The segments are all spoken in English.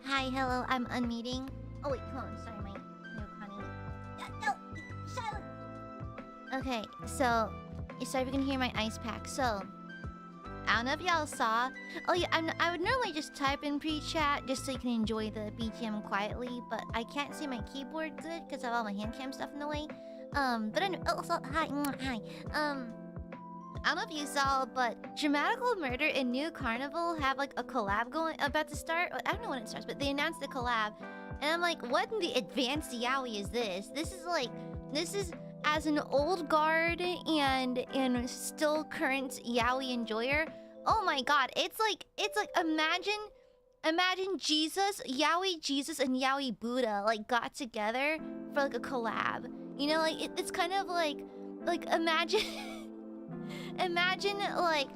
Hi, hello, I'm unmuting. Oh wait, hold on, sorry, my no Connie. No, silent. Okay, so sorry if you can hear my ice pack. So I don't know if y'all saw. Oh yeah, I would normally just type in pre-chat just so you can enjoy the BGM quietly, but I can't see my keyboard good because I have all my hand cam stuff in the way. But anyway, oh, so hi. I don't know if you saw, but Dramatical Murder and New Carnival have like a collab about to start. I don't know when it starts, but they announced the collab, and I'm like, what in the advanced yaoi is this? This is as an old guard and still current yaoi enjoyer. Oh my god, it's like imagine Jesus, yaoi Jesus and yaoi Buddha like got together for like a collab. You know, like it's kind of like imagine. Imagine like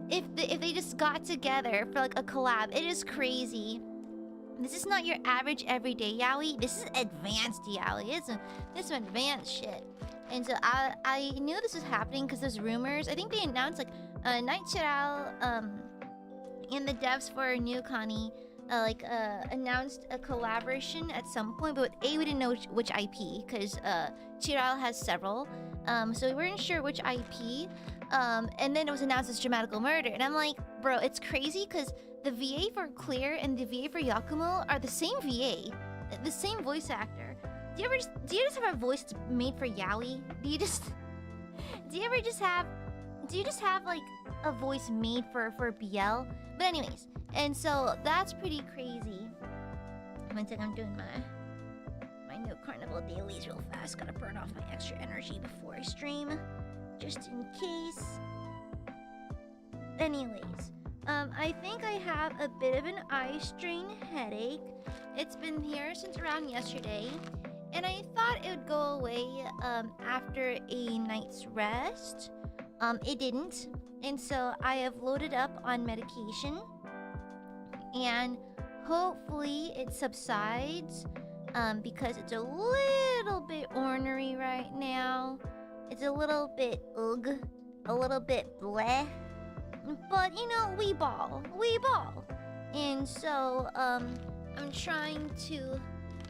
if they just got together for like a collab. It is crazy. This is not your average everyday yaoi. This is advanced yaoi. It's some advanced shit. And so I knew this was happening because there's rumors. I think they announced like Night Chiral and the devs for New Connie announced a collaboration at some point, but we didn't know which IP because Chiral has several. So we weren't sure which IP. And then it was announced as Dramatical Murder, and I'm like, bro, it's crazy because the VA for Clear and the VA for Yakumo are the same VA, the same voice actor. Do you just have a voice made for yaoi? Do you just have like a voice made for BL? But anyways, and so that's pretty crazy. One second, I'm doing my new Carnival dailies real fast. Gotta burn off my extra energy before I stream, just in case. Anyways, I think I have a bit of an eye strain headache. It's been here since around yesterday, and I thought it would go away after a night's rest. It didn't, and so I have loaded up on medication, and hopefully it subsides. Because it's a little bit ornery right now. It's a little bit a little bit bleh. But you know, we ball. And so I'm trying to.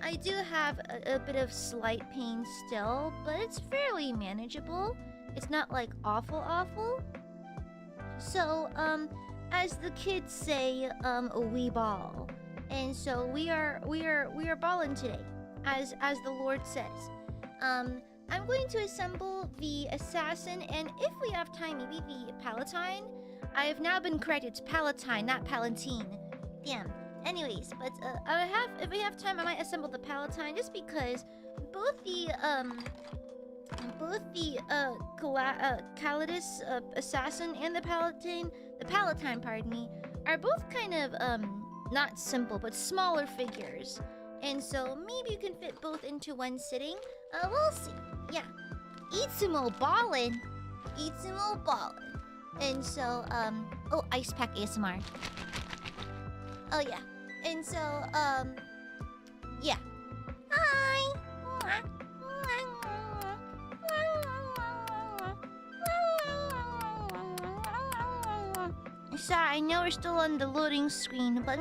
I do have a bit of slight pain still, but it's fairly manageable. It's not like awful. So as the kids say, we ball. And so we are balling today, as the Lord says. I'm going to assemble the assassin, and if we have time, maybe the palatine. I have now been corrected. It's palatine, not palatine. Damn. Anyways, but if we have time, I might assemble the palatine just because both the CALLIDUS assassin and the palatine, pardon me, are both kind of not simple, but smaller figures. And so maybe you can fit both into one sitting. We'll see. Yeah. Itsumo ballin'. And so, oh, ice pack ASMR. Oh, yeah. And so, yeah. Hi! Sorry, I know we're still on the loading screen, but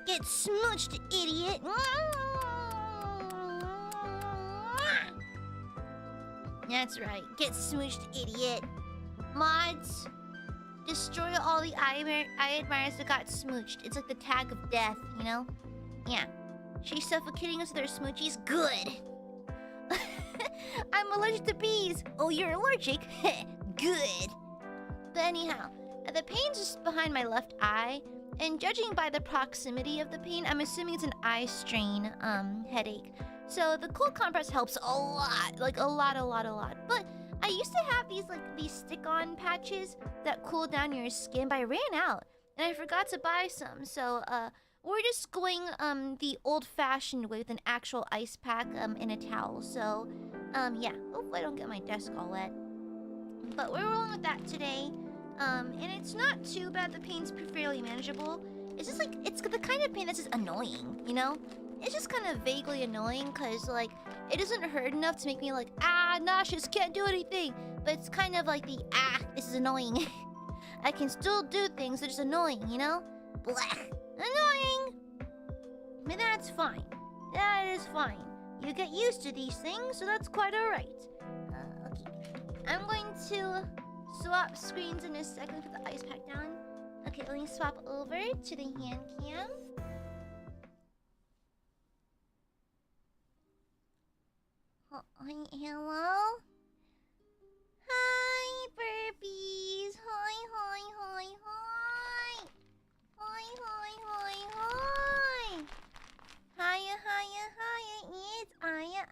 get smooched, idiot. That's right, get smooched, idiot. Mods, destroy all the Aiadmirers that got smooched. It's like the tag of death, you know? Yeah. She's suffocating us with her smoochies. Good. I'm allergic to bees. Oh, you're allergic? Good. But anyhow, the pain's just behind my left eye, and judging by the proximity of the pain, I'm assuming it's an eye strain headache. So the cold compress helps a lot, like a lot. But I used to have these stick-on patches that cool down your skin, but I ran out and I forgot to buy some. So we're just going the old-fashioned way with an actual ice pack and a towel. So yeah, hopefully I don't get my desk all wet. But we're rolling with that today. And it's not too bad. The pain's fairly manageable. It's just like, it's the kind of pain that's just annoying, you know? it's just kind of vaguely annoying because, like, it doesn't hurt enough to make me like, ah, nauseous, can't do anything. But it's kind of like the, ah, this is annoying. I can still do things, they're just annoying, you know? Blech. Annoying! But that's fine. That is fine. You get used to these things, so that's quite alright. Okay. I'm going to swap screens in a second, put the ice pack down. Okay, let me swap over to the hand cam. Hello? Hi, burpees. Hi, hi, hi, hi. Hi, hi, hi, hi. Hiya, hiya, hiya. It's Aya.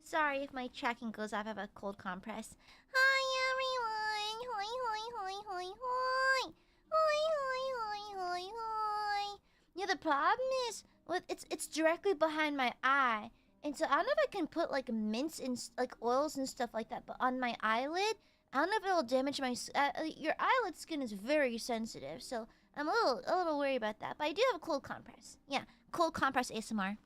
Sorry if my tracking goes off. I have a cold compress. Hi, everyone. Hi, hi, hi, hi, hi. Hi, hi, hi, hi, hi. Yeah, the problem is, it's directly behind my eye. And so I don't know if I can put like mints and like oils and stuff like that, but on my eyelid, I don't know if it'll damage my. Your eyelid skin is very sensitive, so I'm a little worried about that. But I do have a cold compress. Yeah, cold compress ASMR.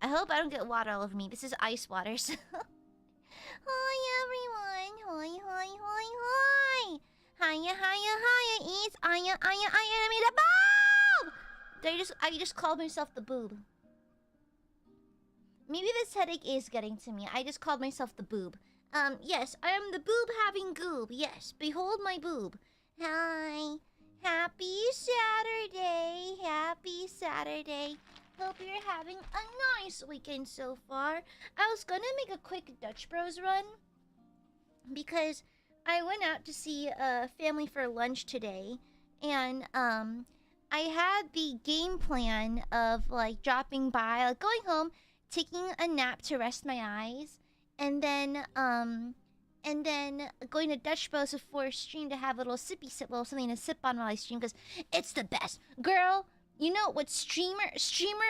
I hope I don't get water all over me. This is ice water. So. Hi everyone. Hi hi hi hi. Hiya hiya hiya. It's AiaAmareLIVE. I just called myself the boob. Maybe this headache is getting to me. I just called myself the boob. Yes, I am the boob having goob. Yes, behold my boob. Hi. Happy Saturday. Happy Saturday. Hope you're having a nice weekend so far. I was gonna make a quick Dutch Bros run because I went out to see family for lunch today, and I had the game plan of like dropping by, like going home, taking a nap to rest my eyes, and then going to Dutch Bros before stream to have a little little something to sip on while I stream, because it's the best. Girl, you know what streamer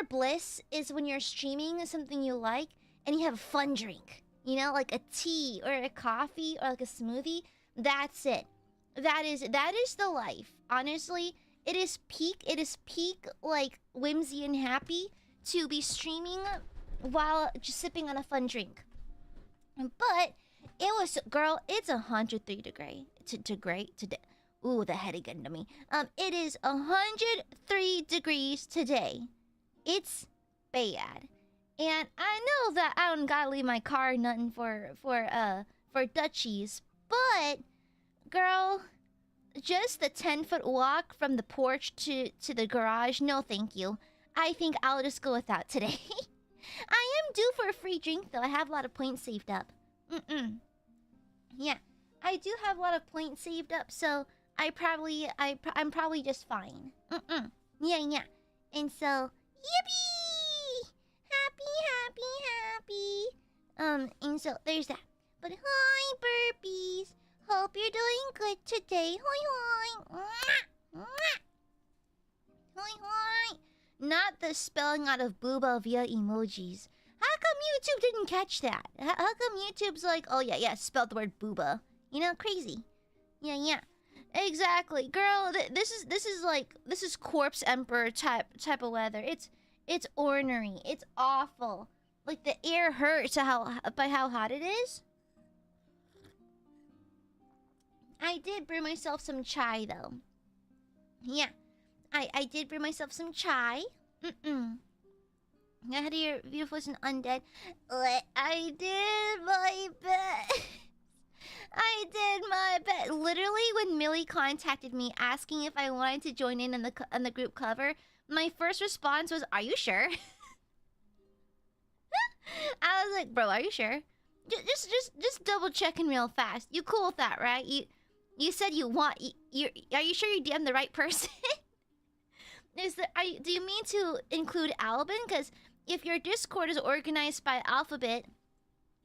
bliss is? When you're streaming something you like and you have a fun drink, you know, like a tea or a coffee or like a smoothie. That's it. That is the life. Honestly, it is peak like whimsy and happy to be streaming while just sipping on a fun drink. But it was, girl, it's 103 degree today. Ooh, the headache getting to me. It is 103 degrees today. It's bad. And I know that I don't gotta leave my car nothing for Dutchies, but girl, just the 10-foot walk from the porch to the garage, no thank you. I think I'll just go without today. I am due for a free drink though. I have a lot of points saved up. Yeah, I do have a lot of points saved up, so I'm probably just fine. Yeah. And so, yippee! Happy. And so there's that. But hi, burpees. Hope you're doing good today. Hi. Not the spelling out of booba via emojis. How come YouTube didn't catch that? How come YouTube's like, oh yeah, spelled the word booba? You know, crazy. Yeah. Exactly, girl. This is corpse emperor type of weather. It's ornery. It's awful. Like the air hurts by how hot it is. I did brew myself some chai though. Yeah, I did brew myself some chai. I had to hear beautiful and undead. I did my best. I did my best. Literally, when Millie contacted me asking if I wanted to join in on the group cover, my first response was, "Are you sure?" I was like, "Bro, are you sure? Just double checking real fast. You cool with that, right? You said you want. Are you sure you DM'd the right person?" Do you mean to include Albin? Because if your Discord is organized by alphabet,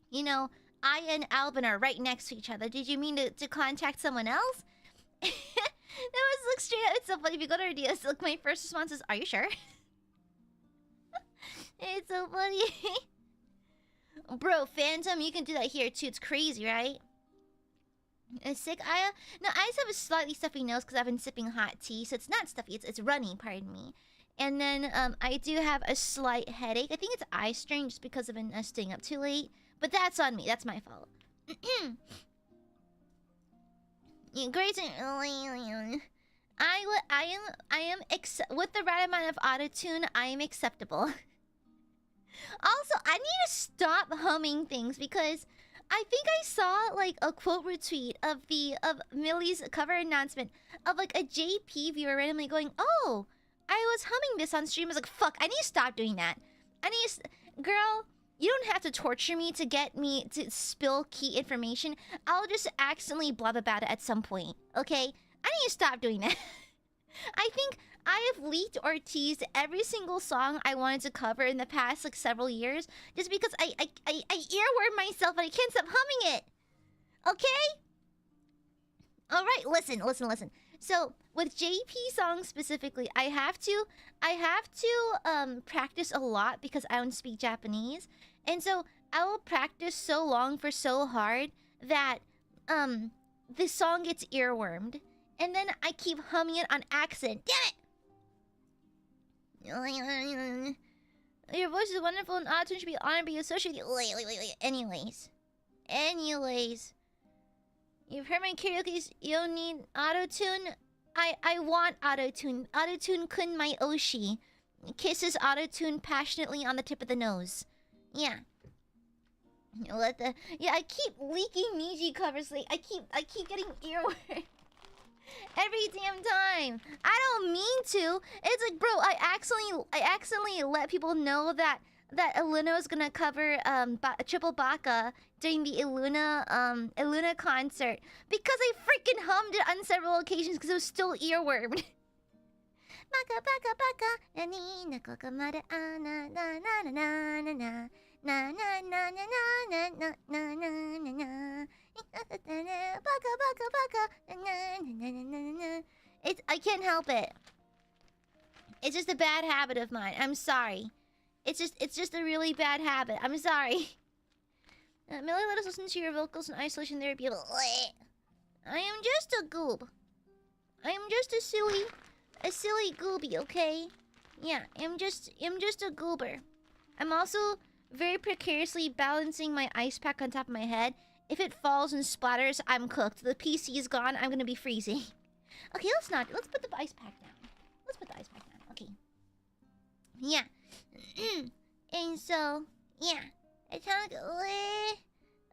you know, I and Albin are right next to each other. Did you mean to contact someone else? That was like straight up. It's so funny. If you go to our DS, look, my first response is, "Are you sure?" It's so funny. Bro, Phantom, you can do that here too. It's crazy, right? It's sick, Aya? No, I just have a slightly stuffy nose because I've been sipping hot tea, so it's not stuffy. It's runny, pardon me. And then I do have a slight headache. I think it's eye strain just because I've been staying up too late. But that's on me. That's my fault. Great. I am with the right amount of autotune. I am acceptable. Also, I need to stop humming things because I think I saw like a quote retweet of Millie's cover announcement of like a JP viewer randomly going, "Oh, I was humming this on stream." I was like, "Fuck, I need to stop doing that. I need to girl, you don't have to torture me to get me to spill key information. I'll just accidentally blab about it at some point, okay? I need to stop doing that." I think I have leaked or teased every single song I wanted to cover in the past like several years just because I earworm myself and I can't stop humming it. Okay? All right, listen. So with JP songs specifically, I have to practice a lot because I don't speak Japanese, and so I will practice so long for so hard that the song gets earwormed, and then I keep humming it on accident. Damn it! Your voice is wonderful and auto-tune should be honored to be associated. Anyways, you've heard my karaoke. You don't need auto-tune. I want auto-tune. Auto-tune kun my oshi. Kisses auto-tune passionately on the tip of the nose. Yeah. I keep leaking Niji covers. Like I keep getting earworm every damn time. I don't mean to. It's like, bro, I accidentally let people know that ILUNA was gonna cover Triple Baka during the ILUNA concert because I freaking hummed it on several occasions because it was still earwormed. Baka baka baka nani nakokamare ana na na na na na na na na na na na na na na. Baka baka baka na na na na. It's I can't help it. It's just a bad habit of mine. I'm sorry. It's just a really bad habit. I'm sorry. Millie, let us listen to your vocals in isolation therapy. I am just a goob. I am just a silly gooby, okay? Yeah, I'm just a goober. I'm also very precariously balancing my ice pack on top of my head. If it falls and splatters, I'm cooked. The PC is gone. I'm gonna be freezing. Okay, let's put the ice pack down. Let's put the ice pack down. Okay. Yeah. And so, yeah. It's kind of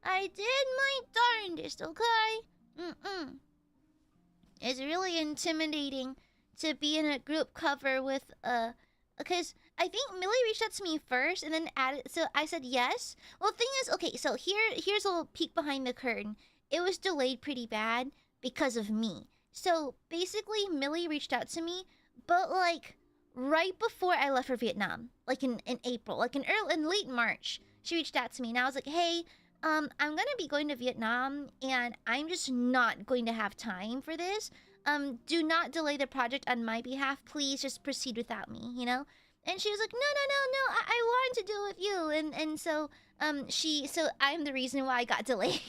I did my darndest, okay? It's really intimidating to be in a group cover with because I think Millie reached out to me first and then added, so I said yes. Well, the thing is, okay, so here's a little peek behind the curtain. It was delayed pretty bad because of me. So basically Millie reached out to me, but like right before I left for Vietnam, like in April, like in late March, she reached out to me and I was like, hey, I'm gonna be going to Vietnam and I'm just not going to have time for this. Do not delay the project on my behalf. Please just proceed without me, you know? And she was like, no, I wanted to do it with you. And so, so I'm the reason why I got delayed.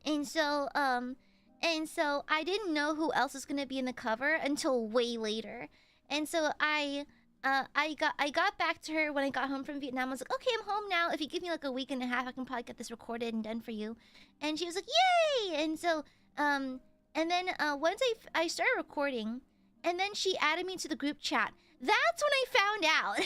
And so I didn't know who else was gonna be in the cover until way later. And so I got back to her when I got home from Vietnam. I was like, okay, I'm home now. If you give me like a week and a half, I can probably get this recorded and done for you. And she was like, yay! And so, and then once I started recording, and then she added me to the group chat. That's when I found out.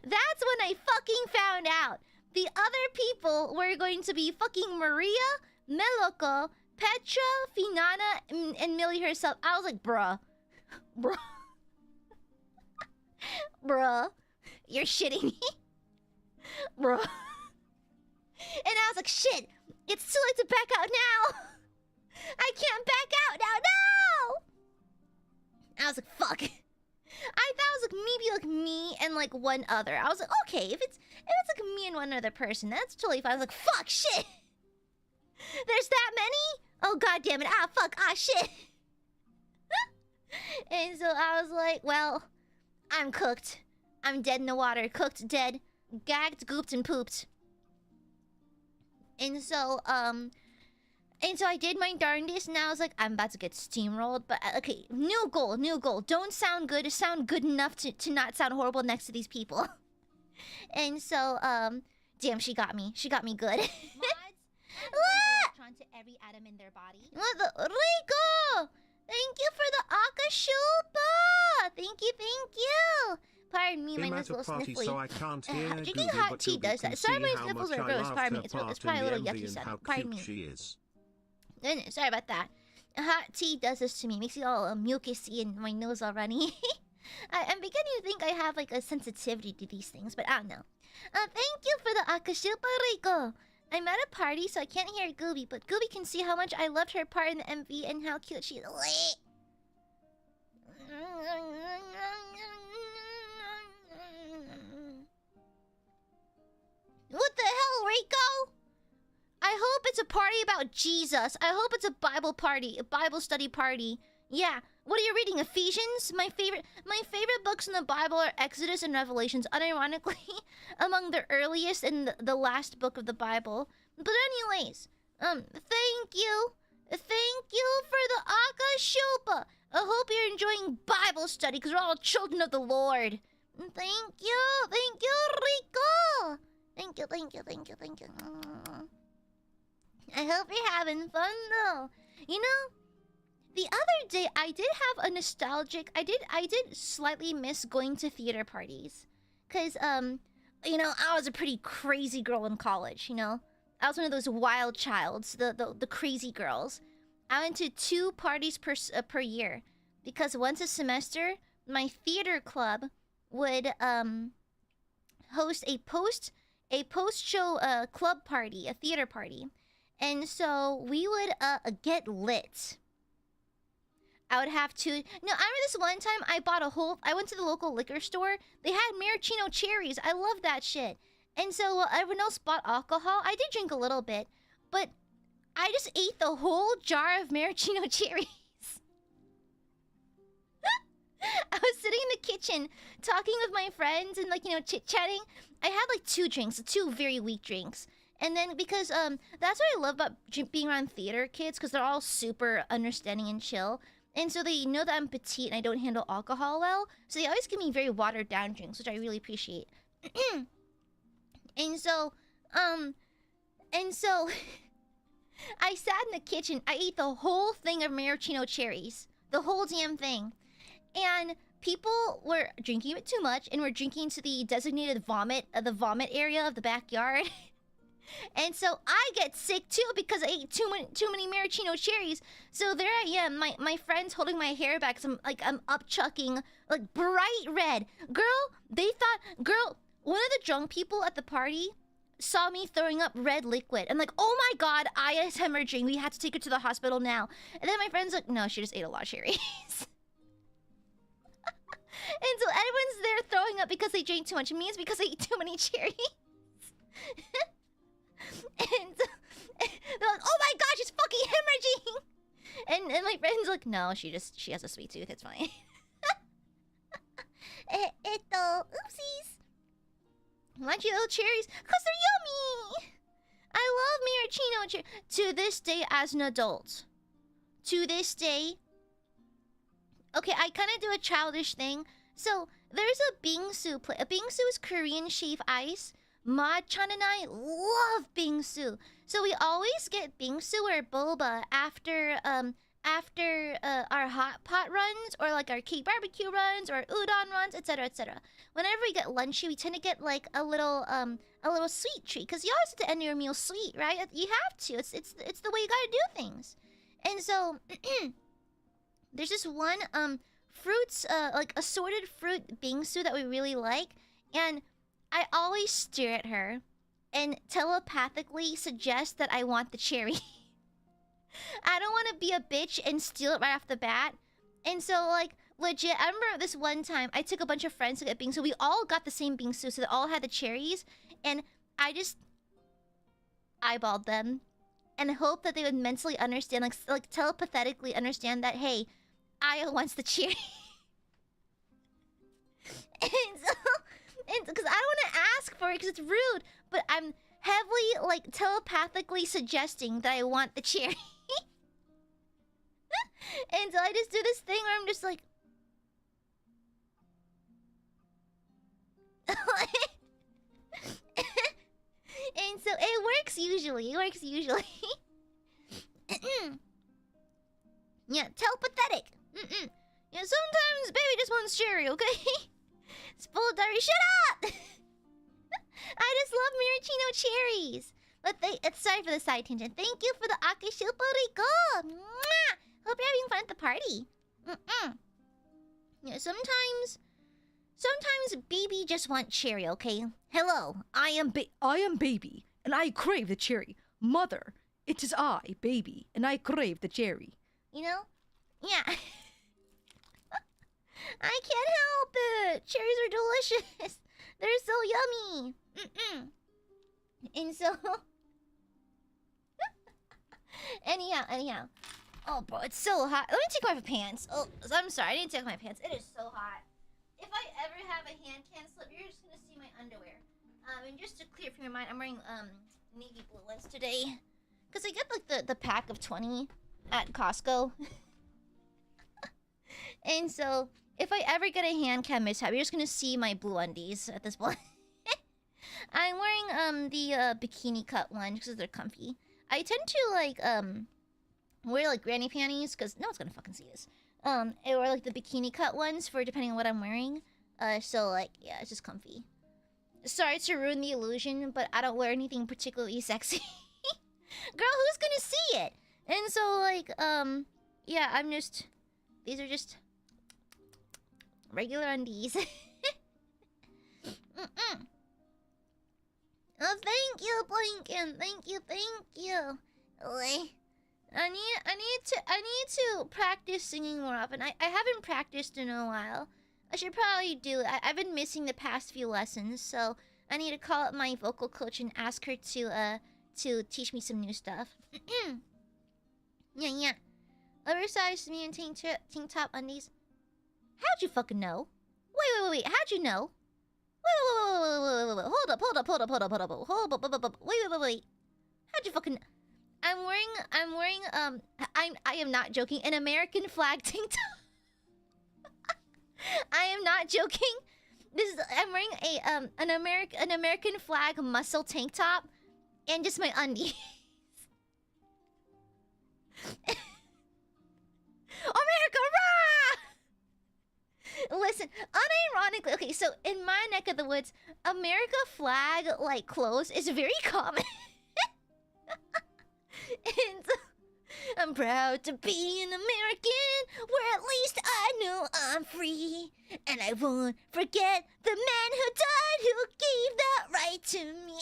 That's when I fucking found out. The other people were going to be fucking Maria, Meloko, Petra, Finana, and Millie herself. I was like, bruh. Bruh, you're shitting me? Bruh. And I was like, shit, it's too late to back out now. I can't back out now, no! I was like, fuck. I thought it was like maybe like me and like one other. I was like, okay, if it's like me and one other person, that's totally fine. I was like, fuck, shit. There's that many? Oh, god damn it. Ah, fuck, ah, shit. And so I was like, well, I'm cooked. I'm dead in the water. Cooked, dead, gagged, gooped, and pooped. And so, And so I did my darndest, and I was like, I'm about to get steamrolled. But okay, new goal, new goal. Don't sound good. Sound good enough to not sound horrible next to these people. And so, damn, she got me. She got me good. Electron to every atom in their body. What the Rico? Thank you for the Akashupa. Thank you, thank you. Pardon me, my nose is a little sniffly. So I can't hear drinking hot tea does that. Sorry, my sniffles are gross. Pardon me. It's probably a little yucky sounding. Pardon me. Sorry about that. Hot tea does this to me. Makes me all mucusy and my nose all runny. I'm beginning to think I have like a sensitivity to these things, but I don't know. Thank you for the Akashupa, Rico. I'm at a party, so I can't hear Gooby, but Gooby can see how much I loved her part in the MV and how cute she is. What the hell, Rico? I hope it's a party about Jesus. I hope it's a Bible party, a Bible study party. Yeah. What are you reading? Ephesians? My favorite books in the Bible are Exodus and Revelations, unironically, among the earliest and the last book of the Bible. But anyways, thank you. Thank you for the Akashupa. I hope you're enjoying Bible study, because we're all children of the Lord. Thank you. Thank you, Rico. Thank you, thank you, thank you, thank you. I hope you're having fun, though. You know, the other day, I did have a nostalgic... I did slightly miss going to theater parties. Because, you know, I was a pretty crazy girl in college, you know? I was one of those wild childs, the crazy girls. I went to 2 parties per year. Because once a semester, my theater club would, host a post-show, club party, a theater party. And so we would get lit. I would have to... No, I remember this one time I went to the local liquor store. They had maraschino cherries. I love that shit. And so everyone else bought alcohol. I did drink a little bit. But I just ate the whole jar of maraschino cherries. I was sitting in the kitchen talking with my friends and, like, you know, chit-chatting. I had like 2 drinks, 2 very weak drinks. And then because that's what I love about being around theater kids, because they're all super understanding and chill. And so they know that I'm petite and I don't handle alcohol well. So they always give me very watered down drinks, which I really appreciate. And so I sat in the kitchen. I ate the whole thing of maraschino cherries. The whole damn thing. And people were drinking it too much and were drinking to the designated vomit area of the backyard. And so I get sick too because I ate too many maraschino cherries. So there I am, my friend's holding my hair back. So I'm upchucking, like bright red. Girl, one of the drunk people at the party saw me throwing up red liquid. And like, oh my god, Aya's hemorrhaging. We had to take her to the hospital now. And then my friend's like, no, she just ate a lot of cherries. And so everyone's there throwing up because they drank too much. Me, it's because I ate too many cherries. And they're like, oh my gosh, she's fucking hemorrhaging. And my friend's like, no, she has a sweet tooth, it's fine. Oopsies. Why'd you eat cherries? Cause they're yummy. I love maraschino cherries. To this day, as an adult. To this day. Okay, I kind of do a childish thing. So, there's a bingsu play. A bingsu is Korean shave ice. Ma-chan and I love bingsu. So we always get bingsu or boba after our hot pot runs, or like our cake barbecue runs, or udon runs, etc., etc. Whenever we get lunchy, we tend to get like a little sweet treat, because you always have to end your meal sweet, right? You have to. It's the way you gotta do things. And so there's this one fruits like assorted fruit bingsu that we really like, and I always stare at her and telepathically suggest that I want the cherry. I don't want to be a bitch and steal it right off the bat. And so, like, legit, I remember this one time I took a bunch of friends to get bingsu. We all got the same bingsu, so they all had the cherries. And I just eyeballed them and hoped that they would mentally understand, like telepathically understand that, hey, Aya wants the cherry. And because I don't want to ask for it because it's rude, but I'm heavily, like, telepathically suggesting that I want the cherry. And so I just do this thing where I'm just like... And so it works usually. It works usually. Yeah, telepathetic. Yeah, sometimes baby just wants cherry, okay? Spoiled diary, shut up! I just love maraschino cherries. But sorry for the side tangent. Thank you for the akishuparico. Mwah! Hope you're having fun at the party. Yeah, sometimes baby just want cherry, okay? Hello, I am baby, and I crave the cherry. Mother, it is I, baby, and I crave the cherry. You know? Yeah. I can't help it. Cherries are delicious. They're so yummy. And so... Anyhow. Oh, bro, it's so hot. Let me take off my pants. Oh, I'm sorry. I didn't take off my pants. It is so hot. If I ever have a hand can slip, you're just gonna see my underwear. And just to clear from your mind, I'm wearing navy blue ones today. Cause I get like the pack of 20 at Costco. And so if I ever get a hand cam mishap, you're just gonna see my blue undies at this point. I'm wearing the bikini cut one because they're comfy. I tend to like wear like granny panties because no one's gonna fucking see this. Or like the bikini cut ones for depending on what I'm wearing. So like yeah, it's just comfy. Sorry to ruin the illusion, but I don't wear anything particularly sexy. Girl, who's gonna see it? And so like yeah, I'm just these are just regular undies. Oh, thank you, Blinken. Thank you. I need to practice singing more often. I haven't practiced in a while. I should probably do it. I've been missing the past few lessons, so I need to call up my vocal coach and ask her to teach me some new stuff. Yeah. Oversized me and tank top undies. How'd you fucking know? Wait. How'd you know? Wait. Hold up. Wait. How'd you fucking... I am not joking. An American flag tank top. I am not joking. I'm wearing an American flag muscle tank top and just my undies. America, rah! Listen, unironically, okay, so in my neck of the woods, America flag like clothes is very common. And I'm proud to be an American, where at least I know I'm free. And I won't forget the man who died, who gave that right to me.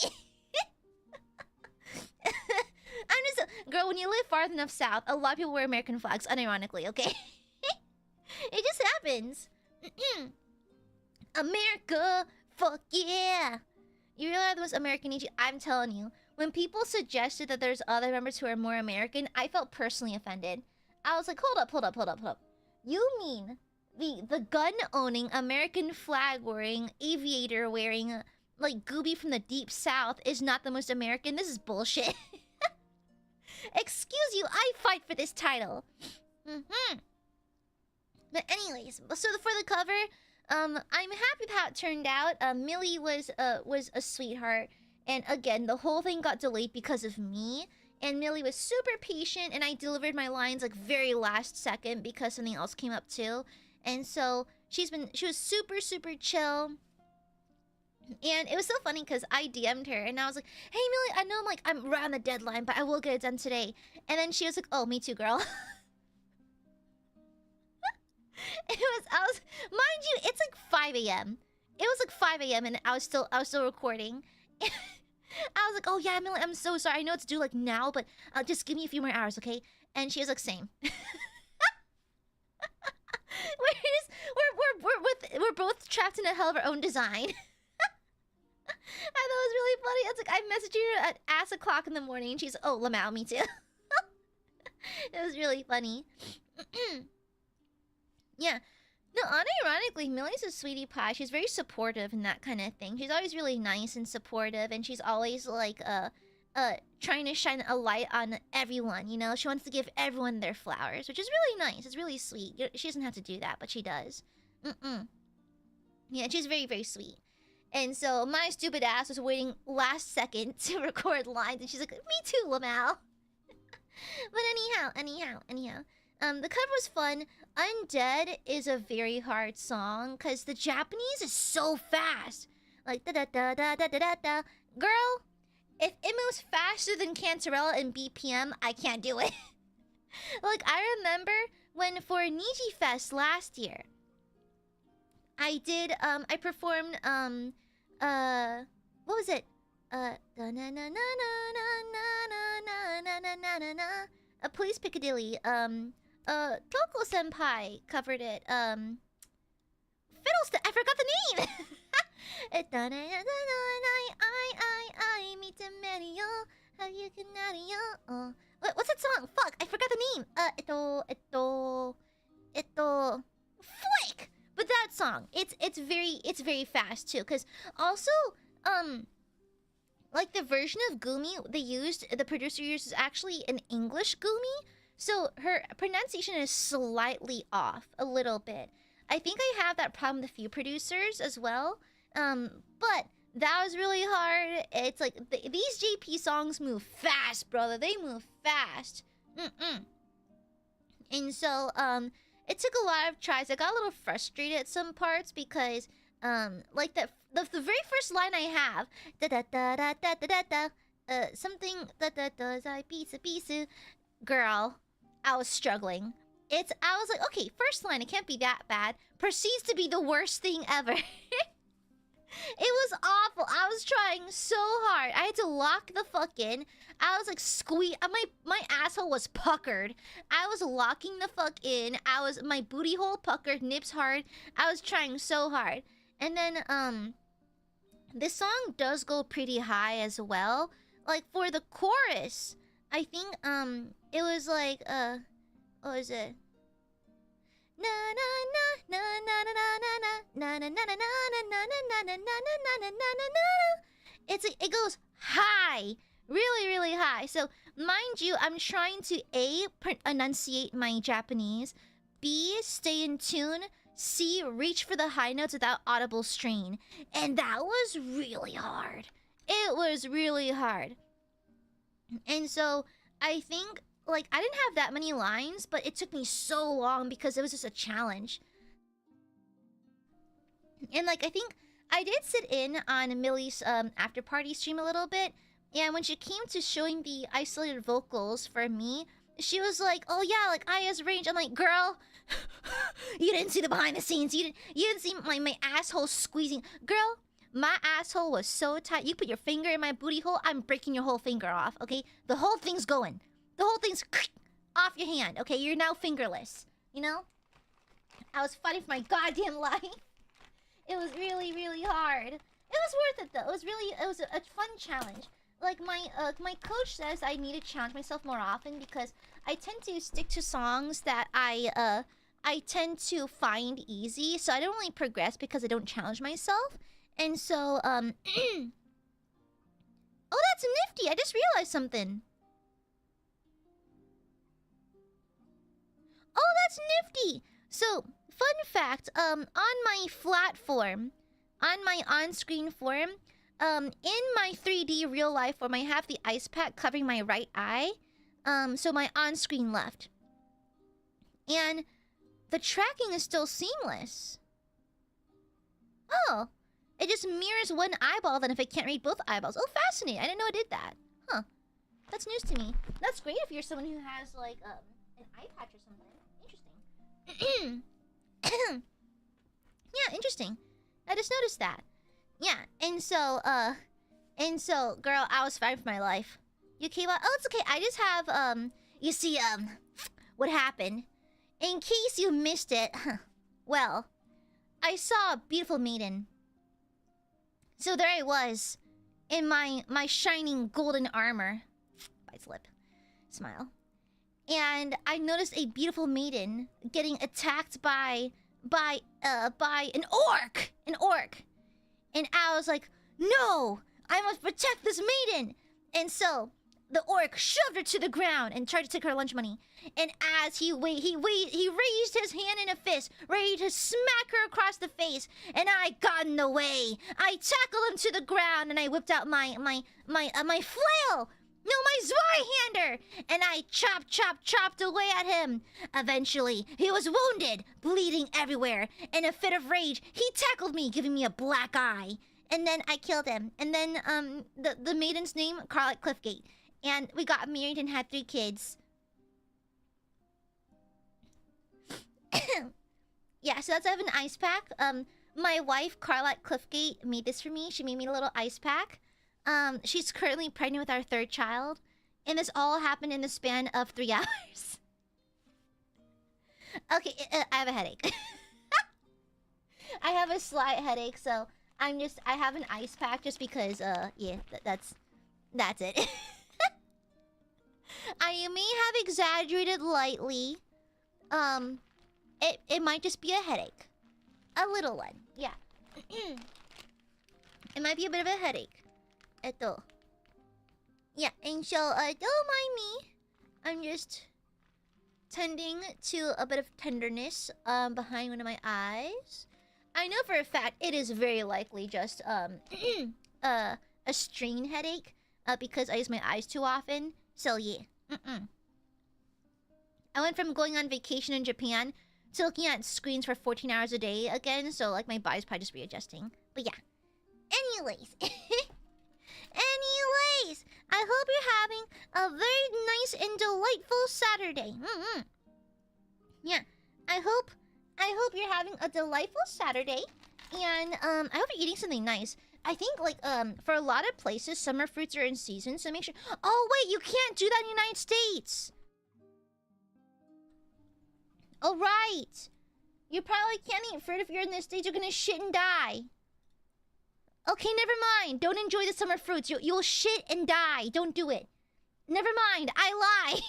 I'm just girl, when you live far enough south, a lot of people wear American flags, unironically, okay? It just happens. America, fuck yeah. You realize the most American EG? I'm telling you. When people suggested that there's other members who are more American, I felt personally offended. I was like, hold up. You mean the gun-owning, American flag-wearing, aviator-wearing, like, gooby from the deep south is not the most American? This is bullshit. Excuse you, I fight for this title. But anyways, so for the cover, I'm happy with how it turned out. Millie was a sweetheart. And again, the whole thing got delayed because of me. And Millie was super patient, and I delivered my lines like very last second because something else came up too. And so she was super chill. And it was so funny because I DM'd her and I was like, hey Millie, I know I'm right on the deadline, but I will get it done today. And then she was like, oh, me too, girl. Mind you, it's like 5 a.m. It was like 5 a.m. and I was still recording. I was like, oh yeah, Millie, I'm so sorry. I know it's due like now, but just give me a few more hours, okay? And she was like, same. We're both trapped in a hell of our own design. I thought it was really funny. It's like I messaged her at ass o'clock in the morning, and she's oh Lamau, me too. It was really funny. Yeah. No, unironically, Millie's a sweetie pie. She's very supportive and that kind of thing. She's always really nice and supportive, and she's always like trying to shine a light on everyone, you know? She wants to give everyone their flowers, which is really nice. It's really sweet. She doesn't have to do that, but she does. Yeah, she's very, very sweet. And so my stupid ass was waiting last second to record lines, and she's like, me too, Lamau. But anyhow. The cover was fun. Undead is a very hard song, because the Japanese is so fast. Like, da-da-da-da-da-da-da-da. Girl, if it moves faster than Cantarella in BPM, I can't do it. Like, I remember when for Niji Fest last year, I performed, what was it? Police Piccadilly, Toko Senpai covered it, Fiddlestick, I forgot the name! What's that song? Fuck, I forgot the name! Flick! But that song, it's very fast too, cause also, like the version of Gumi the producer used is actually an English Gumi, so her pronunciation is slightly off a little bit. I think I have that problem with a few producers as well, but that was really hard. It's like these JP songs move fast, brother. They move fast. And so it took a lot of tries. I got a little frustrated at some parts because like the very first line I have, da da da da da da da something da da da da pisu. Girl, I was struggling. I was like, okay, first line, it can't be that bad. Proceeds to be the worst thing ever. It was awful. I was trying so hard. I had to lock the fuck in. I was like my asshole was puckered. I was locking the fuck in. My booty hole puckered, nips hard. I was trying so hard. And then this song does go pretty high as well. Like for the chorus, I think it was like what was it? Na na na na na na na na na na na na na na na na na. It goes high, really high. So mind you, I'm trying to A, enunciate my Japanese, B, stay in tune, C, reach for the high notes without audible strain, and that was really hard. It was really hard. And so I think, like, I didn't have that many lines, but it took me so long because it was just a challenge. And, like, I think I did sit in on Millie's after party stream a little bit, and when she came to showing the isolated vocals for me, she was like, oh yeah, like, Aya's range. I'm like, girl, you didn't see the behind the scenes. You didn't see my asshole squeezing. Girl, my asshole was so tight. You put your finger in my booty hole, I'm breaking your whole finger off, okay? The whole thing's going. The whole thing's off your hand, okay? You're now fingerless, you know? I was fighting for my goddamn life. It was really hard. It was worth it, though. It was a fun challenge. Like, my coach says I need to challenge myself more often because I tend to stick to songs that I tend to find easy, so I don't really progress because I don't challenge myself. And so, oh, that's nifty! I just realized something. Oh, that's nifty! So, fun fact, on my flat form, on my on-screen form, in my 3D real life form, I have the ice pack covering my right eye, so my on-screen left. And the tracking is still seamless. Oh, it just mirrors one eyeball then if it can't read both eyeballs. Oh, fascinating. I didn't know it did that. Huh. That's news to me. That's great if you're someone who has, like, an eye patch or something. Interesting. Yeah, interesting. I just noticed that. Yeah, and so, girl, I was fighting for my life. You came out. Oh, it's okay. I just have, you see, what happened? In case you missed it, well, I saw a beautiful maiden. So there I was, in my shining golden armor. Bites lip. Smile. And I noticed a beautiful maiden getting attacked by an orc! An orc! And I was like, no! I must protect this maiden! And so the orc shoved her to the ground and tried to take her lunch money. And as he raised his hand in a fist, ready to smack her across the face. And I got in the way. I tackled him to the ground and I whipped out my flail. No, my Zweihander! And I chopped away at him. Eventually, he was wounded, bleeding everywhere. In a fit of rage, he tackled me, giving me a black eye. And then I killed him. And then the maiden's name, Carlette Cliffgate. And we got married and had 3 kids. Yeah, so that's I have an ice pack. My wife, Carlette Cliffgate, made this for me. She made me a little ice pack. She's currently pregnant with our 3rd child. And this all happened in the span of 3 hours. Okay, I have a headache. I have a slight headache, so I have an ice pack just because, yeah, that's it. I may have exaggerated lightly. It might just be a headache. A little one, yeah. It might be a bit of a headache. Yeah, and so, don't mind me. I'm just tending to a bit of tenderness, behind one of my eyes. I know for a fact it is very likely just, a strain headache, because I use my eyes too often. So, yeah. I went from going on vacation in Japan to looking at screens for 14 hours a day again, so, like, my body's probably just readjusting. But, yeah. Anyways. Anyways, I hope you're having a very nice and delightful Saturday. Yeah, I hope you're having a delightful Saturday, and I hope you're eating something nice. I think like for a lot of places, summer fruits are in season, so make sure. Oh wait, you can't do that in the United States. Oh right, you probably can't eat fruit if you're in the States. You're gonna shit and die. Okay, never mind. Don't enjoy the summer fruits. You'll shit and die. Don't do it. Never mind. I lie.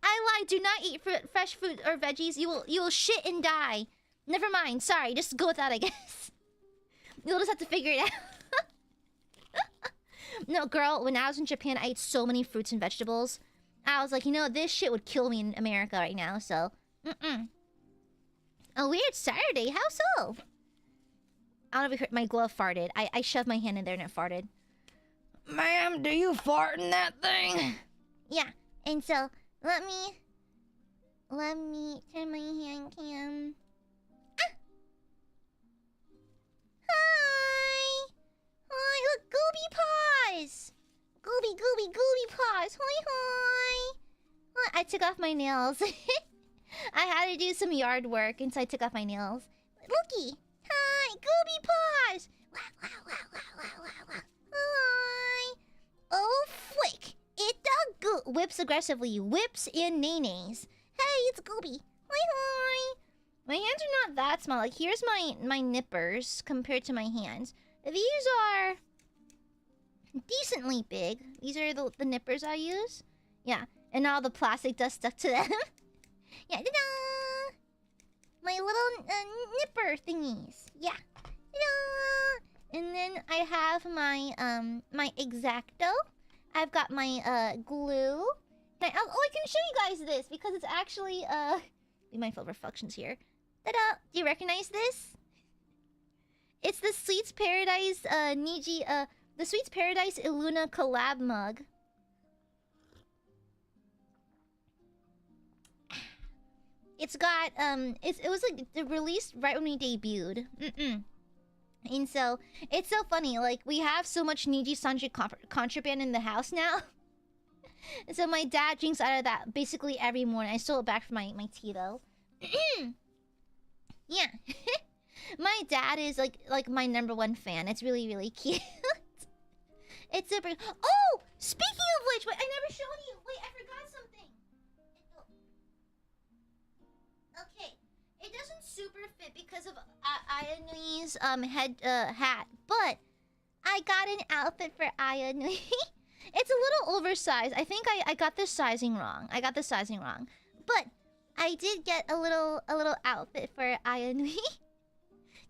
I lie. Do not eat fresh fruit or veggies. You will shit and die. Never mind. Sorry. Just go with that, I guess. You'll just have to figure it out. No, girl. When I was in Japan, I ate so many fruits and vegetables. I was like, you know, this shit would kill me in America right now. So, A weird Saturday. How so? I don't know if you heard, my glove farted. I shoved my hand in there and it farted. Ma'am, do you fart in that thing? Yeah, and so, let me turn my hand cam. Ah! Hi! Hi, look, Gooby Paws! Gooby Paws! Hi! I took off my nails. I had to do some yard work, and so I took off my nails. Looky! Hi, Gooby Paws! Wow, wow, wow, wow, wow, wow, wow. Hi! Oh, flick! It whips aggressively. Whips in nays. Hey, it's Gooby. Hi. My hands are not that small. Like, here's my nippers compared to my hands. These are decently big. These are the nippers I use. Yeah, and all the plastic dust stuck to them. Yeah, ta-da! My little nipper thingies. Yeah. Ta-da! And then I have my my X-Acto. I've got my glue. I can show you guys this because it's actually be mindful of reflections here. Ta-da! Do you recognize this? It's the Sweets Paradise the Sweets Paradise ILUNA collab mug. It's got it was like released right when we debuted. And so it's so funny, like we have so much Nijisanji contraband in the house now. And so my dad drinks out of that basically every morning. I stole it back from my tea though. Yeah. My dad is like my #1 fan. It's really, really cute. It's super. Oh! Speaking of which, wait, I never showed you. Wait, I forgot something. Okay. It doesn't super fit because of Aiadmirers' hat, but I got an outfit for Aiadmirers. It's a little oversized. I think I got the sizing wrong. But I did get a little outfit for Aiadmirers.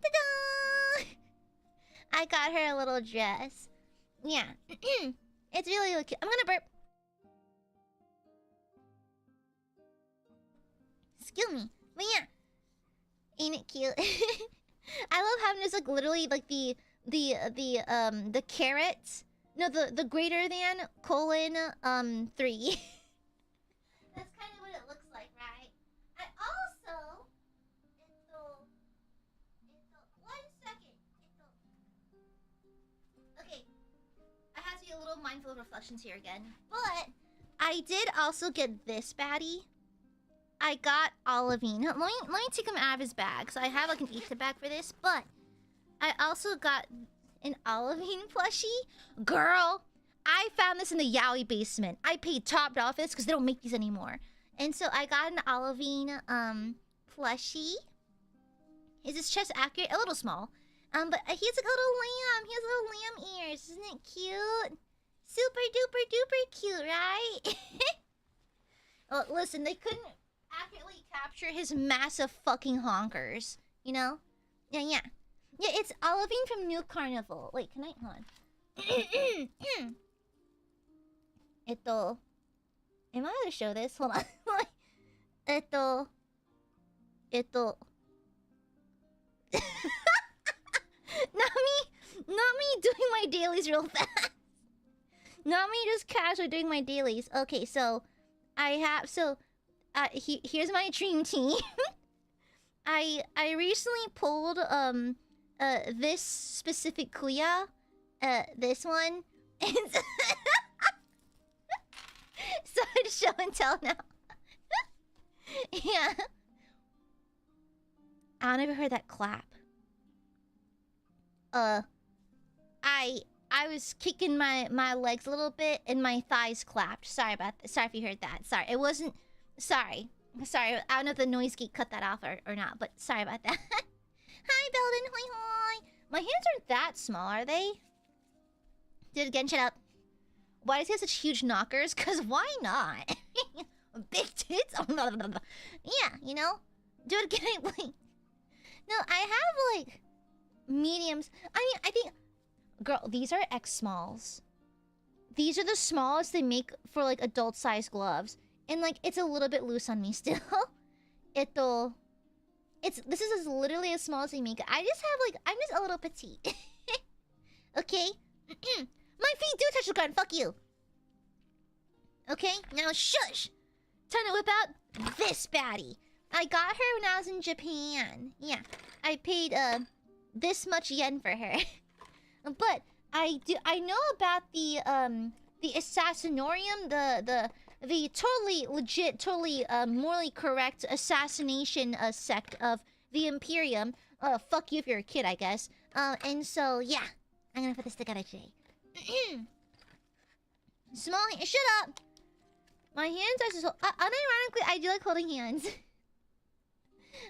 Ta-da! I got her a little dress. Yeah. It's really, really cute. I'm gonna burp. Excuse me. But yeah. Ain't it cute? I love having this like literally like the caret. No, the greater than colon 3. That's kind of what it looks like, right? I also one second. Okay. I have to be a little mindful of reflections here again. But I did also get this baddie. I got Olivine. Let me take him out of his bag. So I have like an Easter bag for this, but I also got an Olivine plushie. Girl, I found this in the Yaoi basement. I paid top dollar for this because they don't make these anymore. And so I got an Olivine plushie. Is his chest accurate? A little small. But he's like a little lamb. He has little lamb ears. Isn't it cute? Super duper duper cute, right? Oh, listen, they couldn't accurately capture his massive fucking honkers. You know? Yeah. Yeah, it's Olivine from New Carnival. Wait, can I... Hold on. Am I gonna show this? Hold on. Not me doing my dailies real fast. Not me just casually doing my dailies. Okay, so I have here's my dream team. I recently pulled this specific Kuya, this one, and so it's show and tell now. Yeah. I never heard that clap. I was kicking my legs a little bit and my thighs clapped. Sorry about that. Sorry if you heard that. Sorry, it wasn't. Sorry. I don't know if the noise gate cut that off or not, but sorry about that. Hi, Belden. Hoi hoi. My hands aren't that small, are they? Do it again. Shut up. Why does he have such huge knockers? Cause why not? Big tits. Yeah, you know. Do it again. Wait. No, I have like mediums. I mean, I think, girl, these are X smalls. These are the smallest they make for like adult size gloves, and like it's a little bit loose on me still. This is literally as small as they make it. I just have like I'm just a little petite. Okay, my feet do touch the ground. Fuck you. Okay, now shush. Time to whip out this baddie. I got her when I was in Japan. Yeah, I paid this much yen for her. But I know about the assassinorium, the totally legit, totally morally correct assassination sect of the Imperium. Fuck you if you're a kid, I guess. And so yeah, I'm gonna put this together today. Small hand, shut up. My hands are so unironically I do like holding hands.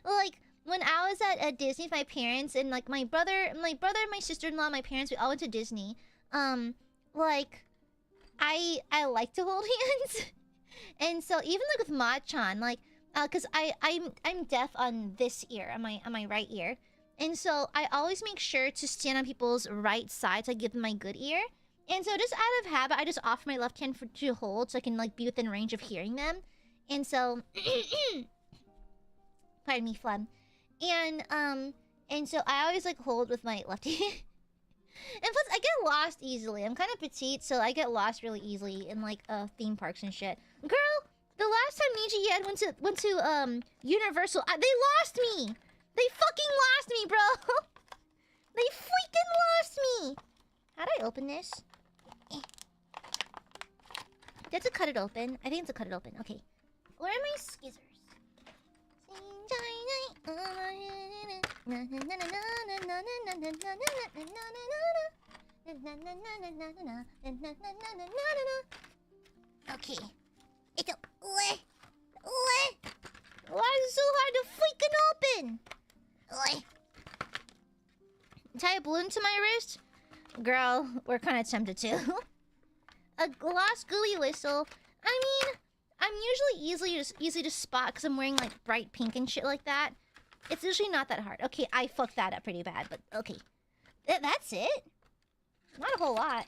Like when I was at Disney with my parents and like my brother, my sister-in-law, my parents, we all went to Disney. Like I like to hold hands. And so even like with Ma-chan, like cuz I'm deaf on this ear, on my right ear. And so I always make sure to stand on people's right side to give them my good ear. And so just out of habit, I just offer my left hand to hold so I can like be within range of hearing them. And so pardon me, phlegm. And so I always like hold with my left hand. And plus I get lost easily. I'm kind of petite, so I get lost really easily in like theme parks and shit. Girl, the last time Niji Yen went to Universal, they lost me. They fucking lost me, bro. They freaking lost me. How do I open this? That's a cut it open. I think it's a cut it open. Okay. Where are my scissors? Okay. It's a... Why is it so hard to freaking open? Tie a balloon to my wrist? Girl, we're kind of tempted to. A gloss gooey whistle. I mean, I'm usually easy to spot because I'm wearing like bright pink and shit like that. It's usually not that hard. Okay, I fucked that up pretty bad, but okay. That's it? Not a whole lot.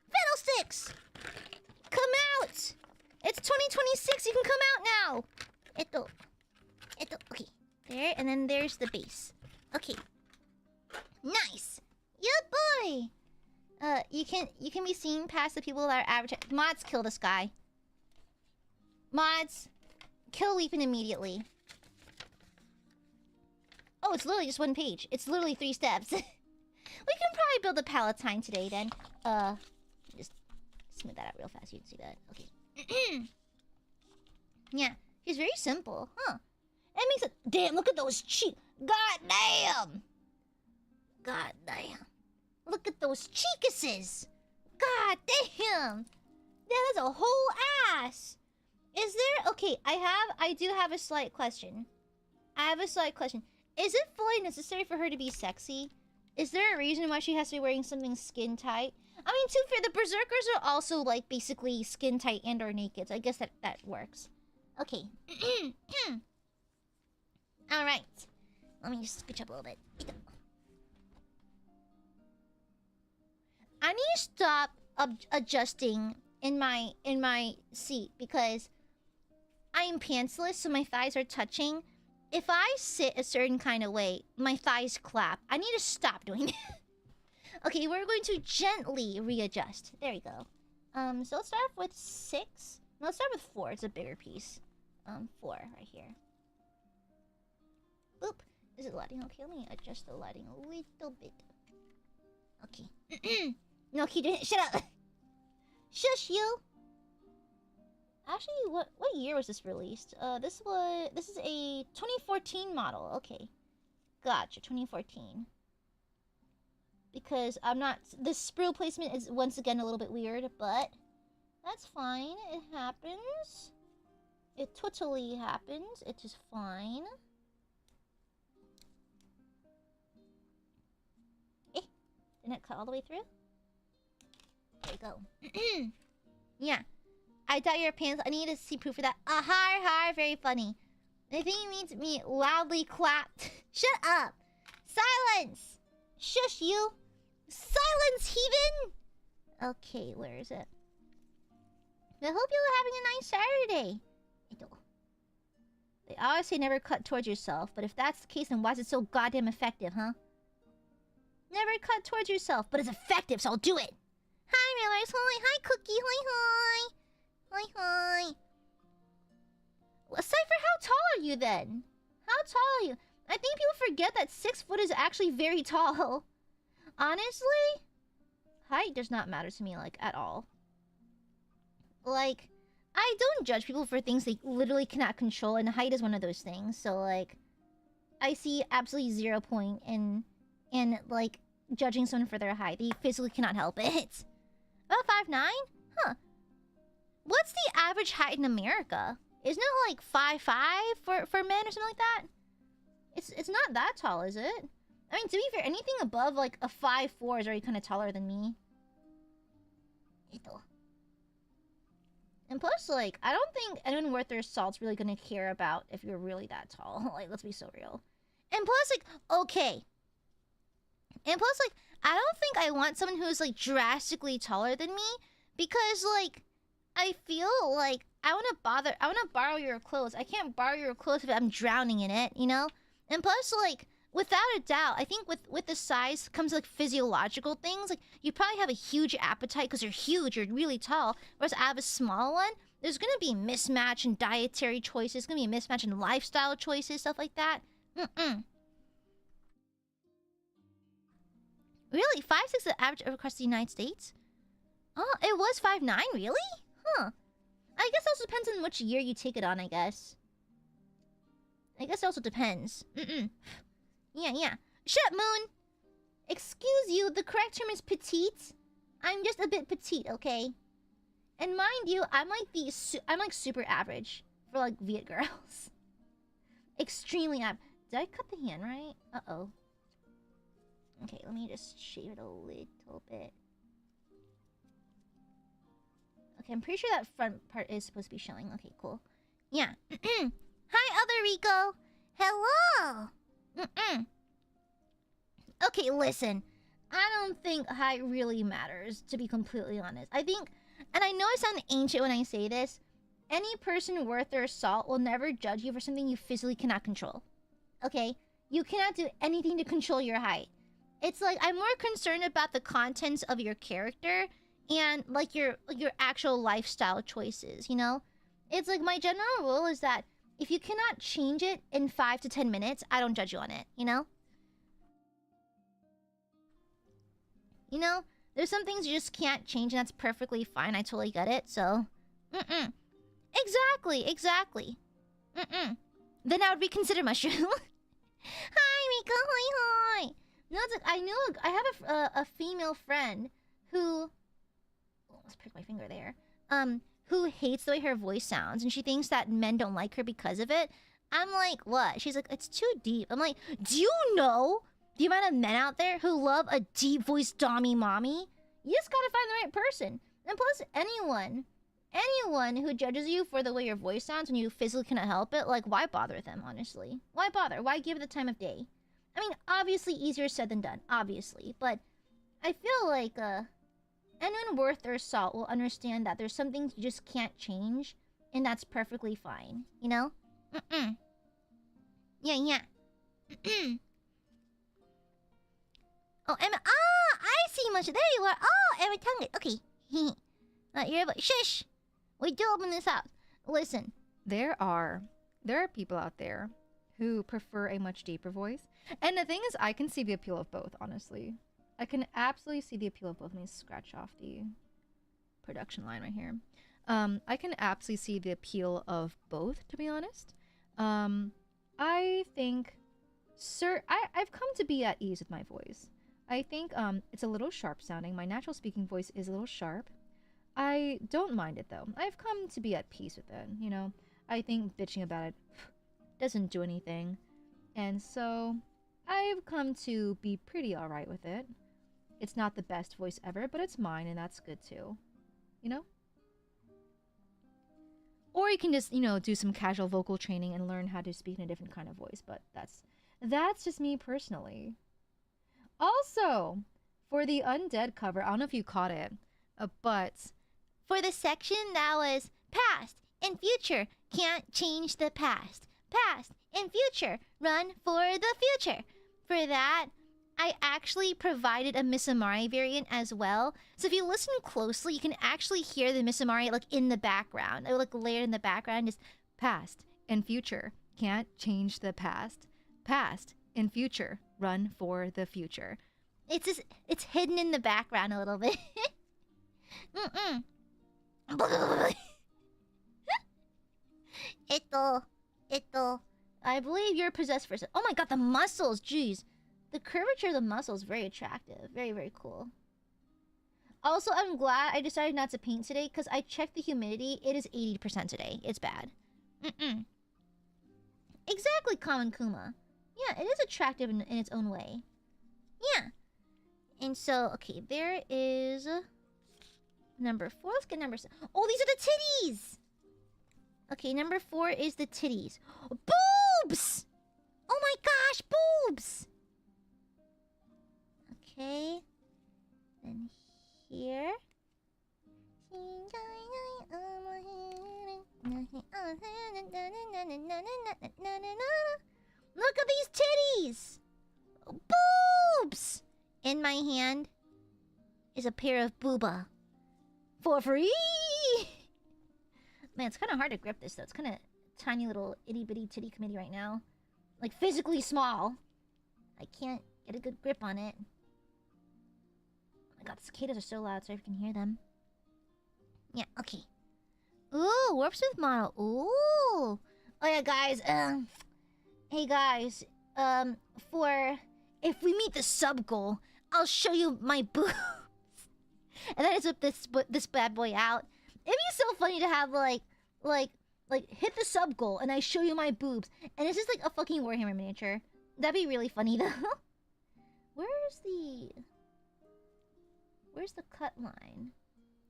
Fiddlesticks! Come out! It's 2026, you can come out now! Okay. There, and then there's the base. Okay. Nice! Yeah, boy! You can be seen past the people that are average. Mods, kill this guy. Mods, kill Weepin immediately. Oh, it's literally just one page. It's literally 3 steps. We can probably build a Palatine today, then. Just smooth that out real fast. You can see that. Okay. Yeah, he's very simple, huh? It makes it. Damn! Look at those cheeks. God damn! God damn! Look at those cheekuses. God damn! That is a whole ass. Is there? Okay, I do have a slight question. Is it fully necessary for her to be sexy? Is there a reason why she has to be wearing something skin tight? I mean, to be fair, the berserkers are also like basically skin tight and or naked. So I guess that works. Okay. All right. Let me just scooch up a little bit. I need to stop adjusting in my seat because I'm pantsless, so my thighs are touching. If I sit a certain kind of way, my thighs clap. I need to stop doing it. Okay, we're going to gently readjust. There we go. So let's start off with 6. No, let's start with 4. It's a bigger piece. 4 right here. Boop. Is it lighting? Okay, let me adjust the lighting a little bit. Okay. No, he shut up. Shush you. Actually, what year was this released? This is a 2014 model. Okay. Gotcha, 2014. Because I'm not... This sprue placement is once again a little bit weird, but that's fine. It happens. It totally happens. It is fine. Didn't it cut all the way through? There you go. Yeah. I doubt your pants. I need to see proof of that. Hi, very funny. I think it means me loudly clapped. Shut up. Silence. Shush you. Silence, heathen. Okay, where is it? I hope you're having a nice Saturday. They always say never cut towards yourself, but if that's the case, then why is it so goddamn effective, huh? Never cut towards yourself, but it's effective, so I'll do it. Hi, Millers. Hi, Cookie. Hi. Hi. Well, Cypher, how tall are you then? How tall are you? I think people forget that 6 foot is actually very tall. Honestly, height does not matter to me, like, at all. Like, I don't judge people for things they literally cannot control, and height is one of those things. So, like, I see absolutely 0 point in like, judging someone for their height. They physically cannot help it. About 5'9"? Huh. What's the average height in America? Isn't it like 5'5" for men or something like that? It's not that tall, is it? I mean, to be fair, anything above like a 5'4" is already kind of taller than me. And plus, like, I don't think anyone worth their salt's really gonna care about if you're really that tall. Like, let's be so real. And plus, like, okay. And plus, like, I don't think I want someone who's, like, drastically taller than me. Because, like, I feel like I want to borrow your clothes. I can't borrow your clothes if I'm drowning in it, you know? And plus, like, without a doubt, I think with the size comes, like, physiological things. Like, you probably have a huge appetite because you're huge, you're really tall. Whereas I have a small one, there's going to be mismatch in dietary choices. There's going to be a mismatch in lifestyle choices, stuff like that. Really? 5'6" is the average across the United States? Oh, it was 5'9", really? Huh. I guess it also depends on which year you take it on, I guess. I guess it also depends. Yeah. Shut up, Moon! Excuse you, the correct term is petite. I'm just a bit petite, okay? And mind you, I'm like super average for like Viet girls. Extremely average. Did I cut the hand right? Uh-oh. Okay, let me just shave it a little bit. Okay, I'm pretty sure that front part is supposed to be showing. Okay, cool. Yeah. Hi, other Rico. Hello. Okay, listen. I don't think height really matters, to be completely honest. I think, and I know I sound ancient when I say this, any person worth their salt will never judge you for something you physically cannot control. Okay? You cannot do anything to control your height. It's like, I'm more concerned about the contents of your character and like your actual lifestyle choices, you know? It's like my general rule is that if you cannot change it in 5 to 10 minutes, I don't judge you on it, you know? You know? There's some things you just can't change and that's perfectly fine. I totally get it, so... Exactly. Then I would reconsider mushroom. Hi, Mika. Hi. No, it's like, I have a female friend who... Oh, let's prick my finger there. Who hates the way her voice sounds, and she thinks that men don't like her because of it. I'm like, what? She's like, it's too deep. I'm like, do you know the amount of men out there who love a deep voice dommy mommy? You just gotta find the right person. And plus, anyone who judges you for the way your voice sounds when you physically cannot help it, like, why bother them, honestly? Why bother? Why give it the time of day? I mean, obviously easier said than done, obviously. But I feel like, anyone worth their salt will understand that there's some things you just can't change, and that's perfectly fine, you know? Yeah. Oh, Emma. Ah, I see much. There you are. Oh, Emma Tongue. Okay. You're about... Shush! We do open this house. Listen. There are people out there who prefer a much deeper voice. And the thing is, I can see the appeal of both, honestly. I can absolutely see the appeal of both. Let me scratch off the production line right here. I can absolutely see the appeal of both, to be honest. I think... I've come to be at ease with my voice. I think it's a little sharp sounding. My natural speaking voice is a little sharp. I don't mind it though. I've come to be at peace with it, you know. I think bitching about it doesn't do anything. And so I've come to be pretty alright with it. It's not the best voice ever, but it's mine and that's good too. You know? Or you can just, you know, do some casual vocal training and learn how to speak in a different kind of voice, but that's just me personally. Also, for the undead cover, I don't know if you caught it, but for the section that was past and future, can't change the past. Past and future, run for the future. For that, I actually provided a Miss Amare variant as well. So if you listen closely, you can actually hear the Miss Amare like in the background. It like layered in the background, just past and future, can't change the past. Past and future, run for the future. It's hidden in the background a little bit. I believe you're possessed for a... Oh my god, the muscles, jeez. The curvature of the muscles, very attractive. Very, very cool. Also, I'm glad I decided not to paint today, because I checked the humidity. It is 80% today. It's bad. Exactly, Common Kuma. Yeah, it is attractive in its own way. Yeah. And so, okay, there is... number 4. Let's get number 7. Oh, these are the titties! Okay, number 4 is the titties. Boobs! Oh my gosh, boobs! Okay. Then here. Look at these titties! Boobs! In my hand is a pair of booba. For free! Man, it's kind of hard to grip this, though. It's kind of tiny little itty-bitty titty committee right now. Like, physically small. I can't get a good grip on it. Oh my god, the cicadas are so loud, so I can hear them. Yeah, okay. Ooh, Warp Smith model. Ooh! Oh yeah, guys, hey guys, for... if we meet the sub-goal, I'll show you my boobs. And then I just whip this bad boy out. It'd be so funny to have, like, hit the sub-goal, and I show you my boobs. And it's just like a fucking Warhammer miniature. That'd be really funny, though. Where's the cut line?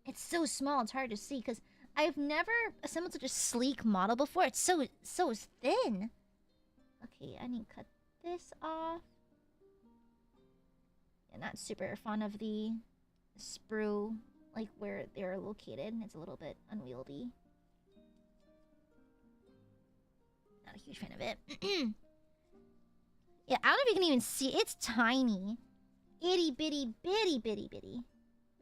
It's so small, it's hard to see, because I've never assembled such a sleek model before. It's so thin. Okay, I need to cut this off. Yeah, not super fond of the sprue, like where they're located. It's a little bit unwieldy. Not a huge fan of it. Yeah, I don't know if you can even see. It's tiny. Itty bitty bitty bitty bitty.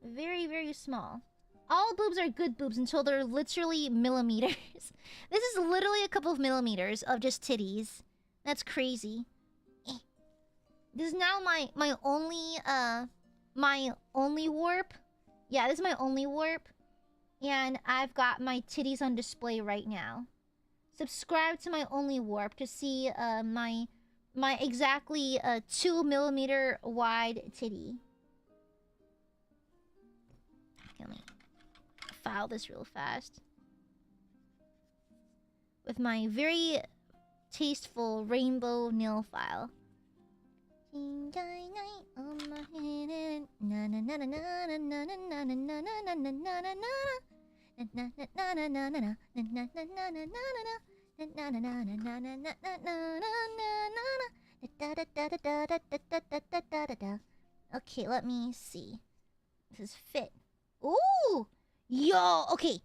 Very, very small. All boobs are good boobs until they're literally millimeters. This is literally a couple of millimeters of just titties. That's crazy. This is now my only warp. Yeah, this is my only warp. And I've got my titties on display right now. Subscribe to my only warp to see my exactly 2 millimeter wide titty. Let me file this real fast with my very tasteful rainbow nail file. Okay, let me see. This is fit. Ooh! Yo, okay.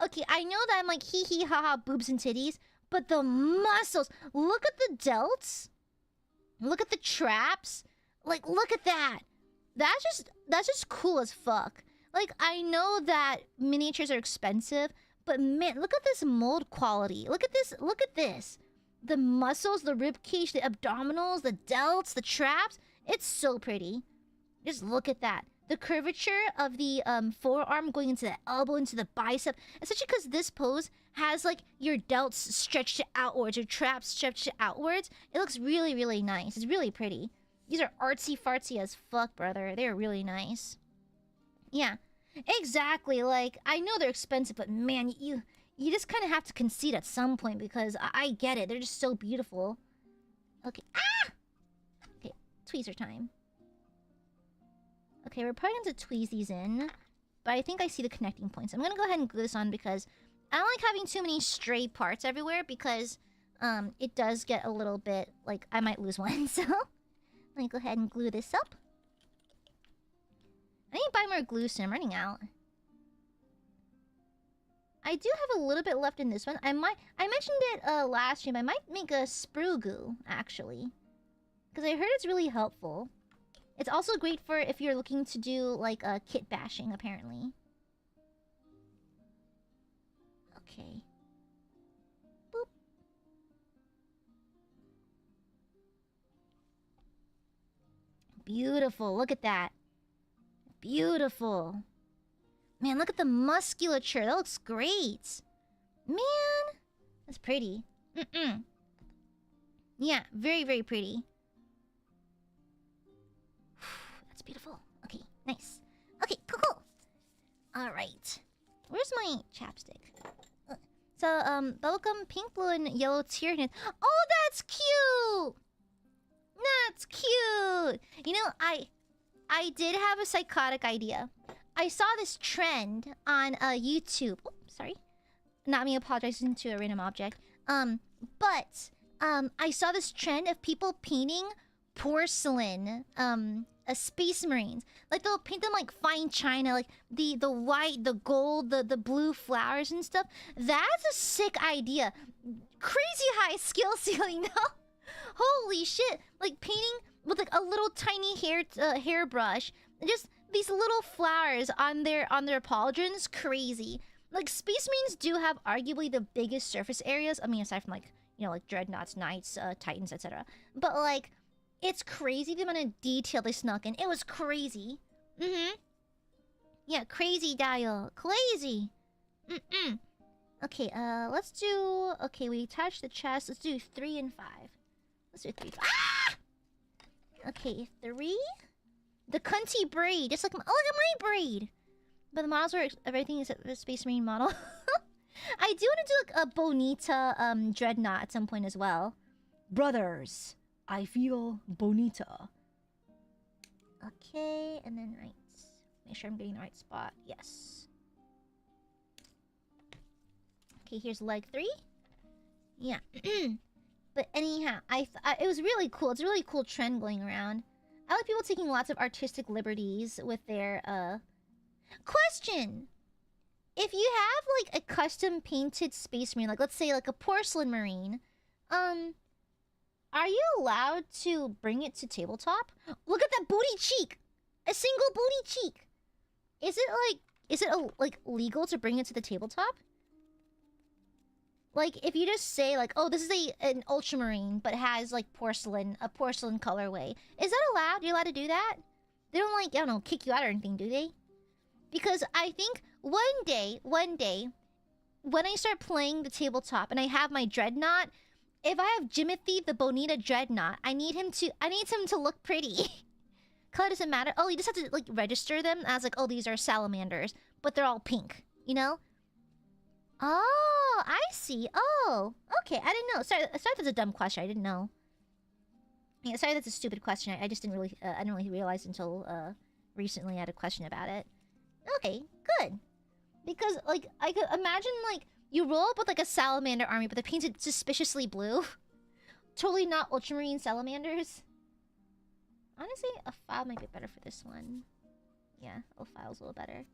Okay, I know that I'm like hee hee ha ha boobs and titties, but the muscles. Look at the delts. Look at the traps. Like, look at that. That's just cool as fuck. Like, I know that miniatures are expensive, but man, look at this mold quality. Look at this. Look at this. The muscles, the rib cage, the abdominals, the delts, the traps. It's so pretty. Just look at that. The curvature of the forearm going into the elbow, into the bicep. Especially because this pose has, like, your delts stretched outwards, your traps stretched outwards. It looks really, really nice. It's really pretty. These are artsy-fartsy as fuck, brother. They're really nice. Yeah, exactly. Like, I know they're expensive, but man, you just kind of have to concede at some point because I get it. They're just so beautiful. Okay. Ah! Okay, tweezer time. Okay, we're probably going to tweeze these in, but I think I see the connecting points. I'm going to go ahead and glue this on because I don't like having too many stray parts everywhere because it does get a little bit, like, I might lose one. So, let me go ahead and glue this up. I need to buy more glue soon. I'm running out. I do have a little bit left in this one. I mentioned it last stream. I might make a sprue goo, actually. Because I heard it's really helpful. It's also great for if you're looking to do, like, kit bashing, apparently. Okay. Boop. Beautiful. Look at that. Beautiful. Man, look at the musculature. That looks great. Man. That's pretty. Yeah, very, very pretty. That's beautiful. Okay, nice. Okay, cool. Alright. Where's my chapstick? So, bubblegum, pink, blue, and yellow tear. Oh, that's cute! That's cute! You know, I did have a psychotic idea. I saw this trend on YouTube. Oh, sorry. Not me apologizing to a random object. But I saw this trend of people painting porcelain space marines. Like, they'll paint them like fine china, like the white, the gold, the blue flowers and stuff. That's a sick idea. Crazy high skill ceiling though. Holy shit. Like painting with like a little tiny hairbrush. Just these little flowers on their pauldrons. Crazy. Like, space marines do have arguably the biggest surface areas. I mean, aside from, like, you know, like dreadnoughts, knights, titans, etc. But, like, it's crazy the amount of detail they snuck in. It was crazy. Yeah, crazy dial. Crazy. Okay, let's do... Okay, we attached the chest. Let's do 3 and 5. Let's do 3. Ah! Okay, 3. The cunty braid. Just like... Oh, look at my braid! But the models were everything except the Space Marine model. I do want to do like a Bonita dreadnought at some point as well. Brothers, I feel Bonita. Okay, and then right. Make sure I'm getting the right spot. Yes. Okay, here's leg 3. Yeah. But anyhow, it was really cool. It's a really cool trend going around. I like people taking lots of artistic liberties with their question. If you have like a custom painted space marine, like let's say like a porcelain marine, are you allowed to bring it to tabletop? Look at that booty cheek! A single booty cheek! Is it like legal to bring it to the tabletop? Like if you just say like, oh, this is an ultramarine but has like a porcelain colorway. Is that allowed? You're allowed to do that? They don't like, I don't know, kick you out or anything, do they? Because I think one day, when I start playing the tabletop and I have my dreadnought, if I have Jimothy the Bonita dreadnought, I need him to look pretty. Color doesn't matter. Oh, you just have to like register them as like, oh, these are salamanders, but they're all pink, you know? Oh, I see. Oh, okay. I didn't know. Sorry, that's a dumb question. I didn't know. Yeah, sorry, that's a stupid question. I just didn't really, I didn't really realize until recently I had a question about it. Okay, good. Because like I could imagine like you roll up with like a salamander army, but they're painted suspiciously blue. Totally not ultramarine salamanders. Honestly, a file might be better for this one. Yeah, a file's a little better.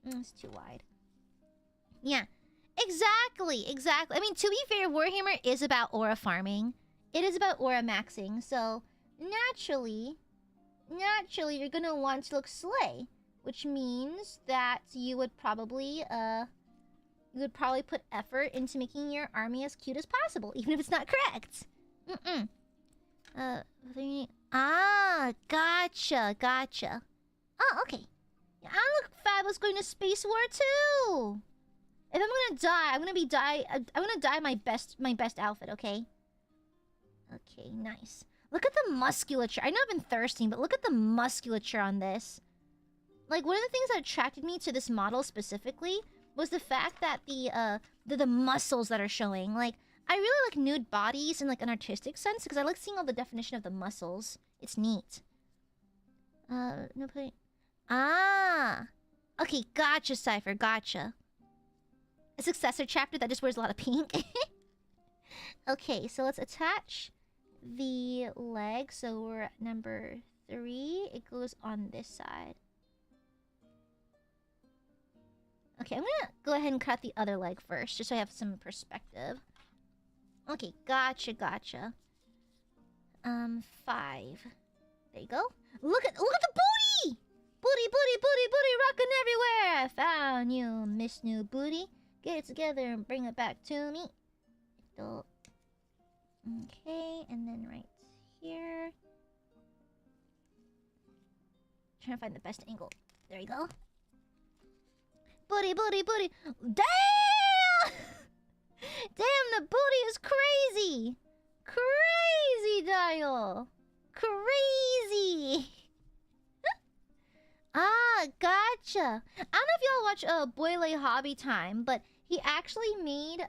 It's too wide. Yeah, exactly. I mean, to be fair, Warhammer is about aura farming. It is about aura maxing. So naturally, you're gonna want to look slay, which means that you would probably put effort into making your army as cute as possible, even if it's not correct. Gotcha. Oh, okay. Yeah, I look fabulous going to Space War too. If I'm gonna die, I'm gonna dye my best outfit, okay? Okay, nice. Look at the musculature. I know I've been thirsting, but look at the musculature on this. Like, one of the things that attracted me to this model specifically was the fact that the muscles that are showing. Like, I really like nude bodies in like an artistic sense because I like seeing all the definition of the muscles. It's neat. No point. Ah. Okay, gotcha, Cypher, gotcha. A successor chapter that just wears a lot of pink. Okay, so let's attach the leg. So we're at number 3. It goes on this side. Okay, I'm gonna go ahead and cut the other leg first, just so I have some perspective. Okay, gotcha. 5. There you go. Look at the booty! Booty, rocking everywhere! I found you, Miss New Booty. Get it together and bring it back to me. Okay, and then right here. Trying to find the best angle. There you go. Booty. Damn! Damn, the booty is crazy! Crazy, Dial! Crazy! Ah, gotcha. I don't know if y'all watch Boyle Hobby Time, but he actually made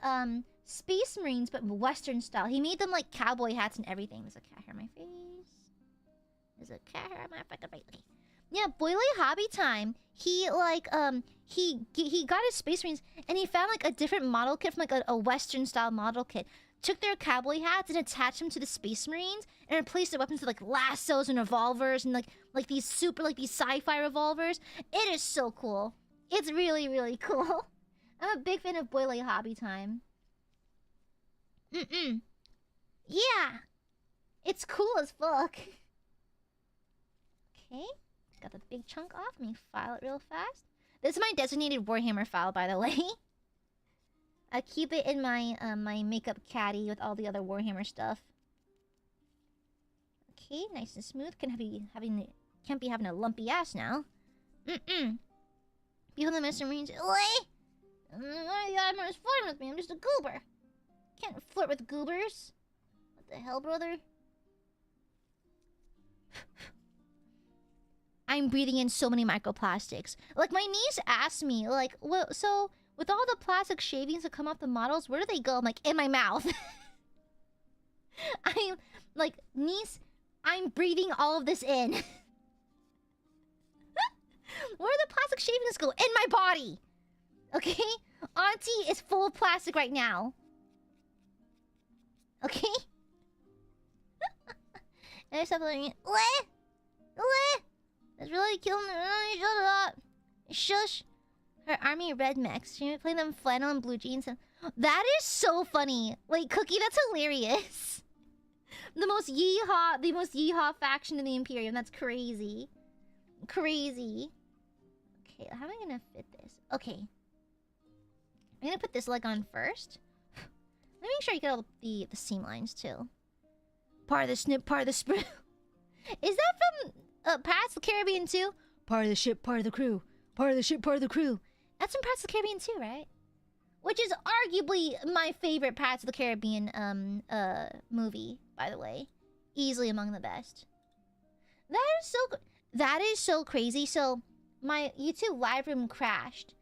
Space Marines, but Western style. He made them like cowboy hats and everything. There's a cat hair on my face. There's a cat hair on my fucking face. Okay. Yeah, Boyle Hobby Time. He like he got his Space Marines and he found like a different model kit from like a Western style model kit. Took their cowboy hats and attached them to the Space Marines and replaced their weapons with like lassos and revolvers and like these sci-fi revolvers. It is so cool. It's really, really cool. I'm a big fan of Boyle Hobby Time. Yeah. It's cool as fuck. Okay. Got the big chunk off. Let me file it real fast. This is my designated Warhammer file, by the way. I keep it in my my makeup caddy with all the other Warhammer stuff. Okay, nice and smooth. Can't be having a lumpy ass now. People in the Mr. Marines. Aiadmirers flirting with me. I'm just a goober. Can't flirt with goobers. What the hell, brother? I'm breathing in so many microplastics. Like, my niece asked me, like, well, so with all the plastic shavings that come off the models, where do they go? I'm like, in my mouth. I'm like, niece, I'm breathing all of this in. Where do the plastic shavings go? In my body. Okay? Auntie is full of plastic right now. Okay? NSFW. What? That's really killing me. Shut up. Shush. Her army red mechs. She would play them flannel and blue jeans. That is so funny. Like, Cookie, that's hilarious. The most yeehaw faction in the Imperium. That's crazy. Crazy. Okay, how am I gonna fit this? Okay. I'm gonna put this leg on first. Let me make sure I get all the seam lines too. Part of the snip, part of the sprue. Is that from Pirates of the Caribbean 2? Part of the ship, part of the crew. Part of the ship, part of the crew. That's from Pirates of the Caribbean 2, right? Which is arguably my favorite Pirates of the Caribbean movie, by the way. Easily among the best. That is so crazy. So my YouTube live room crashed,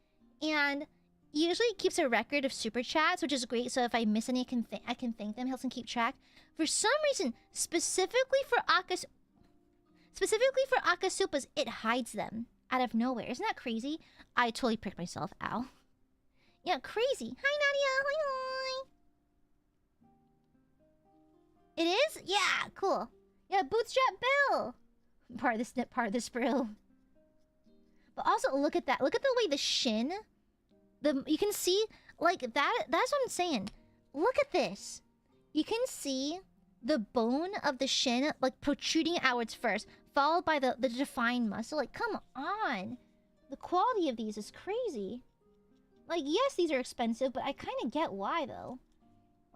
and he usually keeps a record of super chats, which is great. So if I miss any, I can thank them. He helps me keep track. For some reason, specifically for Akasupas, it hides them out of nowhere. Isn't that crazy? I totally pricked myself. Ow. Yeah, crazy. Hi, Nadia. Hi, hi. It is? Yeah, cool. Yeah, Bootstrap Bill. Part of the snip, part of the sprue. But also, look at that. Look at the way the shin... you can see, like, that. That's what I'm saying. Look at this. You can see the bone of the shin, like, protruding outwards first, followed by the defined muscle. Like, come on. The quality of these is crazy. Like, yes, these are expensive, but I kind of get why, though.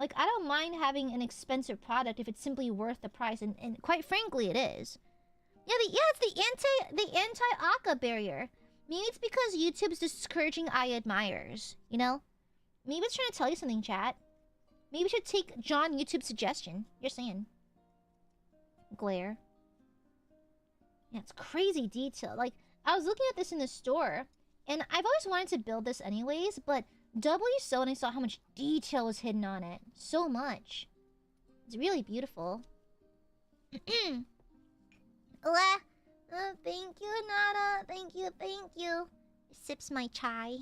Like, I don't mind having an expensive product if it's simply worth the price, and quite frankly, it is. Yeah, it's the anti-Aka barrier. Maybe it's because YouTube's discouraging Aiadmirers, you know? Maybe it's trying to tell you something, chat. Maybe we should take John YouTube's suggestion. You're saying. Glare. Yeah, it's crazy detail. Like, I was looking at this in the store, and I've always wanted to build this anyways, but doubly so when I saw how much detail was hidden on it. So much. It's really beautiful. Thank you, Nada. Thank you, thank you. Sips my chai.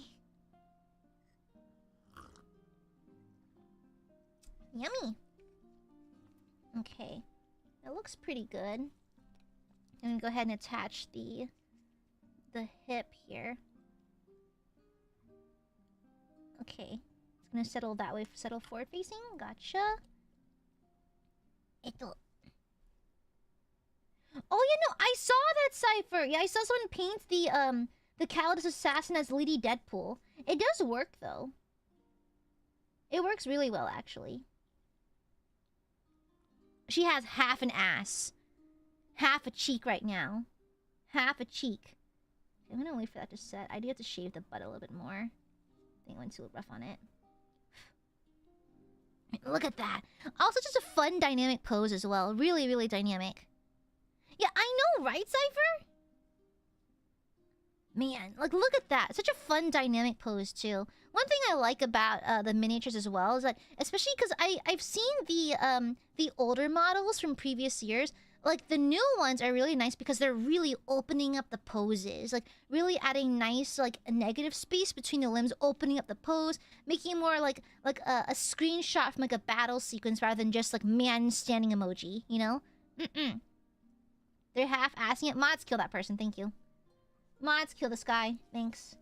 Yummy. Okay. That looks pretty good. I'm gonna go ahead and attach the hip here. Okay. It's gonna settle that way. Settle forward facing. Gotcha. Oh, yeah, no, I saw that cipher. Yeah, I saw someone paint the CALLIDUS assassin as Lady Deadpool. It does work, though. It works really well, actually. She has half an ass. Half a cheek right now. Half a cheek. I'm gonna wait for that to set. I do have to shave the butt a little bit more. I think I went too rough on it. Look at that. Also, just a fun, dynamic pose as well. Really, really dynamic. Yeah, I know, right, Cypher? Man, like, look at that. Such a fun, dynamic pose, too. One thing I like about the miniatures as well is that, especially because I've seen the older models from previous years, like, the new ones are really nice because they're really opening up the poses. Like, really adding nice, like, a negative space between the limbs, opening up the pose, making it more like a screenshot from, like, a battle sequence rather than just, like, man standing emoji, you know? They're half-assing it. Mods, kill that person. Thank you. Mods, kill this guy. Thanks.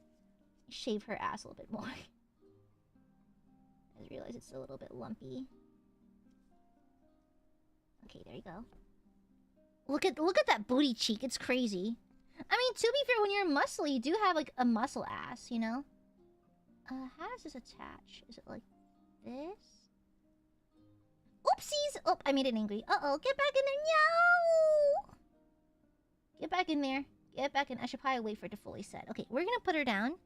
Shave her ass a little bit more. I just realized it's a little bit lumpy. Okay, there you go. Look at that booty cheek. It's crazy. I mean, to be fair, when you're muscly, you do have, like, a muscle ass, you know? How does this attach? Is it like this? Oopsies! Oh, I made it angry. Uh-oh, get back in there. No! Get back in there. Get back in. I should probably wait for it to fully set. Okay, we're gonna put her down.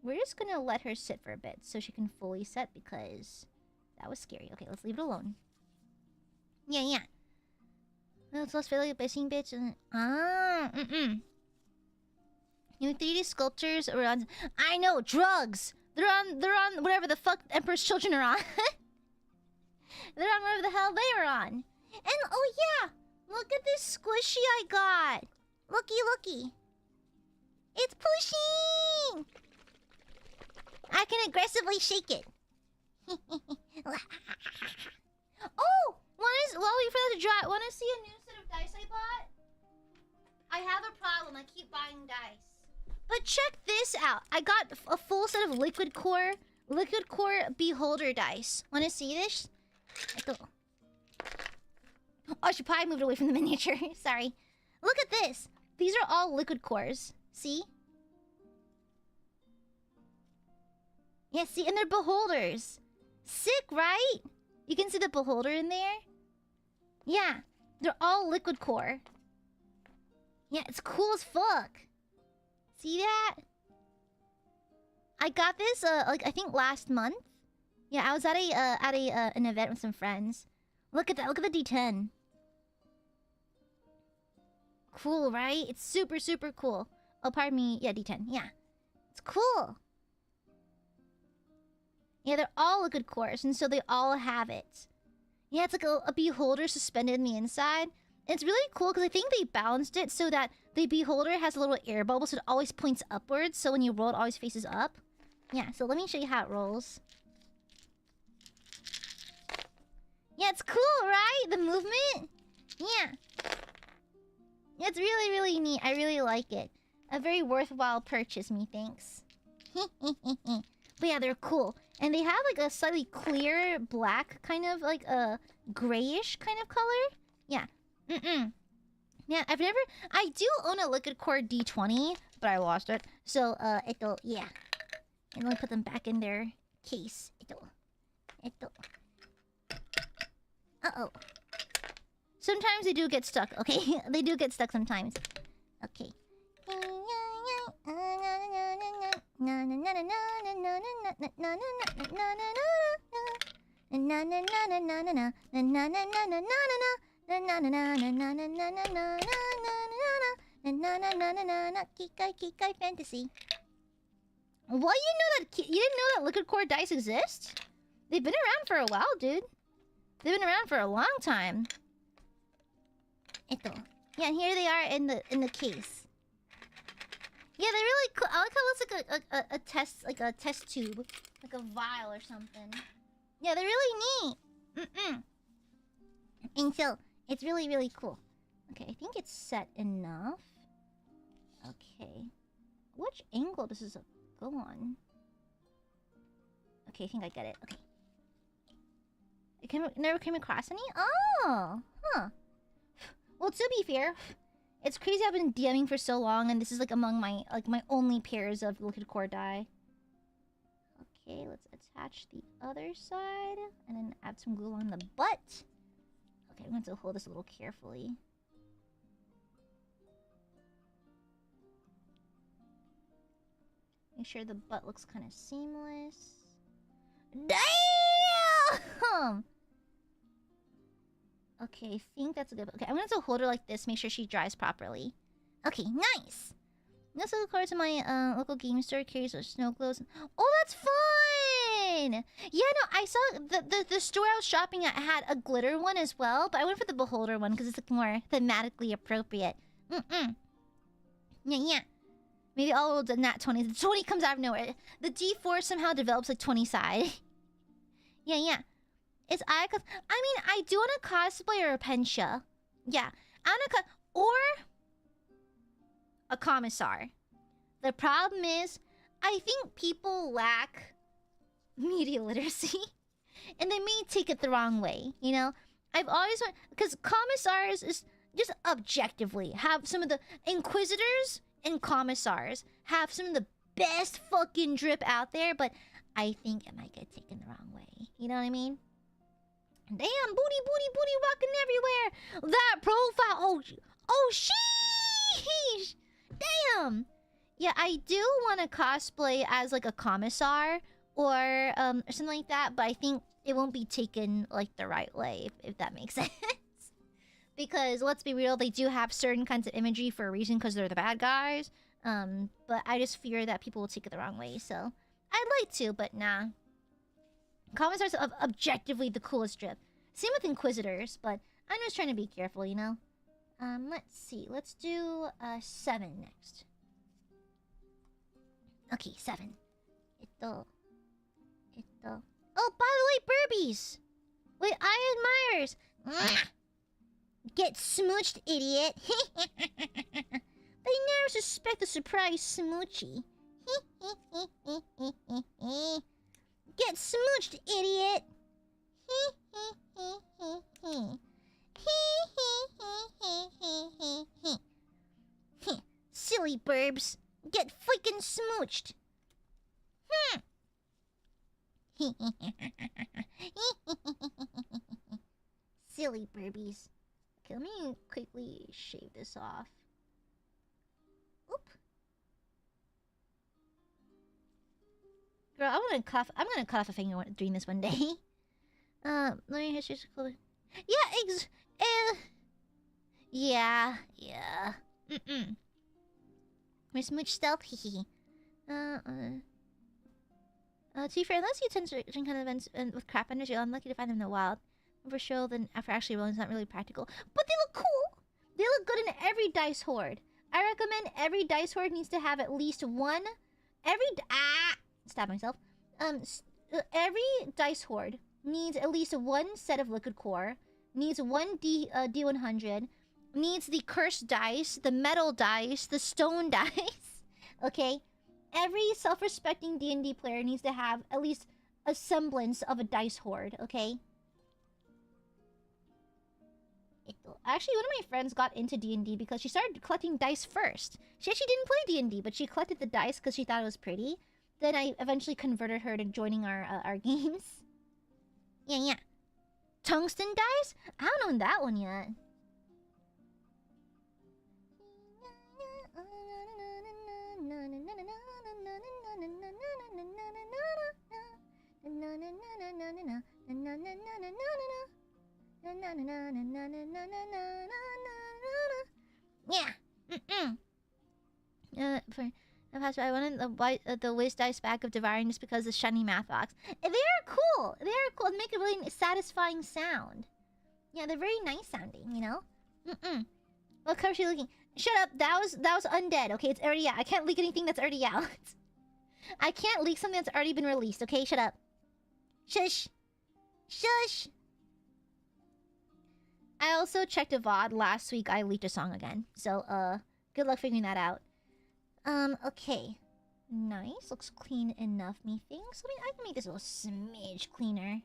We're just gonna let her sit for a bit so she can fully set because that was scary. Okay, let's leave it alone. Yeah. No, it's less really a basing bitch. New 3D sculptures are on. I know, drugs. They're on whatever the fuck Emperor's children are on. They're on whatever the hell they were on. And oh yeah, look at this squishy I got. Looky. It's pushing. I can aggressively shake it. Oh, while we wait for that to dry, want to see a new set of I bought? I have a problem. I keep buying dice. But check this out. I got a full set of liquid core beholder dice. Want to see this? Oh, I should probably move it away from the miniature. Sorry. Look at this. These are all liquid cores. See? Yeah, see? And they're beholders. Sick, right? You can see the beholder in there? Yeah. They're all liquid core. Yeah, it's cool as fuck. See that? I got this, like, I think last month. Yeah, I was at an event with some friends. Look at that. Look at the D10. Cool, right? It's super, super cool. Oh, pardon me. Yeah, D10. Yeah. It's cool. Yeah, they're all liquid cores, and so they all have it. Yeah, it's like a beholder suspended in the inside. And it's really cool because I think they balanced it so that the beholder has a little air bubble, so it always points upwards. So when you roll, it always faces up. Yeah, so let me show you how it rolls. Yeah, it's cool, right? The movement? Yeah. Yeah, it's really, really neat. I really like it. A very worthwhile purchase, methinks. But yeah, they're cool. And they have like a slightly clear black, kind of like a grayish kind of color. Yeah. Yeah, I do own a liquid core D20, but I lost it. So, yeah. And let me put them back in their case. Uh-oh. Sometimes they do get stuck, okay? They do get stuck sometimes. Okay. Kikai fantasy. What? You didn't know that liquid core dice exist? They've been around for a while, dude. They've been around for a long time. Yeah, and here they are in the case. Yeah, they're really cool. I like how it looks like a test tube, like a vial or something. Yeah, they're really neat. And so it's really, really cool. Okay, I think it's set enough. Okay, which angle does this go on? Okay, I think I get it. Okay. Never came across any? Oh, huh. Well, to be fair, it's crazy I've been DMing for so long, and this is like among my only pairs of liquid core die. Okay, let's attach the other side, and then add some glue on the butt. Okay, I'm going to hold this a little carefully. Make sure the butt looks kind of seamless. Damn! Okay, I think that's a good... Okay, I'm going to hold her like this, make sure she dries properly. Okay, nice! This little card to my local game store carries those snow globes. Oh, that's fun! Yeah, no, I saw the store I was shopping at had a glitter one as well, but I went for the beholder one because it's like more thematically appropriate. Yeah. Maybe I'll roll the nat 20. The 20 comes out of nowhere. The D4 somehow develops like 20 side. Yeah. It's I mean, I do want a cosplay or a Pensha. Yeah. Or a commissar. The problem is, I think people lack media literacy. And they may take it the wrong way, you know? I've always... Because commissars is just objectively have some of the... Inquisitors and commissars have some of the best fucking drip out there, but I think it might get taken the wrong way. You know what I mean? Damn, booty walking everywhere. That profile. Oh, sheesh. Damn. Yeah, I do want to cosplay as like a commissar or something like that, but I think it won't be taken like the right way, if that makes sense. Because let's be real, they do have certain kinds of imagery for a reason because they're the bad guys. But I just fear that people will take it the wrong way, so I'd like to, but nah. Commissars are objectively the coolest drip. Same with Inquisitors, but I'm just trying to be careful, you know? Let's see. Let's do 7 next. Okay, 7. Oh, by the way, Burbies! Wait, Aiadmirers! Get smooched, idiot. They never suspect a surprise smoochie. Get smooched, idiot. Silly burbs. Get freaking smooched. Silly burbies. Okay, let me quickly shave this off. Oop. Girl, I'm gonna cut off a finger doing this one day. Let me just close. Yeah, yeah. We're smooch stealth, hehe. To be fair, unless you attend certain kind of events with crap energy, you're unlucky to find them in the wild. For sure, then after actually rolling, it's not really practical. But they look cool! They look good in every dice hoard. I recommend every dice hoard needs to have at least one... Stab myself. Every dice hoard needs at least one set of liquid core, needs one D100, needs the cursed dice, the metal dice, the stone dice. Okay? Every self-respecting D&D player needs to have at least a semblance of a dice hoard, okay? Actually, one of my friends got into D&D because she started collecting dice first. She actually didn't play D&D, but she collected the dice because she thought it was pretty. Then I eventually converted her to joining our games. Yeah. Tungsten dice? I don't know that one yet. Yeah. I wanted the waste dice back of devouring just because of the shiny math box. They are cool. They make a really satisfying sound. Yeah, they're very nice sounding, you know? What color is she looking? Shut up. That was undead. Okay, it's already out. I can't leak anything that's already out. I can't leak something that's already been released. Okay, shut up. Shush. I also checked a VOD last week. I leaked a song again. So, good luck figuring that out. Okay. Nice. Looks clean enough, methinks. I can make this a little smidge cleaner.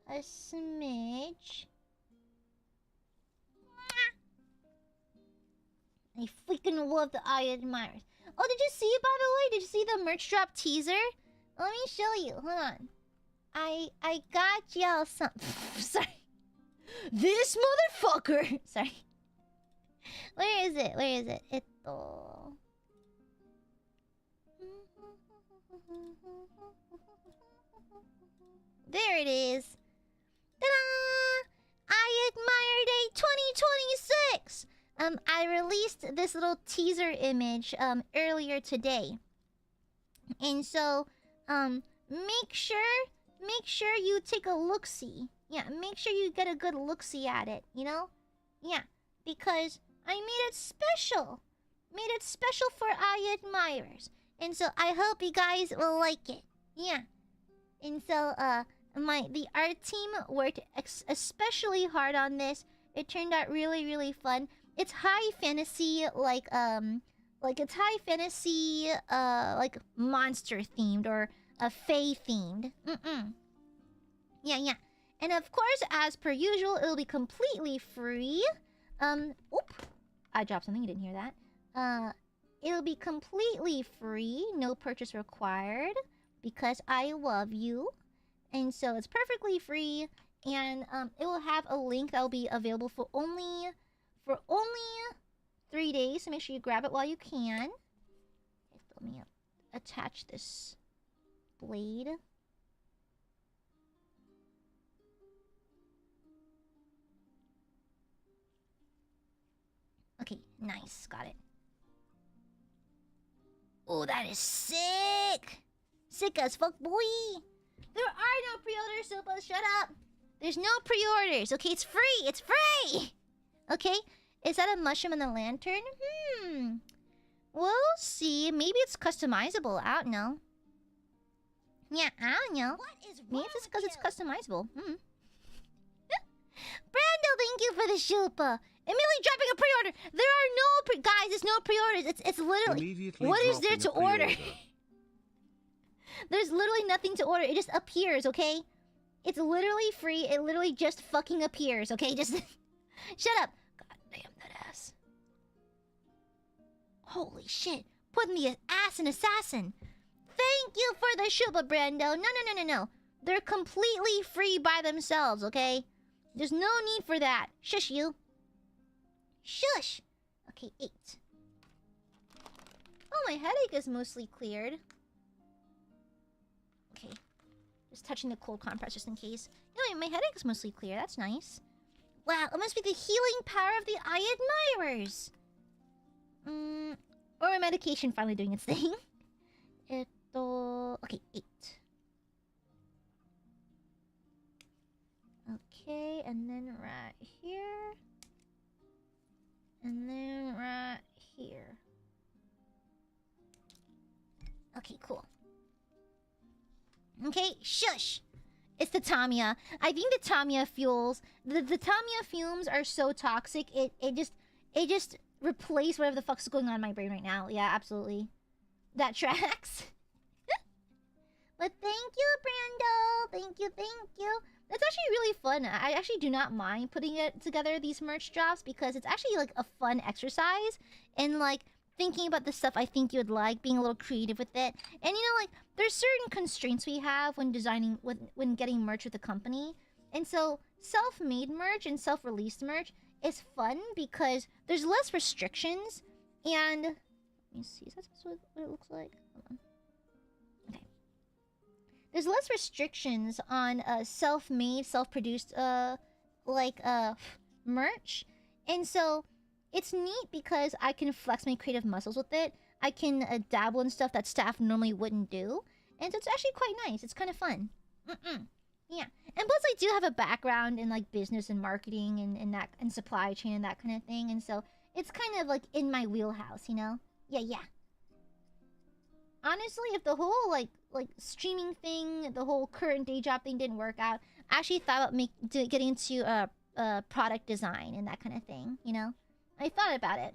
A smidge. I freaking love the Aiadmirers. Oh, did you see it, by the way? Did you see the merch drop teaser? Let me show you. Hold on. I got y'all some... Sorry. This motherfucker! Sorry. Where is it? There it is. Ta-da! Aiadmire Day 2026! I released this little teaser image, earlier today. And so, make sure you take a look-see. Yeah, make sure you get a good look-see at it, you know? Yeah, because I made it special. Made it special for Aiadmirers. And so I hope you guys will like it. Yeah. And so, the art team worked especially hard on this. It turned out really, really fun. It's high fantasy, like it's high fantasy, like monster themed or fae themed. Yeah. And of course, as per usual, it'll be completely free. Oop. I dropped something, you didn't hear that. It'll be completely free, no purchase required, because I love you. And so it's perfectly free, and it will have a link that will be available for only 3 days, so make sure you grab it while you can. Let me attach this blade. Okay, nice, got it. Oh, that is sick! Sick as fuck, boy! There are no pre-orders, Sopa, shut up! There's no pre-orders, okay? It's free! It's free! Okay? Is that a mushroom in the lantern? We'll see. Maybe it's customizable. I don't know. Yeah, I don't know. What is wrong? Maybe it's because it's customizable. Brando, thank you for the shupa. Immediately dropping a pre-order. There are no guys. There's no pre-orders. It's literally. Immediately What is there dropping to a pre-order. order? There's literally nothing to order. It just appears. Okay. It's literally free. It literally just fucking appears. Okay. Just shut up. God damn that ass. Holy shit. Putting the ass in assassin. Thank you for the Shuba, Brando. No. They're completely free by themselves, okay? There's no need for that. Shush you. Shush. Okay, 8. Oh, my headache is mostly cleared. Okay. Just touching the cold compress just in case. No, my headache is mostly clear. That's nice. Wow, it must be the healing power of the Aiadmirers. Or my medication finally doing its thing. Okay, 8. Okay, and then right here. And then right here. Okay, cool. Okay, shush! It's the Tamiya. I think the Tamiya fuels... The Tamiya fumes are so toxic, it just replace whatever the fuck's going on in my brain right now. Yeah, absolutely. That tracks. But thank you, Brando. Thank you. That's actually really fun. I actually do not mind putting it together, these merch drops, because it's actually like a fun exercise and like thinking about the stuff I think you would like, being a little creative with it. And you know, like there's certain constraints we have when designing when getting merch with a company. And so self-made merch and self-released merch is fun because there's less restrictions. And let me see, is that what it looks like? Hold on. Okay. There's less restrictions on self-made, self-produced merch. And so it's neat because I can flex my creative muscles with it. I can dabble in stuff that staff normally wouldn't do. And so it's actually quite nice. It's kind of fun. Yeah. And plus I do have a background in like business and marketing and supply chain and that kind of thing. And so it's kind of like in my wheelhouse, you know? Yeah. Honestly, if the whole like streaming thing, the whole current day job thing didn't work out, I actually thought about getting into product design and that kind of thing, you know? I thought about it.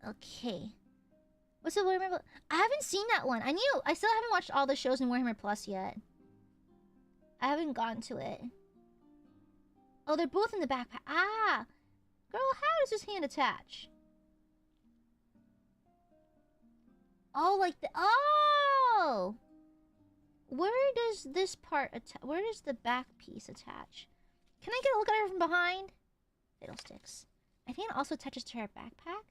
Okay. What's the Warhammer? I haven't seen that one. I still haven't watched all the shows in Warhammer Plus yet. I haven't gotten to it. Oh, they're both in the backpack. Ah! Girl, how does this hand attach? Oh, like the... Oh! Where does this part attach? Where does the back piece attach? Can I get a look at her from behind? Fiddlesticks. I think it also attaches to her backpack.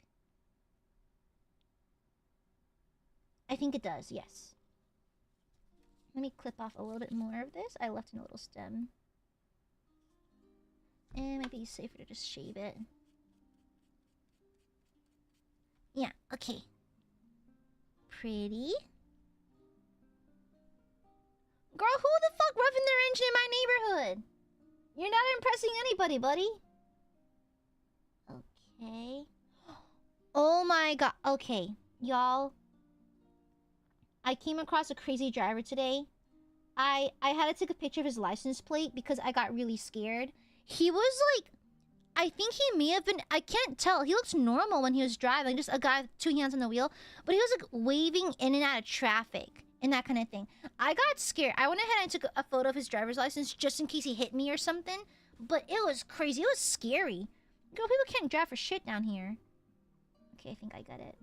I think it does, yes. Let me clip off a little bit more of this. I left in a little stem. And it might be safer to just shave it. Yeah, okay. Pretty. Girl, who the fuck roughing their engine in my neighborhood? You're not impressing anybody, buddy. Okay. Oh my god. Okay, y'all. I came across a crazy driver today. I had to take a picture of his license plate because I got really scared. He was like... I think he may have been... I can't tell. He looks normal when he was driving. Just a guy with 2 hands on the wheel. But he was like waving in and out of traffic. And that kind of thing. I got scared. I went ahead and took a photo of his driver's license just in case he hit me or something. But it was crazy. It was scary. Girl, people can't drive for shit down here. Okay, I think I got it.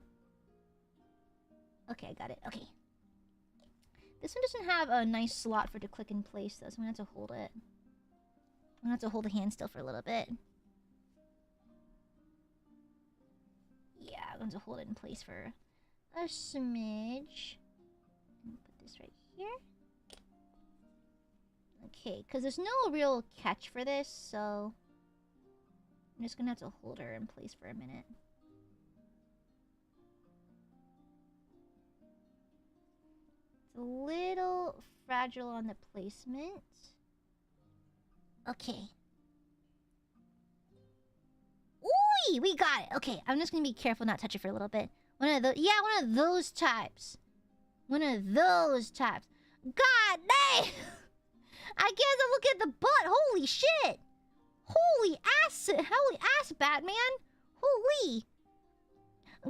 Okay, I got it. Okay. This one doesn't have a nice slot for it to click in place, though, so I'm gonna have to hold it. I'm gonna have to hold the hand still for a little bit. Yeah, I'm going to hold it in place for a smidge. Put this right here. Okay, because there's no real catch for this, so I'm just gonna have to hold her in place for a minute. It's a little fragile on the placement. Okay. Ooh, we got it. Okay, I'm just gonna be careful not to touch it for a little bit. One of those, yeah, one of those types. One of those types. God dang! I guess I look at the butt. Holy shit! Holy ass, Batman! Holy!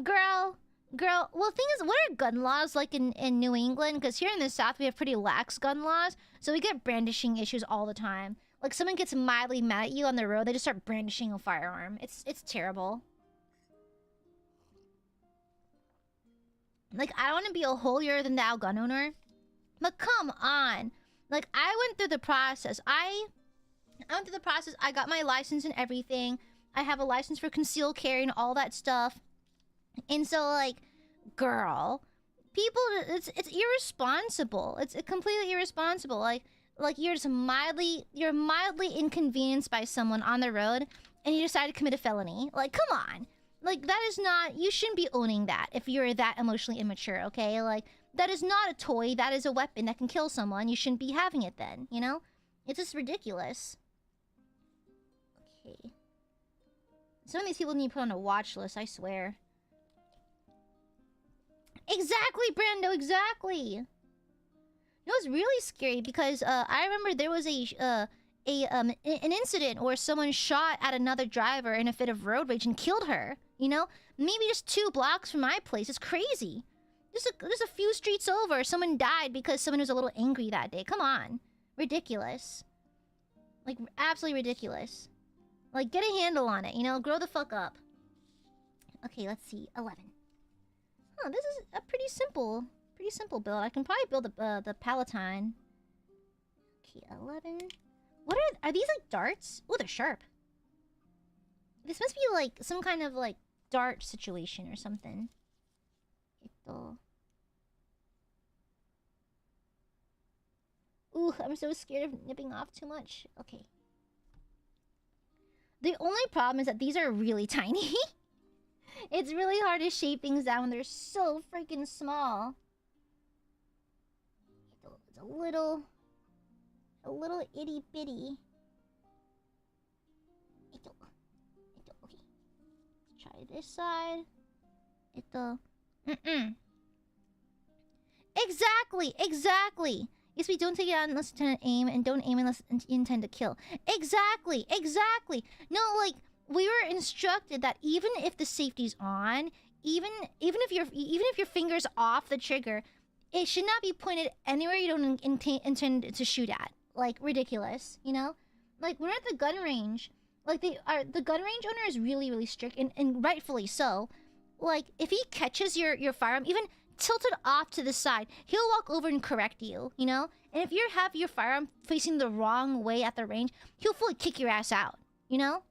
Girl. Well, the thing is, what are gun laws like in New England? Because here in the South, we have pretty lax gun laws. So we get brandishing issues all the time. Like, someone gets mildly mad at you on the road, they just start brandishing a firearm. It's terrible. Like, I don't want to be a holier-than-thou gun owner. But come on. Like, I went through the process. I went through the process. I got my license and everything. I have a license for concealed carry and all that stuff. And so, like, girl, people, it's irresponsible. It's completely irresponsible. Like you're mildly inconvenienced by someone on the road, and you decide to commit a felony. Like, come on. Like, that is not, you shouldn't be owning that if you're that emotionally immature, okay? Like, that is not a toy. That is a weapon that can kill someone. You shouldn't be having it then, you know? It's just ridiculous. Okay. Some of these people need to put on a watch list, I swear. Exactly, Brando, exactly. You know, it's really scary because I remember there was an incident where someone shot at another driver in a fit of road rage and killed her. You know, maybe just 2 blocks from my place. It's crazy. Just a few streets over, someone died because someone was a little angry that day. Come on, ridiculous. Like, absolutely ridiculous. Like, get a handle on it. You know, grow the fuck up. Okay, let's see. 11. Oh, this is a pretty simple build. I can probably build the Palatine. Okay, 11. What are these, like, darts? Oh, they're sharp. This must be like some kind of like dart situation or something. Ooh, I'm so scared of nipping off too much. Okay. The only problem is that these are really tiny. It's really hard to shape things down when they're so freaking small. It's a little itty bitty. Okay. Let's try this side. Exactly. Yes, we don't take it out unless you intend to aim, and don't aim unless you intend to kill. Exactly. No, like, we were instructed that even if the safety's on, even if your finger's off the trigger, it should not be pointed anywhere you don't intend to shoot at. Like, ridiculous, you know? Like, we're at the gun range. Like, the gun range owner is really, really strict, and rightfully so. Like, if he catches your firearm, even tilted off to the side, he'll walk over and correct you, you know? And if you have your firearm facing the wrong way at the range, he'll fully kick your ass out, you know?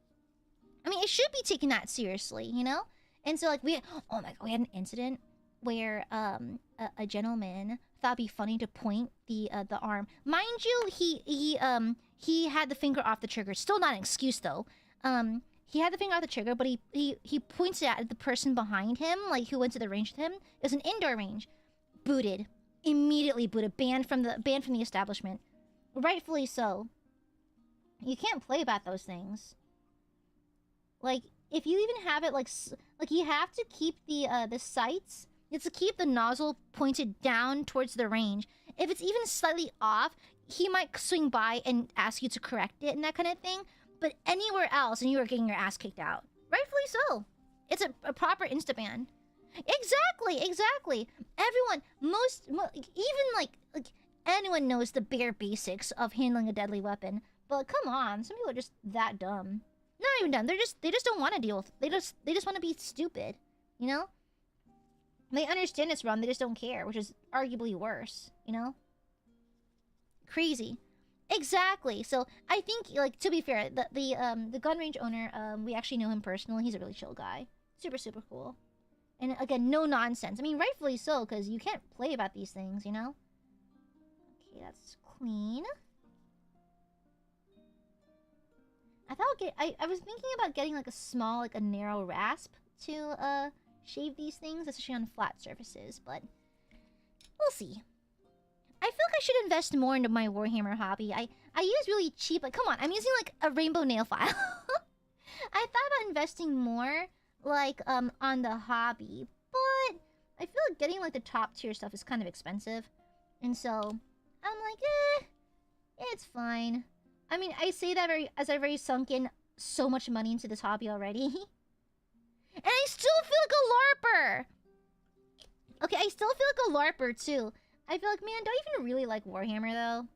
I mean, it should be taken that seriously, you know? And so, like, oh my god, we had an incident where a gentleman thought it'd be funny to point the arm. Mind you, he had the finger off the trigger. Still not an excuse though. He had the finger off the trigger, but he points it at the person behind him, like who went to the range with him. It was an indoor range. Booted. Immediately booted. Banned from the establishment. Rightfully so. You can't play about those things. Like, if you even have it like you have to keep the sights. You have to keep the nozzle pointed down towards the range. If it's even slightly off, he might swing by and ask you to correct it and that kind of thing. But anywhere else, and you are getting your ass kicked out. Rightfully so. It's a proper insta-ban. Exactly. Everyone, even like anyone knows the bare basics of handling a deadly weapon. But come on, some people are just that dumb. Not even dumb. They just don't want to deal with. They just want to be stupid. You know. They understand it's wrong. They just don't care, which is arguably worse. You know. Crazy. Exactly. So I think, like, to be fair, the gun range owner, we actually know him personally. He's a really chill guy. Super cool. And again, no nonsense. I mean, rightfully so, because you can't play about these things, you know? Okay, that's clean. I was thinking about getting, like, a small, like, a narrow rasp to, shave these things, especially on flat surfaces, but we'll see. I feel like I should invest more into my Warhammer hobby. I use really cheap, like, come on, I'm using, like, a rainbow nail file. I thought about investing more, like, on the hobby, but I feel like getting, like, the top tier stuff is kind of expensive. And so, I'm like, it's fine. I mean, I say that as a very sunken, so much money into this hobby already. And I still feel like a LARPer! Okay, I still feel like a LARPer, too. I feel like, man, do I even really like Warhammer, though?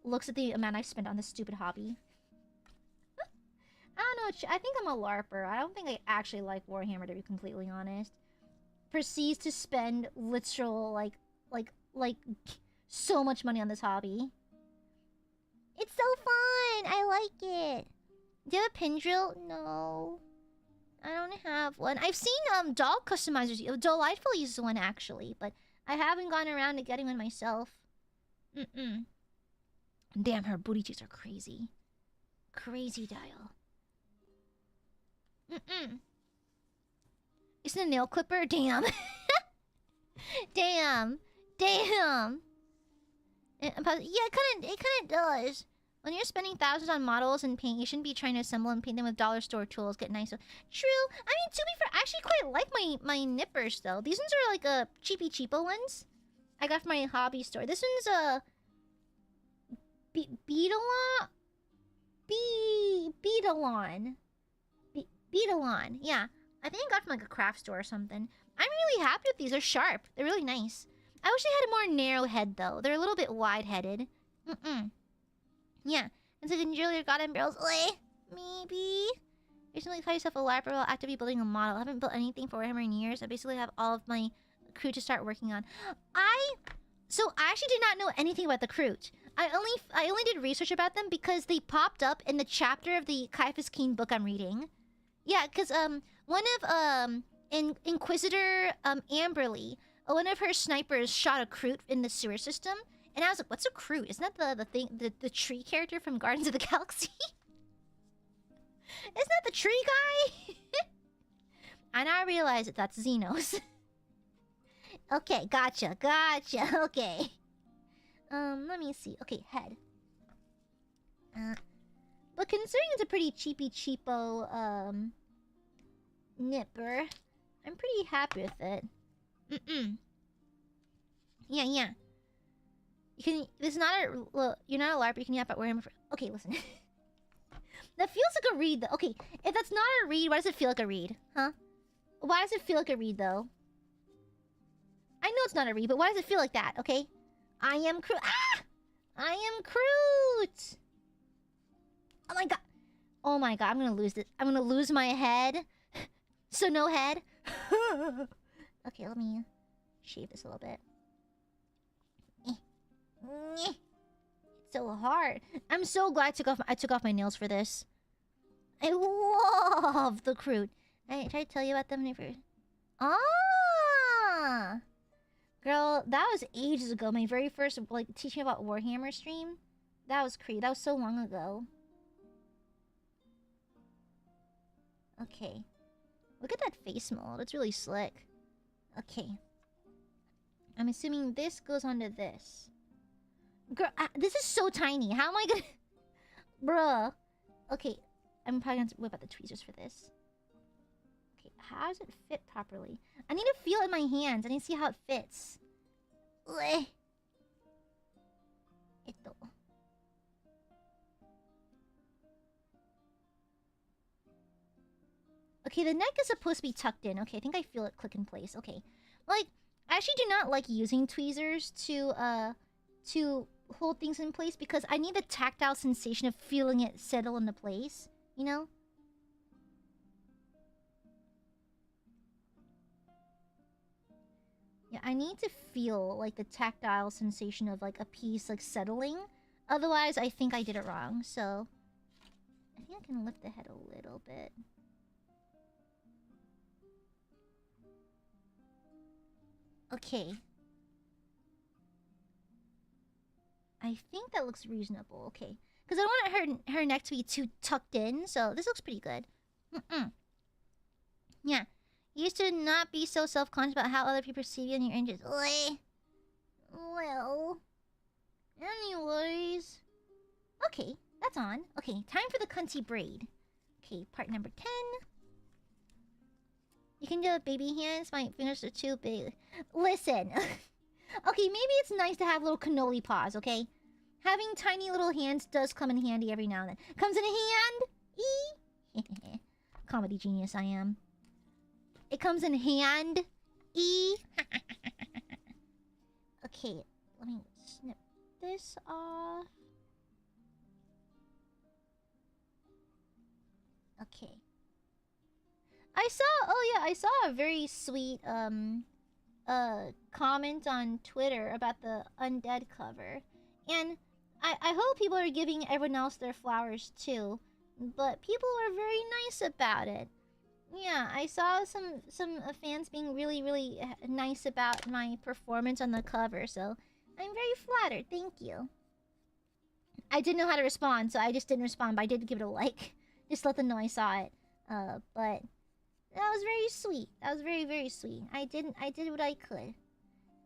Looks at the amount I spent on this stupid hobby. I don't know, I think I'm a LARPer. I don't think I actually like Warhammer, to be completely honest. Proceeds to spend literal, like, so much money on this hobby. It's so fun! I like it. Do you have a pin drill? No. I don't have one. I've seen doll customizers. Delightful uses one, actually, but I haven't gone around to getting one myself. Damn, her booty cheeks are crazy. Crazy dial. Isn't it a nail clipper? Damn. Damn. Damn. Yeah, it kind of does. When you're spending thousands on models and paint, you shouldn't be trying to assemble and paint them with dollar store tools. Get nice. True. I mean, to be fair, I actually quite like my nippers, though. These ones are like cheapy cheapo ones. I got from my hobby store. This one's Beetalon. Yeah. I think I got from like a craft store or something. I'm really happy with these. They're sharp. They're really nice. I wish they had a more narrow head, though. They're a little bit wide-headed. Yeah. And so you can drill your goddamn barrels. Maybe. Recently call yourself a LARPer while actively building a model. I haven't built anything for Warhammer in years. I basically have all of my crew to start working on. So I actually did not know anything about the crew. I only did research about them because they popped up in the chapter of the Caiaphas Keen book I'm reading. Yeah, because one of Inquisitor Amberly, one of her snipers shot a Kroot in the sewer system, and I was like, "What's a Kroot? Isn't that the tree character from Guardians of the Galaxy? Isn't that the tree guy?" And I realized that that's Xenos. Okay, gotcha. Okay. Let me see. Okay, head. But considering it's a pretty cheapo nipper, I'm pretty happy with it. Yeah. You can. This is not a. Well, you're not a LARP. You can yap at Warhammer. Okay, listen. That feels like a read, though. Okay, if that's not a read, why does it feel like a read? Huh? Why does it feel like a read, though? I know it's not a read, but why does it feel like that? Okay. I am Kroot. I am Kroot. Oh my god. I'm gonna lose this. I'm gonna lose my head. So no head. Okay, let me shave this a little bit. It's so hard. I'm so glad I took off my nails for this. I love the Kroot. I tried to tell you about them never. Girl, that was ages ago. My very first teaching about Warhammer stream. That was crazy. That was so long ago. Okay. Look at that face mold. It's really slick. Okay. I'm assuming this goes onto this. Girl, this is so tiny. How am I gonna... Bruh. Okay. I'm probably gonna whip out the tweezers for this. Okay, how does it fit properly? I need to feel it in my hands. I need to see how it fits. Okay, the neck is supposed to be tucked in. Okay, I think I feel it click in place. Okay. Like, I actually do not like using tweezers to hold things in place because I need the tactile sensation of feeling it settle into place, you know? Yeah, I need to feel like the tactile sensation of like a piece like settling. Otherwise, I think I did it wrong. So, I think I can lift the head a little bit. Okay. I think that looks reasonable. Okay. Because I don't want her neck to be too tucked in. So this looks pretty good. Yeah. You used to not be so self-conscious about how other people perceive you and your interests. Well. Anyways. Okay. That's on. Okay. Time for the cunty braid. Okay. Part number 10. You can do it with baby hands. My fingers are too big. Listen. Okay, maybe it's nice to have little cannoli paws, okay? Having tiny little hands does come in handy every now and then. Comes in hand? E. Comedy genius I am. It comes in hand. E. Okay, let me snip this off. Okay. I saw a very sweet comment on Twitter about the undead cover. And I hope people are giving everyone else their flowers too. But people were very nice about it. Yeah, I saw some fans being really nice about my performance on the cover, so I'm very flattered. Thank you. I didn't know how to respond, so I just didn't respond, but I did give it a like. Just let them know I saw it. But that was very sweet. That was very sweet. I did what I could.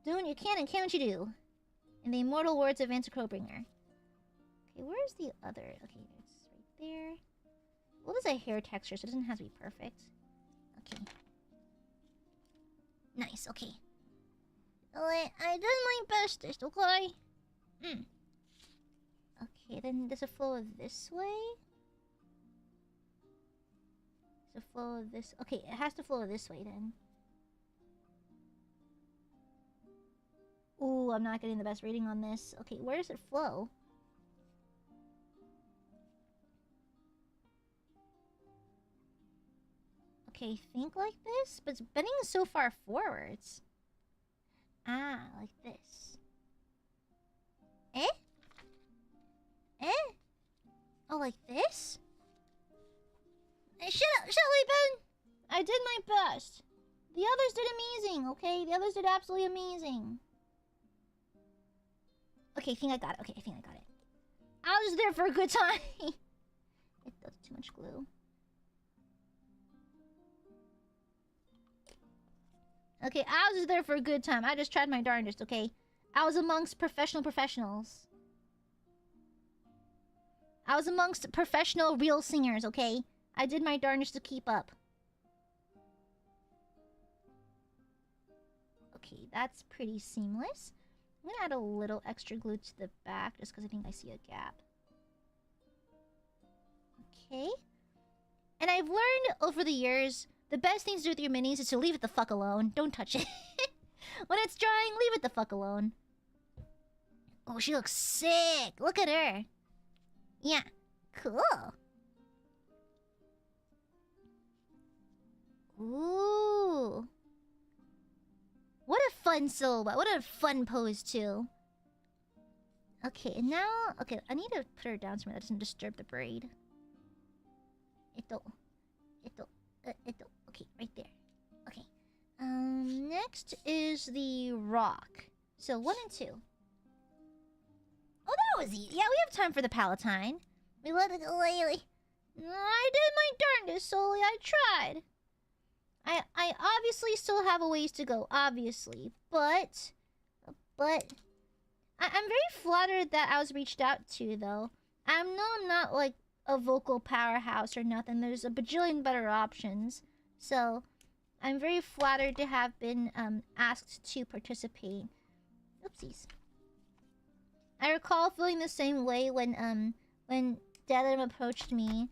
Do what you can and can't what you do. In the immortal words of Answer Crowbringer. Okay, where's the other? Okay, it's right there. Well, this is a hair texture, so it doesn't have to be perfect. Okay. Nice, okay. Alright, I did my bestest, okay? Okay, then does it flow this way? Does it flow this... Okay, it has to flow this way then. Ooh, I'm not getting the best rating on this. Okay, where does it flow? Okay, think like this, but it's bending so far forwards. Ah, like this. Eh? Eh? Oh, like this? Shut up, Ben! I did my best. The others did amazing, okay? The others did absolutely amazing. Okay, I think I got it. Okay, I think I got it. I was there for a good time. That's too much glue. Okay, I was just there for a good time. I just tried my darndest, okay? I was amongst professionals. I was amongst professional real singers, okay? I did my darndest to keep up. Okay, that's pretty seamless. I'm gonna add a little extra glue to the back just because I think I see a gap. Okay. And I've learned over the years, the best thing to do with your minis is to leave it the fuck alone. Don't touch it. When it's drying, leave it the fuck alone. Oh, she looks sick. Look at her. Yeah. Cool. Ooh. What a fun silhouette. What a fun pose, too. Okay, and now... Okay, I need to put her down somewhere that doesn't disturb the braid. Okay, right there. Okay. Next is the rock. So, 1 and 2. Oh, that was easy. Yeah, we have time for the Palatine. We let it go lately. I did my darndest, Sully. I tried. I obviously still have a ways to go, obviously. But... I'm very flattered that I was reached out to, though. I'm not, like, a vocal powerhouse or nothing. There's a bajillion better options. So, I'm very flattered to have been asked to participate. Oopsies. I recall feeling the same way when Dedham approached me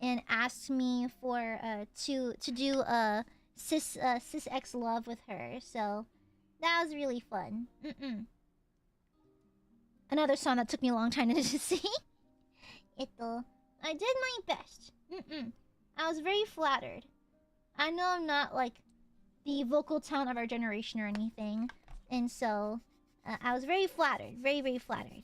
and asked me for to do cis X love with her. So, that was really fun. Another song that took me a long time to see. I did my best. I was very flattered. I know I'm not, like, the vocal talent of our generation or anything. And so, I was very flattered. Very flattered.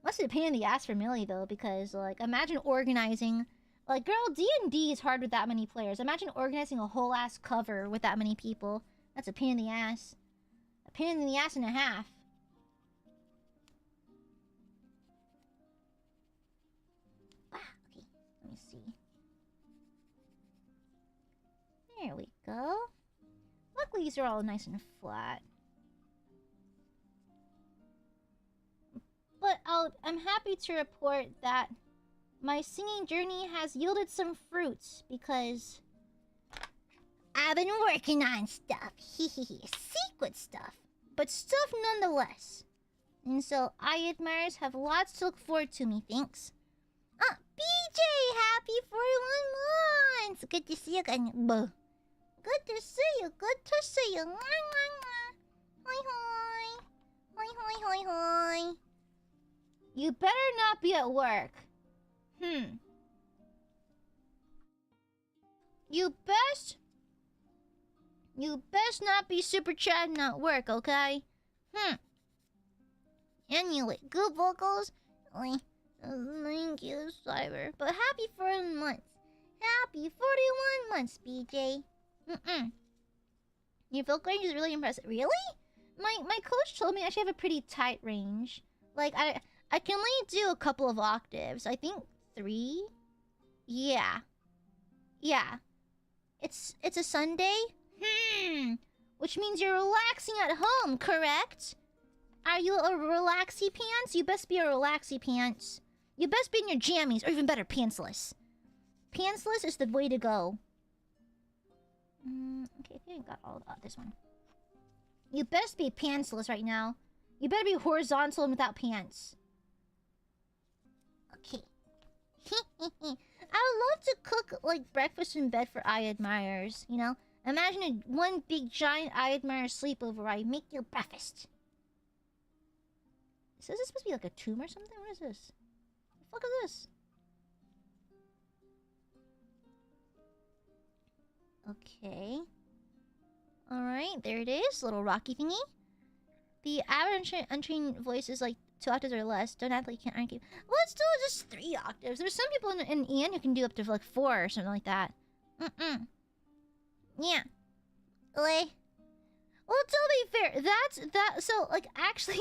Must be a pain in the ass for Millie, though, because, like, imagine organizing... Like, girl, D&D is hard with that many players. Imagine organizing a whole-ass cover with that many people. That's a pain in the ass. A pain in the ass and a half. Okay. Let me see. There we go. Luckily, these are all nice and flat. But I'm happy to report that my singing journey has yielded some fruits because I've been working on stuff. Secret stuff. But stuff nonetheless. And so, Aiadmirers have lots to look forward to, methinks. Ah, BJ! Happy 41 months! Good to see you again. Good to see you. Good to see you. Hoi hoi. Hoi hoi hoi hoi. You better not be at work. You best not be super chatting at work, okay? Anyway, good vocals. Thank you, Cyber. But happy 41 months. Happy 41 months, BJ. Your vocal range is really impressive. Really? My coach told me I should have a pretty tight range. Like, I can only do a couple of octaves. I think 3? Yeah. Yeah. It's a Sunday? Which means you're relaxing at home, correct? Are you a relaxy pants? You best be a relaxy pants. You best be in your jammies, or even better, pantsless. Pantsless is the way to go. Okay, I think I got all of this one. You best be pantsless right now. You better be horizontal and without pants. Okay. I would love to cook, like, breakfast in bed for Aiadmirers, you know? Imagine one big giant Aiadmire sleepover where I make your breakfast. Is this supposed to be like a tomb or something? What is this? What the fuck is this? Okay. Alright, there it is. Little rocky thingy. The average untrained voice is like 2 octaves or less. Don't act like you can't argue. Let's do just 3 octaves. There's some people in Ian who can do up to like 4 or something like that. Yeah. Well, to be fair, so, like, actually,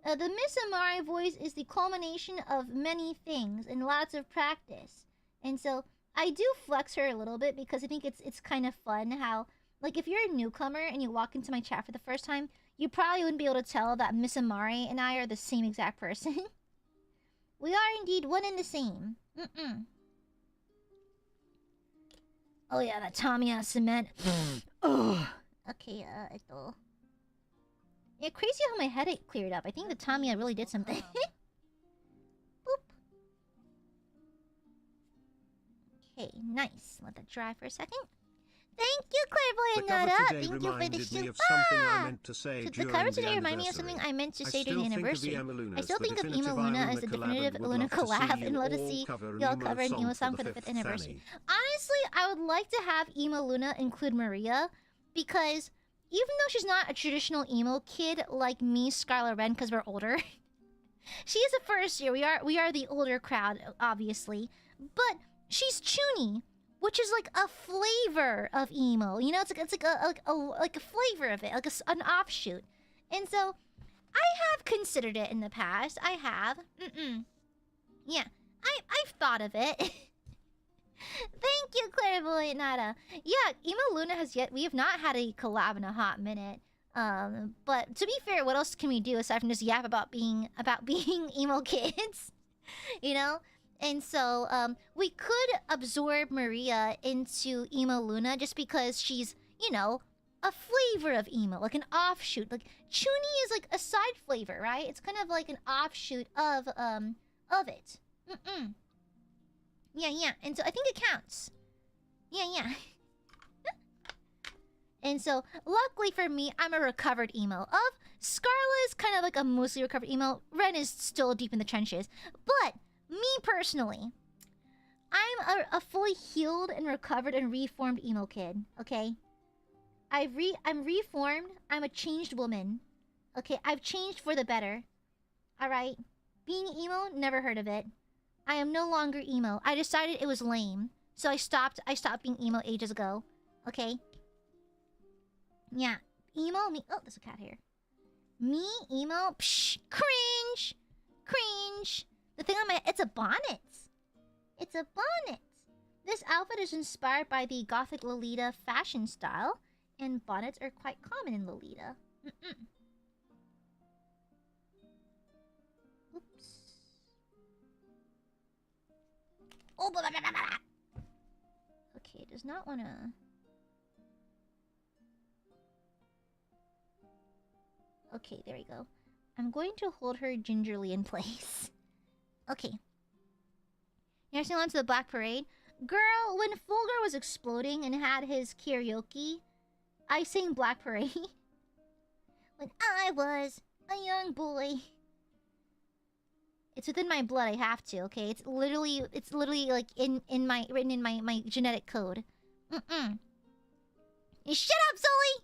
the Miss Amare voice is the culmination of many things and lots of practice. And so, I do flex her a little bit because I think it's kind of fun how, like, if you're a newcomer and you walk into my chat for the first time, you probably wouldn't be able to tell that Miss Amare and I are the same exact person. We are indeed one and the same. Oh yeah, that Tamiya cement. Ugh. Okay, yeah, crazy how my headache cleared up. I think the Tamiya really did something. Boop. Okay, nice. Let that dry for a second. Thank you, Clairvoyant Nada. Thank you for the super. The cover today reminded me of something I meant to say during the anniversary. I still think of ILUNA as the definitive ILUNA collab, and love to see y'all cover an emo song for the 5th anniversary. Honestly, I would like to have ILUNA include Maria, because even though she's not a traditional emo kid like me, Scarlet Ren, because we're older, she is a first year. We are the older crowd, obviously, but she's chuny, which is like a flavor of emo. You know, it's like a flavor of it, like an offshoot. And so, I have considered it in the past. I have. Yeah, I've thought of it. Thank you, Clairvoyant Nada. Yeah, ILUNA we have not had a collab in a hot minute. But to be fair, what else can we do aside from just yap about being emo kids? You know? And so, we could absorb Maria into ILUNA just because she's, you know, a flavor of emo, like an offshoot. Like, chuny is like a side flavor, right? It's kind of like an offshoot of it. Yeah. And so I think it counts. Yeah. And so, luckily for me, I'm a recovered emo. Scarlet is kind of like a mostly recovered emo. Ren is still deep in the trenches. But me personally, I'm a fully healed and recovered and reformed emo kid, okay? I'm reformed. I'm a changed woman. Okay, I've changed for the better. Alright? Being emo, never heard of it. I am no longer emo. I decided it was lame. So I stopped being emo ages ago. Okay? Yeah. Emo, me... Oh, there's a cat here. Me, emo, psh, cringe! Cringe! The thing on my... It's a bonnet! It's a bonnet! This outfit is inspired by the Gothic Lolita fashion style, and bonnets are quite common in Lolita. Oops. Oh, blah, blah, blah, blah, blah. Okay, it does not want to... Okay, there we go. I'm going to hold her gingerly in place. Okay. You ever seen Onto the Black Parade? Girl, when Fulgur was exploding and had his karaoke, I sang Black Parade. When I was a young boy. It's within my blood, I have to, okay? It's literally like written in my genetic code. You shut up, Sully!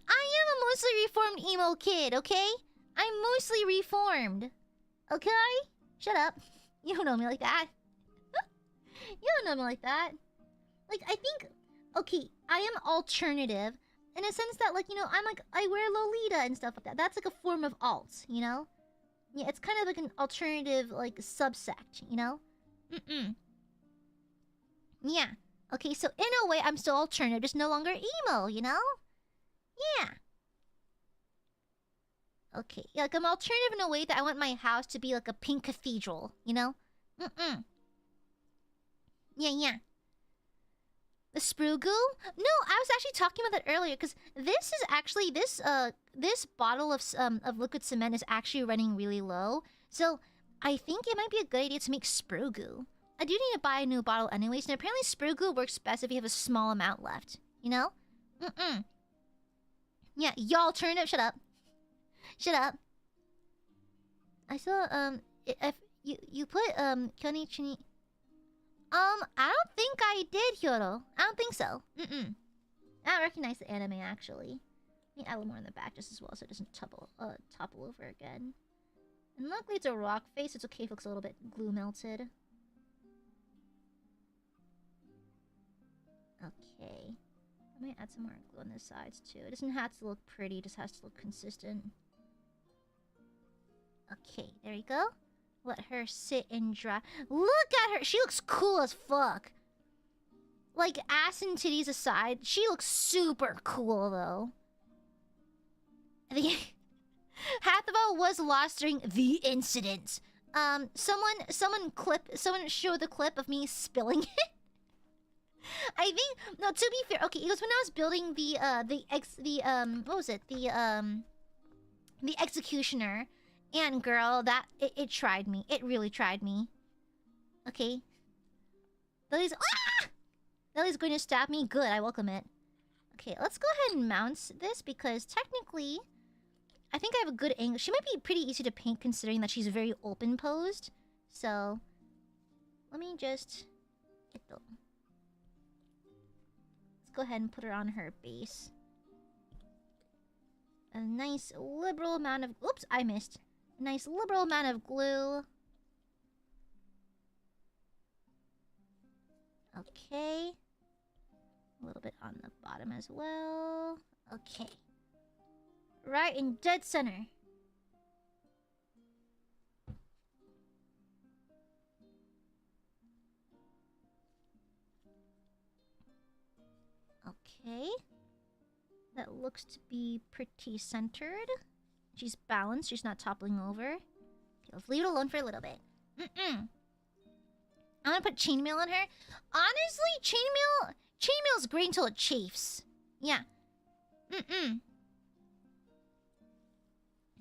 I am a mostly reformed emo kid, okay? I'm mostly reformed. Okay? Shut up. You don't know me like that. You don't know me like that. Like, I think... Okay, I am alternative in a sense that, like, you know, I'm like... I wear Lolita and stuff like that. That's like a form of alt, you know? Yeah, it's kind of like an alternative, like, subsect, you know? Yeah. Okay, so in a way, I'm still alternative, just no longer emo, you know? Yeah. Okay, yeah, like, I'm alternative in a way that I want my house to be like a pink cathedral, you know? Yeah. The sprue goo? No, I was actually talking about that earlier, because this is actually, this bottle of liquid cement is actually running really low. So, I think it might be a good idea to make sprue goo. I do need to buy a new bottle anyways, and apparently sprue goo works best if you have a small amount left. You know? Yeah, y'all alternative, shut up. Shut up. I saw, if you put, Kyonichini... I don't think I did, Hyoro. I don't think so. I don't recognize the anime, actually. Let me add a little more in the back just as well so it doesn't topple over again. And luckily it's a rock face. It's okay if it looks a little bit glue melted. Okay. I might add some more glue on the sides, too. It doesn't have to look pretty. It just has to look consistent. Okay, there we go. Let her sit and dry. Look at her! She looks cool as fuck. Like, ass and titties aside, she looks super cool, though. The Hathaway was lost during the incident. Someone showed the clip of me spilling it. I think, no, to be fair, okay, it was when I was building what was it? The executioner. And girl, it tried me. It really tried me. Okay. Lily's going to stab me. Good, I welcome it. Okay, let's go ahead and mount this because technically, I think I have a good angle. She might be pretty easy to paint considering that she's very open posed. So, let me just let's go ahead and put her on her base. A nice liberal amount of... Oops, I missed. A nice liberal amount of glue. Okay. A little bit on the bottom as well. Okay. Right in dead center. Okay. That looks to be pretty centered. She's balanced. She's not toppling over. Okay, let's leave it alone for a little bit. I'm gonna put chainmail on her. Honestly, chainmail's great until it chafes. Yeah.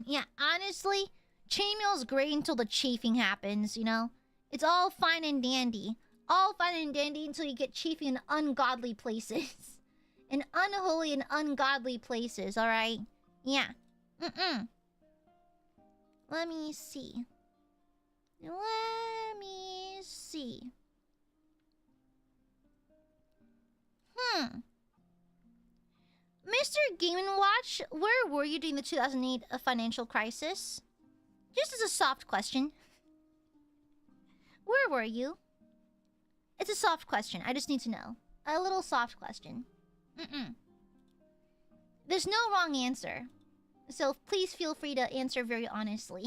Yeah, honestly, chainmail's great until the chafing happens, you know? It's all fine and dandy. All fine and dandy until you get chafing in ungodly places. In unholy and ungodly places, alright? Yeah. Let me see. Mr. Game & Watch, where were you during the 2008 financial crisis? Just as a soft question. Where were you? It's a soft question. I just need to know. A little soft question. There's no wrong answer. So please feel free to answer very honestly.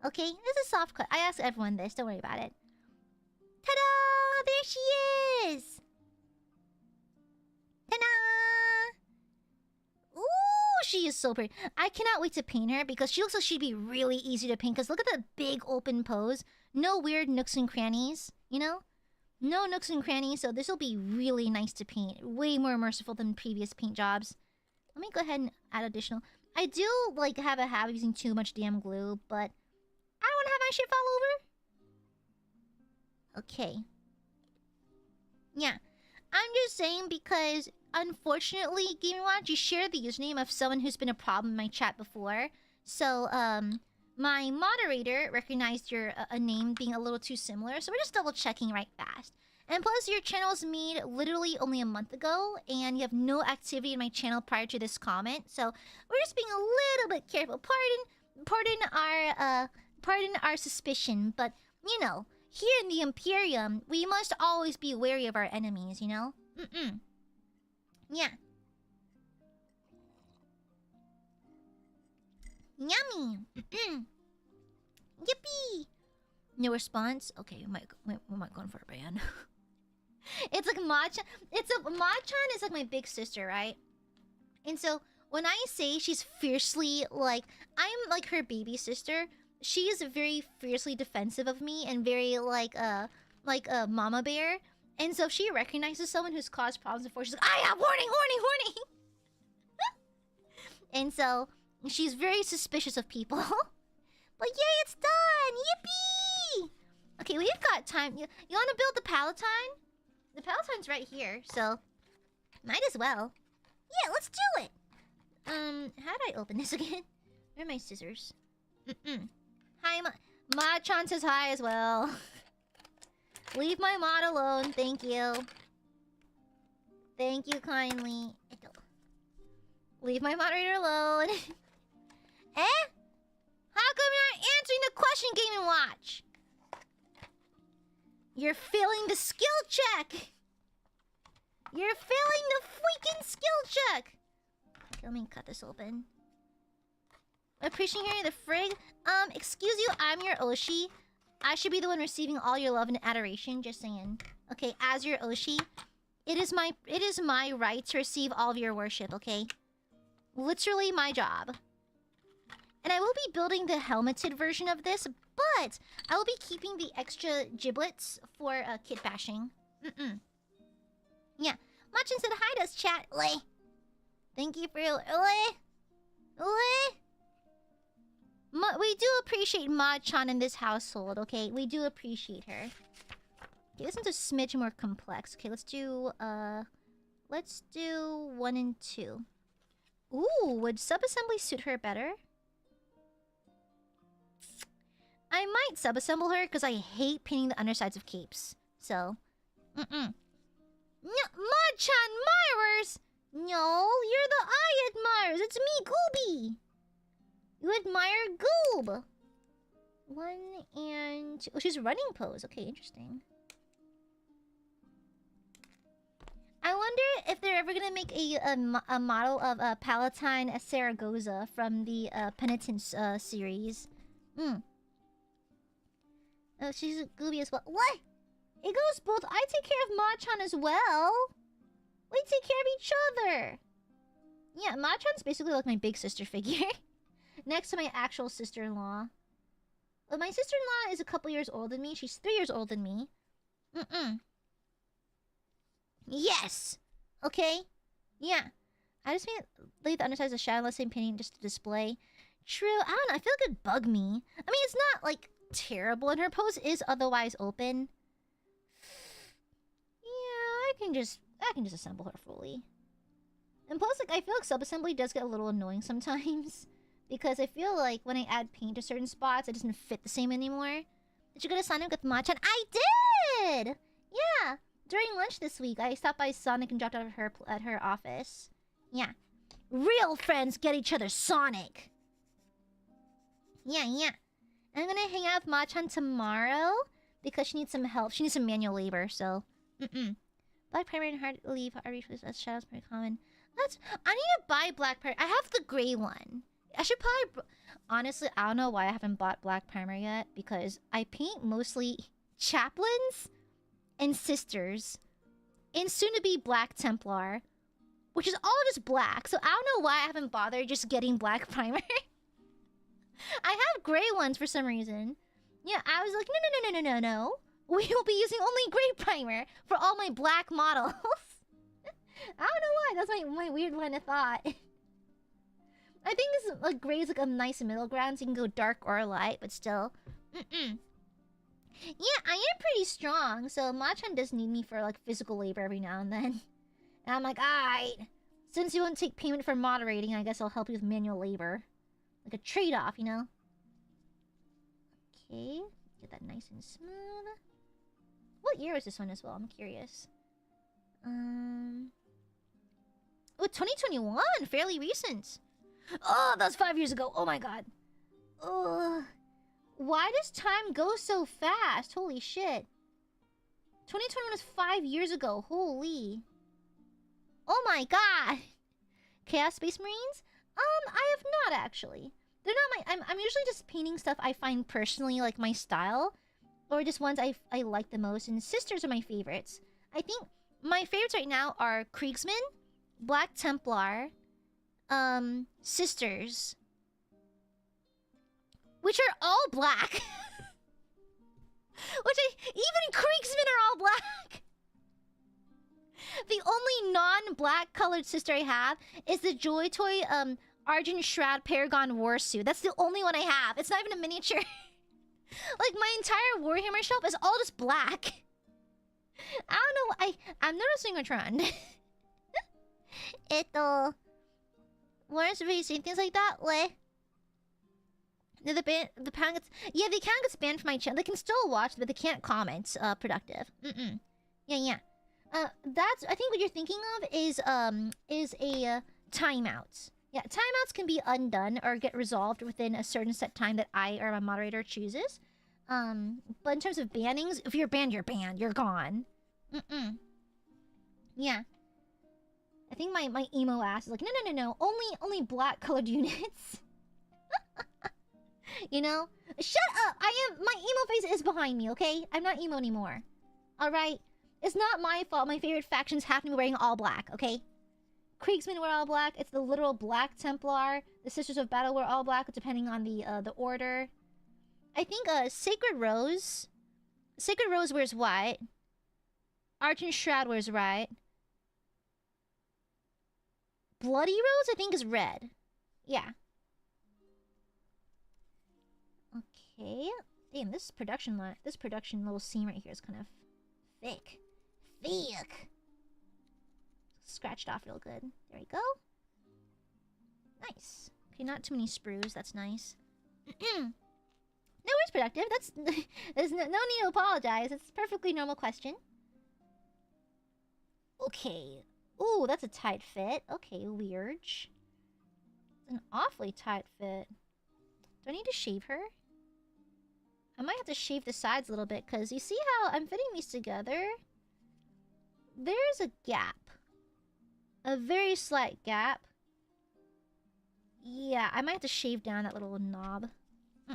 Okay? This is a soft question. I ask everyone this. Don't worry about it. Ta-da! There she is! Ta-da! Ooh, she is so pretty. I cannot wait to paint her because she looks like she'd be really easy to paint. Because look at the big open pose. No weird nooks and crannies, you know? No nooks and crannies, so this will be really nice to paint. Way more merciful than previous paint jobs. Let me go ahead and add additional. I do like have a habit of using too much damn glue, but I don't want to have my shit fall over. Okay. Yeah. I'm just saying because, unfortunately, Game & Watch, you share the username of someone who's been a problem in my chat before. So, my moderator recognized your a name being a little too similar, so we're just double checking right fast. And plus, your channel was made literally only a month ago, and you have no activity in my channel prior to this comment, so we're just being a little bit careful. Pardon our suspicion, but you know, here in the Imperium, we must always be wary of our enemies, you know? Yeah. Yummy! Yippee! No response? Okay, we might go for a ban. It's like Machan is like my big sister, right? And so when I say she's fiercely like I'm like her baby sister, she is very fiercely defensive of me and very like a mama bear. And so if she recognizes someone who's caused problems before, she's like, warning. And so she's very suspicious of people. But yay, it's done! Yippee! Okay, we've got time. You want to build the Palatine? The Palatine's right here, so might as well. Yeah, let's do it. How do I open this again? Where are my scissors? Hi, Ma-chan says hi as well. Leave my mod alone, thank you. Thank you kindly. Leave my moderator alone. Eh? How come you're not answering the question, Game & Watch? You're failing the skill check! You're failing the freaking skill check! Okay, let me cut this open. Appreciating hearing the frig. Excuse you, I'm your Oshi. I should be the one receiving all your love and adoration, just saying. Okay, as your Oshi, it is my right to receive all of your worship, okay? Literally my job. And I will be building the helmeted version of this, but I will be keeping the extra giblets for kit bashing. Yeah. Machin said hi to us, chat. Oi. Thank you for your... Oi. We do appreciate Ma-chan in this household, okay? We do appreciate her. Okay, this one's a smidge more complex. Okay, let's do 1 and 2. Ooh, would sub-assembly suit her better? I might sub-assemble her because I hate painting the undersides of capes. So, Machan Mirers! No, you're the Aiadmirers. It's me, Gooby. You admire Goob. 1 and 2. Oh, she's running pose. Okay, interesting. I wonder if they're ever gonna make a model of Palatine Saragoza from the Penitence series. Oh, she's Gooby as well. What? It goes both. I take care of Machan as well. We take care of each other. Yeah, Machan's basically like my big sister figure. Next to my actual sister-in-law. Well, my sister-in-law is a couple years older than me. She's 3 years older than me. Yes! Okay? Yeah. I just made leave the undersides of shadowless same painting just to display. True. I don't know. I feel like it'd bug me. I mean, it's not, like, terrible, and her pose is otherwise open. Yeah, I can just assemble her fully. And plus, like, I feel like sub-assembly does get a little annoying sometimes. Because I feel like when I add paint to certain spots, it doesn't fit the same anymore. Did you go to Sonic with Machan? I did! Yeah. During lunch this week, I stopped by Sonic and dropped out of her at her office. Yeah. Real friends get each other Sonic. Yeah. I'm gonna hang out with Machan tomorrow because she needs some help. She needs some manual labor, so... Black primary and hard to leave are refused as shadows very common. I need to buy black primary. I have the gray one. I should probably... Honestly, I don't know why I haven't bought black primer yet. Because I paint mostly chaplains and sisters. And soon-to-be Black Templar. Which is all just black. So I don't know why I haven't bothered just getting black primer. I have gray ones for some reason. Yeah, I was like, no. We will be using only gray primer for all my black models. I don't know why. That's my weird line of thought. I think this like gray is like a nice middle ground, so you can go dark or light, but still. Yeah, I am pretty strong, so Machan does need me for like physical labor every now and then. And I'm like, alright, since you won't take payment for moderating, I guess I'll help you with manual labor. Like a trade-off, you know? Okay, get that nice and smooth. What year was this one as well? I'm curious. Oh, 2021! Fairly recent. Oh, that was 5 years ago. Oh my god. Ugh. Why does time go so fast? Holy shit. 2021 was 5 years ago. Holy. Oh my god. Chaos Space Marines? I have not actually. They're not my... I'm usually just painting stuff I find personally like my style. Or just ones I like the most. And Sisters are my favorites. I think my favorites right now are Kriegsman, Black Templar, Sisters, which are all black. Even Kriegsmen are all black. The only non-black colored sister I have is the Joy Toy Argent Shroud Paragon Warsuit. That's the only one I have. It's not even a miniature. Like my entire Warhammer shelf is all just black. I don't know. I'm noticing a trend. Lawrence facing things like that. Like, the panel gets, yeah, the account gets banned from my channel. They can still watch, but they can't comment. Productive. Yeah. That's, I think what you're thinking of is a timeout. Yeah, timeouts can be undone or get resolved within a certain set time that I or my moderator chooses. But in terms of bannings, if you're banned, you're banned. You're gone. Yeah. I think my emo ass is like, no. Only black colored units. You know? Shut up! My emo face is behind me, okay? I'm not emo anymore. Alright? It's not my fault my favorite factions have to be wearing all black, okay? Kriegsmen wear all black. It's the literal Black Templar. The Sisters of Battle wear all black, depending on the order. I think Sacred Rose wears white. Argent Shroud wears white. Bloody Rose, I think, is red. Yeah. Okay. Damn, this production little scene right here is kind of thick. Scratched off real good. There we go. Nice. Okay, not too many sprues. That's nice. No, it's productive. There's no need to apologize. It's a perfectly normal question. Okay. Ooh, that's a tight fit. Okay, weird. It's an awfully tight fit. Do I need to shave her? I might have to shave the sides a little bit, because you see how I'm fitting these together? There's a gap. A very slight gap. Yeah, I might have to shave down that little knob.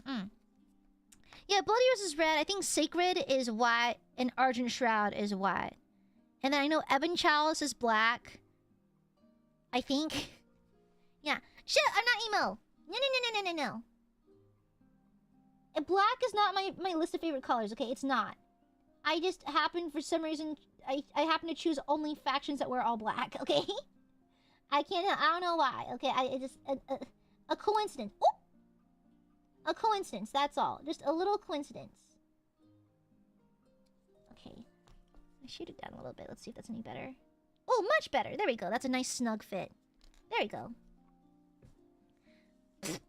Yeah, Bloody Rose is red. I think Sacred is white, and Argent Shroud is white. And then I know Ebon Chalice is black. I think. Yeah. Shit, I'm not emo. No. And black is not my list of favorite colors, okay? It's not. I just happen, for some reason, I happen to choose only factions that wear all black, okay? I don't know why, okay? It's just a coincidence. Ooh! A coincidence, that's all. Just a little coincidence. Okay. I shoot it down a little bit. Let's see if that's any better. Oh, much better. There we go. That's a nice snug fit. There we go. The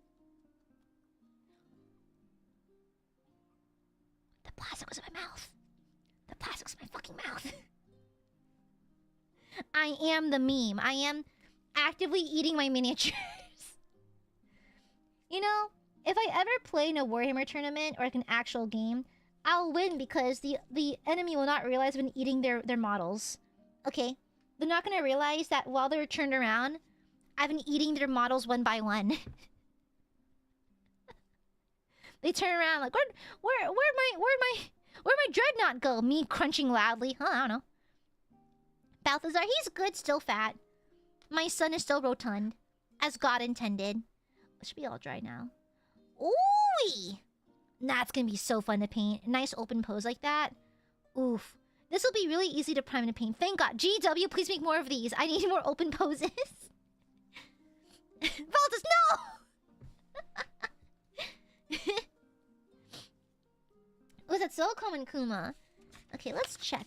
plastic was in my mouth. The plastic was in my fucking mouth. I am the meme. I am actively eating my miniatures. You know, if I ever play in a Warhammer tournament or like an actual game, I'll win because the enemy will not realize I've been eating their models. Okay? They're not gonna realize that while they're turned around, I've been eating their models one by one. They turn around like, where'd my dreadnought go? Me crunching loudly. Huh, I don't know. Balthazar, he's good, still fat. My son is still rotund, as God intended. It should be all dry now. Ooh! That's gonna be so fun to paint. Nice open pose like that. Oof. This will be really easy to prime and paint. Thank God. GW, please make more of these. I need more open poses. Balthus, no! it so common, Kuma? Okay, let's check.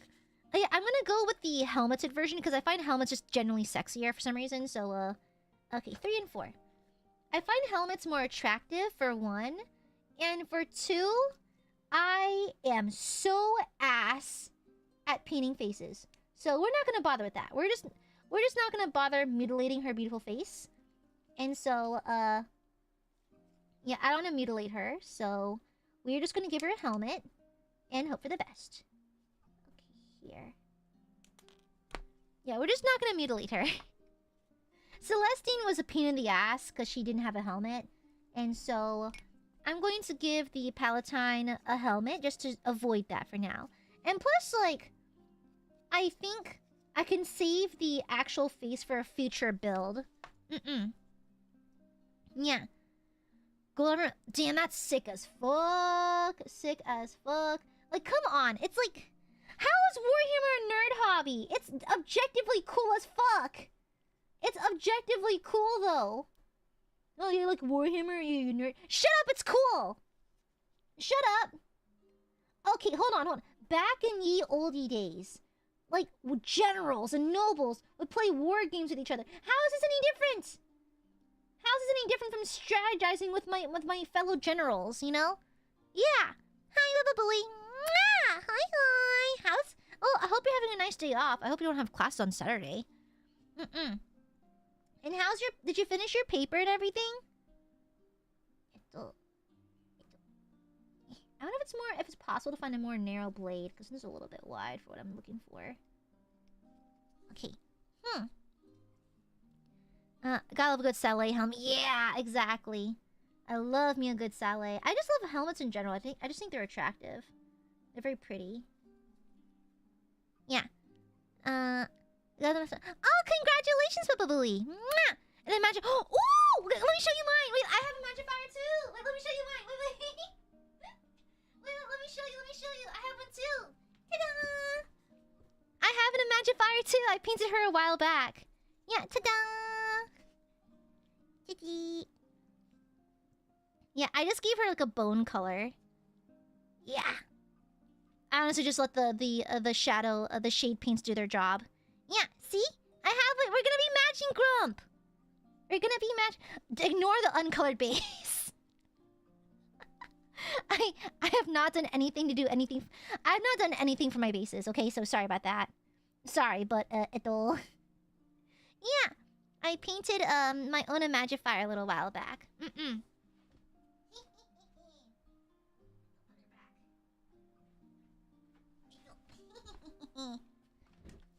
Oh, yeah, I'm gonna go with the helmeted version because I find helmets just generally sexier for some reason. So, okay, 3 and 4. I find helmets more attractive for 1, and for 2, I am so ass at painting faces. So we're not gonna bother with that. We're just not gonna bother mutilating her beautiful face. And so, yeah, I don't want to mutilate her, so we're just gonna give her a helmet and hope for the best. Okay, here. Yeah, we're just not gonna mutilate her. Celestine was a pain in the ass because she didn't have a helmet. And so I'm going to give the Palatine a helmet just to avoid that for now. And plus, like, I think I can save the actual face for a future build. Yeah. Gold, damn, that's sick as fuck. Sick as fuck. Like, come on. It's like, how is Warhammer a nerd hobby? It's objectively cool as fuck. It's objectively cool, though. Oh, you like Warhammer? You nerd? Shut up, it's cool! Shut up! Okay, hold on. Back in ye olde days, like, generals and nobles would play war games with each other. How is this any different? How is this any different from strategizing with my fellow generals, you know? Yeah. Hi, little bully. Mwah! Hi. How's... Oh, I hope you're having a nice day off. I hope you don't have class on Saturday. And how's your... Did you finish your paper and everything? I wonder if it's possible to find a more narrow blade, because this is a little bit wide for what I'm looking for. Okay. Gotta love a good Saleh helmet. Yeah, exactly. I love me a good Saleh. I just love helmets in general. I just think they're attractive. They're very pretty. Yeah. Oh, congratulations, Papa Bully. And then magic. Oh, let me show you mine. Wait, I have a magic fire too. Wait, let me show you mine. Wait. Let me show you. I have one too. Ta-da! I have a magic fire too. I painted her a while back. Yeah, ta-da! Yeah, I just gave her like a bone color. Yeah. I honestly just let the shadow, the shade paints do their job. Yeah, see? I have it. We're gonna be matching, Grump. We're gonna be Ignore the uncolored base. I have not done anything to do anything. I've not done anything for my bases. Okay, so sorry about that. Sorry, but it'll. Yeah, I painted my own Magifier a little while back.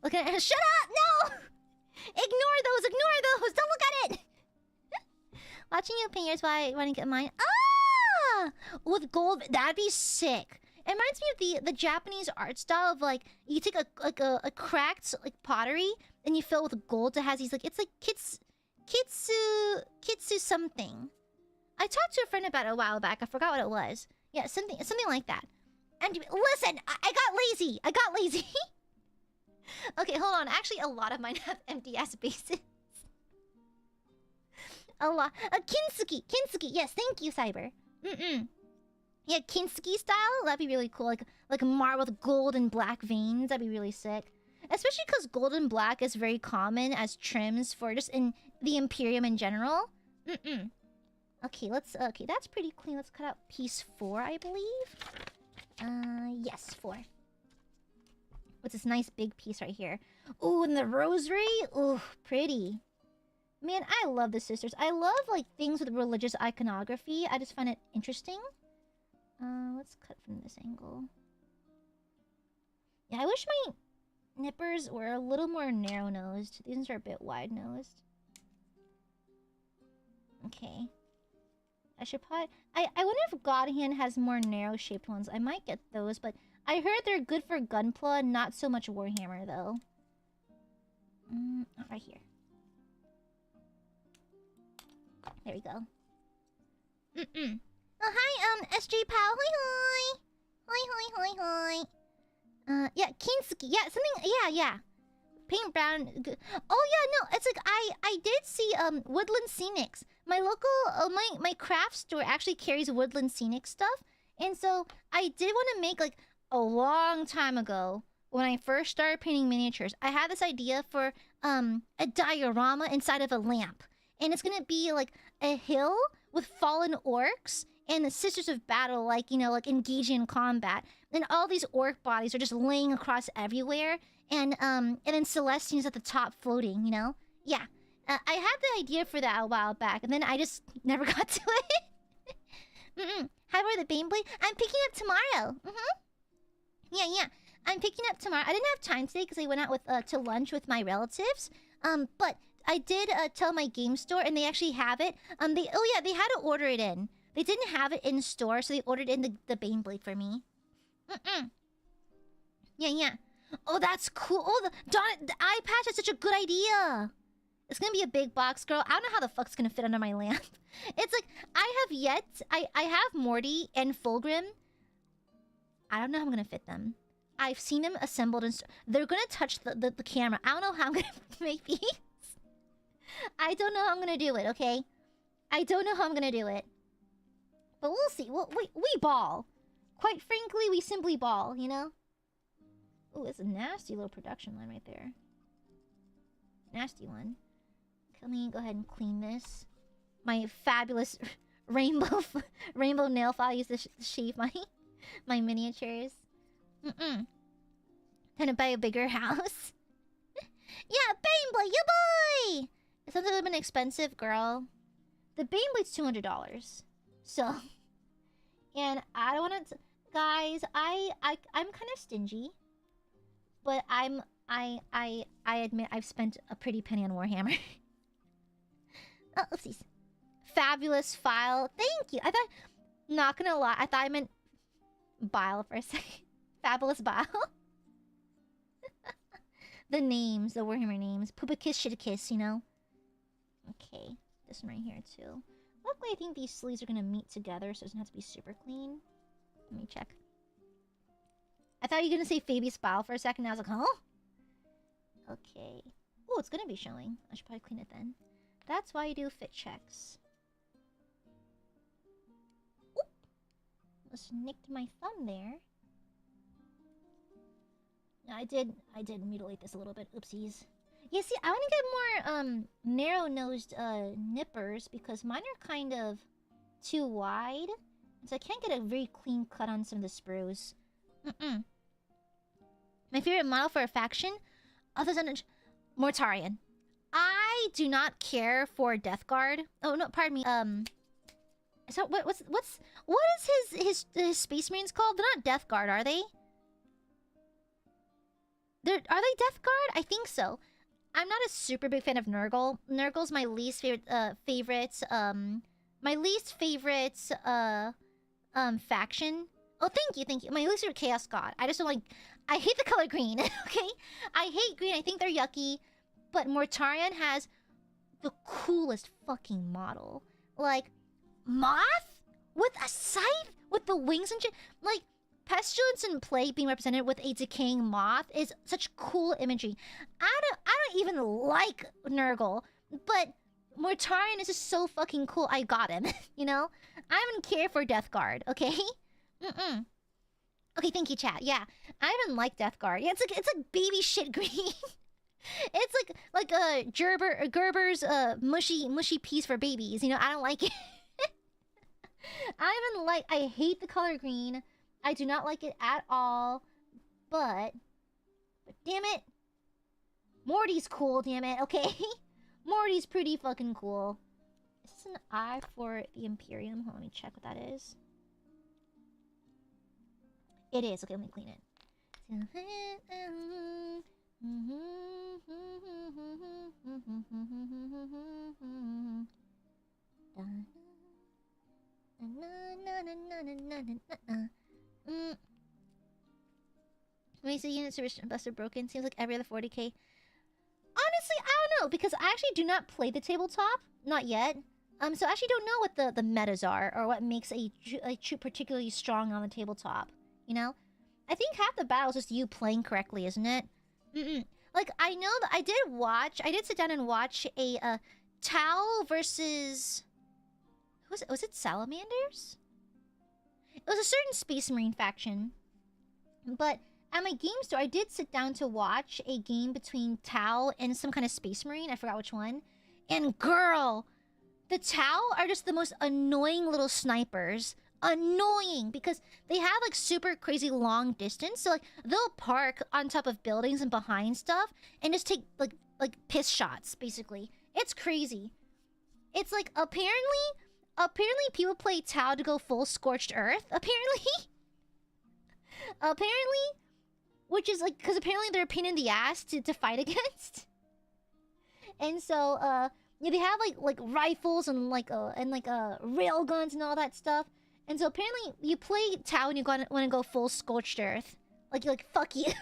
Look at it. Shut up! No! Ignore those! Don't look at it! Watching you paint yours while I want to get mine. Ah! With gold, that'd be sick. It reminds me of the Japanese art style of like you take a cracked like pottery and you fill it with gold that has these like it's like kitsu something. I talked to a friend about it a while back. I forgot what it was. Yeah, something like that. And listen, I got lazy. Okay, hold on. Actually, a lot of mine have empty-ass bases. A lot. Kintsugi. Yes, thank you, Cyber. Yeah, Kintsugi style. That'd be really cool. Like a marble with gold and black veins. That'd be really sick. Especially because gold and black is very common as trims for just in the Imperium in general. Okay, okay, that's pretty clean. Let's cut out piece 4, I believe. Yes, 4. What's this nice big piece right here? Ooh, and the rosary. Ooh, pretty. Man, I love the sisters. I love like things with religious iconography. I just find it interesting. Let's cut from this angle. Yeah, I wish my nippers were a little more narrow-nosed. These are a bit wide-nosed. Okay. I should probably... I wonder if Godhand has more narrow-shaped ones. I might get those, but I heard they're good for Gunpla, not so much Warhammer, though. Right here. There we go. Oh, hi, SJ Pal. Hi. Yeah, Kinsuke. Yeah, something... Yeah. Paint brown... Oh, yeah, no. It's like, I did see, Woodland Scenics. My local... my craft store actually carries Woodland Scenic stuff. And so I did want to make, like, a long time ago, when I first started painting miniatures, I had this idea for a diorama inside of a lamp. And it's gonna be like a hill with fallen orcs and the Sisters of Battle, like, you know, like engaging in combat. And all these orc bodies are just laying across everywhere. And then Celestine's at the top floating, you know? Yeah. I had the idea for that a while back, and then I just never got to it. How about the Baneblade? I'm picking up tomorrow. Yeah. I'm picking up tomorrow. I didn't have time today because I went out with to lunch with my relatives. But I did tell my game store, and they actually have it. They had to order it in. They didn't have it in store, so they ordered in the Baneblade for me. Yeah. Oh, that's cool. Oh, the eye patch is such a good idea. It's gonna be a big box, girl. I don't know how the fuck's gonna fit under my lamp. It's like, I have Morty and Fulgrim. I don't know how I'm gonna fit them. I've seen them assembled and they're gonna touch the camera. I don't know how I'm gonna make these. I don't know how I'm gonna do it, okay? I don't know how I'm gonna do it. But we'll see. We ball. Quite frankly, we simply ball, you know? Ooh, it's a nasty little production line right there. Nasty one. Let me go ahead and clean this. My fabulous rainbow nail file I use to shave my miniatures. Time to buy a bigger house. Yeah, Baneblade, yeah boy! It's something a little bit expensive, girl. The Baneblade's $200. So, and I don't want to, guys. I'm kind of stingy, but I admit I've spent a pretty penny on Warhammer. Oh, oopsies. Fabulous file. Thank you. I thought, not gonna lie, I thought I meant bile for a second. Fabulous bile. The names, the Warhammer names. Poopakiss, Shitakiss, you know? Okay. This one right here, too. Luckily, I think these sleeves are gonna meet together, so it doesn't have to be super clean. Let me check. I thought you were gonna say Fabius bile for a second, and I was like, huh? Okay. Oh, it's gonna be showing. I should probably clean it then. That's why you do fit checks. Oop! Almost nicked my thumb there. I did mutilate this a little bit. Oopsies. Yeah, see, I want to get more narrow-nosed nippers because mine are kind of too wide. So I can't get a very clean cut on some of the sprues. My favorite model for a faction? Other than Mortarion. I do not care for Death Guard. Oh no, pardon me. So what is his Space Marines called? They're not Death Guard, are they? Are they Death Guard? I think so. I'm not a super big fan of Nurgle. Nurgle's my least favorite faction. Oh, thank you. My least favorite Chaos God. I just don't like. I hate the color green. Okay, I hate green. I think they're yucky. But Mortarion has the coolest fucking model. Like, Moth? With a scythe? With the wings and shit? Like, Pestilence and Plague being represented with a decaying moth is such cool imagery. I don't even like Nurgle, but Mortarion is just so fucking cool. I got him, you know? I don't care for Death Guard, okay? Okay, thank you, chat. Yeah, I even like Death Guard. Yeah, it's like baby shit green. It's like Gerber's mushy piece for babies. You know, I don't like it. I hate the color green. I do not like it at all. But damn it, Morty's cool. Damn it, okay. Morty's pretty fucking cool. Is this an eye for the Imperium? Hold on, let me check what that is. It is. Okay, let me clean it. When you say units are busted broken, seems like every other 40k. Honestly, I don't know, because I actually do not play the tabletop. Not yet. So I actually don't know what the metas are, or what makes a troop particularly strong on the tabletop. You know? I think half the battle is just you playing correctly, isn't it? Like, I know that I did sit down and watch a Tau versus... Was it Salamanders? It was a certain Space Marine faction. But at my game store, I did sit down to watch a game between Tau and some kind of Space Marine. I forgot which one. And girl, the Tau are just the most annoying little snipers. Annoying because they have like super crazy long distance. So like they'll park on top of buildings and behind stuff and just take like piss shots, basically. It's crazy. It's like apparently people play Tau to go full scorched earth. Apparently, which is like because apparently they're a pain in the ass to fight against. And so yeah, they have like rifles and rail guns and all that stuff. And so apparently you play Tau and you want to go full scorched earth. Like fuck you.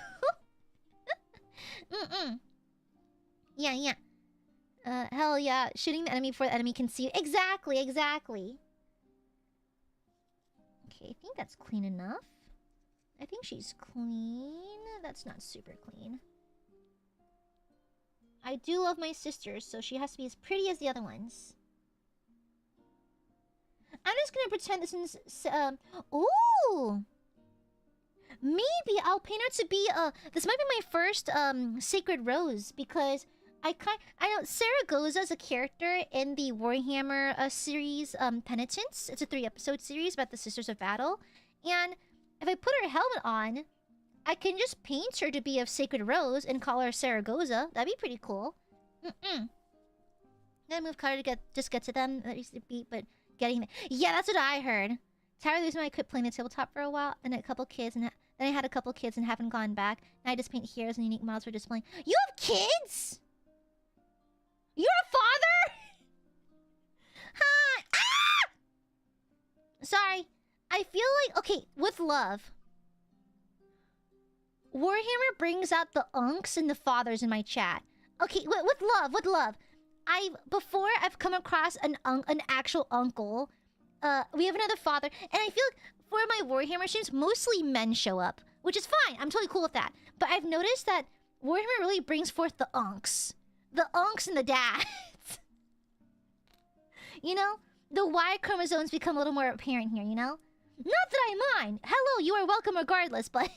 Yeah. Hell yeah, shooting the enemy before the enemy can see you. Exactly. Okay, I think that's clean enough. I think she's clean. That's not super clean. I do love my sister, so she has to be as pretty as the other ones. I'm just gonna pretend this is ooh. Maybe I'll paint her to be this might be my first sacred rose because I know Saragoza is a character in the Warhammer series Penitence. It's a 3-episode series about the Sisters of Battle. And if I put her helmet on, I can just paint her to be a sacred rose and call her Saragoza. That'd be pretty cool. Then move color to get to them. That used to be, but getting there. Yeah, that's what I heard. Tired of losing when I quit playing the tabletop for a while, and a couple kids, and then I had a couple kids and haven't gone back. Now I just paint heroes and unique models for displaying. You have kids? You're a father? Hi. Ah! Sorry. I feel like okay with love. Warhammer brings out the unks and the fathers in my chat. Okay, with love. I've come across an actual uncle. We have another father, and I feel like for my Warhammer streams, mostly men show up, which is fine. I'm totally cool with that. But I've noticed that Warhammer really brings forth the unks and the dads. You know, the Y chromosomes become a little more apparent here. You know, not that I mind. Hello, you are welcome regardless, but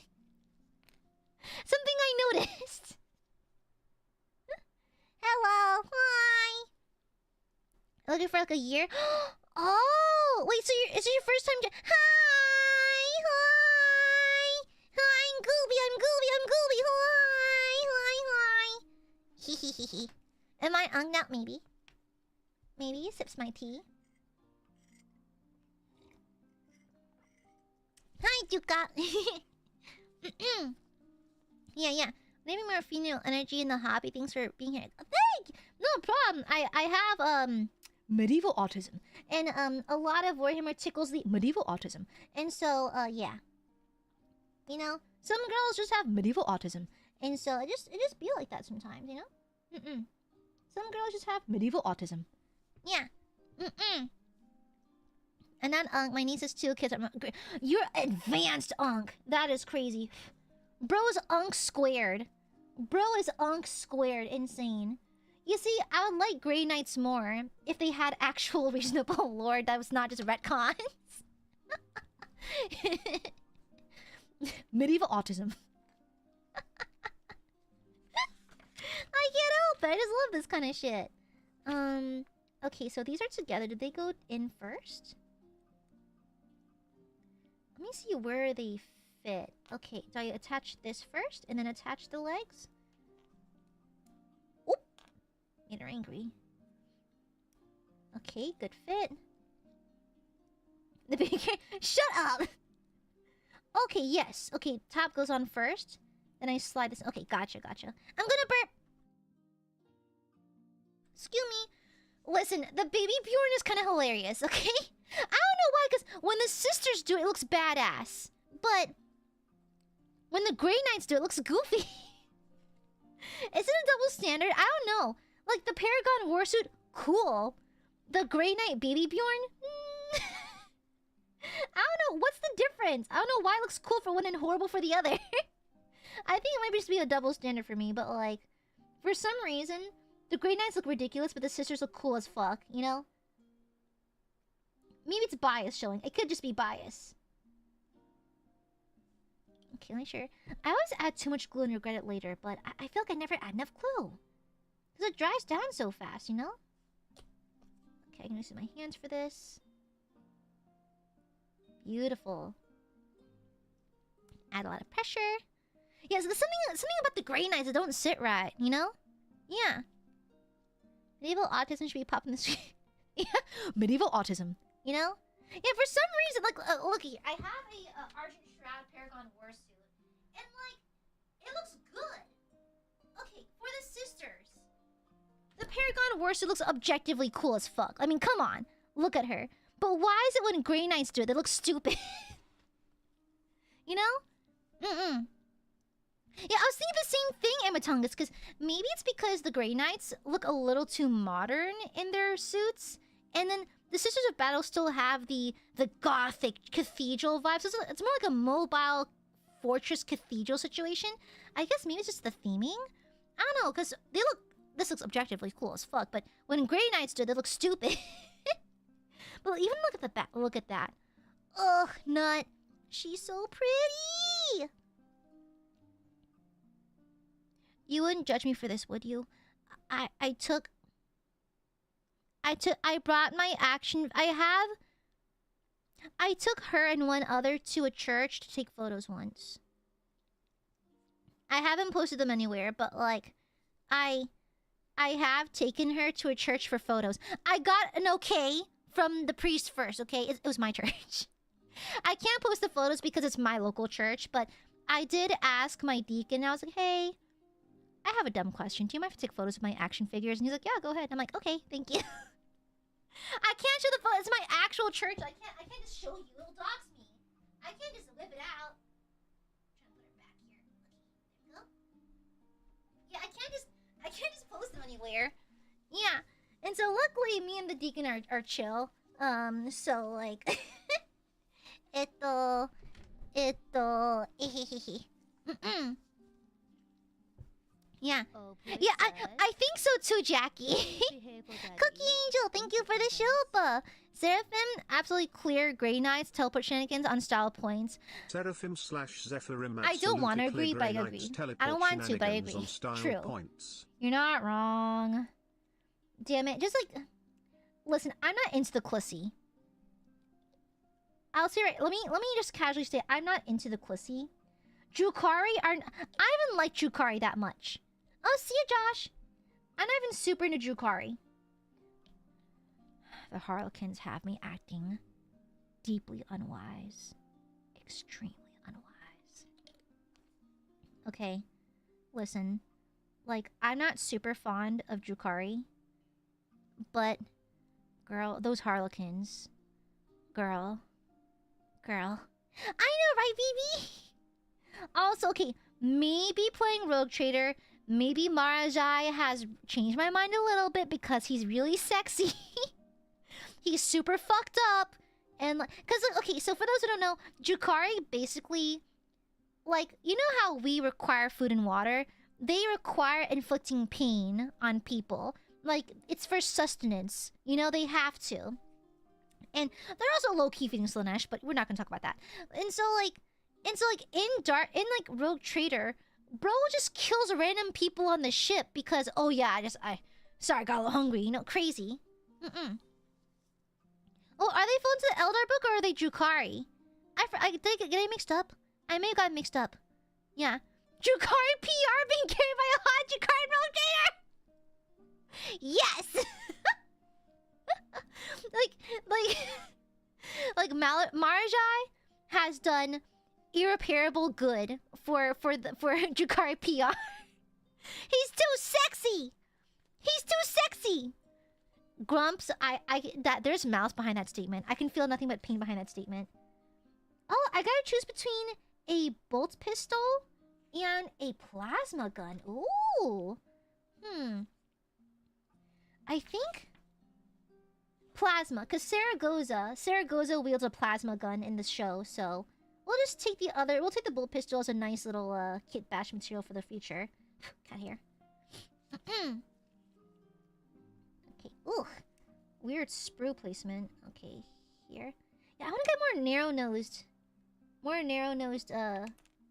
something I noticed. Hello, hi. Looking for like a year. Oh, wait, so is it your first time? Hi, I'm Gooby. Hi. Am I unged out? Maybe he sips my tea. Hi, Duka. Yeah. Maybe more female energy in the hobby. Thanks for being here. Thank you. No problem. I have medieval autism, and a lot of Warhammer tickles the medieval autism, and so yeah, you know, some girls just have medieval autism, and so it just be like that sometimes, you know. Some girls just have medieval autism. Yeah. And then my niece has 2 kids. You're advanced unk. That is crazy. Bro is unk squared. Insane. You see, I would like Grey Knights more if they had actual reasonable lore that was not just retcons. Medieval autism. I can't help it. I just love this kind of shit. Okay, so these are together. Did they go in first? Let me see where they fit. Okay, so I attach this first and then attach the legs. Oop! Made her angry. Okay, good fit. The big shut up! Okay, yes. Okay, top goes on first. Then I slide this. Okay, gotcha. I'm gonna burp! Excuse me. Listen, the baby Bjorn is kind of hilarious, okay? I don't know why, because when the sisters do it, it looks badass. But when the Grey Knights do it, it looks goofy. Is it a double standard? I don't know. Like, the Paragon Warsuit, cool. The Grey Knight Baby Bjorn? I don't know. What's the difference? I don't know why it looks cool for one and horrible for the other. I think it might just be a double standard for me, but like, for some reason, the Grey Knights look ridiculous, but the sisters look cool as fuck, you know? Maybe it's bias showing. It could just be bias. Okay, make sure. I always add too much glue and regret it later, but I feel like I never add enough glue. Because it dries down so fast, you know? Okay, I'm gonna use my hands for this. Beautiful. Add a lot of pressure. Yeah, so there's something about the gray knights that don't sit right, you know? Yeah. Medieval autism should be popping the street. Yeah, medieval autism, you know? Yeah, for some reason, like, looky, I have a Argent Shroud Paragon Warsuit, and, like, it looks good. Okay, for the sisters, the Paragon Warsuit looks objectively cool as fuck. I mean, come on, look at her. But why is it when Grey Knights do it, they look stupid? You know? Yeah, I was thinking the same thing, Ematungus, because maybe it's because the Grey Knights look a little too modern in their suits, and then the Sisters of Battle still have the gothic cathedral vibes. It's more like a mobile fortress cathedral situation. I guess maybe it's just the theming. I don't know, because they look... This looks objectively cool as fuck, but when Grey Knights do, they look stupid. But even look at the back. Look at that. Ugh, nut. She's so pretty. You wouldn't judge me for this, would you? I brought my action... I took her and one other to a church to take photos once. I haven't posted them anywhere, but, like, I have taken her to a church for photos. I got an okay from the priest first, okay? It was my church. I can't post the photos because it's my local church, but I did ask my deacon. I was like, hey, I have a dumb question. Do you mind if I take photos of my action figures? And he's like, yeah, go ahead. I'm like, okay, thank you. I can't show the photos. It's my actual church. I can't just show you. It'll dox me. I can't just whip it out. I'm trying to put her back here. Okay, there we go. Yeah, I can't just post them anywhere. Yeah. And so luckily me and the deacon are chill. So like yeah. Yeah, I think so too, Jackie. Cookie Angel, thank you for the shilpa. Seraphim, absolutely clear Grey Knights, teleport shenanigans on style points. Seraphim slash Zephyrim. I don't want to agree, but I agree. I don't want to, but I agree. True. Points. You're not wrong. Damn it. Just like... Listen, I'm not into the Clissy. I'll say right... Let me just casually say, I'm not into the Clissy. Drukari are... I haven't liked Drukari that much. Oh, see you, Josh. I'm not even super into Drukari. The Harlequins have me acting deeply unwise. Extremely unwise. Okay. Listen. Like, I'm not super fond of Drukari. But, girl, those Harlequins. Girl. I know, right, BB? Also, okay, maybe playing Rogue Trader, maybe Marajai has changed my mind a little bit because he's really sexy. He's super fucked up. And, like, because, okay, so for those who don't know, Drukari basically, like, you know how we require food and water? They require inflicting pain on people. Like, it's for sustenance. You know, they have to. And they're also low-key feeding Slanesh, but we're not gonna talk about that. And so, like, in Rogue Trader, bro just kills random people on the ship because, oh yeah, sorry, I got a little hungry, you know, crazy. Oh, are they phones of the Eldar book or are they Drukari? Did I get mixed up? I may have gotten mixed up. Yeah. Drukari PR being carried by a hot Drukari Rogue Trader! Yes! like Marajai has done irreparable good for Drukari PR. He's too sexy. Grumps, there's malice behind that statement. I can feel nothing but pain behind that statement. Oh, I gotta choose between a bolt pistol and a plasma gun. Ooh. I think plasma, because Saragoza wields a plasma gun in the show, so we'll just take we'll take the bolt pistol as a nice little kit bash material for the future. Got here. Okay. Ooh. Weird sprue placement. Okay, here. Yeah, I want to get more narrow-nosed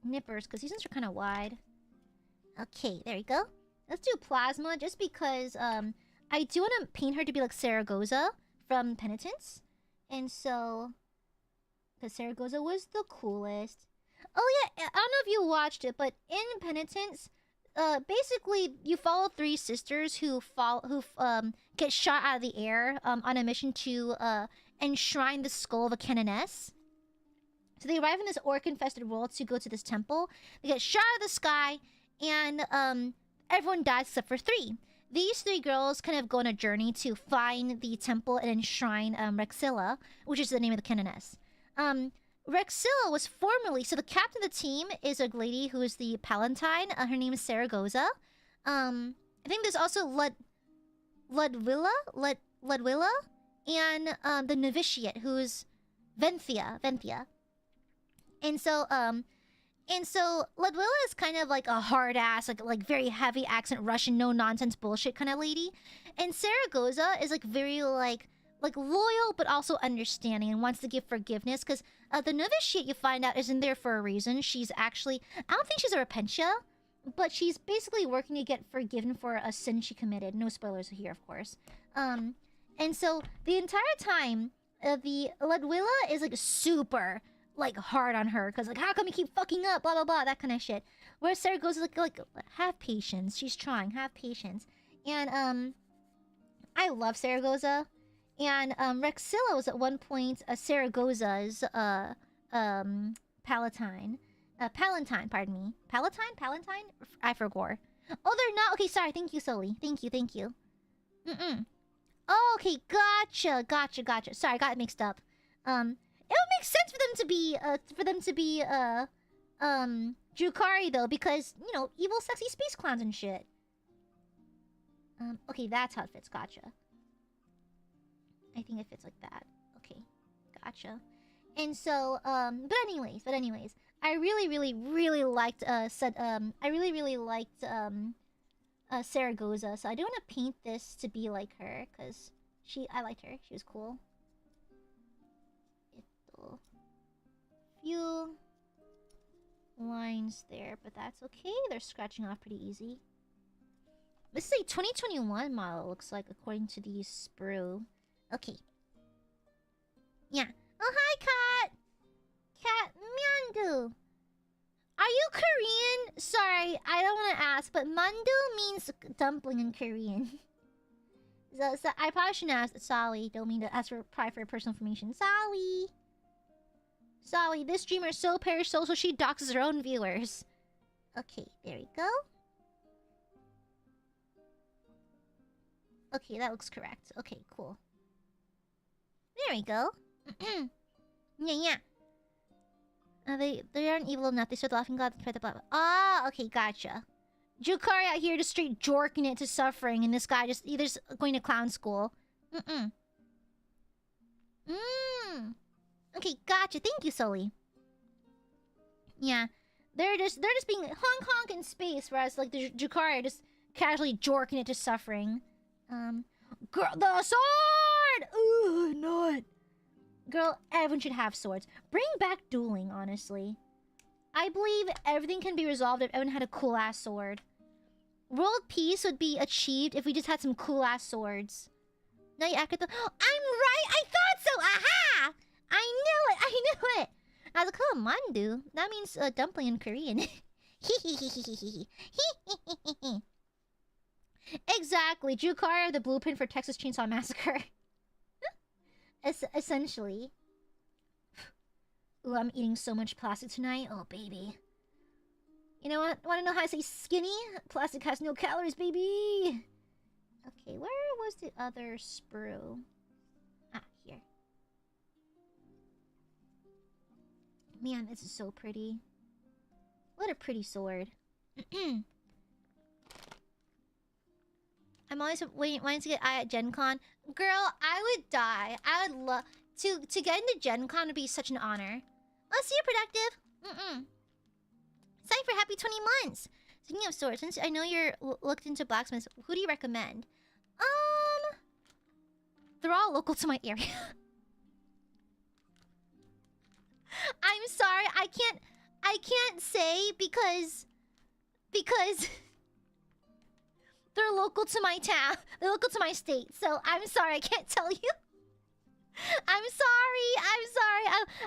nippers, because these ones are kind of wide. Okay, there we go. Let's do plasma, just because I do want to paint her to be like Saragossa from Penitence. And so, because Saragossa was the coolest. Oh yeah, I don't know if you watched it, but in Penitence, basically you follow three sisters who get shot out of the air on a mission to enshrine the skull of a canoness. So they arrive in this orc-infested world to go to this temple. They get shot out of the sky, and everyone dies except for three. These three girls kind of go on a journey to find the temple and enshrine Rexilla, which is the name of the canoness. Rexilla was formerly... So the captain of the team is a lady who is the Palatine. Her name is Saragossa. I think there's also Ludwilla, and the novitiate, who's Venthia. And so Ludwilla is kind of like a hard ass, like very heavy accent Russian, no nonsense bullshit kind of lady. And Saragossa is like very like loyal but also understanding and wants to give forgiveness, because the novitiate, you find out, isn't there for a reason. She's actually, I don't think she's a repentia, but she's basically working to get forgiven for a sin she committed. No spoilers here, of course. And so the entire time, the Ludwilla is like super like hard on her, because like, how come you keep fucking up, blah blah blah, that kind of shit. Where Saragossa is like have patience, she's trying, have patience. And I love Saragossa. And Rexilla was at one point Saragossa's Palatine. Palatine, pardon me. Palatine? I forgot. Oh, they're not. Okay, sorry. Thank you, Sully. Thank you. Oh, okay, gotcha. Sorry, I got it mixed up. It would make sense for them to be Drukhari though, because, you know, evil sexy space clowns and shit. Okay, that's how it fits. Gotcha. I think it fits like that. Okay, gotcha. And so, but anyways, I really liked Saragossa, so I do want to paint this to be like her, because I liked her. She was cool. Few lines there, but that's okay. They're scratching off pretty easy. This is a 2021 model, looks like, according to the sprue. Okay. Yeah. Oh, hi, Cat! Cat Myandu! Are you Korean? Sorry, I don't want to ask, but mandu means dumpling in Korean. So I probably shouldn't ask. Sorry, don't mean to ask for private personal information. Sorry, this streamer is so parasocial, she doxes her own viewers. Okay, there we go. Okay, that looks correct. Okay, cool. There we go. Yeah. They aren't evil enough. They start laughing. God, blah blah. Ah, okay, gotcha. Drukhari out here just straight jorking it to suffering, and this guy just either going to clown school. Okay, gotcha. Thank you, Sully. Yeah, they're just being honk in space, whereas like the Drukhari are just casually jorking it to suffering. Girl, the sword! Ooh, not. Girl, everyone should have swords. Bring back dueling, honestly. I believe everything can be resolved if everyone had a cool-ass sword. World peace would be achieved if we just had some cool-ass swords. Now you act at the... Oh, I'm right! I thought so! Aha! I knew it! I was like, oh, mandu. That means dumpling in Korean. Exactly. Drukhari are the blueprint for Texas Chainsaw Massacre. Essentially. Ooh, I'm eating so much plastic tonight. Oh, baby. You know what? Want to know how I say skinny? Plastic has no calories, baby. Okay, where was the other sprue? Ah, here. Man, this is so pretty. What a pretty sword. I'm always wanting to get Ai at Gen Con. Girl, I would die. I would love... To get into Gen Con would be such an honor. Oh, see you, Productive. Sign for happy 20 months. Speaking of swords, since I know you're looked into blacksmiths, who do you recommend? They're all local to my area. I'm sorry, I I can't say because they're local to my town. They're local to my state. So I'm sorry, I can't tell you. I'm sorry.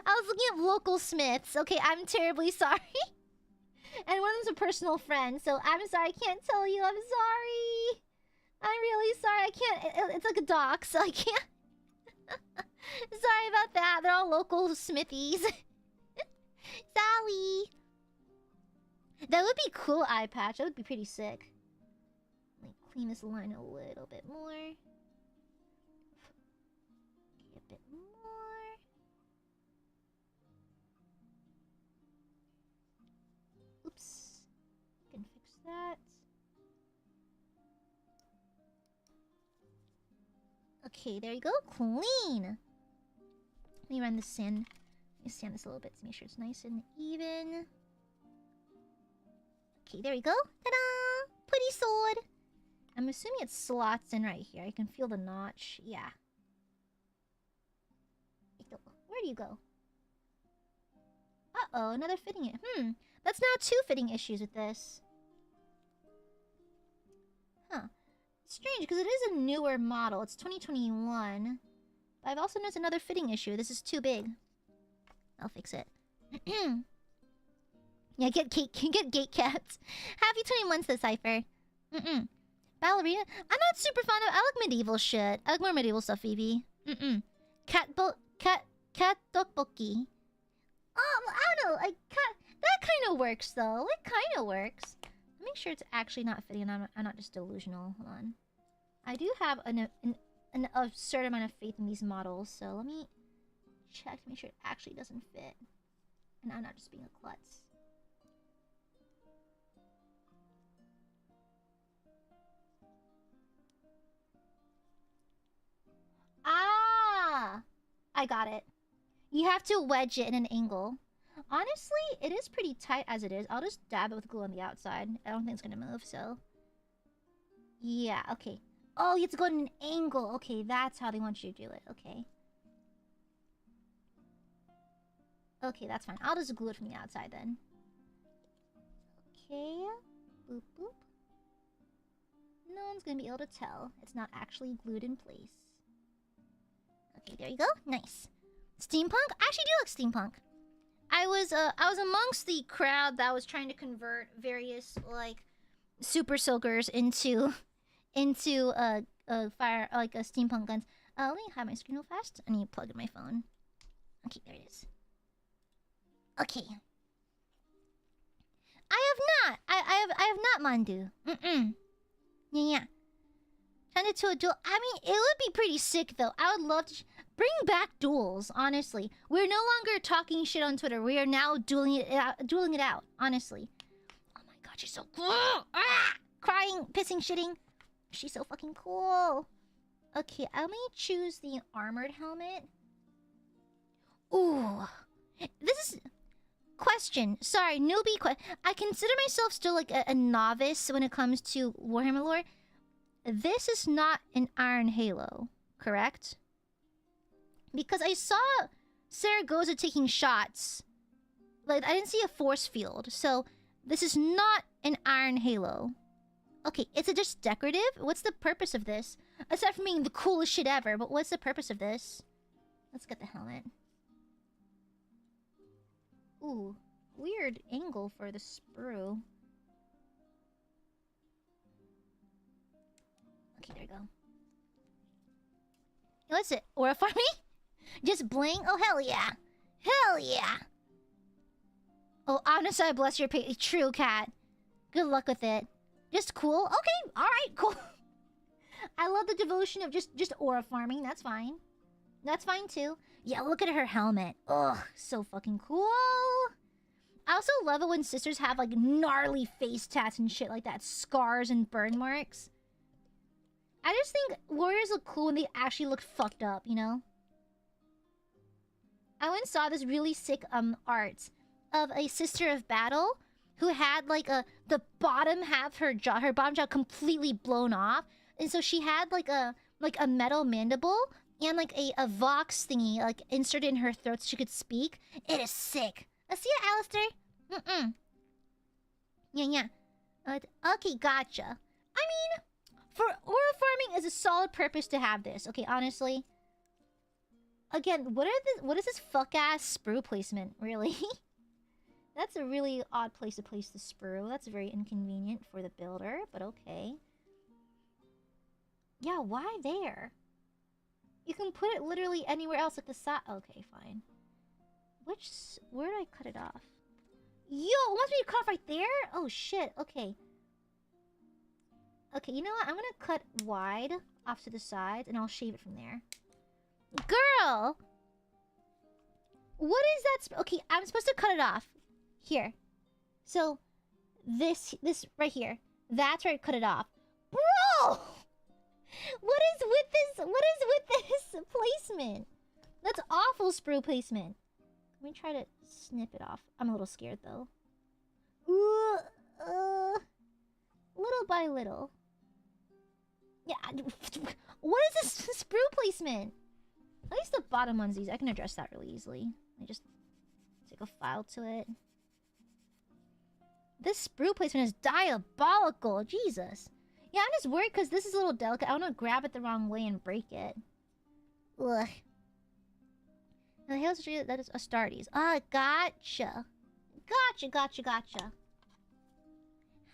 I was looking at local smiths. Okay, I'm terribly sorry. And one of them's a personal friend, so I'm sorry, I can't tell you. I'm sorry. I'm really sorry. I can't. It's like a doc, so I can't. Sorry about that. They're all local smithies. Sally. That would be cool, eye patch. That would be pretty sick. Let me clean this line a little bit more. Okay, a bit more. Oops. Can fix that. Okay, there you go. Clean. Let me run this in. Let me sand this a little bit to make sure it's nice and even. Okay, there you go. Ta-da! Pretty sword. I'm assuming it slots in right here. I can feel the notch. Yeah. Where do you go? Uh-oh, another fitting. That's now 2 fitting issues with this. Huh. Strange, because it is a newer model. It's 2021. But I've also noticed another fitting issue. This is too big. I'll fix it. Yeah, get gate caps. Happy 20 months, the Cypher. Ballerina? I'm not super fond of... I like medieval shit. I like more medieval stuff, Phoebe. Cat tteokbokki. I don't know. Like, that kind of works, though. It kind of works. Make sure it's actually not fitting and I'm not just delusional. Hold on. I do have an absurd amount of faith in these models, so let me check to make sure it actually doesn't fit. And I'm not just being a klutz. Ah! I got it. You have to wedge it in an angle. Honestly, it is pretty tight as it is. I'll just dab it with glue on the outside. I don't think it's gonna move, so... Yeah, okay. Oh, you have to go in an angle. Okay, that's how they want you to do it. Okay. Okay, that's fine. I'll just glue it from the outside then. Okay. Boop, boop. No one's gonna be able to tell. It's not actually glued in place. Okay, there you go. Nice. Steampunk? I actually do like steampunk. I was amongst the crowd that was trying to convert various like super soakers into fire like steampunk guns. Let me hide my screen real fast. I need to plug in my phone. Okay, there it is. Okay. I have not Mandu. Yeah. Turn it to a duel. I mean, it would be pretty sick though. I would love to bring back duels. Honestly, we're no longer talking shit on Twitter. We are now dueling it out. Honestly. Oh my god, she's so cool. Ah! Crying, pissing, shitting. She's so fucking cool. Okay, let me choose the armored helmet. Ooh, this is question. Sorry, newbie. I consider myself still like a novice when it comes to Warhammer lore. This is not an Iron Halo, correct? Because I saw Saragoza taking shots. Like, I didn't see a force field. So, this is not an Iron Halo. Okay, is it just decorative? What's the purpose of this? Aside from being the coolest shit ever, but what's the purpose of this? Let's get the helmet. Ooh, weird angle for the sprue. Okay, there you go. What's it? Aura farming? Just bling? Oh, hell yeah. Hell yeah. Oh, honestly, I bless your true cat. Good luck with it. Just cool? Okay, alright, cool. I love the devotion of just aura farming. That's fine. That's fine, too. Yeah, look at her helmet. Ugh, so fucking cool. I also love it when sisters have, like, gnarly face tats and shit like that. Scars and burn marks. I just think warriors look cool when they actually look fucked up, you know? I once saw this really sick art of a sister of battle who had like the bottom half her bottom jaw completely blown off, and so she had like a metal mandible and like a vox thingy like inserted in her throat so she could speak. It is sick. See ya, Alistair. Yeah. Okay, gotcha. I mean, for oil farming is a solid purpose to have this. Okay, honestly. Again, what is this fuck ass sprue placement? Really? That's a really odd place to place the sprue. That's very inconvenient for the builder, but okay. Yeah, why there? You can put it literally anywhere else at the side. Okay, fine. Where do I cut it off? Yo, it wants me to cut off right there? Oh shit, okay. Okay, you know what? I'm gonna cut wide off to the sides and I'll shave it from there. Girl! What is that? Okay, I'm supposed to cut it off. Here. So, this right here. That's where I cut it off. Bro! What is with this placement? That's awful sprue placement. Let me try to snip it off. I'm a little scared though. Little by little. Yeah. What is this sprue placement? At least the bottom one's easy. I can address that really easily. I just take a file to it. This sprue placement is diabolical. Jesus. Yeah, I'm just worried because this is a little delicate. I want to grab it the wrong way and break it. Ugh. Now, the Halo Street, that is Astartes. Ah, gotcha. Gotcha.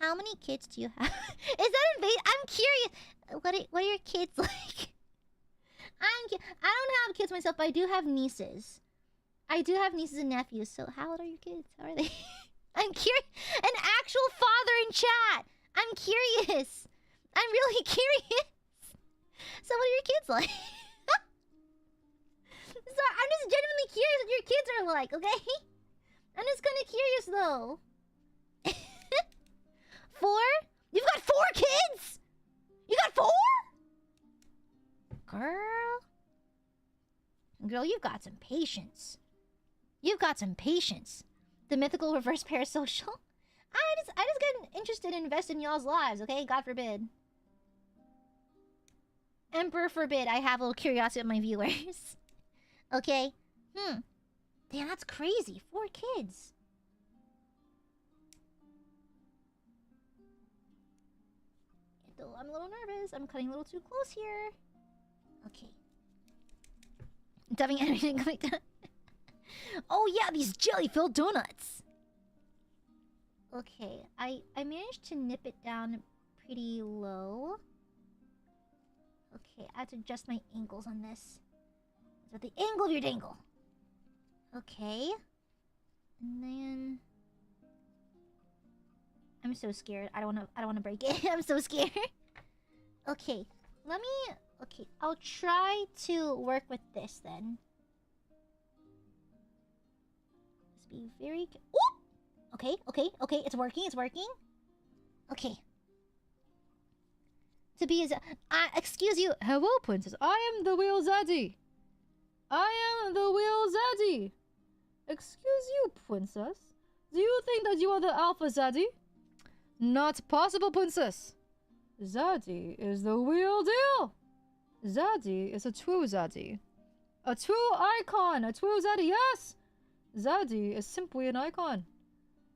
How many kids do you have? Is that invasive? I'm curious. What are your kids like? I don't have kids myself, but I do have nieces. I do have nieces and nephews. So how old are your kids? How are they? I'm curious. An actual father in chat. I'm curious. I'm really curious. So what are your kids like? So I'm just genuinely curious what your kids are like, okay? I'm just kind of curious though. 4? You've got 4 kids? You got 4? Girl, you've got some patience. The mythical reverse parasocial. I just get interested and invest in y'all's lives, okay? God forbid. Emperor forbid I have a little curiosity of my viewers. Okay? Damn, that's crazy. 4 kids. I'm a little nervous. I'm cutting a little too close here. Okay. Dubbing animation coming down. Oh yeah, these jelly-filled donuts. Okay, I managed to nip it down pretty low. Okay, I have to adjust my angles on this. It's at the angle of your dangle. Okay. And then I'm so scared. I don't wanna break it. I'm so scared. Okay. Okay, I'll try to work with this then. Let's be very Okay, it's working. Okay. To be as excuse you. Hello, princess. I am the real Zaddy. Excuse you, princess. Do you think that you are the alpha Zaddy? Not possible, princess. Zaddy is the real deal. Zaddy is a true Zaddy. A true icon. A true Zaddy, yes. Zaddy is simply an icon.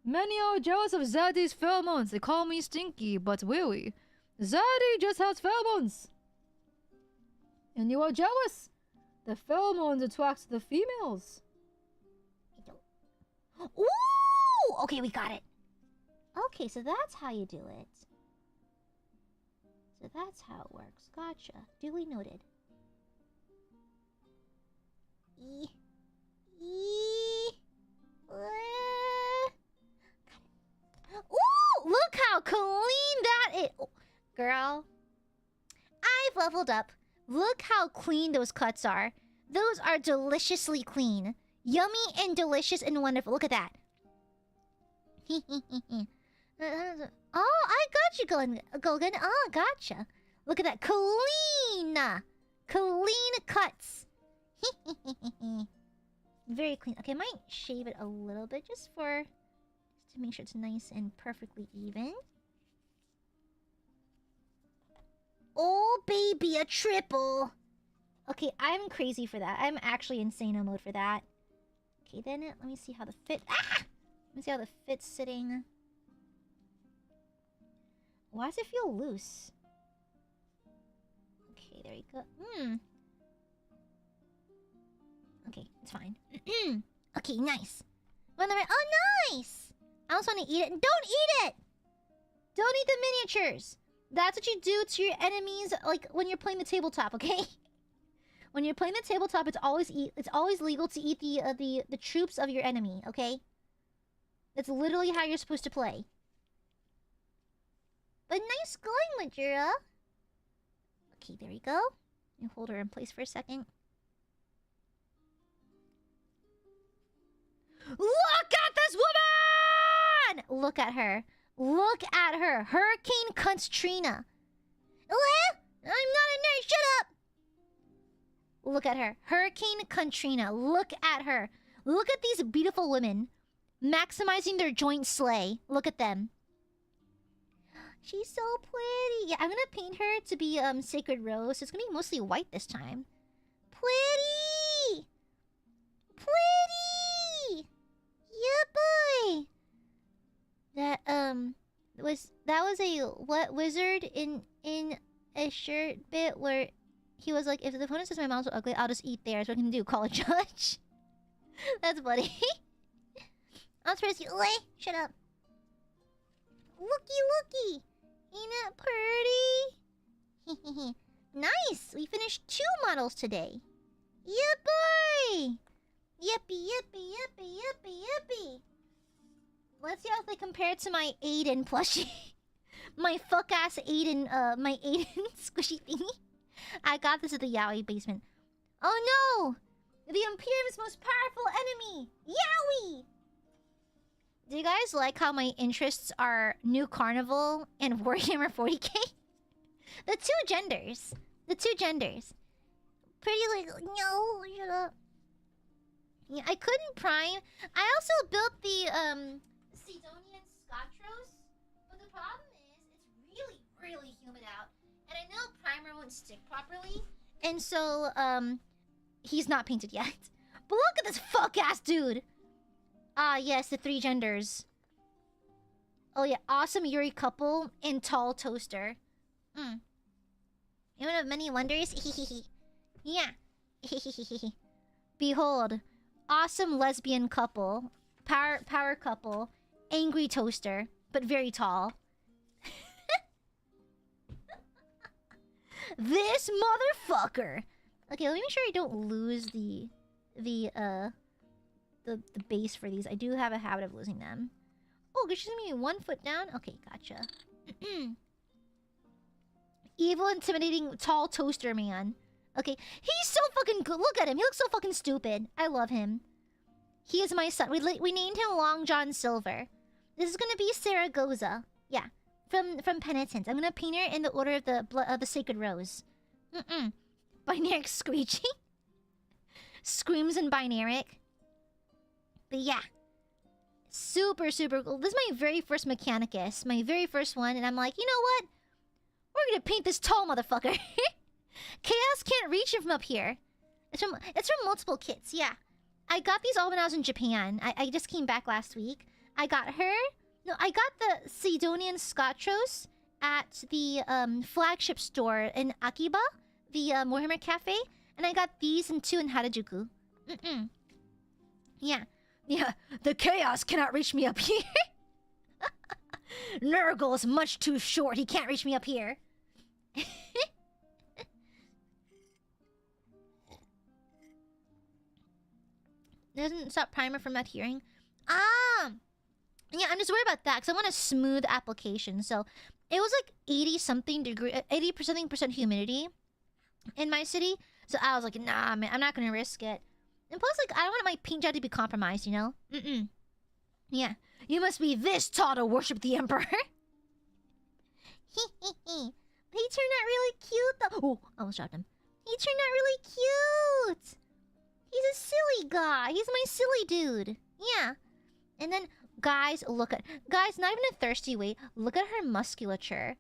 Many are jealous of Zaddy's pheromones. They call me stinky, but really, Zaddy just has pheromones. And you are jealous. The pheromones attract the females. Ooh! Okay, we got it. Okay, so that's how you do it. So that's how it works. Gotcha. Duly noted. Ooh! Look how clean that is! Oh, girl. I've leveled up. Look how clean those cuts are. Those are deliciously clean. Yummy and delicious and wonderful. Look at that. Oh, I got you, Golgan. Oh, gotcha. Look at that. Clean! Clean cuts. Very clean. Okay, I might shave it a little bit just to make sure it's nice and perfectly even. Oh, baby, a triple. Okay, I'm crazy for that. I'm actually insane mode for that. Okay, then let me see how the fit... Ah! Let me see how the fit's sitting. Why does it feel loose? Okay, there you go. Okay, it's fine. Okay, nice. Oh, nice! I also want to eat it. Don't eat it! Don't eat the miniatures! That's what you do to your enemies, like, when you're playing the tabletop, okay? When you're playing the tabletop, it's always legal to eat the troops of your enemy, okay? That's literally how you're supposed to play. But nice going, Majura. Okay, there you go. You hold her in place for a second. Look at this woman! Look at her. Look at her. Hurricane Cunts Trina. I'm not a nurse. Shut up. Look at her. Hurricane Contrina. Look at her. Look at these beautiful women. Maximizing their joint slay. Look at them. She's so pretty. Yeah, I'm gonna paint her to be Sacred Rose. It's gonna be mostly white this time. Pretty! Pretty! Yeah, boy! That was a what wizard in a shirt bit where he was like, if the opponent says my mom's ugly, I'll just eat theirs. What can I do? Call a judge? That's funny. I'll press you. Oi, shut up. Looky. Ain't that pretty? Nice. We finished 2 models today. Yeah, boy. Yippee. Let's see how they compare to my Aiden plushie. My fuck-ass Aiden, my Aiden squishy thingy. I got this at the Yaoi basement. Oh no! The Imperium's most powerful enemy! Yaoi! Do you guys like how my interests are New Carnival and Warhammer 40K? The two genders. Pretty like, no, shut up. Yeah, I couldn't prime. I also built the, Sidonian Scotros, but the problem is it's really humid out, and I know primer won't stick properly, and so he's not painted yet. But look at this fuck-ass dude. Ah, yes, the 3 genders. Oh yeah, awesome Yuri couple and tall toaster. One of many wonders. Yeah. Behold, awesome lesbian couple, power couple. Angry toaster, but very tall. This motherfucker. Okay, let me make sure I don't lose the base for these. I do have a habit of losing them. Oh, she's gonna be 1 foot down. Okay, gotcha. Evil, intimidating, tall toaster man. Okay, he's so fucking good. Look at him. He looks so fucking stupid. I love him. He is my son. We named him Long John Silver. This is gonna be Saragoza. Yeah, from Penitence. I'm gonna paint her in the order of the Sacred Rose. Binaric screeching. Screams in binaric. But yeah, super cool. This is my very first Mechanicus, my very first one, and I'm like, you know what? We're gonna paint this tall motherfucker. Chaos can't reach him from up here. It's from multiple kits. Yeah, I got these all when I was in Japan. I just came back last week. I got her. No, I got the Sidonian Scotros at the flagship store in Akiba, the Warhammer Cafe, and I got these and 2 in Harajuku. Yeah, the chaos cannot reach me up here. Nurgle is much too short. He can't reach me up here. Doesn't stop primer from adhering. Yeah, I'm just worried about that because I want a smooth application. So it was like 80% humidity in my city. So I was like, nah, man, I'm not gonna risk it. And plus, like, I don't want my paint job to be compromised, you know? Yeah, you must be this tall to worship the Emperor. He turned out really cute, though. Oh, I almost dropped him. He turned out really cute. He's a silly guy. He's my silly dude. Yeah. And then, guys, not even a thirsty way. Look at her musculature.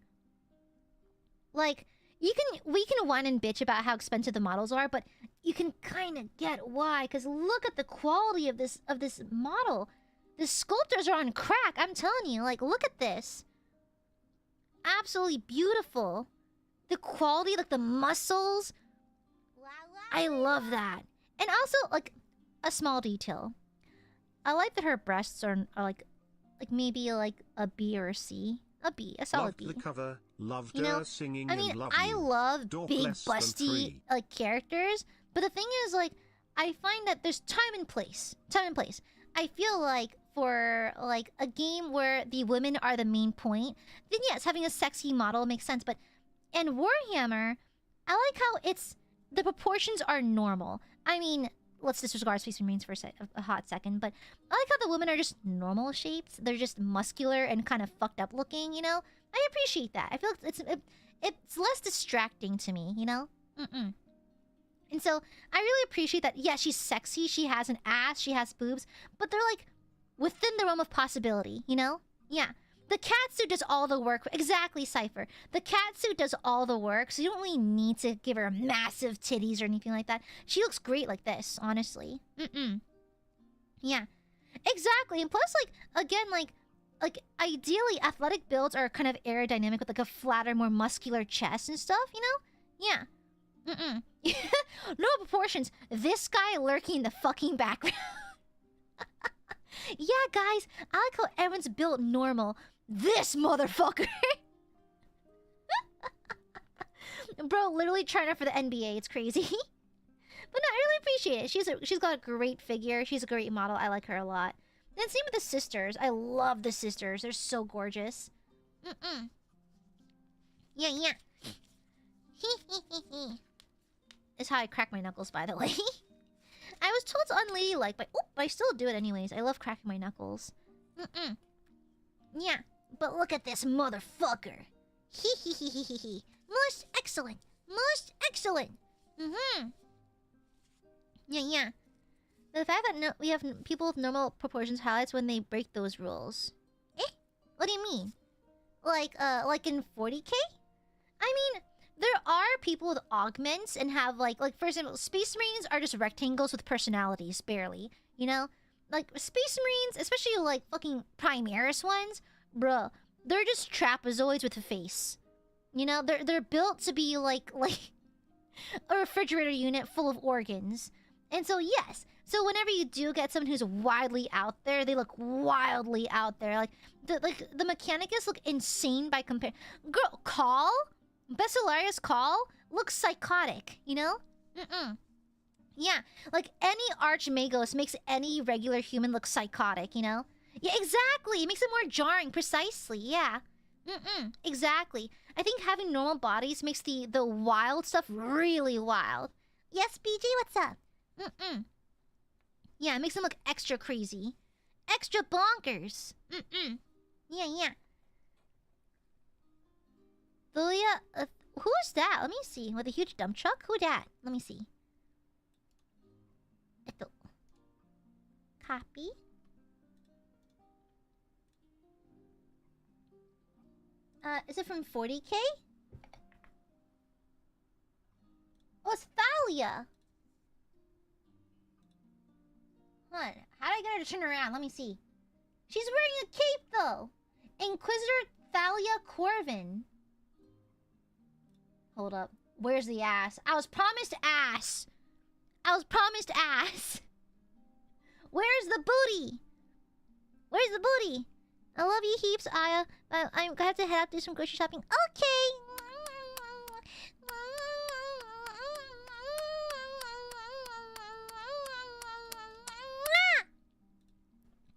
Like, we can whine and bitch about how expensive the models are, but you can kind of get why. Because look at the quality of this model. The sculptors are on crack. I'm telling you. Like, look at this. Absolutely beautiful. The quality, like the muscles. I love that. And also, like, a small detail. I like that her breasts are like maybe like a B or a C. A B, a solid Loved B. the cover, loved You know, her singing I mean, and love I you. love Dork big, less than busty, 3. like, characters. But the thing is, like, I find that there's time and place. Time and place. I feel like for, like, a game where the women are the main point, then yes, having a sexy model makes sense. But in Warhammer, I like how it's... the proportions are normal. I mean, let's disregard Space Marines for a hot second, but I like how the women are just normal shapes. They're just muscular and kind of fucked up looking, you know? I appreciate that. I feel like it's less distracting to me, you know? And so, I really appreciate that, yeah, she's sexy, she has an ass, she has boobs, but they're, like, within the realm of possibility, you know? Yeah. The catsuit does all the work. Exactly, Cypher. The catsuit does all the work, so you don't really need to give her massive titties or anything like that. She looks great like this, honestly. Yeah. Exactly. And plus, like, again, like ideally, athletic builds are kind of aerodynamic with, like, a flatter, more muscular chest and stuff, you know? Yeah. No proportions. This guy lurking in the fucking background. Yeah, guys, I like how everyone's built normal. This motherfucker! Bro, literally trying her for the NBA. It's crazy. But no, I really appreciate it. She's got a great figure. She's a great model. I like her a lot. And same with the sisters. I love the sisters. They're so gorgeous. Yeah. It's how I crack my knuckles, by the way. I was told it's unladylike, but I still do it anyways. I love cracking my knuckles. Yeah, but look at this motherfucker. Most excellent. Most excellent. Yeah. The fact that we have people with normal proportions highlights when they break those rules. What do you mean? Like in 40K? I mean, there are people with augments and have, like, for example, Space Marines are just rectangles with personalities, barely. You know? Like, Space Marines, especially, like, fucking Primaris ones, bruh, they're just trapezoids with a face. You know? They're built to be, like a refrigerator unit full of organs. And so, yes. So whenever you do get someone who's wildly out there, they look wildly out there. Like, the Mechanicus look insane by compare. Girl, Call? Bessalarius Call looks psychotic, you know? Yeah, like any Archmagos makes any regular human look psychotic, you know? Yeah, exactly. It makes it more jarring, precisely, yeah. Exactly. I think having normal bodies makes the wild stuff really wild. Yes, BG, what's up? Yeah, it makes them look extra crazy. Extra bonkers. Yeah. Lilia, who's that? Let me see. With a huge dump truck? Who dat? Let me see. Copy. Is it from 40K? Oh, it's Thalia. Hold on. How did I get her to turn around? Let me see. She's wearing a cape, though. Inquisitor Thalia Corvin. Hold up. Where's the ass? I was promised ass. Where's the booty? I love you heaps, Aya. But I'm gonna have to head out to do some grocery shopping. Okay.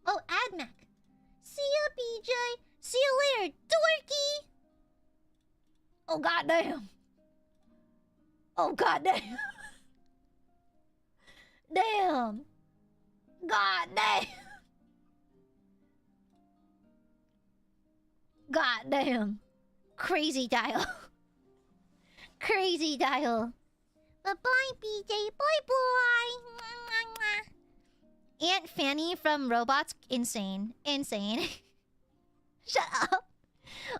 Oh, Admac. See ya, BJ. See you later, dorky. Oh, goddamn. Damn. Goddamn. Crazy dial. Bye-bye, BJ. Bye-bye. Aunt Fanny from Robots. Insane. Shut up.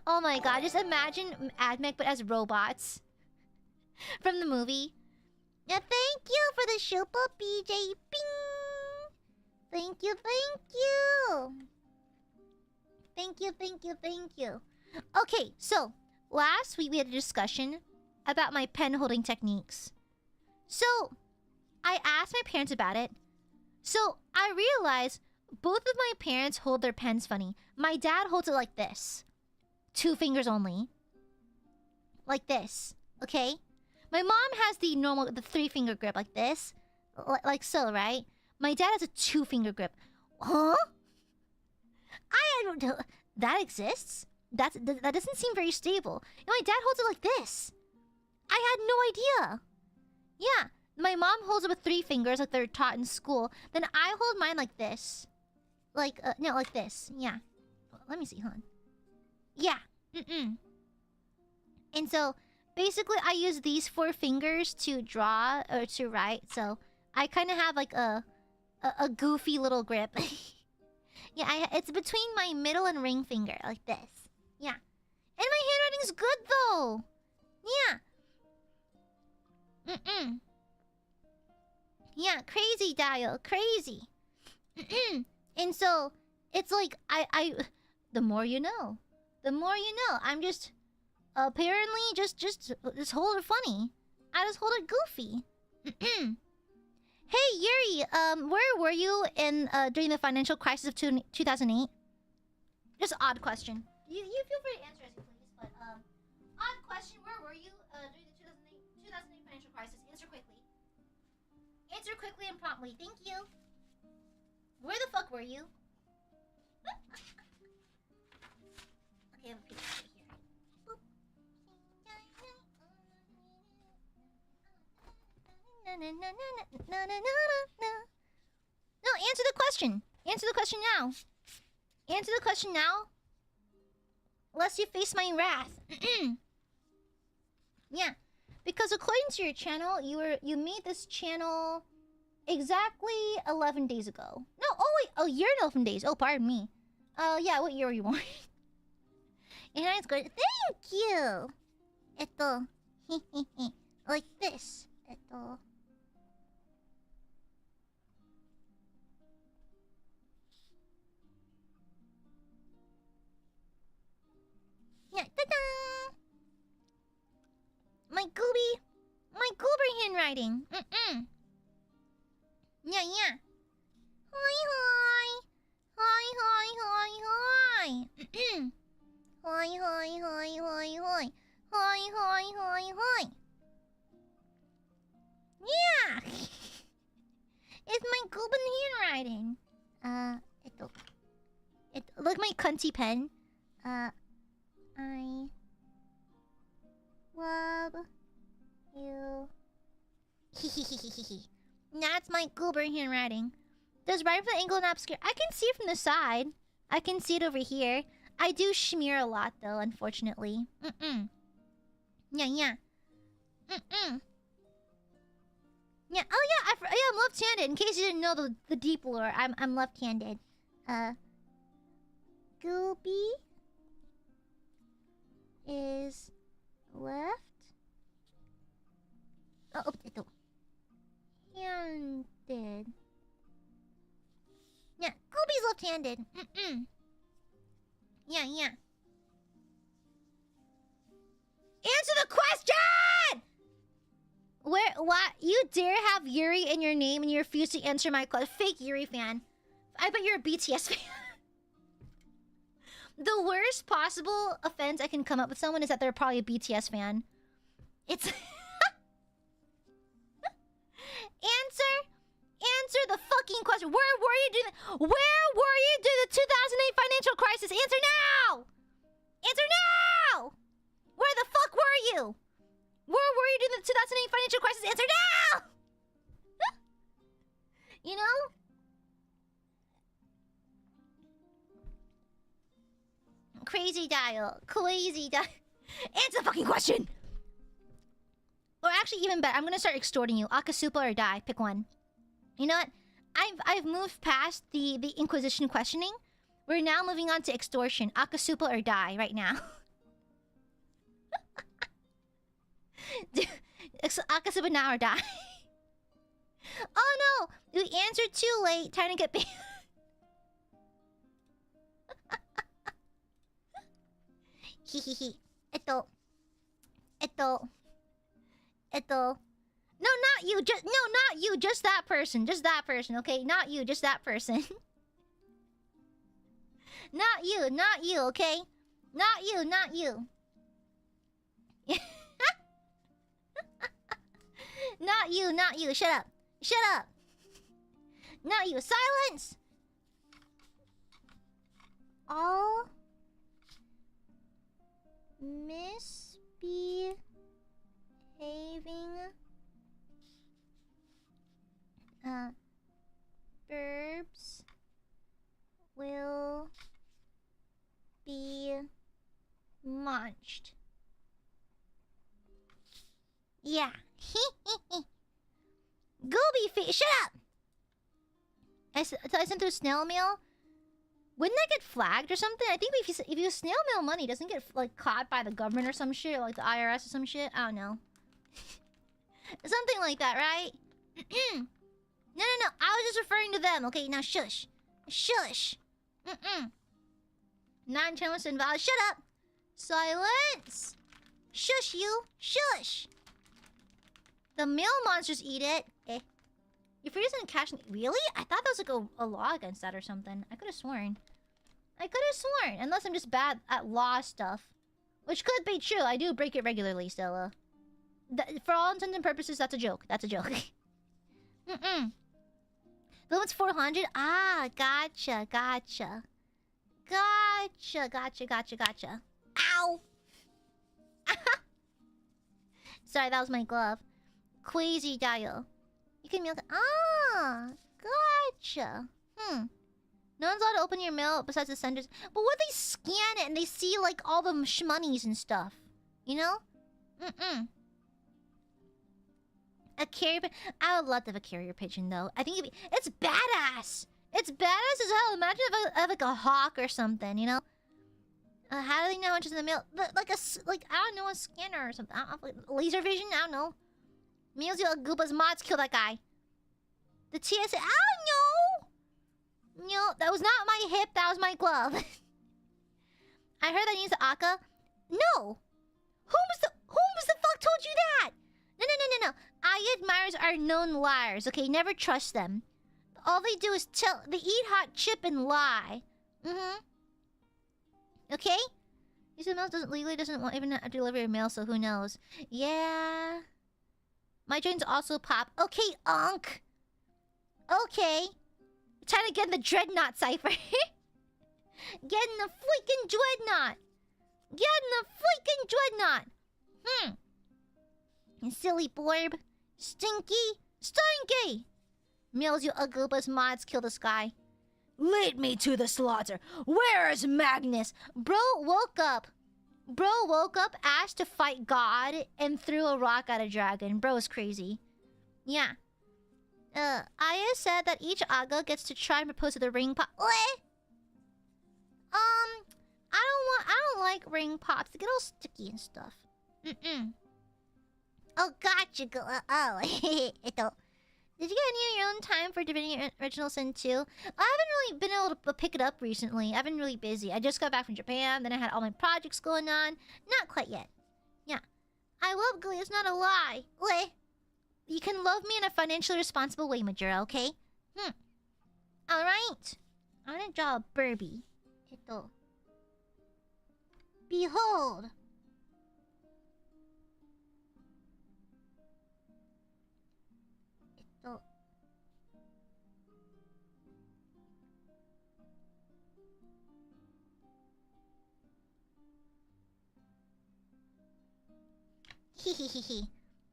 Oh my god, just imagine Admech but as robots. From the movie. Yeah, thank you for the super BJ. Bing! Thank you, thank you. Thank you, thank you, thank you. Okay, so last week we had a discussion about my pen holding techniques. So I asked my parents about it. So I realized both of my parents hold their pens funny. My dad holds it like this. 2 fingers only. Like this. Okay? My mom has the 3-finger grip like this. Like so, right? My dad has a 2-finger grip. Huh? I don't know. That exists? That doesn't seem very stable. And my dad holds it like this. I had no idea. Yeah. My mom holds it with 3 fingers like they're taught in school. Then I hold mine like this. Like, no, like this. Yeah. Let me see, hold on. Yeah. And so, basically, I use these 4 fingers to draw or to write. So, I kind of have like a goofy little grip. Yeah, it's between my middle and ring finger, like this. Yeah. And my handwriting is good, though. Yeah. Yeah, crazy, Dial. Crazy. And so, it's like, the more you know. The more you know. I'm just, apparently, just hold it funny. I just hold it goofy. Hey, Yuri, where were you in, during the financial crisis of 2008? Just odd question. You feel free to answer as you please, but, odd question, where were you, during the 2008 financial crisis? Answer quickly. Answer quickly and promptly. Thank you. Where the fuck were you? Okay, I have a piece right here. Boop. No, answer the question. Answer the question now. Answer the question now. Lest you face my wrath. Yeah. Because according to your channel, you made this channel exactly 11 days ago. No, oh wait, a year and 11 days. Oh, pardon me. Yeah, what year were you born? And it's good. Thank you. Like this. Yeah, ta-da! My goober handwriting. Yeah. Hi. Hi. Yeah. It's my goober handwriting. Look my cunty pen. I love you. That's my goober handwriting. Does right from the angle not obscure? I can see it from the side. I can see it over here. I do smear a lot though, unfortunately. Yeah. Yeah. Oh yeah, I'm left-handed. In case you didn't know the deep lore, I'm left-handed. Gooby is left. Handed. Yeah, Gooby's left-handed. Yeah. Answer the question! What? You dare have Yuri in your name and you refuse to answer my question? Fake Yuri fan. I bet you're a BTS fan. The worst possible offense I can come up with someone is that they're probably a BTS fan. It's... Answer the fucking question. Where were you during the 2008 financial crisis? Answer now! Answer now! Where the fuck were you? Where were you during the 2008 financial crisis? Answer now! You know? Crazy dial. Answer the fucking question! Or actually, even better, I'm gonna start extorting you. Akasupa or die. Pick one. You know what? I've moved past the Inquisition questioning. We're now moving on to extortion. Akasupa or die right now. Akasupa now or die. Oh no! You answered too late. Trying to get banned. Hihihi. No, not you. Not you. Just that person. Just that person. Okay, not you. Just that person. Not you. Not you. Okay. Not you. Not you. Not you. Not you. Shut up. Shut up. Not you. Silence. All misbehaving verbs will be munched. Yeah. Go be shut up! I sent through snail mail. Wouldn't that get flagged or something? I think if you snail mail money, it doesn't get like caught by the government or some shit, like the IRS or some shit. I don't know. Something like that, right? No. I was just referring to them. Okay, now shush. Shush. Non-channelist invalid. Shut up. Silence. Shush you. Shush. The mail monsters eat it. Eh. Your free doesn't cash. Really? I thought there was like a law against that or something. I could have sworn. Unless I'm just bad at law stuff. Which could be true. I do break it regularly, Stella. For all intents and purposes, that's a joke. That's a joke. The limit's 400? Ah, gotcha. Ow! Sorry, that was my glove. Quasi dial. You can mail the... Ah! Gotcha. No one's allowed to open your mail besides the senders. But what if they scan it and they see, like, all the shmonies and stuff? You know? A carrier pigeon. I would love to have a carrier pigeon, though. I think it's badass. It's badass as hell. Imagine if I have, like, a hawk or something, you know? How do they know how much is in the mail? Like, I don't know, a scanner or something. I don't know, like, laser vision? I don't know. Meals you Gooba's mods kill that guy. The TSA. I don't know. No, that was not my hip. That was my glove. I heard that you use the Aka. No. Who was the fuck told you that? No. Aiadmirers are known liars. Okay, never trust them. All they do is they eat hot chip and lie. Okay. Use the mail legally doesn't want even to deliver your mail, so who knows? Yeah. My joints also pop. Okay, Unk. Okay. Trying to get in the Dreadnought cipher. Get in the freaking Dreadnought. You silly blurb. Stinky. Mills, you Agoopas mods kill this guy. Lead me to the slaughter. Where is Magnus? Bro woke up, asked to fight God, and threw a rock at a dragon. Bro's crazy. Yeah. Aya said that each Aga gets to try and propose to the ring pop. What? I don't like ring pops. They get all sticky and stuff. Oh, gotcha. Did you get any of your own time for Divinity Original Sin 2? I haven't really been able to pick it up recently. I've been really busy. I just got back from Japan, then I had all my projects going on. Not quite yet. Yeah. I love Glee, it's not a lie. What? You can love me in a financially responsible way, Majora, okay? Alright. I'm gonna draw a Burby. Behold.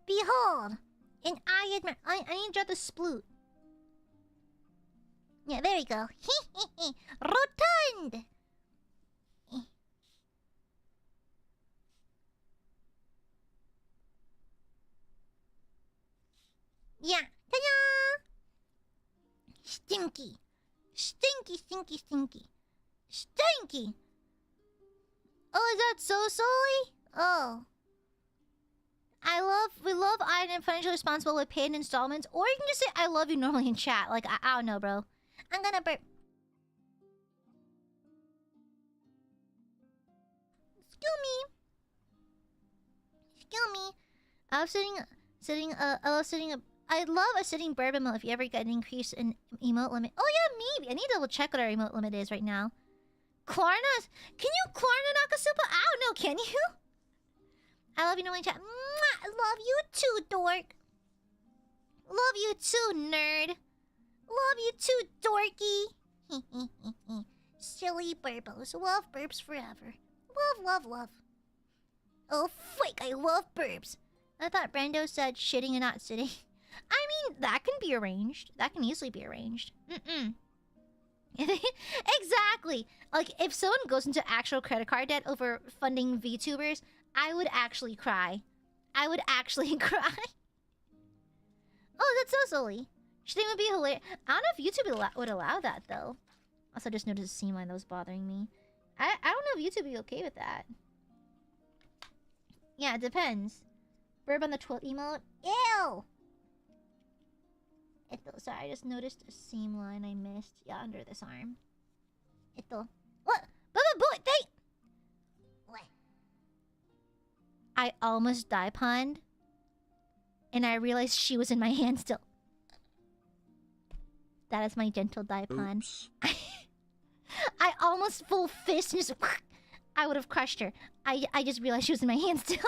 Behold! And I need to draw the sploot. Yeah, there we go. Rotund! Yeah. Ta-da! Stinky. Stinky! Oh, is that so silly? Oh. We love I am financially responsible with paid installments. Or you can just say I love you normally in chat. Like, I don't know, bro. I'm gonna burp. I love I love a sitting burp emote if you ever get an increase in emote limit. Oh yeah, maybe. I need to double check what our emote limit is right now. Klarna? Can you Klarna Nakasupa? I don't know, can you? I love you, no chat. Mwah! I love you too, dork. Love you too, nerd. Love you too, dorky. Silly burbos. Love burps forever. Love. Oh, freak, I love burps. I thought Brando said shitting and not sitting. I mean, that can be arranged. That can easily be arranged. Exactly. Like, if someone goes into actual credit card debt over funding VTubers, I would actually cry. I would actually cry. Oh, that's so silly. Shitting would be hilarious. I don't know if YouTube would allow that, though. Also, I just noticed a seam line that was bothering me. I don't know if YouTube would be okay with that. Yeah, it depends. Burp on the twill emote? Ew! Sorry, I just noticed a seam line I missed. Yeah, under this arm. What? Baba boy, What? I almost die-ponned. And I realized she was in my hand still. That is my gentle die-pon. I almost full fist and just... I would have crushed her. I just realized she was in my hand still.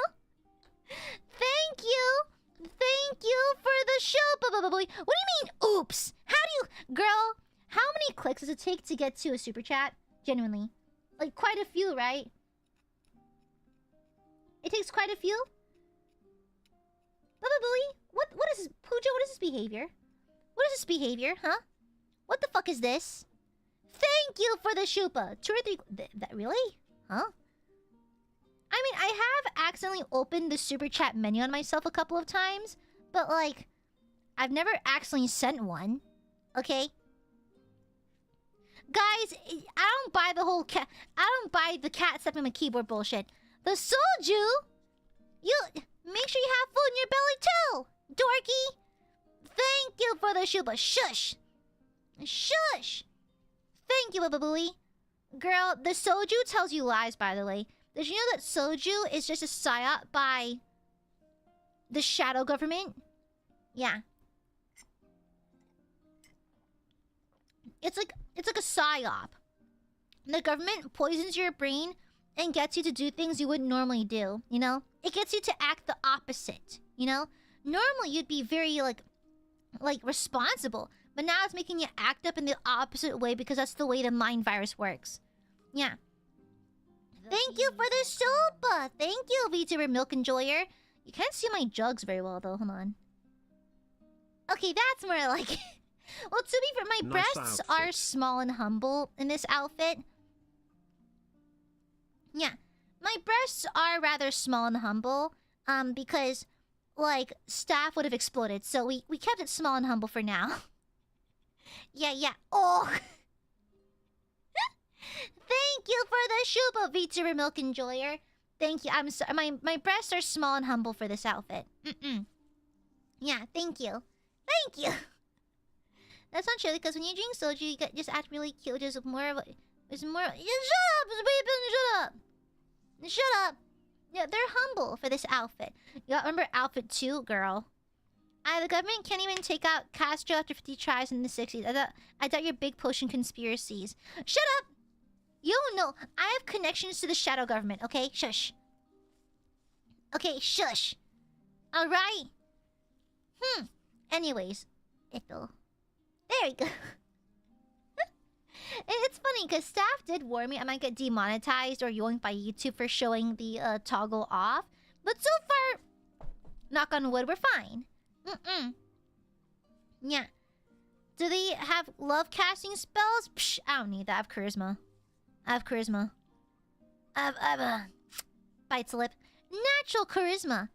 Thank you! Thank you for the show, Bubba Boy. What do you mean, oops? How do you... Girl, how many clicks does it take to get to a super chat? Genuinely. Like, quite a few, right? It takes quite a few? Bubba Boy, what is this? Pooja, what is this behavior? What is this behavior, huh? What the fuck is this? Thank you for the shupa. 2 or 3... that really? Huh? I mean, I have accidentally opened the super chat menu on myself a couple of times, but like, I've never accidentally sent one. Okay? Guys, I don't buy the whole cat... I don't buy the cat stepping on my keyboard bullshit. The soju! You... Make sure you have food in your belly too! Dorky! Thank you for the shuba. Shush! Shush! Thank you, Bababooey. Girl, the soju tells you lies, by the way. Did you know that soju is just a psyop by the shadow government? Yeah. It's like a psyop. The government poisons your brain and gets you to do things you wouldn't normally do, you know? It gets you to act the opposite, you know? Normally you'd be very like responsible, but now it's making you act up in the opposite way because that's the way the mind virus works. Yeah. Thank you for the sopa! Thank you, VTuber Milk Enjoyer. You can't see my jugs very well, though. Hold on. Okay, that's more like it. Well, to be fair, my breasts are small and humble in this outfit. Yeah. My breasts are rather small and humble. Because, like, staff would have exploded. So we kept it small and humble for now. Yeah. Oh! Thank you for the shuba, VTuber Milk Enjoyer. Thank you. I'm sorry. My breasts are small and humble for this outfit. Yeah, thank you. Thank you. That's not true, because when you drink soju, you just act really cute. There's more of a... There's more... Shut up! Shut up! Shut up! Yeah, they're humble for this outfit. You remember outfit 2, girl? The government can't even take out Castro after 50 tries in the 60s. I thought your big potion conspiracies. Shut up! You don't know. I have connections to the shadow government, okay? Shush. Okay, shush. Alright? Anyways. There we go. It's funny, because staff did warn me I might get demonetized or yoinked by YouTube for showing the toggle off. But so far, knock on wood, we're fine. Yeah. Do they have love casting spells? Psh, I don't need that. I have charisma. I have bite lip. Natural charisma.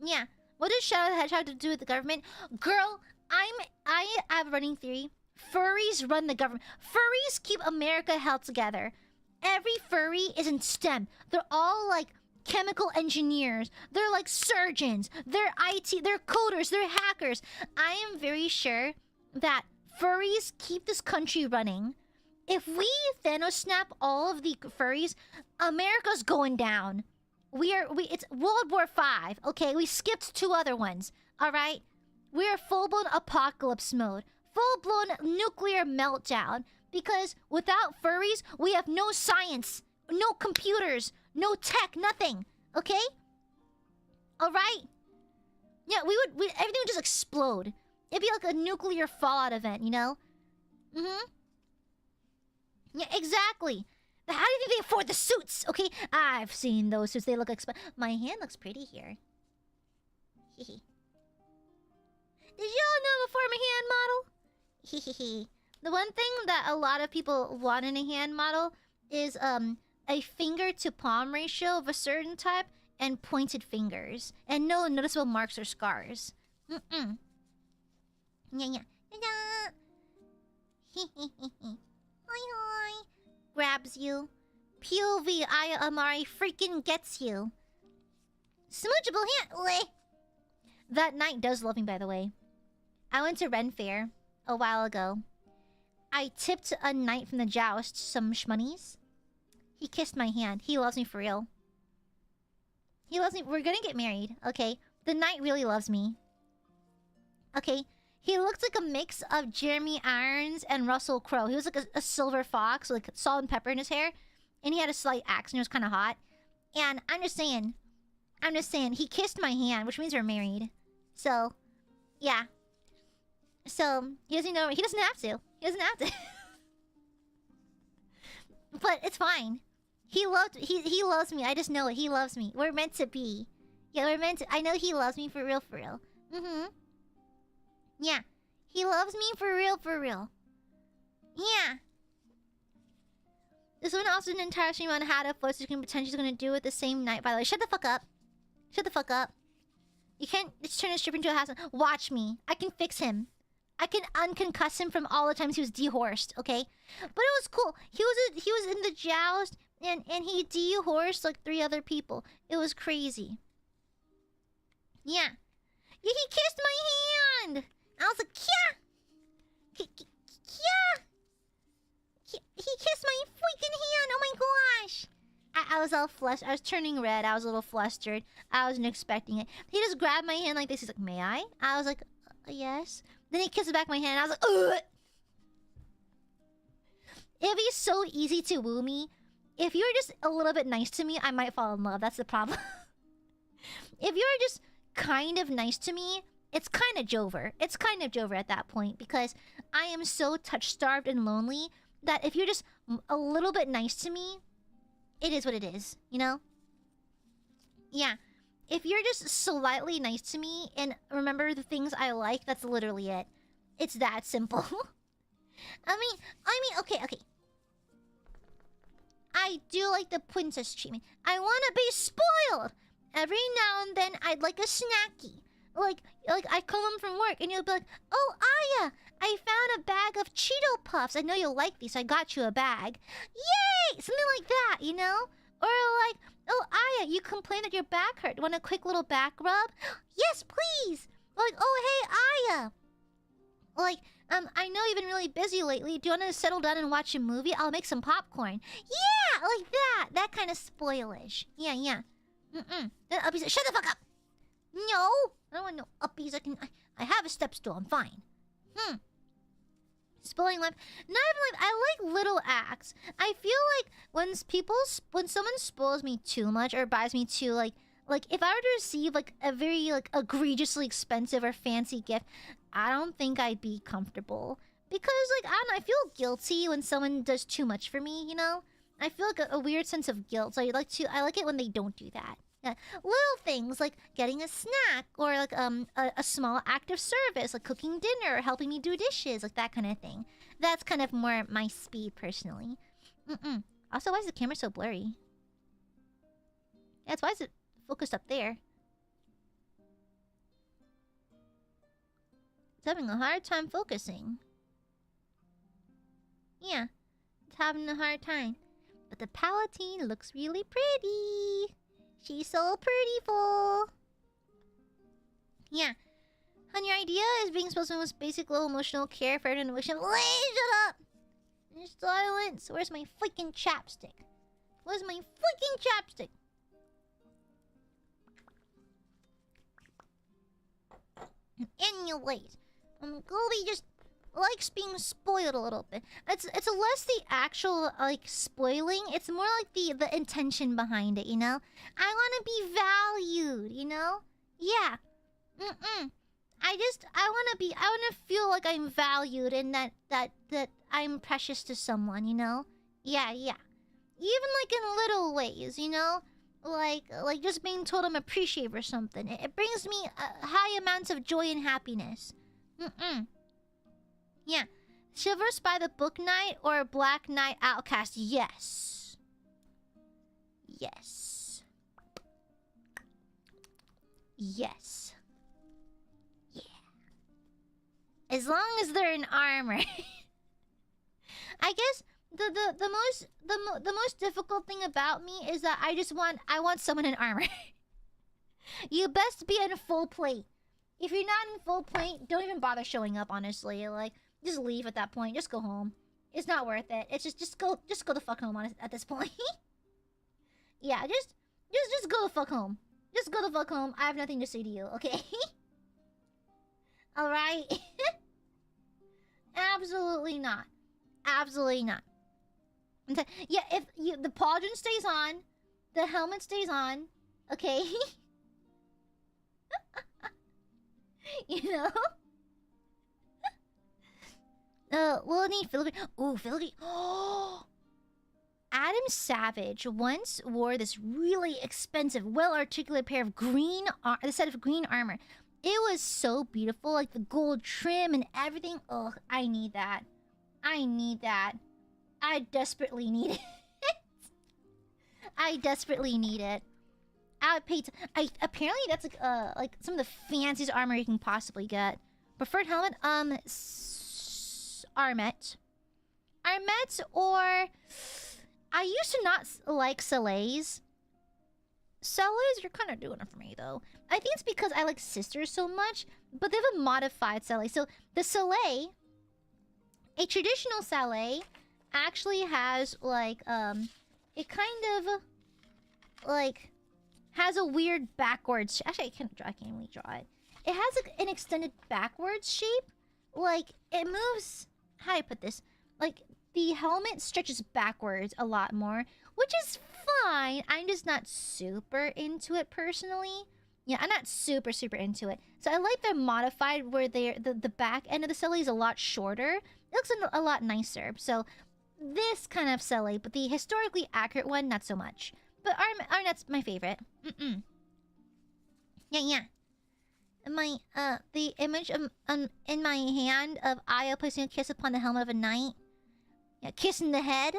Yeah. What does Shadow the Hedgehog to do with the government? Girl, I have a running theory. Furries run the government. Furries keep America held together. Every furry is in STEM. They're all like chemical engineers. They're like surgeons. They're IT. They're coders. They're hackers. I am very sure that furries keep this country running. If we Thanos snap all of the furries, America's going down. It's World War V. Okay, we skipped 2 other ones. All right, we're full-blown apocalypse mode, full-blown nuclear meltdown. Because without furries, we have no science, no computers, no tech, nothing. Okay? All right. Yeah, everything would just explode. It'd be like a nuclear fallout event, you know? Mm-hmm. Yeah, exactly. How do you think they afford the suits? Okay, I've seen those suits. They look my hand looks pretty here. Did you all know I'm a former hand model? The one thing that a lot of people want in a hand model is a finger to palm ratio of a certain type and pointed fingers and no noticeable marks or scars. Yeah. Hi. Grabs you. POV AiaAmare freaking gets you. Smoochable hand. That knight does love me, by the way. I went to Ren Fair a while ago. I tipped a knight from the joust some shmoney's. He kissed my hand. He loves me for real. He loves me. We're gonna get married, okay? The knight really loves me. Okay? He looked like a mix of Jeremy Irons and Russell Crowe. He was like a silver fox, like salt and pepper in his hair. And he had a slight accent. It was kind of hot. And I'm just saying, he kissed my hand, which means we're married. So, yeah. So, he doesn't know. He doesn't have to. He doesn't have to. But it's fine. He loves me. I just know it. He loves me. We're meant to be. Yeah, we're meant to. I know he loves me for real, for real. Mm-hmm. Yeah. He loves me for real, for real. Yeah. This one also did an entire stream on how to footage you can potentially gonna do with the same night, by the way. Shut the fuck up. Shut the fuck up. You can't just turn a stripper into a house. Watch me. I can fix him. I can unconcuss him from all the times he was dehorsed, okay? But it was cool. He was in the joust and he dehorsed like 3 other people. It was crazy. Yeah. He kissed my hand. I was like, yeah. Yeah. He kissed my freaking hand. Oh my gosh. I was all flustered. I was turning red. I was a little flustered. I wasn't expecting it. He just grabbed my hand like this. He's like, may I? I was like, yes. Then he kissed back my hand. I was like, ugh. It'd be so easy to woo me. If you're just a little bit nice to me, I might fall in love. That's the problem. If you're just kind of nice to me, it's kind of Jover. It's kind of Jover at that point. Because I am so touch-starved and lonely that if you're just a little bit nice to me, it is what it is. You know? Yeah. If you're just slightly nice to me and remember the things I like, that's literally it. It's that simple. I mean, okay. I do like the princess treatment. I want to be spoiled. Every now and then, I'd like a snacky. Like I come home from work and you'll be like, oh, Aya, I found a bag of Cheeto Puffs. I know you'll like these, so I got you a bag. Yay! Something like that, you know? Or like, oh, Aya, you complain that your back hurt. Want a quick little back rub? Yes, please! Like, oh, hey, Aya. Like, I know you've been really busy lately. Do you want to settle down and watch a movie? I'll make some popcorn. Yeah, like that. That kind of spoilish. Yeah. Then uppies, shut the fuck up. No, I don't want no uppies. I have a step stool. I'm fine. Spoiling life. Not even life. I like little acts. I feel like when someone spoils me too much or buys me too like if I were to receive like a very like egregiously expensive or fancy gift, I don't think I'd be comfortable. Because like I don't know, I feel guilty when someone does too much for me, you know? I feel like a weird sense of guilt. So I like it when they don't do that. Yeah. Little things like getting a snack or like a small act of service like cooking dinner or helping me do dishes, like that kind of thing. That's kind of more my speed personally. Also, why is the camera so blurry? Yeah, why is it focused up there? It's having a hard time focusing. Yeah, it's having a hard time. But the Palatine looks really pretty. She's so prettyful. Yeah. And your idea is being supposed to be most basic low emotional care for an emotion. Shut up! Silence. Where's my freaking chapstick? Where's my freaking chapstick? Anyways, Goldie just likes being spoiled a little bit. It's less the actual like spoiling. It's more like the intention behind it. You know, I want to be valued. You know, yeah. I want to feel like I'm valued and that I'm precious to someone. You know, yeah. Even like in little ways. You know. Like just being told I'm appreciated for something. It brings me high amounts of joy and happiness. Yeah. Shivers by the Book Night or Black Knight Outcast? Yes. Yes. Yes. Yeah. As long as they're in armor. I guess the most difficult thing about me is that I want someone in armor. You best be in full plate. If you're not in full plate, don't even bother showing up, honestly. Like, just leave at that point. Just go home. It's not worth it. It's just go the fuck home at this point. Yeah, just go the fuck home. Just go the fuck home. I have nothing to say to you, okay? Alright? Absolutely not. Absolutely not. Yeah, if the pauldron stays on, the helmet stays on, okay? You know? We'll need Philippine. Ooh, Philippine. Oh! Adam Savage once wore this really expensive, well-articulated pair of the set of green armor. It was so beautiful, like the gold trim and everything. Oh, I need that. I need that. I desperately need it. I desperately need it. I would pay. Apparently that's like some of the fanciest armor you can possibly get. Preferred helmet, Armet, or I used to not like Soleil's. Soleil's, you're kind of doing it for me though. I think it's because I like Sisters so much, but they have a modified Soleil. So the Soleil, a traditional Soleil, actually has like it kind of like has a weird backwards. Actually, I can't really draw it. It has like an extended backwards shape. Like it moves. How do I put this? Like the helmet stretches backwards a lot more, which is fine. I'm just not super into it personally. Yeah, I'm not super into it. So I like the modified where the back end of the Soleil is a lot shorter. It looks a lot nicer. So this kind of Soleil, but the historically accurate one, not so much. But Arnet's my favorite. Yeah. The image of, in my hand of Aya placing a kiss upon the helmet of a knight. Yeah, kissing the head.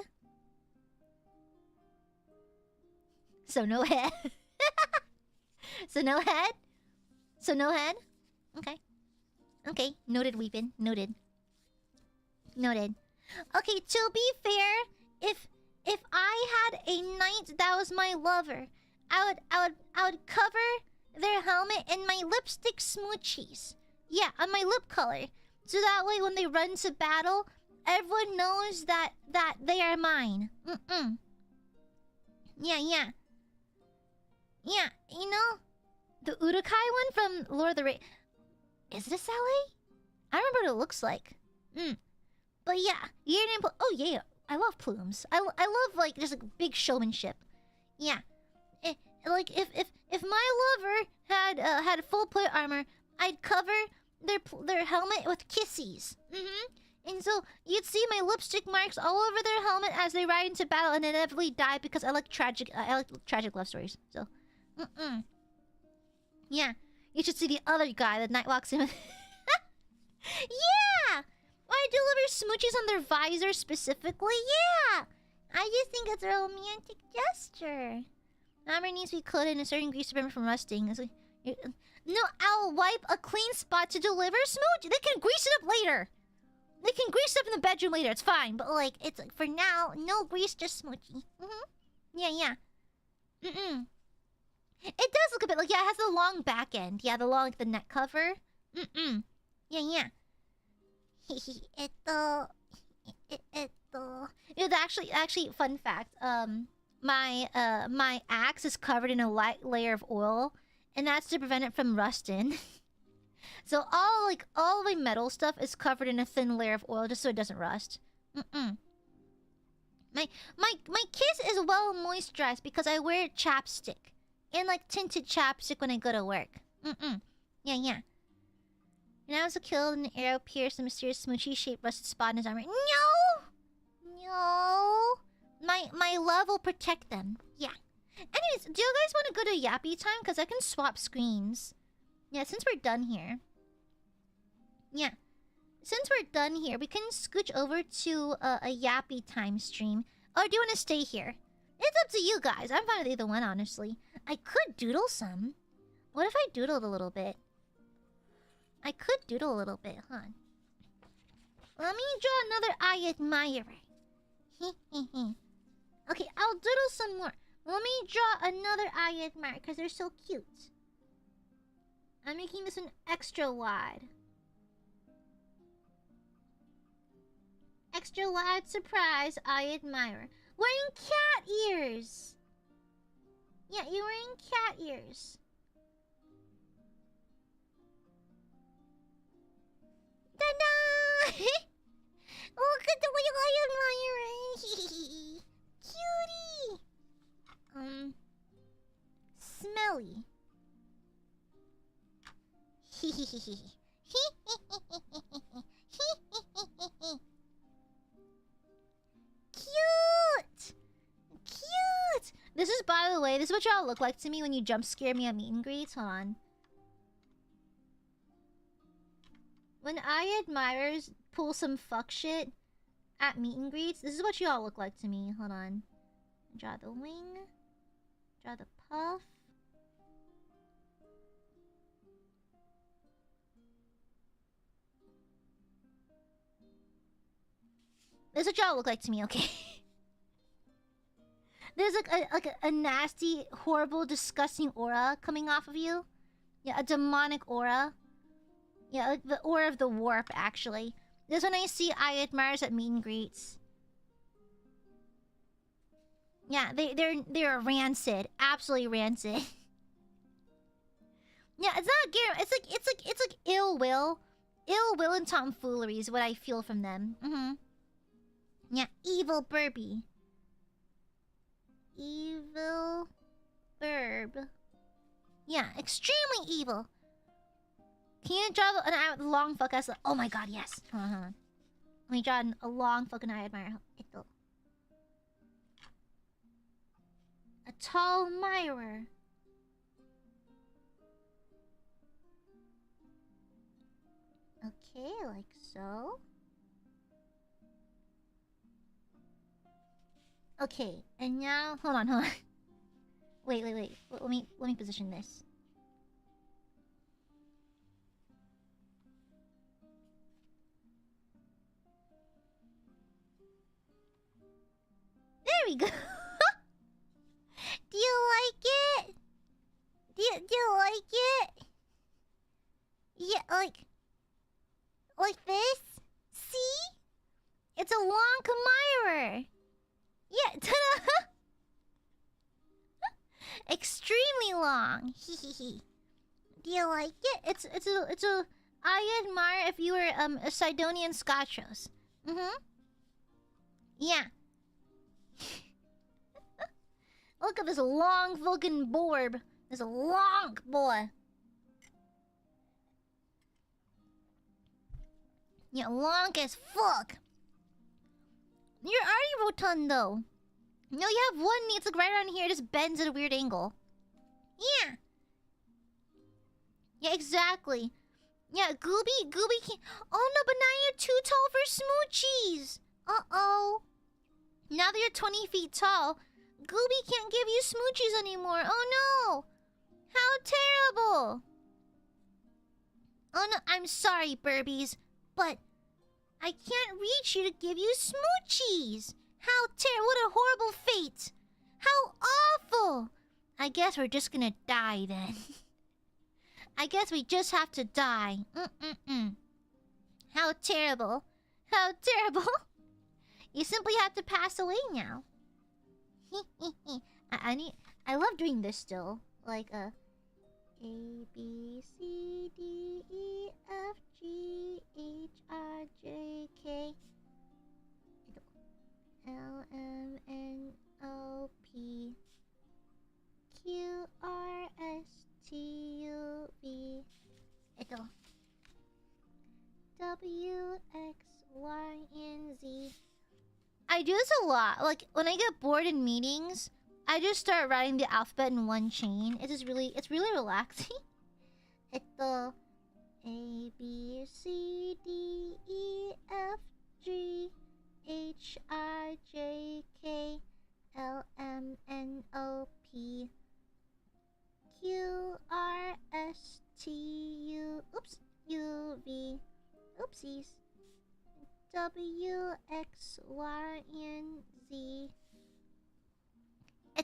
So no head. So no head. So no head. Okay. Noted, Weepin. Noted. Okay, to be fair, if I had a knight that was my lover, I would cover their helmet in my lipstick smoochies. Yeah, on my lip color. So that way when they run to battle, everyone knows that they are mine. Yeah. Yeah, you know, the Urukai one from Lord of the Rings. Is it a Sally? I remember what it looks like. But yeah, oh yeah, I love plumes. I love like just like big showmanship. Yeah, like if my lover had full plate armor, I'd cover their helmet with kissies. And so you'd see my lipstick marks all over their helmet as they ride into battle and inevitably die because I like tragic love stories. So, yeah, you should see the other guy that night walks in with. Yeah. I deliver smoochies on their visor specifically? Yeah! I just think it's a romantic gesture. Amare needs to be coated in a certain grease to prevent from rusting. No, I'll wipe a clean spot to deliver smooch. They can grease it up later. They can grease it up in the bedroom later. It's fine. But, like, it's like, for now, no grease, just smoochy. Yeah. It does look a bit like, yeah, it has the long back end. Yeah, the neck cover. Yeah. No, actually, fun fact. My axe is covered in a light layer of oil, and that's to prevent it from rusting. So all my metal stuff is covered in a thin layer of oil just so it doesn't rust. My kiss is well moisturized because I wear chapstick. And like tinted chapstick when I go to work. Yeah. And I also killed an arrow pierced the mysterious smoochy shaped rusted spot in his armor. No. My love will protect them. Yeah. Anyways, do you guys want to go to Yappy time? Because I can swap screens. Yeah, since we're done here. Yeah. Since we're done here, we can scooch over to a Yappy time stream. Or do you want to stay here? It's up to you guys. I'm fine with either one, honestly. I could doodle some. What if I doodled a little bit? I could doodle a little bit, huh? Let me draw another Aiadmirer. Okay, I'll doodle some more. Let me draw another Aiadmirer because they're so cute. I'm making this one extra wide. Extra wide surprise Aiadmirer. Wearing cat ears! Yeah, you're wearing cat ears. Ta-da! Look at the way Aiadmirer! Cutie! Smelly. Cute! Cute! This is, by the way, this is what y'all look like to me when you jump scare me at meet and greets. Hold on. When Aiadmirers pull some fuck shit at meet and greets, this is what y'all look like to me. Hold on. Draw the wing. Draw the puff. This is what y'all look like to me, okay? There's like a nasty, horrible, disgusting aura coming off of you. Yeah, a demonic aura. Yeah, like the aura of the warp, actually. This is when I see Aiadmirers at meet and greets. Yeah, they're rancid, absolutely rancid. Yeah, it's not Gary. It's like ill will and tomfoolery is what I feel from them. Yeah, evil Burby. Evil Burb. Yeah, extremely evil. Can you draw a long fuck ass? Oh my god, yes. Hold on. Let me draw a long fucking Aiadmirer. A tall mirer. Okay, like so. Okay, and now hold on. Wait. Let me position this. There we go. Do you like it? Do you like it? Yeah, like this? See? It's a long Chimera. Yeah, ta-da! Extremely long. Hehehe. Do you like it? It's a Aiadmire if you were a Sidonian Scotros. Yeah. Look at this long fucking borb. This long boy. Yeah, long as fuck. You're already rotund though. No, you have one knee. It's like right around here. It just bends at a weird angle. Yeah. Yeah, exactly. Yeah, Gooby can't. Oh no, but now you're too tall for smoochies. Uh-oh. Now that you're 20 feet tall, Gooby can't give you smoochies anymore. Oh no. How terrible. Oh no, I'm sorry, Burbies, but I can't reach you to give you smoochies. How terrible. What a horrible fate. How awful. I guess we're just gonna die then. I guess we just have to die. How terrible. How terrible. You simply have to pass away now. I love doing this still. Like A, B, C, D, E, F, G, H, I, J, K, L, M, N, O, P, Q, R, S, T, U, V, W, X, Y, and Z. I do this a lot. Like, when I get bored in meetings, I just start writing the alphabet in one chain. It's really relaxing. A, B, C, D, E, F, G, H, I, J, K, L, M, N, O, P, Q, R, S, T, U, U, V, oopsies, W, X, Y, and Z.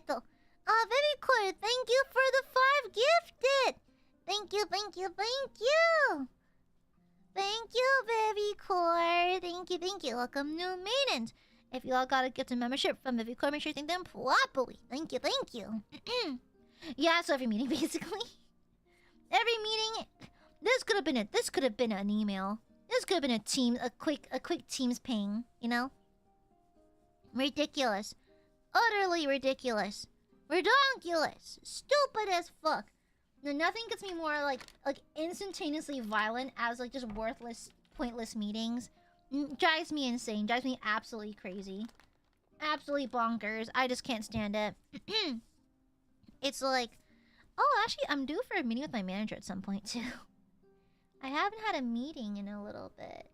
Oh, very cool. Thank you for the 5 gifted. Thank you. Thank you, very cool. Thank you. Welcome, new maidens. If you all got a gift and membership from Vivi Core, make sure you thank them properly. Thank you. Yeah, so every meeting, basically. Every meeting, this could have been an email. This could have been a quick Teams ping, you know? Ridiculous. Utterly ridiculous. Redonkulous. Stupid as fuck. No, nothing gets me more like instantaneously violent as like just worthless, pointless meetings. Drives me insane. Drives me absolutely crazy. Absolutely bonkers. I just can't stand it. It's like, oh, actually, I'm due for a meeting with my manager at some point too. I haven't had a meeting in a little bit.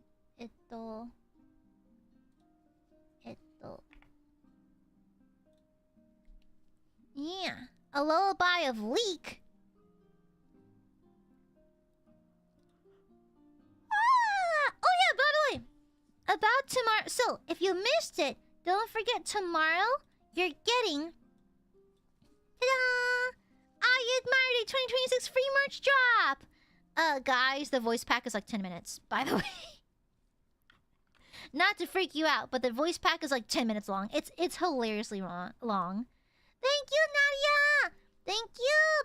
Yeah, a lullaby of leak. Oh yeah, by the way, about tomorrow. So if you missed it, don't forget tomorrow you're getting ta-da! Aiadmirers 2026 free merch drop. Guys, the voice pack is like 10 minutes, by the way. Not to freak you out, but the voice pack is like 10 minutes long. It's hilariously long. Thank you, Nadia!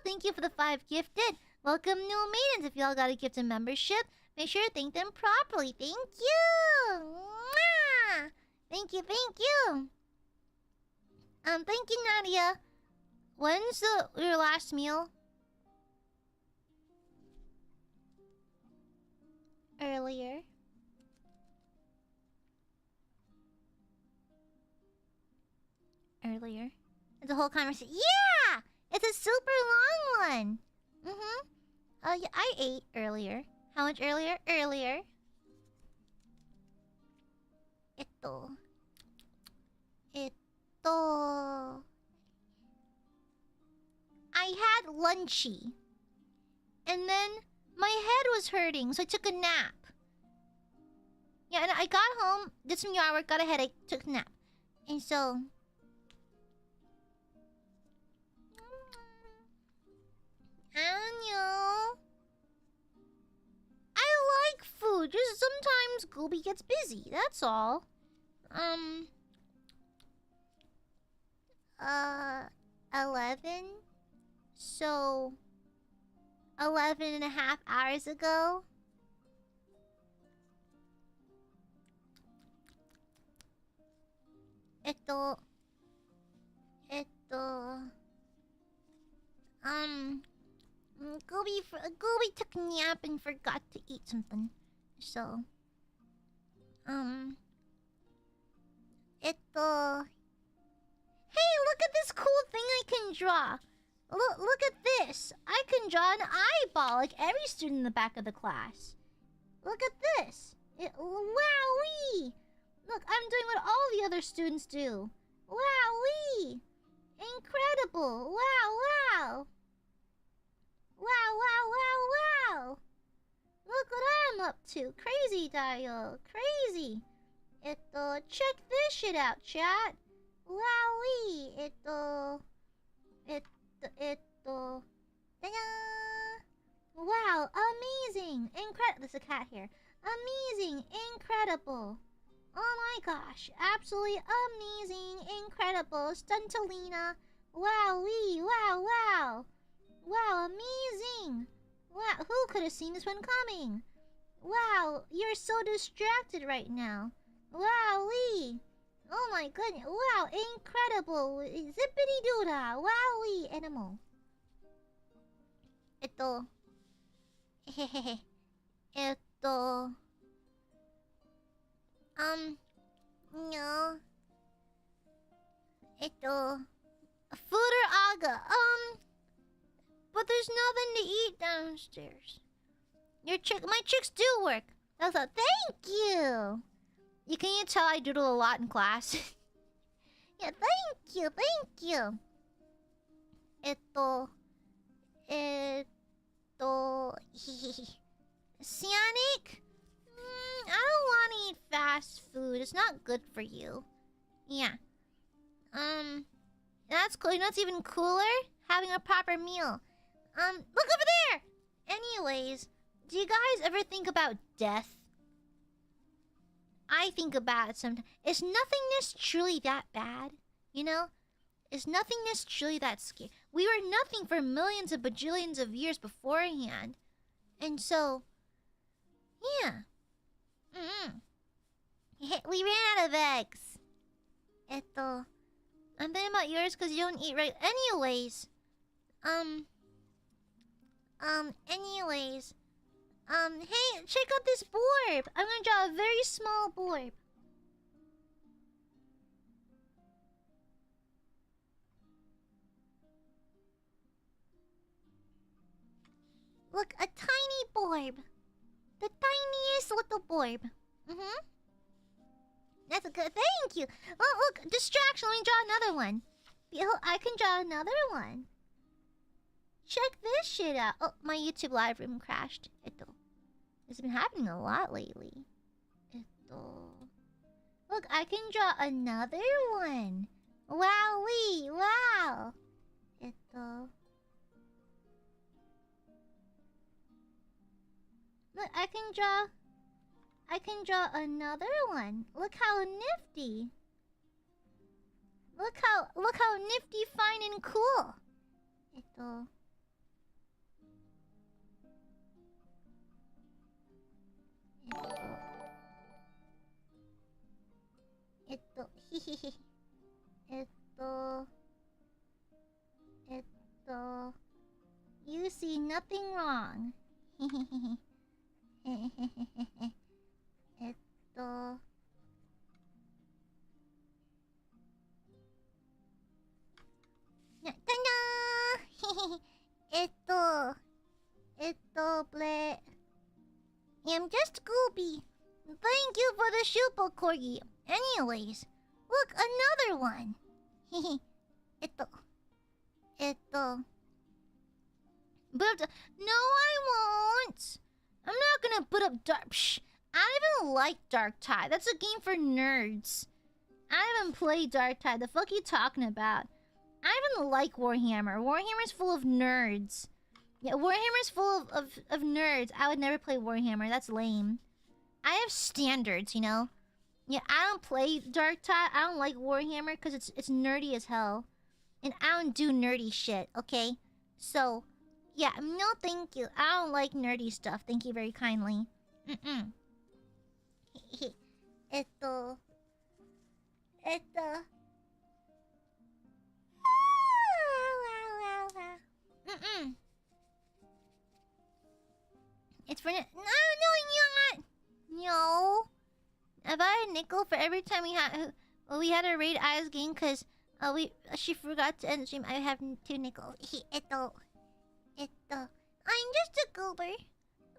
Thank you for the 5 gifted. Welcome, new maidens. If y'all got a gift and membership, make sure to thank them properly. Thank you! Mwah! Thank you. Thank you, Nadia. When's your last meal? Earlier. It's a whole conversation. Yeah! It's a super long one. Yeah, I ate earlier. How much earlier? Earlier. I had lunchy. And then my head was hurting, so I took a nap. Yeah, and I got home, did some yard work, got a headache, took a nap. And so... I don't know. I like food, just sometimes Gooby gets busy, that's all. 11? So... 11 and a half hours ago? Gooby took a nap and forgot to eat something. So, hey, look at this cool thing I can draw. Look at this. I can draw an eyeball like every student in the back of the class. Look at this. Wowee! Look, I'm doing what all the other students do. Wowee! Incredible! Wow! Wow! Look what I'm up to. Crazy dial. Crazy. Check this shit out, chat. Wowee! Ta-da! Wow, amazing! There's a cat here. Amazing, incredible. Oh my gosh, absolutely amazing, incredible, Stuntalina. Wowee, wow, wow. Wow, amazing. Wow, who could have seen this one coming? Wow, you're so distracted right now. Wowee. Oh my goodness, wow, incredible. Zippity doodah, wowee, animal. へへへ。No. Food or aga? But there's nothing to eat downstairs. My tricks do work. I thought, thank you. Can you tell I doodle a lot in class? Yeah, thank you, thank you. Cyanic? I don't want to eat fast food. It's not good for you. Yeah. That's cool. You know what's even cooler? Having a proper meal. Look over there! Anyways, do you guys ever think about death? I think about it sometimes. Is nothingness truly that bad? You know? Is nothingness truly that scary? We were nothing for millions of bajillions of years beforehand. And so, yeah. We ran out of eggs. I'm thinking about yours because you don't eat right. Anyways. Hey, check out this borb. I'm gonna draw a very small borb. Look, a tiny borb. The tiniest little borb. That's a good. Thank you. Oh, look, distraction. Let me draw another one. I can draw another one. Check this shit out. Oh, my YouTube live room crashed. It's been happening a lot lately. Look, I can draw another one. Wowee, wow. Look, I can draw another one. Look how nifty. Look how nifty, fine, and cool. You see nothing wrong. Bleh. I'm just Scooby. Thank you for the Shupo Corgi. Anyways, look, another one. But no, I won't. I'm not gonna put up dark. Psh, I don't even like Dark Tide. That's a game for nerds. I haven't played Dark Tide. The fuck are you talking about? I even like Warhammer. Warhammer's full of nerds. Yeah, Warhammer's full of nerds. I would never play Warhammer. That's lame. I have standards, you know? Yeah, I don't play Dark Tide. I don't like Warhammer because it's nerdy as hell. And I don't do nerdy shit, okay? So, yeah, no thank you. I don't like nerdy stuff. Thank you very kindly. It's for no, you're not. No. If I had a nickel for every time we had to raid Aya's game because she forgot to end stream, I have 2 nickels. I'm just a goober.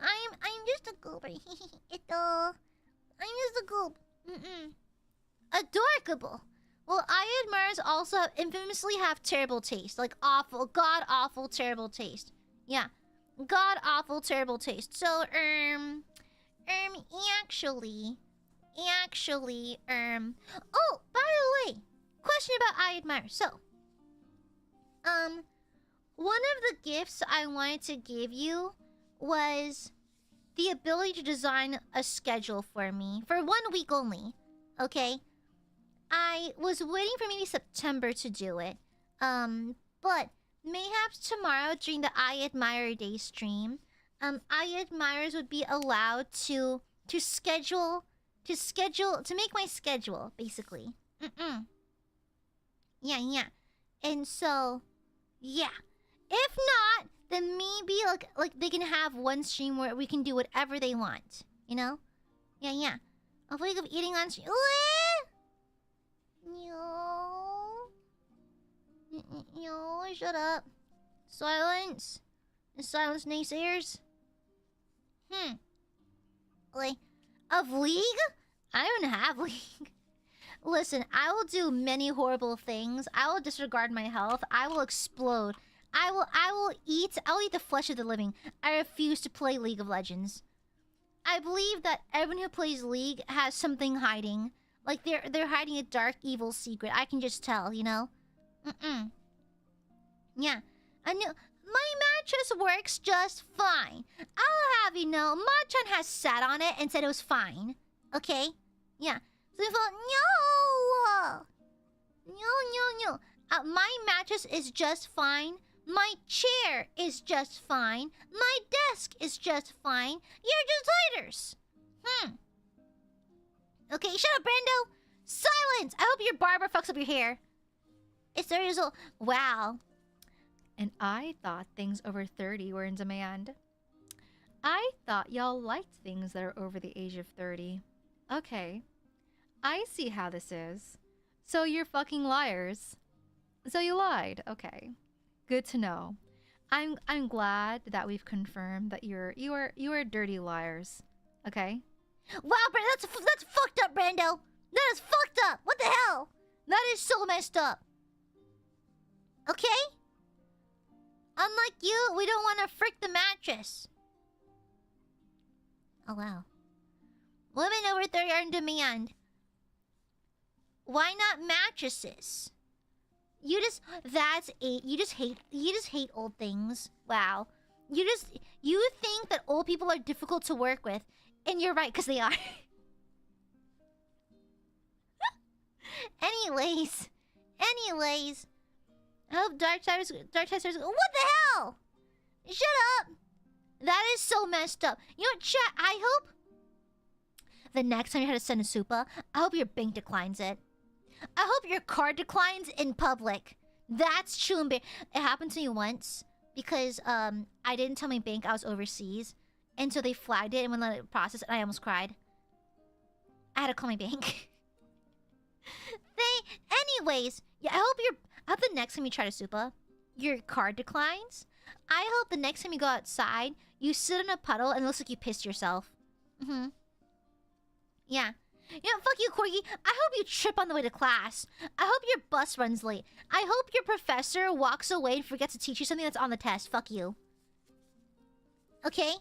I'm just a goober. I'm just a goob. Adorable. Well, Aiadmirers also infamously have terrible taste. Like awful, god-awful terrible taste. Yeah. God-awful terrible taste. So, actually... Oh, by the way, question about Aiadmirers. So, one of the gifts I wanted to give you was the ability to design a schedule for me for 1 week only. Okay? I was waiting for maybe September to do it. But mayhaps tomorrow during the Aiadmirer Day stream, Aiadmirers would be allowed to make my schedule, basically. Yeah. And so, yeah. If not, then maybe like they can have one stream where we can do whatever they want. You know? Yeah. Avoid of eating on stream. No, shut up. Silence. Silence, naysayers. Like, of League? I don't have League. Listen, I will do many horrible things. I will disregard my health. I will explode. I'll eat the flesh of the living. I refuse to play League of Legends. I believe that everyone who plays League has something hiding. Like they're hiding a dark, evil secret. I can just tell, you know? Yeah. My mattress works just fine. I'll have you know, Machan has sat on it and said it was fine. Okay? Yeah. So no. My mattress is just fine. My chair is just fine. My desk is just fine. You're just haters. Okay, shut up, Brando. Silence! I hope your barber fucks up your hair. It's 30 years old. Wow. And I thought things over 30 were in demand. I thought y'all liked things that are over the age of 30. Okay. I see how this is. So you're fucking liars. So you lied. Okay. Good to know. I'm glad that we've confirmed that you are dirty liars. Okay? Wow, Brando, that's fucked up, Brando. That is fucked up. What the hell? That is so messed up. Okay? Unlike you, we don't want to frick the mattress. Oh wow. Women over 30 are in demand. Why not mattresses? You just hate old things. Wow. You think that old people are difficult to work with, and you're right, because they are. Anyways. I hope Darksiders. What the hell? Shut up. That is so messed up. You know what, chat? I hope the next time you have to send a super, I hope your bank declines it. I hope your card declines in public. That's true. It happened to me once because I didn't tell my bank I was overseas, and so they flagged it and wouldn't let it process, and I almost cried. I had to call my bank. Anyways, yeah. I hope the next time you try to super, your card declines. I hope the next time you go outside, you sit in a puddle and it looks like you pissed yourself. Yeah. You know, fuck you, Corgi. I hope you trip on the way to class. I hope your bus runs late. I hope your professor walks away and forgets to teach you something that's on the test. Fuck you. Okay?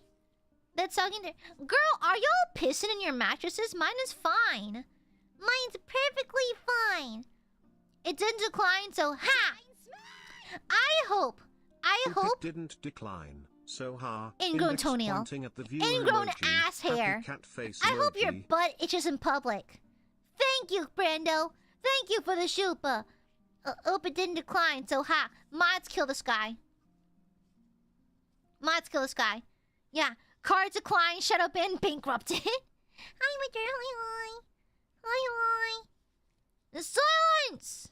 That's talking to... Girl, are y'all pissing in your mattresses? Mine is fine. Mine's perfectly fine. It didn't decline, so ha! I hope It didn't decline. So ha. Ingrown toenail. Ingrown ass hair. I hope your butt itches in public. Thank you, Brando. Thank you for the shupa. Hope it didn't decline, so ha. Mods kill this guy. Yeah. Cards decline, shadow ban bankrupted. Hi, my dear. Hi. The silence!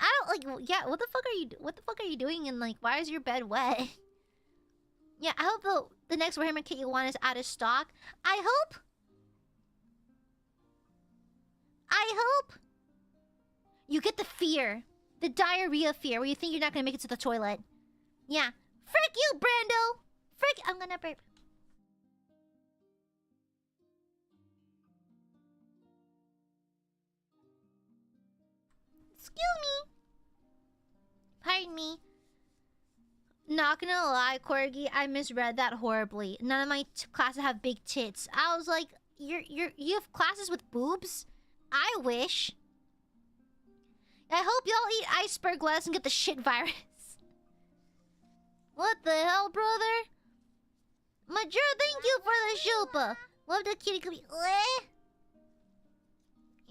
I don't like. Yeah, what the fuck are you doing? And like, why is your bed wet? Yeah, I hope the next Warhammer kit you want is out of stock. I hope you get the diarrhea fear, where you think you're not gonna make it to the toilet. Yeah, frick you, Brando. Frick, I'm gonna burp. Excuse me. Pardon me. Not gonna lie, Corgi, I misread that horribly. None of my classes have big tits. I was like, you have classes with boobs? I wish. I hope y'all eat iceberg lettuce and get the shit virus. What the hell, brother? Major, thank you for the shupa. Love the kitty cookie.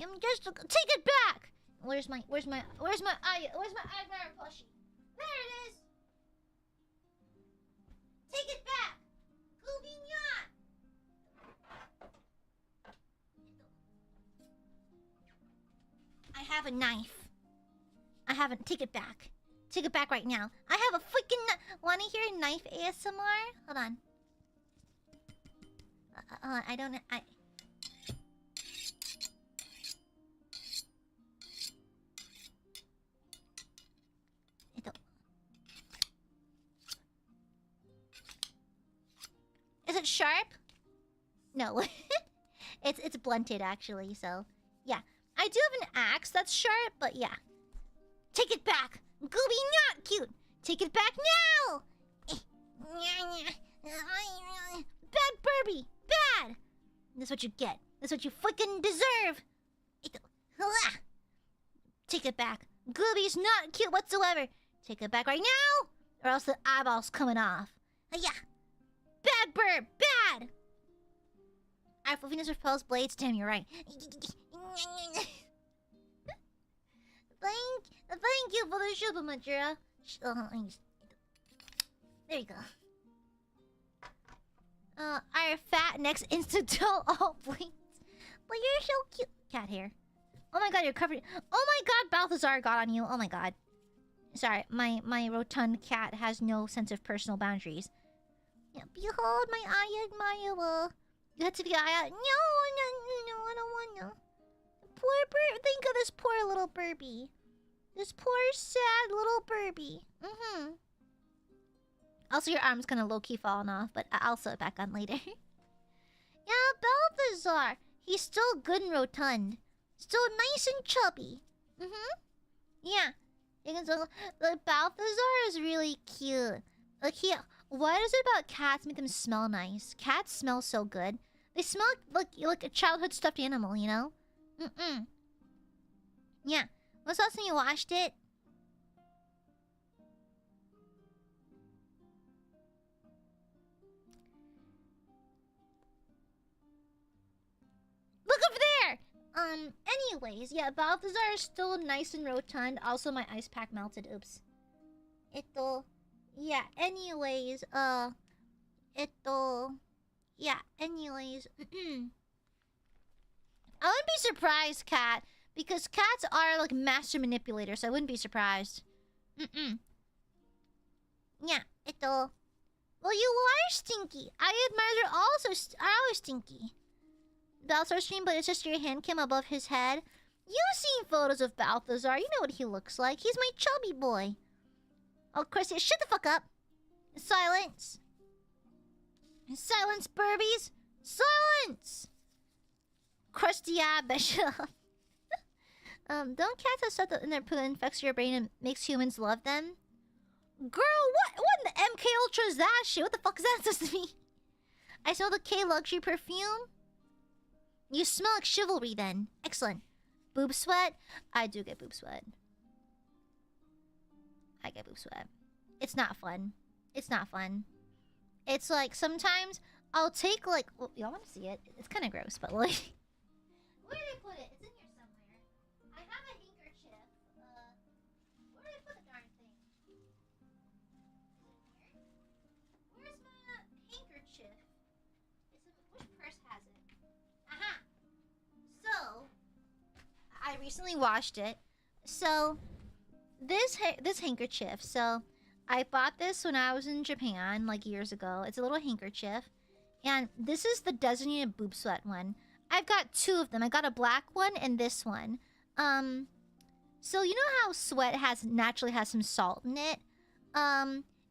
I'm just take it back. Where's my Aiadmire plushie? There it is. Take it back. Goobignon. I have a knife. I haven't. Take it back. Take it back right now. I have a freaking. Wanna hear knife ASMR? Hold on. I don't. Is it sharp? No. it's blunted actually, so yeah. I do have an axe that's sharp, but yeah. Take it back! Gooby not cute! Take it back now! Bad Burby! Bad! That's what you get. That's what you freaking deserve! Take it back. Gooby's not cute whatsoever. Take it back right now, or else the eyeball's coming off. Yeah. Bad bird! Bad! Our Venus repels blades. Damn, you're right. Thank you for the super Majira. There you go. Our fat next instant all blades. But you're so cute. Cat hair. Oh my god, you're covered. Oh my god, Balthazar got on you. Oh my god. Sorry, my rotund cat has no sense of personal boundaries. Yeah, behold my Aiadmirers. You have to be No, I don't want to. Poor bird. Think of this poor little Burby. This poor, sad little Burby. Also, your arm's kind of low-key falling off, but I'll sew it back on later. Yeah, Balthazar. He's still good and rotund. Still nice and chubby. Yeah. You can still... Like, Balthazar is really cute. Like, what is it about cats make them smell nice? Cats smell so good. They smell like a childhood stuffed animal, you know? Yeah. When's the last time you washed it? Look over there! Anyways, yeah, Balthazar is still nice and rotund. Also, my ice pack melted. Oops. Yeah, anyways, yeah, anyways. I wouldn't be surprised, cat, because cats are like master manipulators, so I wouldn't be surprised. Yeah, well, you are stinky. Aiadmirers are always stinky. Balthazar stream, but it's just your hand cam above his head. You've seen photos of Balthazar. You know what he looks like. He's my chubby boy. Oh, Chrissy, shut the fuck up. Silence. Silence, Burbies. Silence. Crusty eye, Bishop. Don't cats have stuff that in their poo that infects your brain and makes humans love them? Girl, what in the MK Ultra is that shit? What the fuck is that supposed to be? I smell the K luxury perfume. You smell like chivalry then. Excellent. Boob sweat? I do get boob sweat. I get boob sweat. It's not fun. It's not fun. It's like sometimes I'll take like... Well, y'all want to see it? It's kind of gross, but like... Where did I put it? It's in here somewhere. I have a handkerchief. Where did I put the darn thing? Is it here? Where's my handkerchief? Which purse has it? Aha! So, I recently washed it. So, this handkerchief. So, I bought this when I was in Japan, like years ago. It's a little handkerchief. And this is the designated boob sweat one. I've got two of them. I got a black one and this one. So you know how sweat naturally has some salt in it?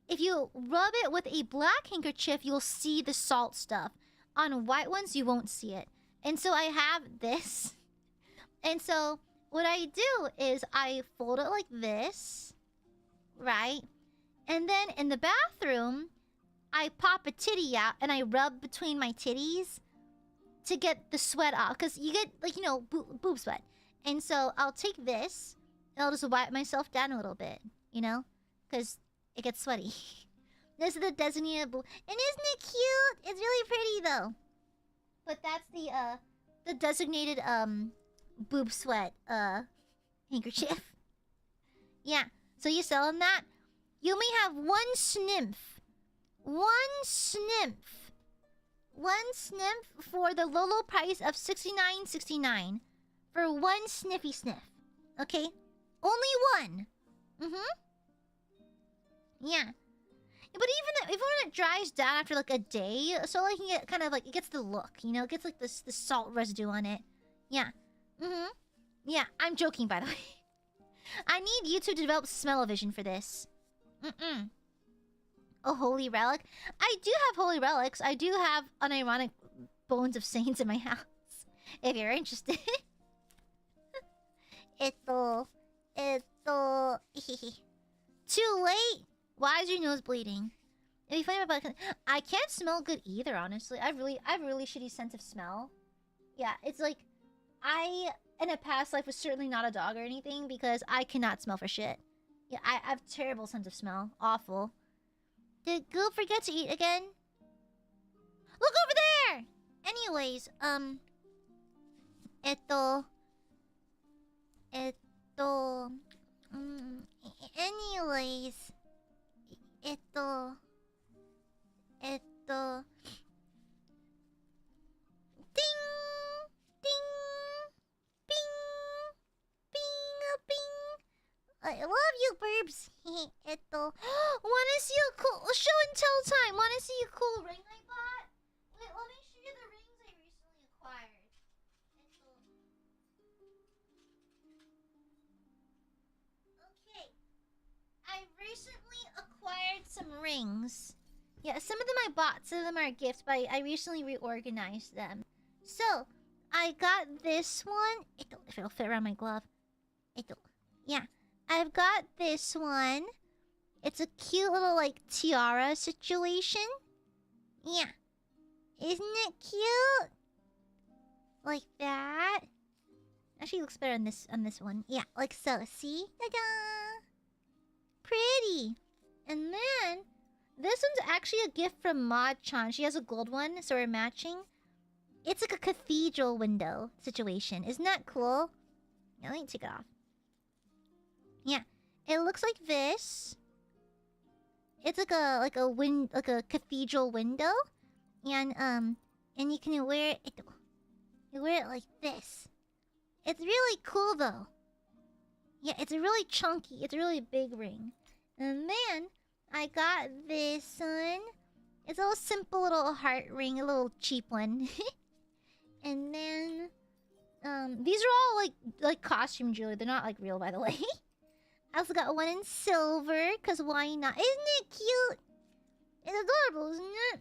If you rub it with a black handkerchief, you'll see the salt stuff. On white ones, you won't see it. And so I have this. And so what I do is I fold it like this. Right? And then in the bathroom, I pop a titty out and I rub between my titties to get the sweat off. Because you get, like, you know, boob sweat. And so I'll take this and I'll just wipe myself down a little bit, you know? Because it gets sweaty. This is the designated boob. And isn't it cute? It's really pretty, though. But that's the designated boob sweat handkerchief. Yeah. So you selling that? You only have one sniff. One sniff. One sniff for the low low price of $69.69 for one sniffy sniff. Okay? Only one. Mm-hmm. Yeah. But even when it dries down after like a day, so like you get kind of like it gets the look, you know, it gets like the salt residue on it. Yeah. Mm-hmm. Yeah, I'm joking by the way. I need YouTube to develop smell-o-vision for this. Mm-mm. A holy relic? I do have holy relics. I do have unironic bones of saints in my house. If you're interested. Too late? Why is your nose bleeding? If you find about I can't smell good either, honestly. I have really shitty sense of smell. Yeah, it's like I in a past life was certainly not a dog or anything because I cannot smell for shit. Yeah, I have terrible sense of smell. Awful. Did Goob forget to eat again? Look over there! Anyways, anyways, ding, ding, bing, bing, bing. I love you, Burbs. Wanna see a cool show and tell time? Wanna see a cool ring I bought? Wait, let me show you the rings I recently acquired. Okay, I recently acquired some rings. Yeah, some of them I bought, some of them are gifts, but I recently reorganized them. So, I got this one. If it'll fit around my glove. Yeah. I've got this one. It's a cute little, like, tiara situation. Yeah. Isn't it cute? Like that. Actually, it looks better on this one. Yeah, like so. See? Ta-da! Pretty. And then, this one's actually a gift from Ma-chan. She has a gold one, so we're matching. It's like a cathedral window situation. Isn't that cool? Yeah, let me take it off. Yeah, it looks like this. It's like a cathedral window, and you can wear it. You wear it like this. It's really cool though. Yeah, it's a really chunky. It's a really big ring. And then I got this one. It's a little simple little heart ring, a little cheap one. And then these are all like costume jewelry. They're not like real, by the way. I also got one in silver, cause why not? Isn't it cute? It's adorable, isn't it?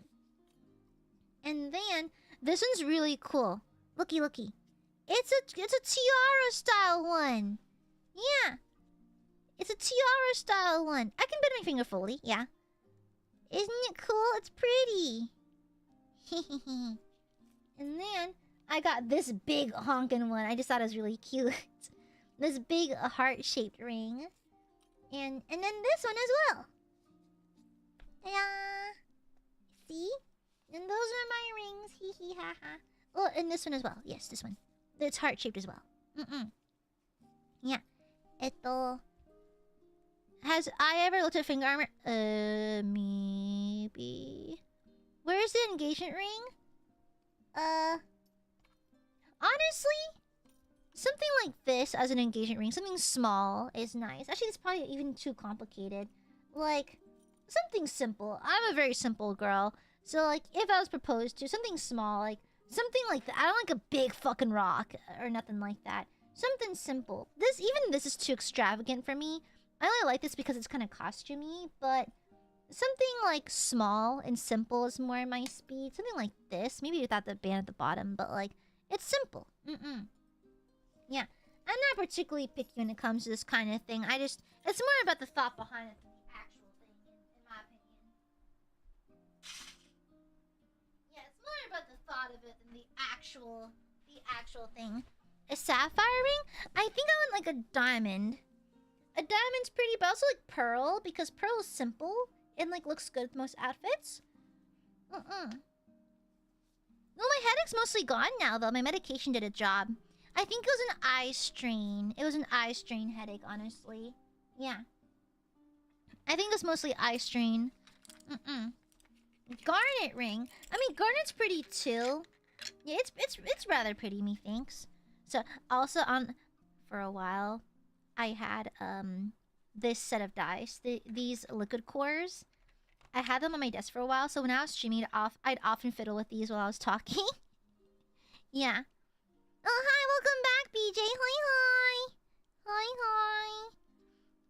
And then this one's really cool. Looky. It's a tiara style one. Yeah. It's a tiara style one. I can bend my finger fully, yeah. Isn't it cool? It's pretty. And then I got this big honkin' one. I just thought it was really cute. This big heart-shaped ring. And then this one as well. Ta-da! See? And those are my rings. Hee hee ha ha. Oh, and this one as well. Yes, this one. It's heart-shaped as well. Yeah. Has I ever looked at finger armor? Maybe. Where's the engagement ring? Honestly, something like this as an engagement ring, something small is nice. Actually, it's probably even too complicated. Like, something simple. I'm a very simple girl. So, like, if I was proposed to, something small, like, something like that. I don't like a big fucking rock or nothing like that. Something simple. Even this is too extravagant for me. I only like this because it's kind of costumey, but something like small and simple is more my speed. Something like this, maybe without the band at the bottom, but like, it's simple. Yeah, I'm not particularly picky when it comes to this kind of thing. It's more about the thought behind it than the actual thing, in my opinion. Yeah, it's more about the thought of it than the actual thing. A sapphire ring? I think I want like a diamond. A diamond's pretty, but also like pearl, because pearl is simple and like looks good with most outfits. Those No, my headache's mostly gone now, though. My medication did a job. I think it was an eye strain. It was an eye strain headache, honestly. Yeah. I think it was mostly eye strain. Garnet ring. I mean, garnet's pretty too. Yeah, it's rather pretty, methinks. So also for a while, I had this set of dice, these liquid cores. I had them on my desk for a while, so when I was streaming I'd often fiddle with these while I was talking. Yeah. Oh, hi, welcome back, BJ. Hi, hi. Hi, hi.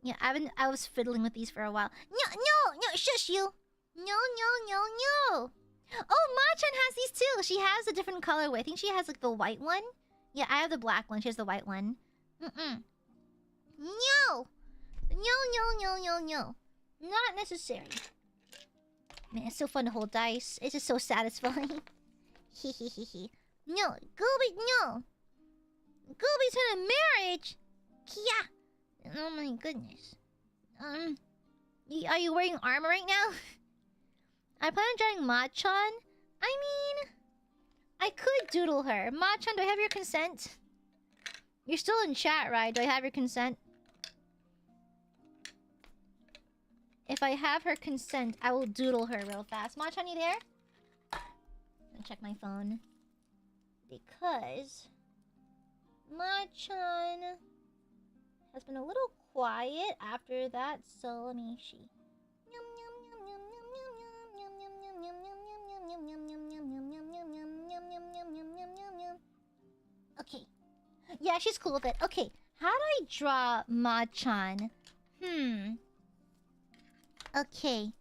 Yeah, I was fiddling with these for a while. No, shush you. No. Oh, Machan has these too. She has a different colorway. I think she has like the white one. Yeah, I have the black one. She has the white one. No. Not necessary. Man, it's so fun to hold dice. It's just so satisfying. No, Gooby, no. Gooby's in a marriage. Yeah. Oh my goodness. Are you wearing armor right now? I plan on drawing Machan. I mean, I could doodle her. Machan, do I have your consent? You're still in chat, right? Do I have your consent? If I have her consent, I will doodle her real fast. Machan, you there? I'm gonna check my phone. Because Machan has been a little quiet after that, so let me see. Okay. Yeah, she's cool with it. Okay, how do I draw Machan? Okay.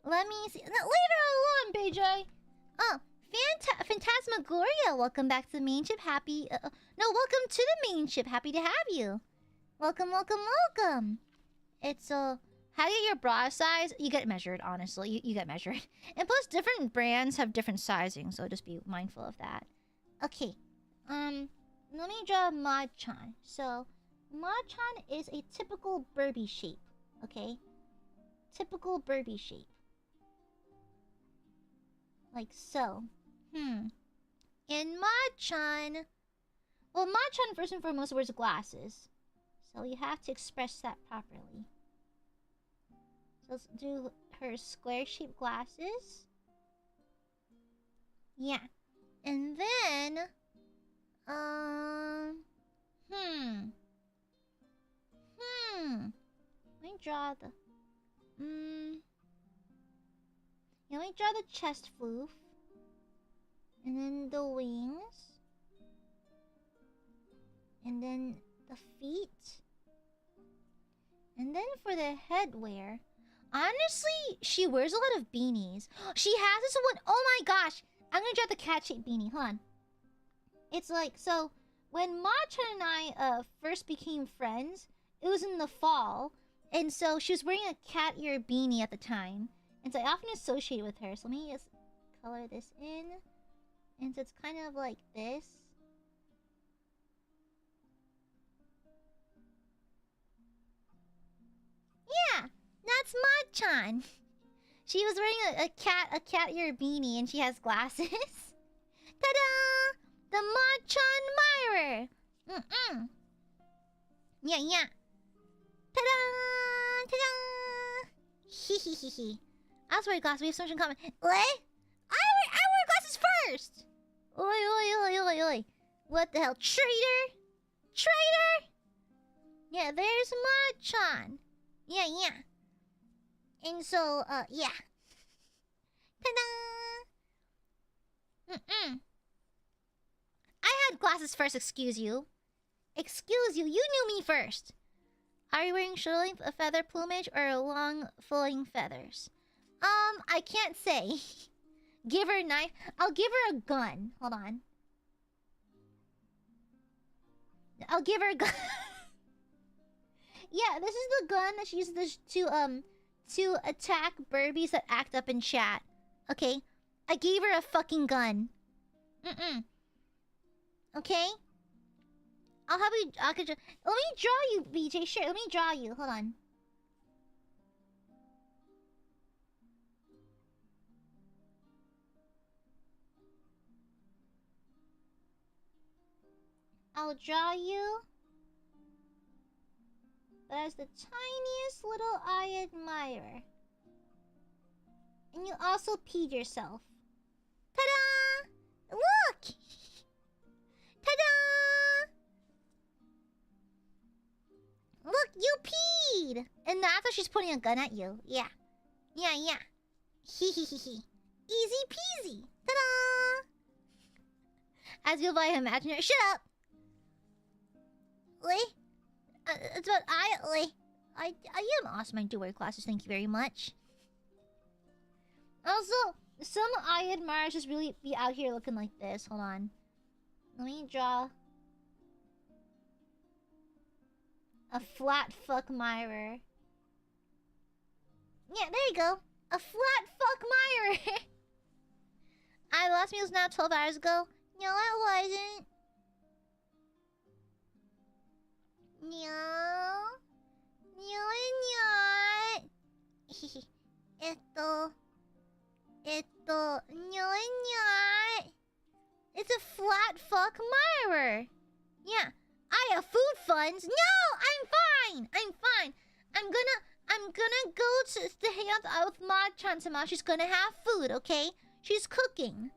Let me see. No, leave her alone, BJ! Oh, Phantasmagoria, welcome back to the main ship. Happy... no, welcome to the main ship. Happy to have you. Welcome. It's, how do you get your bra size? You get measured, honestly. You get measured. And plus, different brands have different sizing, so just be mindful of that. Okay. Let me draw Machan. So, Machan is a typical Burby shape. Okay? Typical Burby shape. Like so. And Machan... Well, Machan, first and foremost, wears glasses. So you have to express that properly. So let's do her square-shaped glasses. Yeah. And then... Let me draw the... Yeah, let me draw the chest floof. And then the wings. And then the feet. And then for the headwear... Honestly, she wears a lot of beanies. She has this one... Oh my gosh! I'm gonna draw the cat-shaped beanie. Hold on. It's like... So, when Machan and I first became friends, it was in the fall. And so, she was wearing a cat ear beanie at the time. And so, I often associate with her. So, let me just color this in. And so, it's kind of like this. Yeah! That's Machan! She was wearing a cat ear beanie and she has glasses. Ta-da! The Machan mirror! Yeah. Ta-da! Ta-da! Hee. I was wearing glasses. We have so much in common. What? I wear glasses first! Oi. What the hell? Traitor! Yeah, there's Machan. Yeah. And so, yeah. Ta-da! I had glasses first, excuse you. You knew me first. Are you wearing shoulder-length feather plumage or long flowing feathers? I can't say. Give her a knife. I'll give her a gun. Hold on. I'll give her a gun. Yeah, this is the gun that she uses to attack Burbies that act up in chat. Okay? I gave her a fucking gun. Okay? I'll have you... let me draw you, BJ. Sure, let me draw you. Hold on. I'll draw you. But as the tiniest little Aiadmirer. And you also peed yourself. Ta-da! Look! Ta-da! Look, you peed! And that's why she's pointing a gun at you. Yeah. Yeah, yeah. Hee hee hee hee. Easy peasy. Ta-da! As you'll buy imaginary. Shut up! Lee? It's about Lee. I am awesome. I do wear glasses. Thank you very much. Also, some Aiadmirers just really be out here looking like this. Hold on. Let me draw a flat fuck mirer. Yeah, there you go. A flat fuck mirer. The last meal was now 12 hours ago. No, it wasn't. No. No, it's not. No, it's not. It's a flat fuck mirer. Yeah. I have food funds. No, I'm fine. I'm fine. I'm gonna go to hang out with Ma-chan tomorrow. She's gonna have food, okay? She's cooking.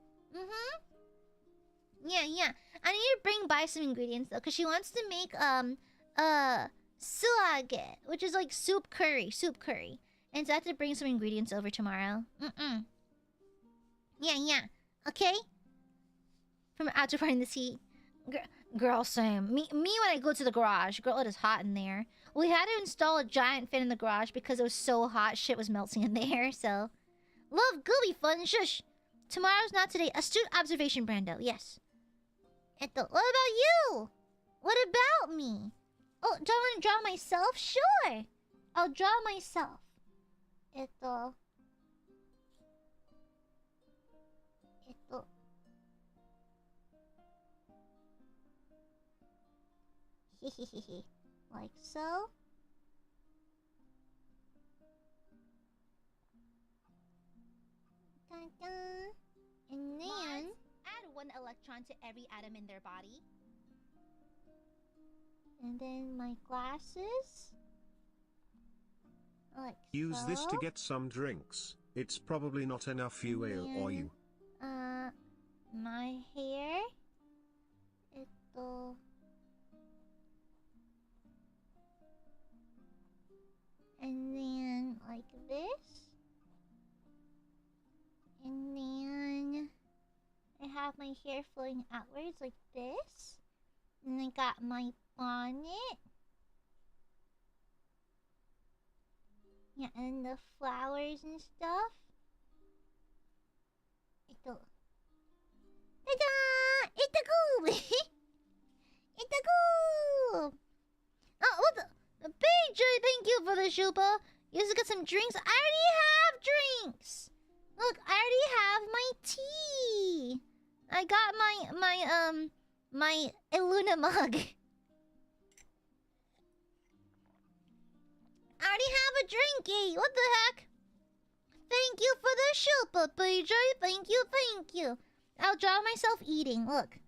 Yeah, yeah. I need to bring by some ingredients though, cause she wants to make suage, which is like soup curry. And so I have to bring some ingredients over tomorrow. Yeah, yeah. Okay? From out to find this heat. Girl, same. Me when I go to the garage. Girl, it is hot in there. We had to install a giant fan in the garage because it was so hot. Shit was melting in there, so... Love gooby fun, shush! Tomorrow's not today. Astute observation, Brando. Yes. What about you? What about me? Oh, do I want to draw myself? Sure! I'll draw myself. Like so. Dun-dun. And then add one electron to every atom in their body. And then my glasses. Like Use so. this to get some drinks. It's probably not enough you or you. My hair. And then like this. And then I have my hair flowing outwards like this. And I got my bonnet. Yeah, and the flowers and stuff. Ta-da! Itaku! Itaku! Oh, what the? BJ, thank you for the shupa. You just got some drinks. I already have drinks. Look, I already have my tea. I got my ILUNA mug. I already have a drinky. What the heck? Thank you for the shupa, BJ. Thank you, thank you. I'll draw myself eating. Look.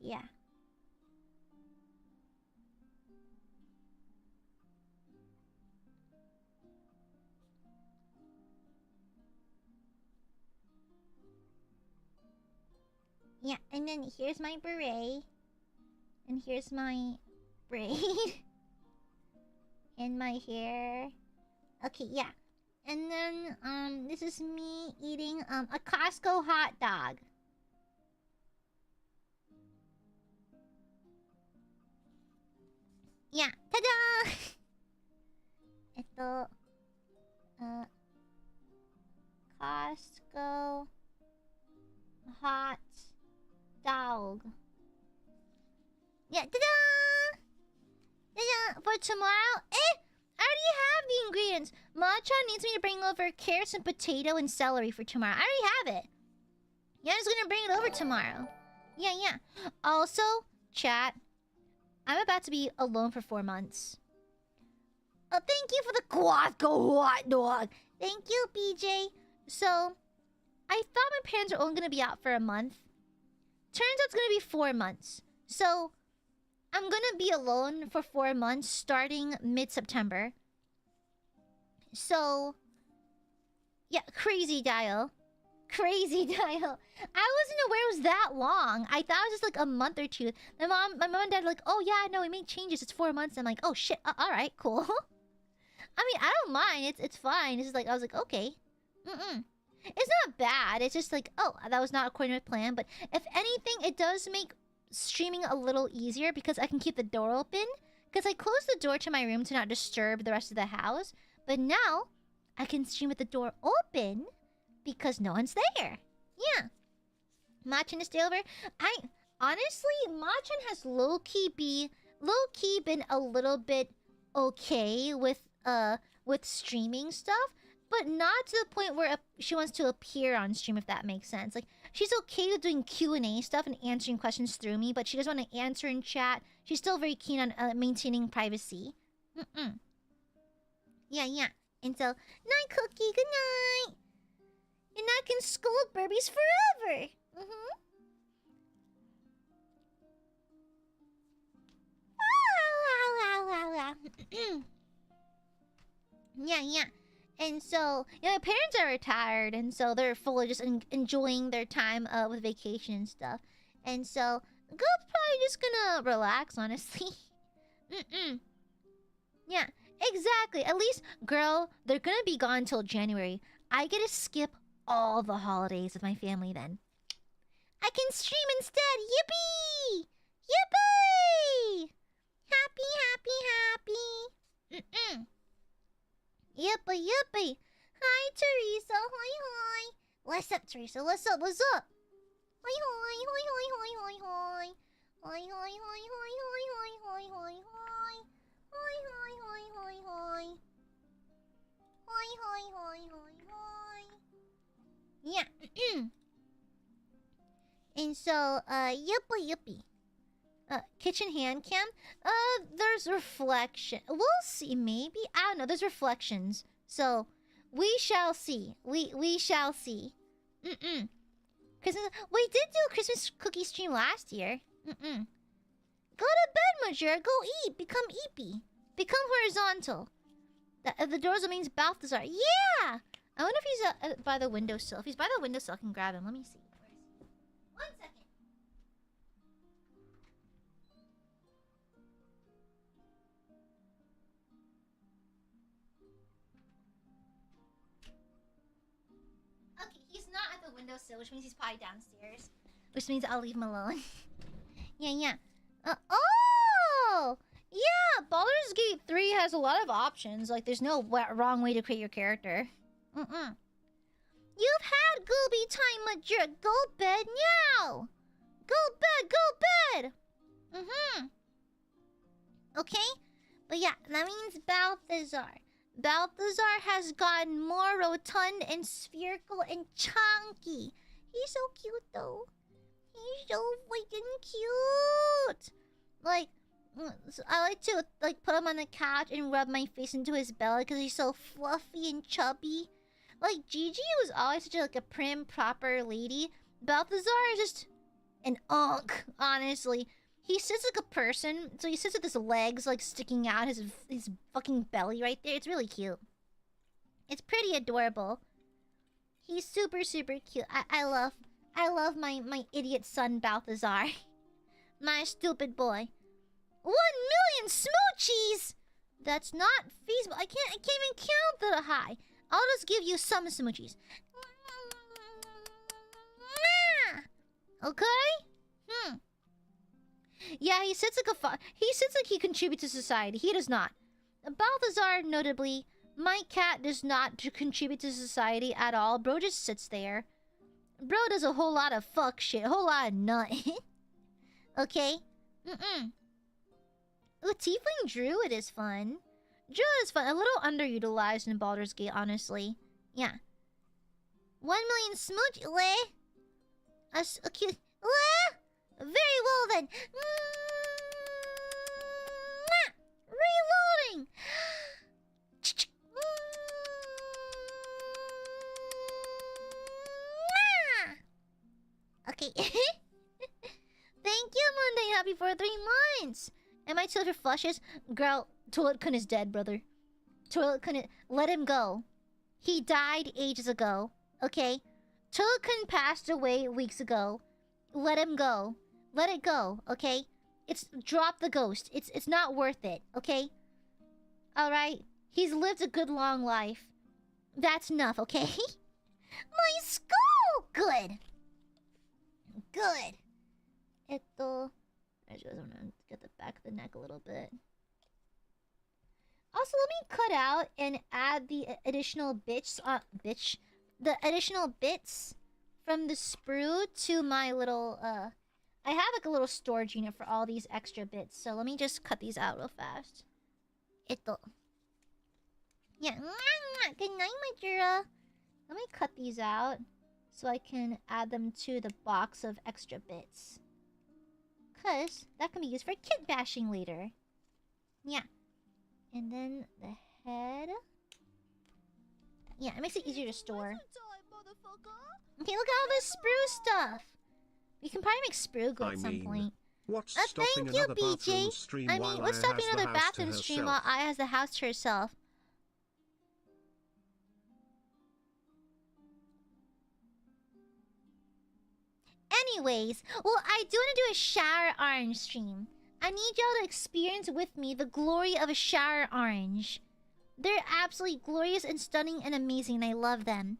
Yeah. Yeah, and then here's my beret. And here's my braid. And my hair. Okay, yeah. And then, this is me eating, a Costco hot dog. Yeah, ta-da! Costco hot dog. Yeah, ta-da! Ta-da! For tomorrow, I already have the ingredients. Ma-chan needs me to bring over carrots and potato and celery for tomorrow. I already have it. Yeah, I'm just gonna bring it over tomorrow. Yeah, yeah. Also, chat, I'm about to be alone for 4 months. Oh, thank you for the Costco hot dog. Thank you, BJ. So, I thought my parents were only gonna be out for a month. Turns out it's gonna be 4 months. So I'm gonna be alone for 4 months starting mid-September. So yeah, crazy dial. Crazy dial. I wasn't aware it was that long. I thought it was just like a month or two. My mom and dad were like, oh yeah, no, we made changes. It's 4 months. I'm like, oh shit, alright, cool. I mean, I don't mind. It's fine. It's just like, I was like, okay. It's not bad. It's just like, oh, that was not according to my plan. But if anything, it does make streaming a little easier because I can keep the door open. Because I closed the door to my room to not disturb the rest of the house. But now, I can stream with the door open because no one's there. Yeah. Machan is still over. Honestly, Machan has low-key been a little bit okay with streaming stuff. But not to the point where she wants to appear on stream, if that makes sense. Like, she's okay with doing Q&A stuff and answering questions through me, but she doesn't want to answer in chat. She's still very keen on maintaining privacy. Yeah. And so, night, Cookie, good night! And I can scold Burbies forever! Yeah. And so, my parents are retired, and so they're fully just enjoying their time with vacation and stuff. And so, girl's probably just gonna relax, honestly. Yeah, exactly. At least, girl, they're gonna be gone till January. I get to skip all the holidays with my family then. I can stream instead! Yippee! Yippee! Happy! Yippee! Hi, Teresa. Hi. What's up, Teresa? What's up? Hi. Yeah. And so, yippee. Kitchen hand cam? There's reflection. We'll see, maybe? I don't know, there's reflections. So, we shall see. We shall see. Because we did do a Christmas cookie stream last year. Go to bed, Majora. Go eat. Become eepy. Become horizontal. The doors means Balthazar. Yeah! I wonder if he's by the windowsill. If he's by the windowsill, I can grab him. Let me see. Where is he? 1 second. Okay, he's not at the windowsill, which means he's probably downstairs. Which means I'll leave him alone. Yeah. Oh! Yeah, Baldur's Gate 3 has a lot of options. Like, there's no wrong way to create your character. You've had Gooby time, Major. Go bed now! Go bed! Okay? But yeah, that means Balthazar. Balthazar has gotten more rotund and spherical and chunky. He's so cute, though. He's so freaking cute! Like, I like to put him on the couch and rub my face into his belly because he's so fluffy and chubby. Like, Gigi was always such a prim, proper lady. Balthazar is just an unk, honestly. He sits like a person, so he sits with his legs sticking out his fucking belly right there. It's really cute. It's pretty adorable. He's super cute. I love my idiot son Balthazar. My stupid boy. 1 million smoochies! That's not feasible. I can't even count that high. I'll just give you some smoochies. Okay? Yeah, he sits like he contributes to society. He does not. Balthazar, notably, my cat does not contribute to society at all. Bro just sits there. Bro does a whole lot of fuck shit. A whole lot of nut. Okay? Ooh, Tiefling Druid is fun. Druid is fun. A little underutilized in Baldur's Gate, honestly. Yeah. 1 million smooch... Okay. Very well then. Reloading. Okay. Thank you, Monday. Happy for 3 months. Am I still for flushes? Girl, Toilet Kun is dead, brother. Toilet Kun, let him go. He died ages ago. Okay? Toilet Kun passed away weeks ago. Let him go. Let it go, okay? It's drop the ghost. It's not worth it, okay? Alright? He's lived a good long life. That's enough, okay? My skull! Good. Good. I'm gonna get the back of the neck a little bit. Also, let me cut out and add the additional bits, the additional bits from the sprue to my little, I have like a little storage unit for all these extra bits, so let me just cut these out real fast. Yeah, good night, my Jura. Let me cut these out so I can add them to the box of extra bits. Cause that can be used for kid bashing later. Yeah. And then the head. Yeah, it makes it easier to store. Okay, look at all this sprue stuff. We can probably make sprue glue at some point. What's stopping thank you, another bathroom BJ. stream I mean, while what's Aya stopping has the another house to bathroom stream herself? while Aya has the house to herself? Anyways, well, I do want to do a shower orange stream. I need y'all to experience with me the glory of a shower orange. They're absolutely glorious and stunning and amazing, and I love them.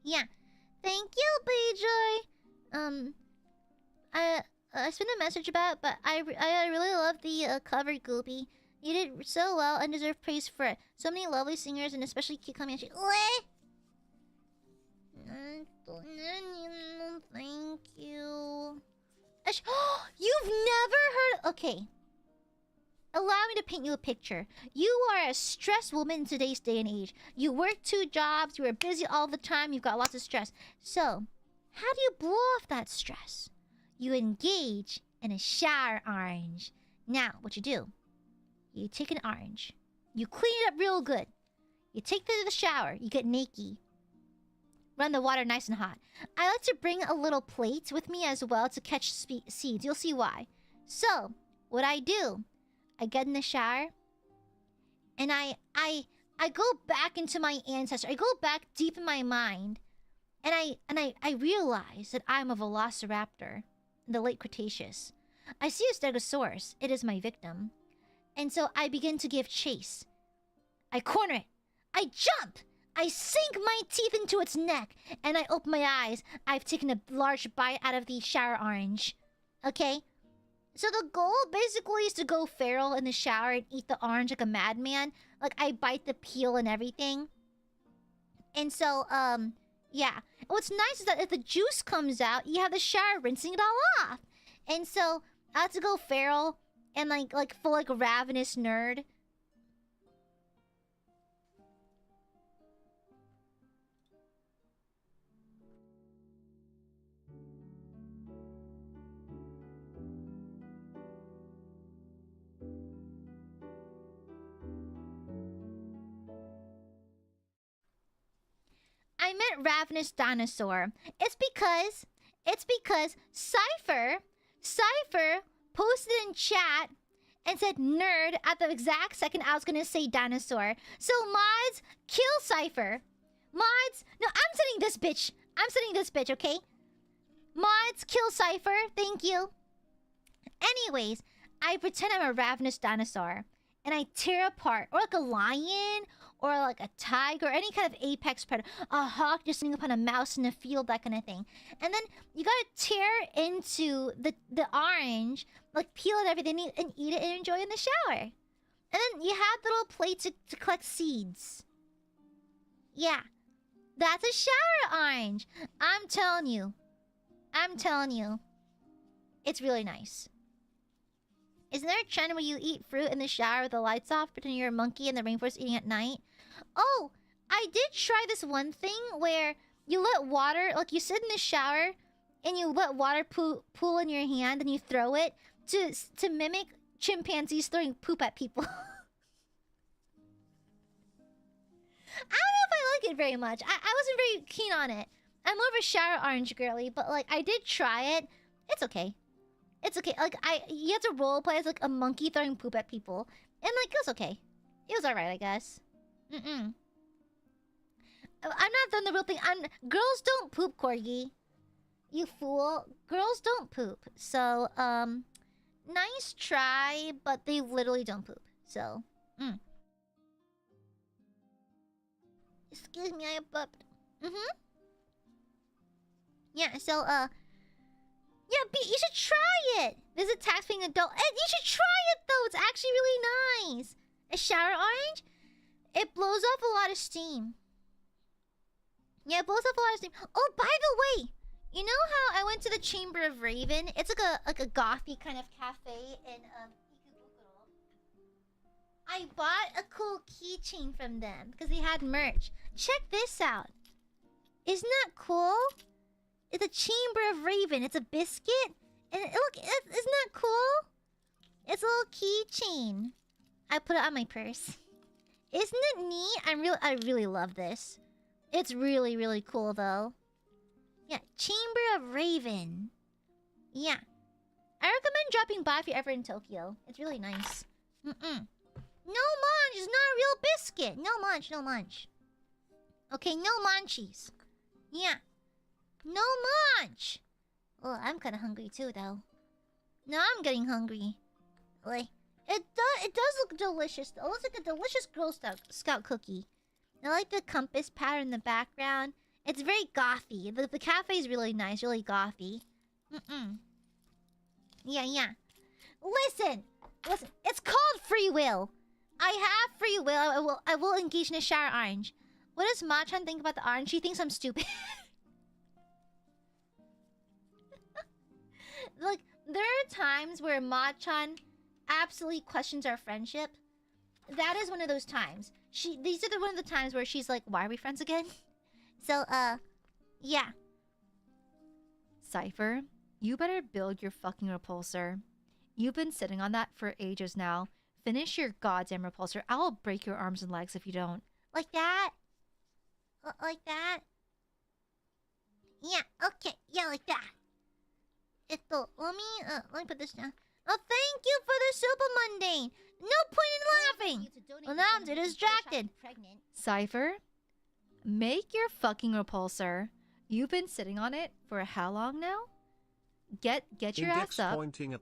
Yeah. Thank you, BJ. I sent a message about it, but I really love the cover, Goopy. You did so well and deserve praise for it. So many lovely singers, and especially Kikami. Thank you. You've never heard... Okay. Allow me to paint you a picture. You are a stressed woman in today's day and age. You work 2 jobs, you are busy all the time, you've got lots of stress. So, how do you blow off that stress? You engage in a shower orange. Now, what you do, you take an orange, you clean it up real good. You take it to the shower, you get naked. Run the water nice and hot. I like to bring a little plate with me as well to catch seeds. You'll see why. So, what I do, I get in the shower, and I go back into my ancestry. I go back deep in my mind, and I realize that I'm a velociraptor in the late Cretaceous. I see a stegosaurus. It is my victim. And so I begin to give chase. I corner it. I jump! I sink my teeth into its neck, and I open my eyes. I've taken a large bite out of the shower orange. Okay? So the goal basically is to go feral in the shower and eat the orange like a madman. Like, I bite the peel and everything. And so, yeah. And what's nice is that if the juice comes out, you have the shower rinsing it all off. And so, I have to go feral and like full like a ravenous nerd. I meant ravenous dinosaur. It's because Cypher posted in chat and said nerd at the exact second I was gonna say dinosaur. So mods, kill Cypher. Mods, no, I'm sending this bitch. I'm sending this bitch, okay? Mods, kill Cypher. Thank you. Anyways, I pretend I'm a ravenous dinosaur. And I tear apart, or like a lion, or like a tiger, or any kind of apex predator. A hawk just sitting upon a mouse in a field, that kind of thing. And then you gotta tear into the orange, like peel it everything, and eat it and enjoy it in the shower. And then you have the little plate to collect seeds. Yeah. That's a shower orange. I'm telling you. It's really nice. Isn't there a trend where you eat fruit in the shower with the lights off, pretending you're a monkey in the rainforest eating at night? Oh, I did try this one thing where you let water, like you sit in the shower and you let water pool in your hand and you throw it to mimic chimpanzees throwing poop at people. I don't know if I like it very much. I wasn't very keen on it. I'm more of a shower orange girly, but like I did try it. It's okay. It's okay. Like you have to roleplay as like a monkey throwing poop at people, and like it was okay. It was alright, I guess. I'm not doing the real thing. Girls don't poop, Corgi. You fool. Girls don't poop. So nice try, but they literally don't poop. So excuse me, I burped. Yeah, so yeah, B, you should try it. This is a tax-paying adult. And you should try it though. It's actually really nice. A shower orange, it blows off a lot of steam. Yeah, it blows off a lot of steam. Oh, by the way, you know how I went to the Chamber of Raven? It's like a gothy kind of cafe in Ikebukuro. I bought a cool keychain from them because they had merch. Check this out. Isn't that cool? It's a Chamber of Raven. It's a biscuit. And look, isn't that cool? It's a little keychain. I put it on my purse. Isn't it neat? I really love this. It's really, really cool though. Yeah, Chamber of Raven. Yeah. I recommend dropping by if you're ever in Tokyo. It's really nice. No munch! It's not a real biscuit! No munch, no munch. Okay, no munchies. Yeah. No munch! Oh, I'm kinda hungry too, though. Now I'm getting hungry. Like, it does look delicious. It looks like a delicious Girl Scout cookie. I like the compass pattern in the background. It's very gothy. The cafe is really nice, really gothy. Yeah. Listen! It's called free will. I have free will. I will engage in a shower orange. What does Machan think about the orange? She thinks I'm stupid. Like, there are times where Machan absolutely questions our friendship. That is one of those times. These are one of the times where she's like, why are we friends again? So, yeah. Cypher, you better build your fucking repulsor. You've been sitting on that for ages now. Finish your goddamn repulsor. I'll break your arms and legs if you don't. Like that? Like that? Yeah, okay. Yeah, like that. Let me put this down. Oh, thank you for the Super Mundane. No point in laughing. Well, now I'm too distracted. Cypher, make your fucking repulsor. You've been sitting on it for how long now? Get your ass up.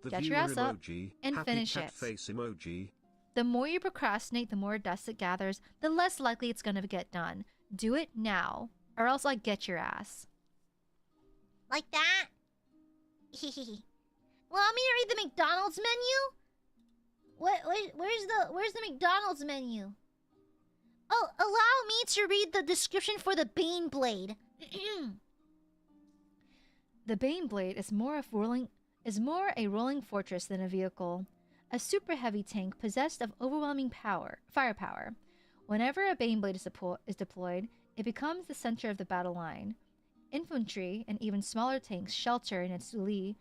Get your ass up and finish it. Face emoji. The more you procrastinate, the more dust it gathers, the less likely it's gonna get done. Do it now, or else I get your ass. Like that? Want me to read the McDonald's menu? Where's the McDonald's menu? Oh, allow me to read the description for the Bane Blade. The Bane Blade is more a rolling fortress than a vehicle. A super heavy tank possessed of overwhelming firepower. Whenever a Bane Blade is deployed, it becomes the center of the battle line. Infantry and even smaller tanks shelter in its lee.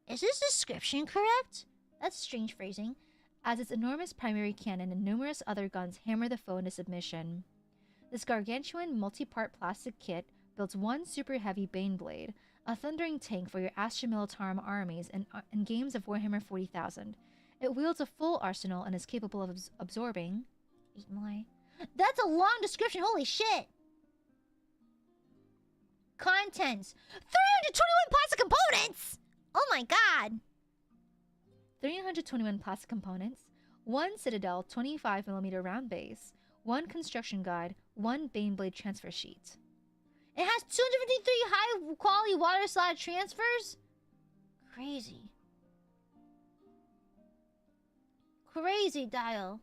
Is this description correct? That's strange phrasing. As its enormous primary cannon and numerous other guns hammer the foe into submission. This gargantuan multi-part plastic kit builds one super heavy Bane Blade, a thundering tank for your Astra Militarum armies in games of Warhammer 40,000. It wields a full arsenal and is capable of absorbing... Read more. That's a long description, holy shit! Contents. 321 plastic components! Oh my god! 321 plastic components, 1 Citadel 25mm round base, 1 construction guide, 1 Bane Blade transfer sheet. It has 253 high-quality water slide transfers? Crazy. Crazy, Dial.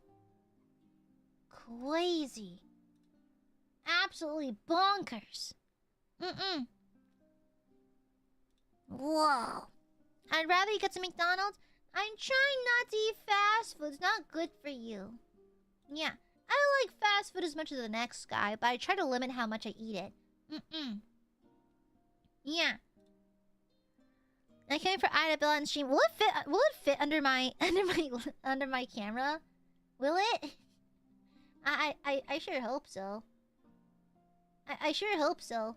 Crazy. Absolutely bonkers. Whoa. I'd rather you get some McDonald's. I'm trying not to eat fast food. It's not good for you. Yeah. I like fast food as much as the next guy, but I try to limit how much I eat it. Yeah. I came for Ida Bill on stream. Will it fit under my under my camera? Will it? I sure hope so. I sure hope so.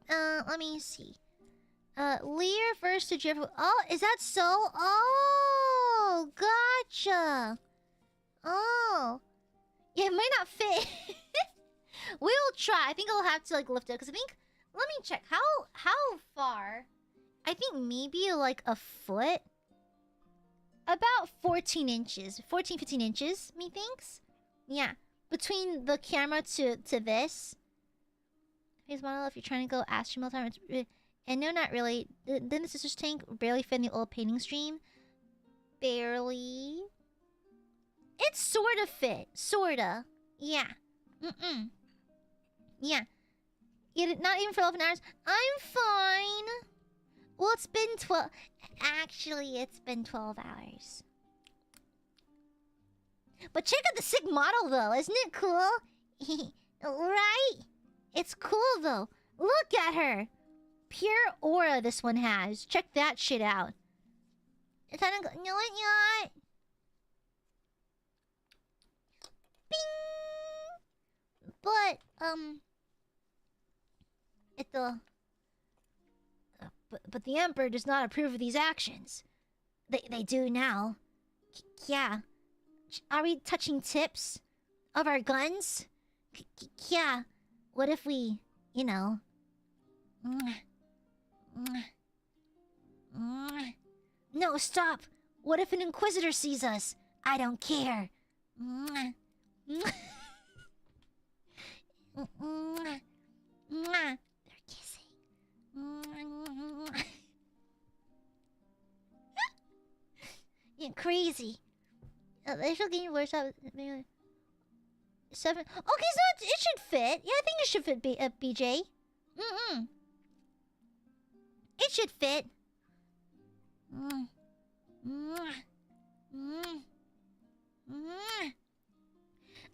Let me see. Lee refers to Jeffrey. Oh, is that so? Oh, gotcha. Oh, yeah, it might not fit. We'll try. I think I'll have to like lift it because I think. Let me check. How far? I think maybe like a foot. About 14 inches. 14, 15 inches, methinks. Yeah. Between the camera to this. Phase model, if you're trying to go astronaut time, it's... And no, not really. Then the Sisters tank barely fit in the old painting stream. Barely. It sort of fit. Sorta. Yeah. Yeah. Not even for 11 hours. I'm fine. Well, it's been 12... Actually, it's been 12 hours. But check out the sick model, though. Isn't it cool? Right? It's cool, though. Look at her. Pure aura this one has. Check that shit out. It's time to go... No, it's not. Bing! But, But the Emperor does not approve of these actions. They do now. Yeah. Are we touching tips of our guns? Yeah. What if we, you know... No, stop! What if an Inquisitor sees us? I don't care. They're kissing. Yeah, crazy. Initial game workshop. 7. Okay, so it should fit. Yeah, I think it should fit. BJ. It should fit.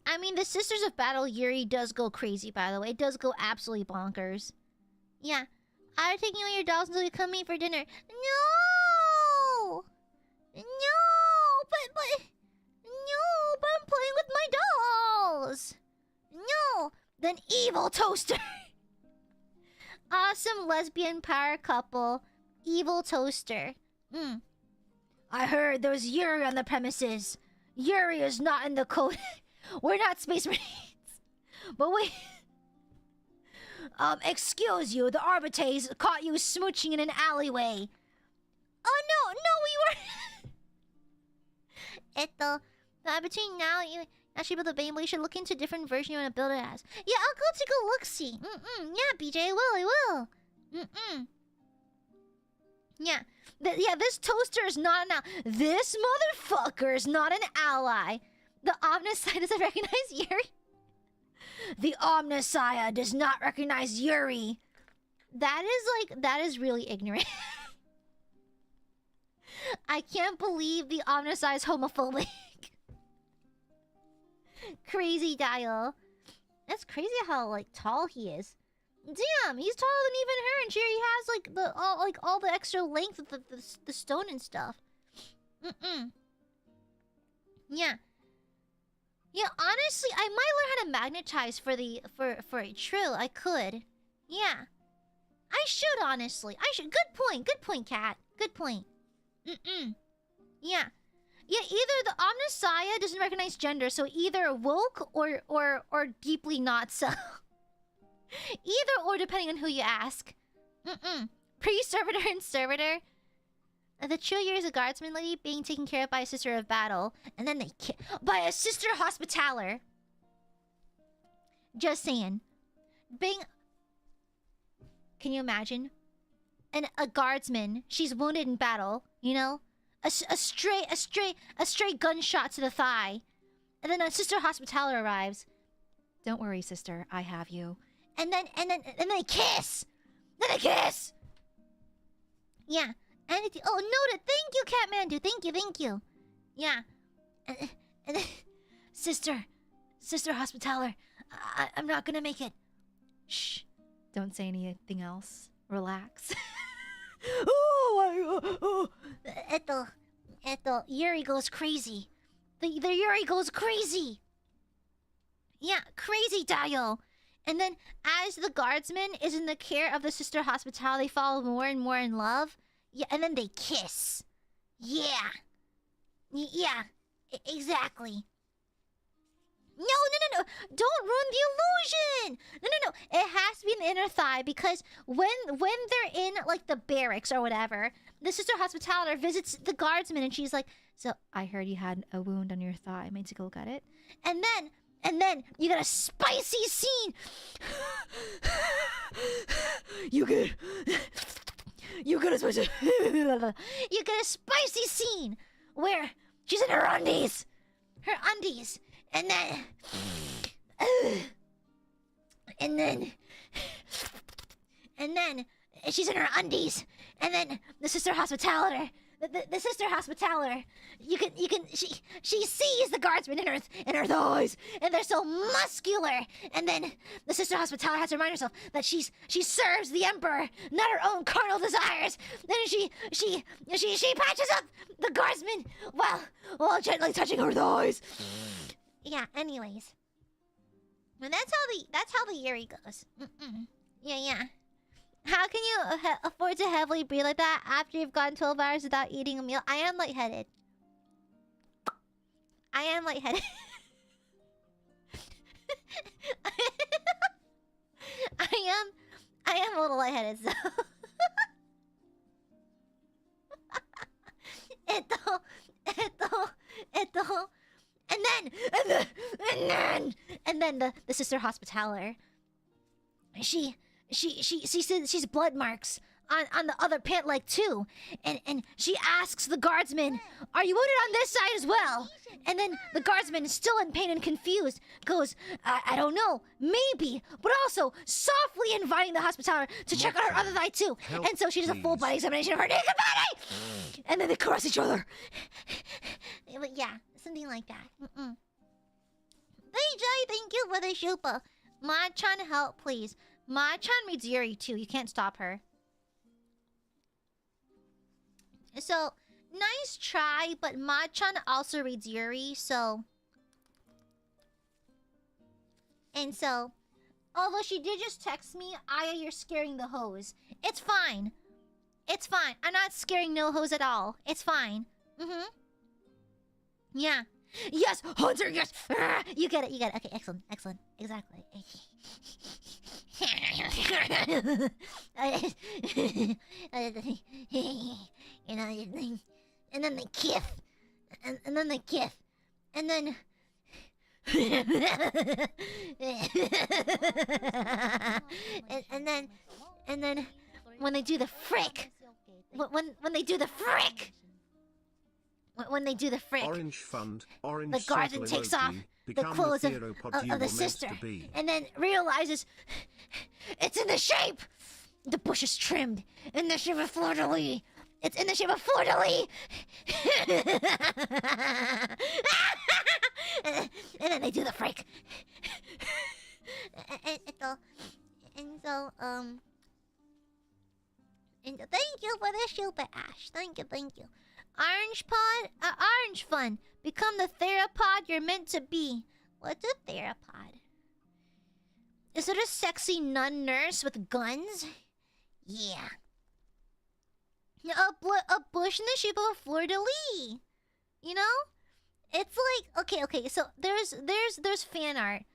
I mean, the Sisters of Battle Yuri does go crazy, by the way. It does go absolutely bonkers. Yeah. I'm taking away your dolls until you come meet for dinner. No! No! But I'm playing with my dolls! No! Then evil toaster! Awesome lesbian power couple. Evil toaster. I heard there's Yuri on the premises. Yuri is not in the code. We're not Space Marines. But wait. Excuse you, the Arbites caught you smooching in an alleyway. Oh no, we were... between now you actually build a Bane, you should look into different version you want to build it as. Yeah, I'll go take a look-see. Yeah, BJ, I will. Yeah. This toaster is not an ally. This motherfucker is not an ally. The Omnissiah doesn't recognize Yuri. The Omnissiah does not recognize Yuri. That is really ignorant. I can't believe the Omnissiah is homophobic. Crazy dial. That's crazy how like tall he is. Damn, he's taller than even her, and Jerry has like all the extra length of the stone and stuff. Yeah. Yeah, honestly, I might learn how to magnetize for a trill. I could. Yeah. I should, honestly. I should. Good point, Cat. Good point. Yeah. Yeah, either the Omnissiah doesn't recognize gender, so either woke or deeply not so. Either or, depending on who you ask. Pre-servitor and servitor. The true year is a guardsman lady being taken care of by a sister of battle, and then by a sister hospitaller. Just saying. Can you imagine? A guardsman. She's wounded in battle. You know, a stray gunshot to the thigh, and then a sister hospitaller arrives. Don't worry, sister. I have you. And then they kiss. Then they kiss. Yeah. And oh, noted. Thank you, Catmandu. Thank you. Yeah. And then, sister hospitaller. I'm not gonna make it. Shh. Don't say anything else. Relax. Yuri goes crazy. The Yuri goes crazy. Yeah, crazy Dio. And then, as the guardsman is in the care of the sister hospital, they fall more and more in love. Yeah, and then they kiss. Yeah. Yeah, exactly. No, no, no, no! Don't ruin the illusion! No, no, no! It has to be in the inner thigh because when they're in like the barracks or whatever, the sister hospitaler visits the guardsman and she's like, "So I heard you had a wound on your thigh. I made to go look at it." And then you get a spicy scene. You get a spicy. You get a spicy scene where she's in her undies, and then she's in her undies, and then the sister hospitaler. The sister hospitaler, she sees the guardsman in her thighs, and they're so muscular. And then the sister hospitaler has to remind herself that she serves the emperor, not her own carnal desires. Then she patches up the guardsman while gently touching her thighs. Yeah. Anyways, and that's how the Yuri goes. Yeah. How can you afford to heavily breathe like that after you've gone 12 hours without eating a meal? I am lightheaded. I am a little lightheaded, so... And then the sister hospitaler, she sees blood marks on the other pant leg too, and she asks the guardsman, "Are you wounded on this side as well?" And then the guardsman, still in pain and confused, goes, I don't know, maybe," but also softly inviting the hospitaler to check on her other thigh too. And so she does a full body examination of her naked body, and then they caress each other. But yeah, something like that. BJ, thank you for the shupa. Ma-chan, help, please. Ma-chan reads Yuri too. You can't stop her. So, nice try, but Ma-chan also reads Yuri, so... And so... Although she did just text me, Aya, you're scaring the hose. It's fine. It's fine. I'm not scaring no hose at all. It's fine. Yeah. Yes, Hunter, yes! You get it, you get it. Okay, excellent, excellent. Exactly. You know, and then they kiss. And then they kiss. And then... and then when they do the frick, when they do the frick, Orange fund, orange the guardian takes off the clothes of the sister, and then realizes it's in the shape. The bush is trimmed in the shape of fleur-de-lis. It's in the shape of fleur-de-lis. And then they do the freak. And thank you for the super Ash. Thank you. Orange pod, orange fun. Become the theropod you're meant to be. What's a theropod? Is it a sexy nun nurse with guns? Yeah. A bush in the shape of a fleur-de-lis. You know? It's like, okay, so there's fan art.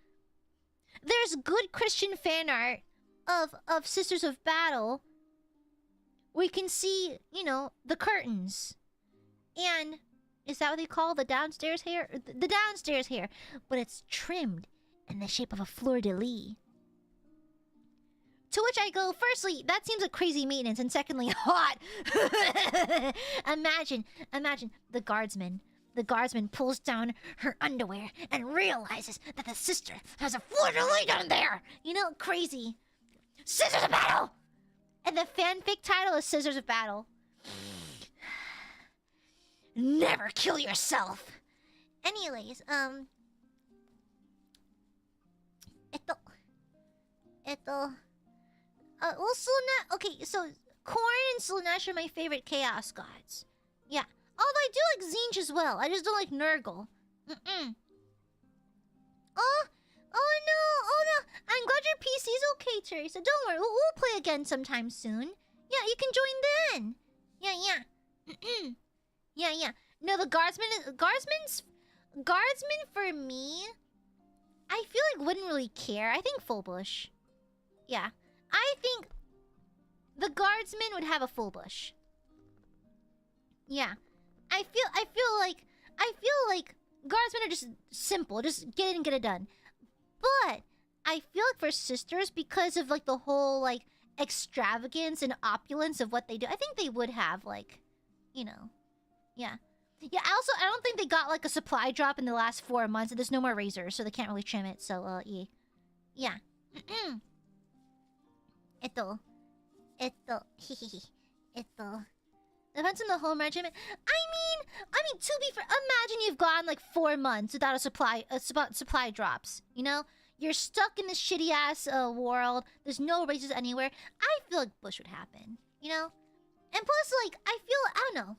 There's good Christian fan art of Sisters of Battle. We can see, you know, the curtains. And is that what they call the downstairs hair? The downstairs hair. But it's trimmed in the shape of a fleur-de-lis. To which I go, firstly, that seems like crazy maintenance, and secondly, hot. Imagine the guardsman. The guardsman pulls down her underwear and realizes that the sister has a fleur-de-lis down there. You know, crazy. Scissors of Battle! And the fanfic title is Scissors of Battle. Never kill yourself. Anyways, well, Slaanesh... Okay, so Korn and Slaanesh are my favorite Chaos Gods. Yeah. Although I do like Zinj as well. I just don't like Nurgle. Oh, Oh no, oh no. I'm glad your PC's okay, Teresa. Don't worry, we'll play again sometime soon. Yeah, you can join then. Yeah. Yeah. No, the guardsman for me, I feel like wouldn't really care. I think full bush. Yeah. I think the guardsman would have a full bush. Yeah. I feel like guardsmen are just simple. Just get it and get it done. But I feel like for sisters, because of like the whole like extravagance and opulence of what they do, I think they would have like, you know, yeah. Yeah, also, I don't think they got like a supply drop in the last 4 months, and there's no more razors, so they can't really trim it, so, yeah. Yeah. Ito. Depends on the home regimen. I mean, to be fair, imagine you've gone like 4 months without a supply drops, you know? You're stuck in this shitty-ass world, there's no razors anywhere. I feel like bush would happen, you know? And plus, like, I don't know.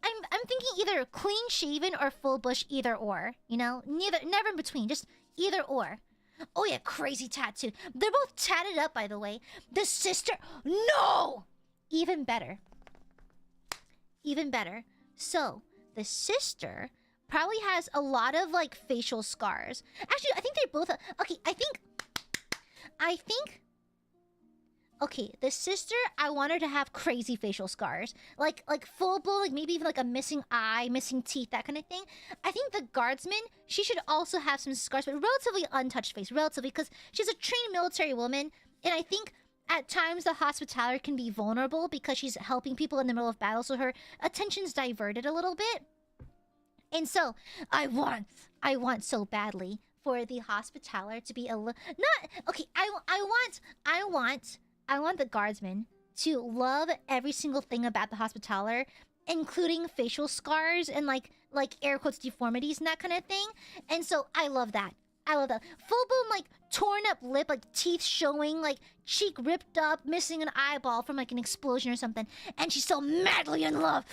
I'm thinking either clean shaven or full bush, either or. You know, never in between, just either or. Oh yeah, crazy tattoo. They're both tatted up, by the way. The sister, no, even better. So the sister probably has a lot of like facial scars. Actually, I think they both. Okay, I think. Okay, the sister, I want her to have crazy facial scars. Like full blown, like maybe even like a missing eye, missing teeth, that kind of thing. I think the guardsman, she should also have some scars, but relatively untouched face. Relatively, because she's a trained military woman. And I think at times the hospitaller can be vulnerable because she's helping people in the middle of battle. So her attention's diverted a little bit. And so, I want so badly for the hospitaller to be a little... Not... Okay, I want the guardsman to love every single thing about the hospitaller, including facial scars and like air quotes deformities and that kind of thing. And so I love that. Full blown like torn up lip, like teeth showing, like cheek ripped up, missing an eyeball from like an explosion or something. And she's so madly in love.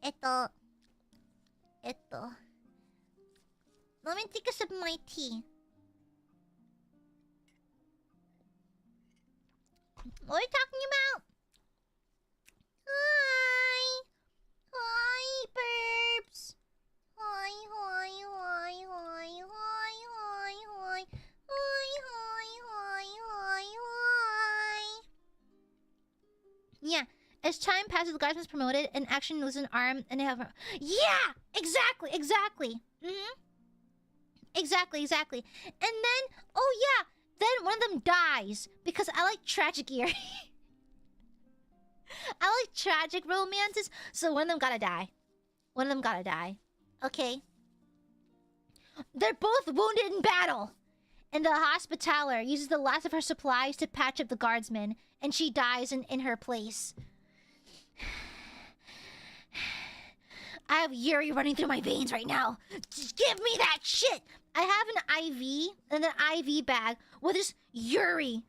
Let me take a sip of my tea. What are you talking about? Hi, Burbs. Hi. Yeah, as time passes, the guardsman's promoted, and action loses an arm, and they have... Yeah! Exactly! Exactly. And then, oh yeah, then one of them dies, because I like tragic eerie. I like tragic romances, so one of them gotta die. Okay? They're both wounded in battle, and the hospitaller uses the last of her supplies to patch up the guardsman, and she dies in her place. I have Yuri running through my veins right now. Just give me that shit! I have an IV and an IV bag with just Yuri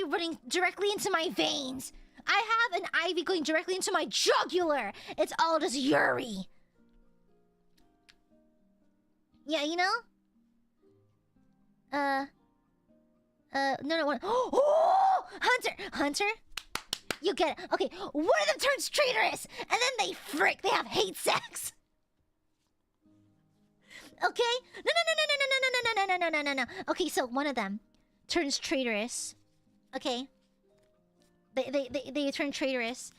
running directly into my veins. I have an IV going directly into my jugular. It's all just Yuri. Yeah, you know? No. Oh! Hunter? You get it. Okay, one of them turns traitorous, and then they have hate sex. Okay? No. Okay, so one of them turns traitorous. Okay? They turn traitorous,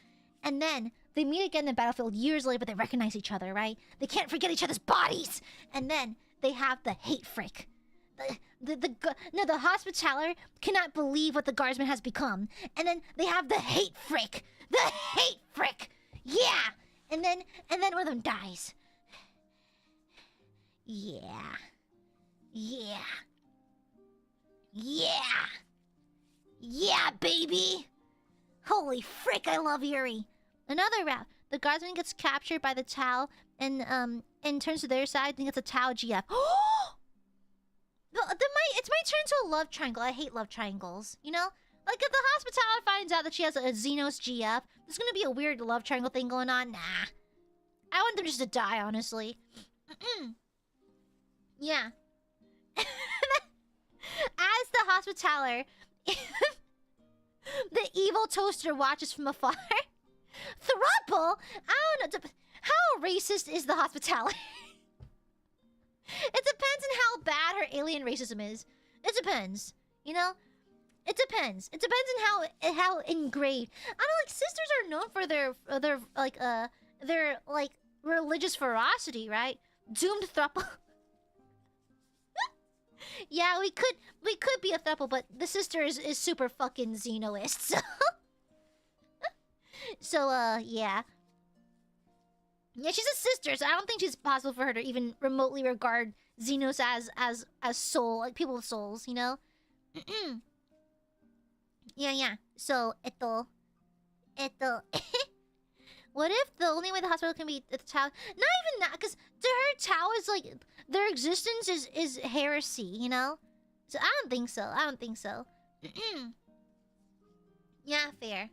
and then they meet again in the battlefield years later, but they recognize each other, right? They can't forget each other's bodies, and then they have the hate frick. The hospitaller cannot believe what the guardsman has become, and then they have the hate frick. Yeah, and then one of them dies. Yeah, baby. Holy frick, I love Yuri. Another route. The guardsman gets captured by the Tau and turns to their side and gets a Tau GF. It's my turn to a love triangle. I hate love triangles, you know? Like, if the hospitaller finds out that she has a Xenos GF, there's gonna be a weird love triangle thing going on. Nah. I want them just to die, honestly. Yeah. As the hospitaller, the evil toaster watches from afar. Thruple? I don't know. How racist is the hospitaller? It depends on how bad her alien racism is. It depends. You know? It depends. It depends on how engraved. I don't know, like, sisters are known for their religious ferocity, right? Doomed thruple. Yeah, we could be a thruple, but the sister is super fucking xenoist, so yeah. Yeah, she's a sister, so I don't think it's possible for her to even remotely regard Xenos as soul, like people with souls, you know? Yeah. So, what if the only way the hospital can be the Tau? Not even that, because to her, Tau is like, their existence is heresy, you know? So I don't think so. Yeah, fair.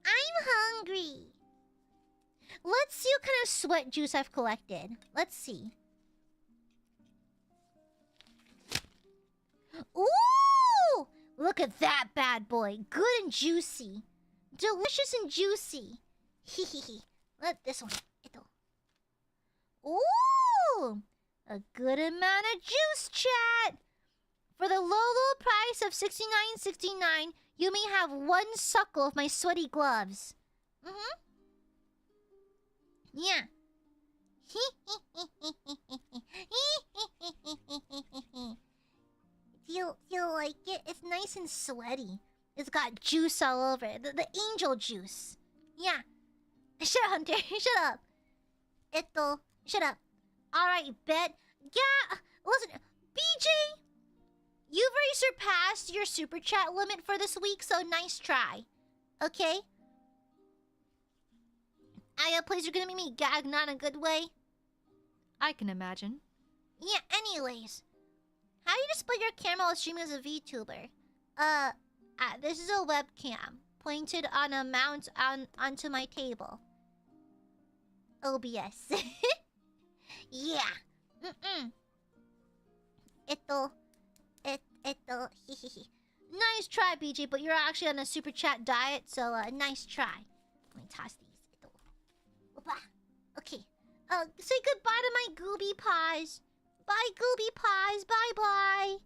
I'm hungry. Let's see what kind of sweat juice I've collected. Let's see. Ooh! Look at that bad boy. Good and juicy. Delicious and juicy. Hehehe. Let this one. Ooh! A good amount of juice, chat. For the low price of $69.69, you may have one suckle of my sweaty gloves. Yeah. Do you like it? It's nice and sweaty. It's got juice all over it. The angel juice. Yeah. Shut up, Hunter. Shut up. Shut up. Alright, bet. Yeah. Listen, BJ, you've already surpassed your super chat limit for this week, so nice try. Okay? Please, you're gonna make me gag, not in a good way. I can imagine. Yeah, anyways. How do you display your camera while streaming as a VTuber? This is a webcam pointed on a mount onto my table. OBS. Yeah. Nice try, BJ, but you're actually on a super chat diet, so nice try. Let me toss these. Okay. Say goodbye to my gooby paws. Bye, gooby paws. Bye-bye.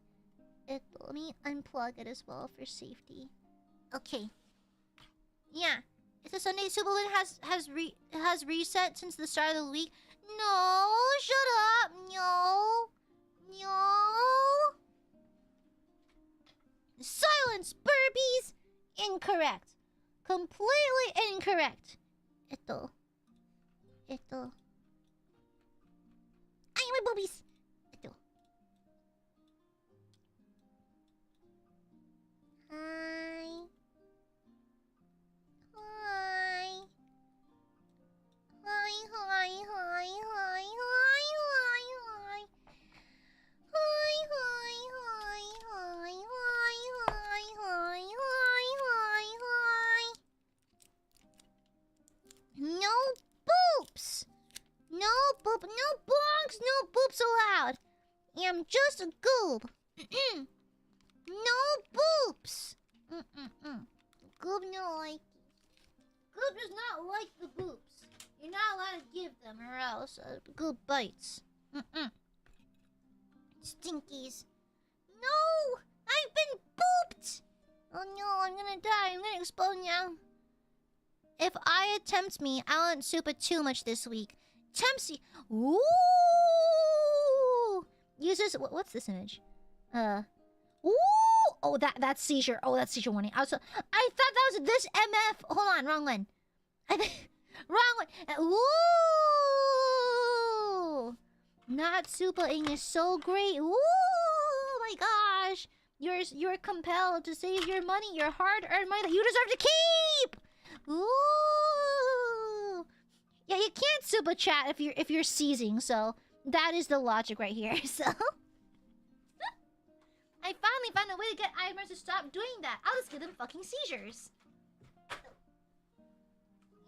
Let me unplug it as well for safety. Okay. Yeah. Is the Sunday Supermoon has reset since the start of the week? No, shut up. No. Silence, Burbies. Incorrect. Completely incorrect. Ay, my boobies. Hi. No boops. No boop. No bonks. No boops allowed. I'm just a goob. No boops. Goob no like. Goob does not like the boops. You're not allowed to give them, or else Goob bites. Stinkies. No! I've been booped! Oh no, I'm gonna die. I'm gonna explode now. If Aya tempts me, I won't soup it too much this week. Tempts you. Ooh! Uses. What's this image? Ooh! Oh, that's seizure. Oh, that's seizure warning. I thought that was this MF. Hold on, wrong one. Wrong one. Ooh! Not super-ing is so great. Ooh! My gosh. You're compelled to save your money, your hard-earned money that you deserve to keep. Ooh! Yeah, you can't super chat if you're seizing, so that is the logic right here. So I finally found a way to get Aiadmirers to stop doing that. I'll just give them fucking seizures.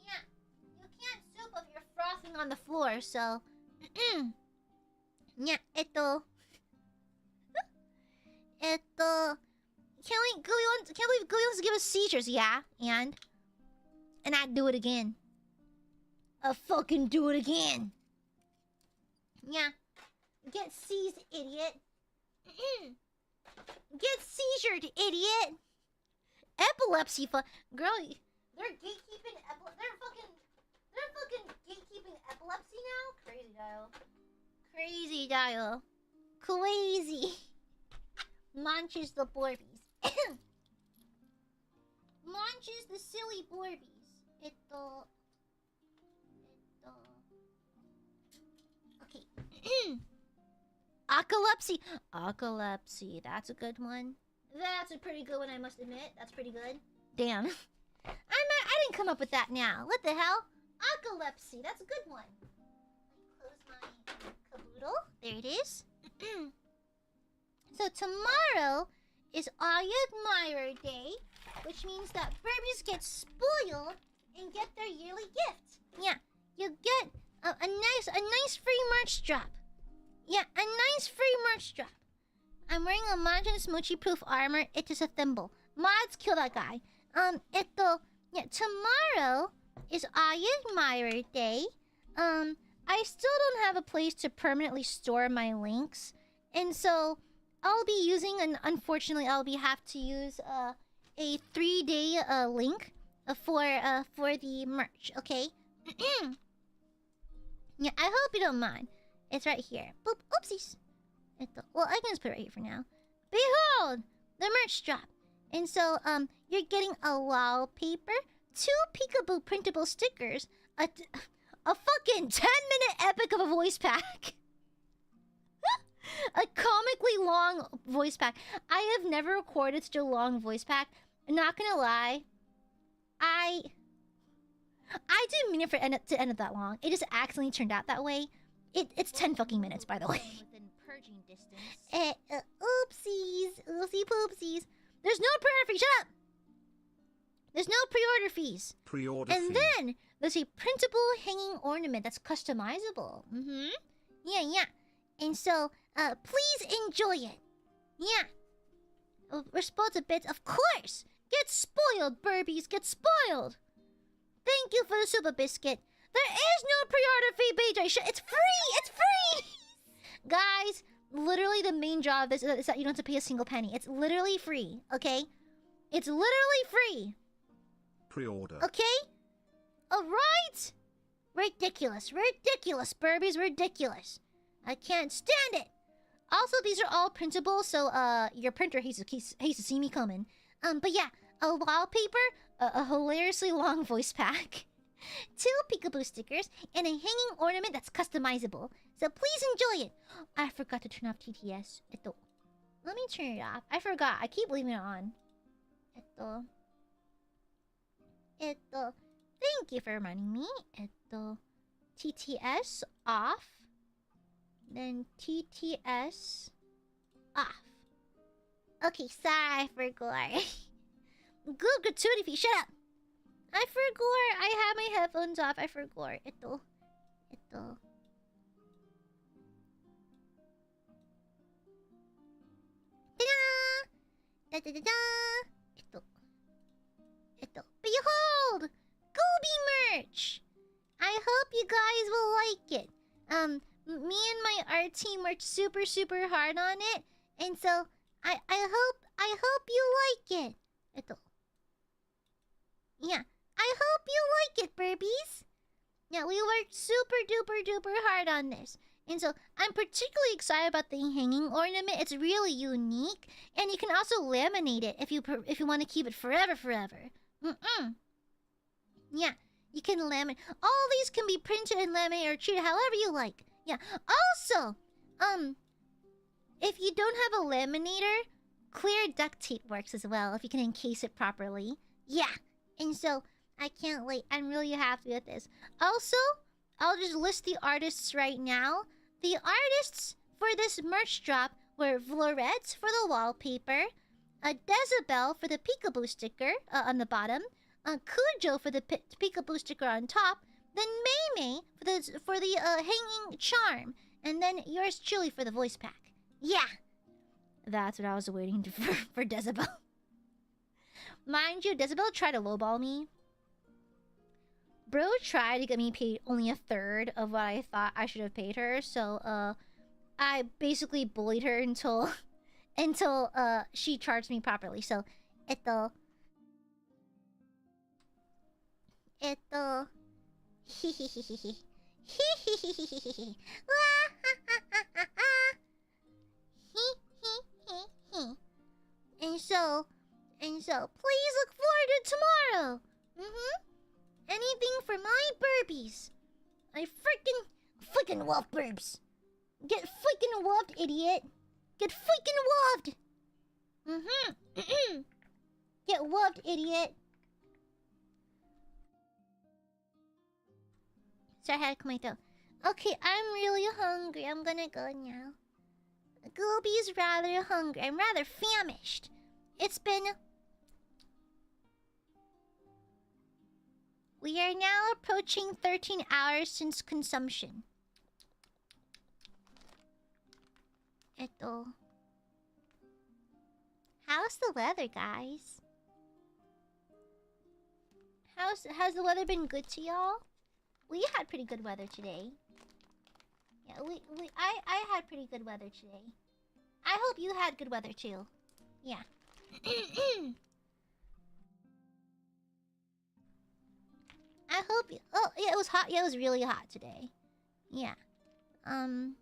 Yeah, you can't soup if you're frothing on the floor, so Yeah, can't believe Gilly wants to give us seizures, yeah? And I'd do it again. I'll fucking do it again. Yeah. Get seized, idiot. Get seizured, idiot. Epilepsy girl, they're gatekeeping they're fucking gatekeeping epilepsy now? Crazy dial. Crazy dial. Crazy. Munches the Borbies. Munches the silly Borbies. Okay. Acolepsy. That's a good one. That's a pretty good one, I must admit. That's pretty good. Damn. I didn't come up with that now. What the hell? Acolepsy. That's a good one. Close my caboodle. There it is. So tomorrow is Aiadmirer Day, which means that Burbies get spoiled and get their yearly gift. Yeah, you get a nice free merch drop. Yeah, a nice free merch drop. I'm wearing a Majin Smoochie-proof armor. It is a thimble. Mods, kill that guy. Yeah, tomorrow is Aiadmirer Day. I still don't have a place to permanently store my links, and so I'll be using unfortunately I'll have to use a 3-day link for the merch. Okay. Yeah, I hope you don't mind. It's right here. Boop. Oopsies. Well, I can just put it right here for now. Behold, the merch drop. And so you're getting a wallpaper, 2 peekaboo printable stickers, a fucking 10-minute epic of a voice pack. A comically long voice pack. I have never recorded such a long voice pack. I'm not gonna lie. I didn't mean it to end up that long. It just accidentally turned out that way. It's 10 fucking minutes, by the way. Within purging distance. Oopsies. Oopsie poopsies. There's no pre-order fee. Shut up! There's no pre-order fees. Pre-order And fee. then there's a printable hanging ornament that's customizable. Yeah. And so, please enjoy it. Yeah. We're spoiled a bit, of course. Get spoiled, Burbies. Get spoiled. Thank you for the super biscuit. There is no pre-order fee, BJ. It's free. It's free. Guys, literally the main job of this is that you don't have to pay a single penny. It's literally free, okay? It's literally free. Pre-order. Okay? Alright? Ridiculous. Ridiculous, Burbies. Ridiculous. I can't stand it. Also, these are all printable, so your printer hates to see me coming. But yeah, a wallpaper, a hilariously long voice pack, 2 peekaboo stickers, and a hanging ornament that's customizable. So please enjoy it. I forgot to turn off TTS. Let me turn it off. I forgot. I keep leaving it on. Thank you for reminding me. TTS off. Then TTS off. Okay, sorry, I forgot. Good gratuity fee. Shut up. I forgot. I have my headphones off. I forgot. Behold! Gobi merch! I hope you guys will like it. Me and my art team worked super hard on it, and so I hope you like it. Yeah, I hope you like it, Burbies. Yeah, we worked super duper hard on this. And so I'm particularly excited about the hanging ornament. It's really unique, and you can also laminate it if you want to keep it forever. Yeah, you can laminate. All these can be printed and laminated or treated however you like. Yeah. Also, if you don't have a laminator, clear duct tape works as well if you can encase it properly. Yeah. And so I can't wait. I'm really happy with this. Also, I'll just list the artists right now. The artists for this merch drop were Florette for the wallpaper, Decibel for the peekaboo sticker on the bottom, Cujo for the peekaboo sticker on top, then Mei for the hanging charm, And then yours truly for the voice pack. Yeah! That's what I was waiting for Decibel. Mind you, Decibel tried to lowball me. Bro tried to get me paid only a third of what I thought I should have paid her, so I basically bullied her until she charged me properly. So it'll and so please look forward to tomorrow. Anything for my burpees. I freaking love burps. Get freaking wolfed, idiot. Get freaking wolfed. Get wolfed, idiot. Sorry, I had to clear my throat. Okay, I'm really hungry. I'm gonna go now. Gooby's rather hungry. I'm rather famished. It's been... We are now approaching 13 hours since consumption. How's the weather, guys? Has the weather been good to y'all? We had pretty good weather today. Yeah, I had pretty good weather today. I hope you had good weather too. Yeah. I hope you... Oh, yeah, it was hot. Yeah, it was really hot today. Yeah. Hi.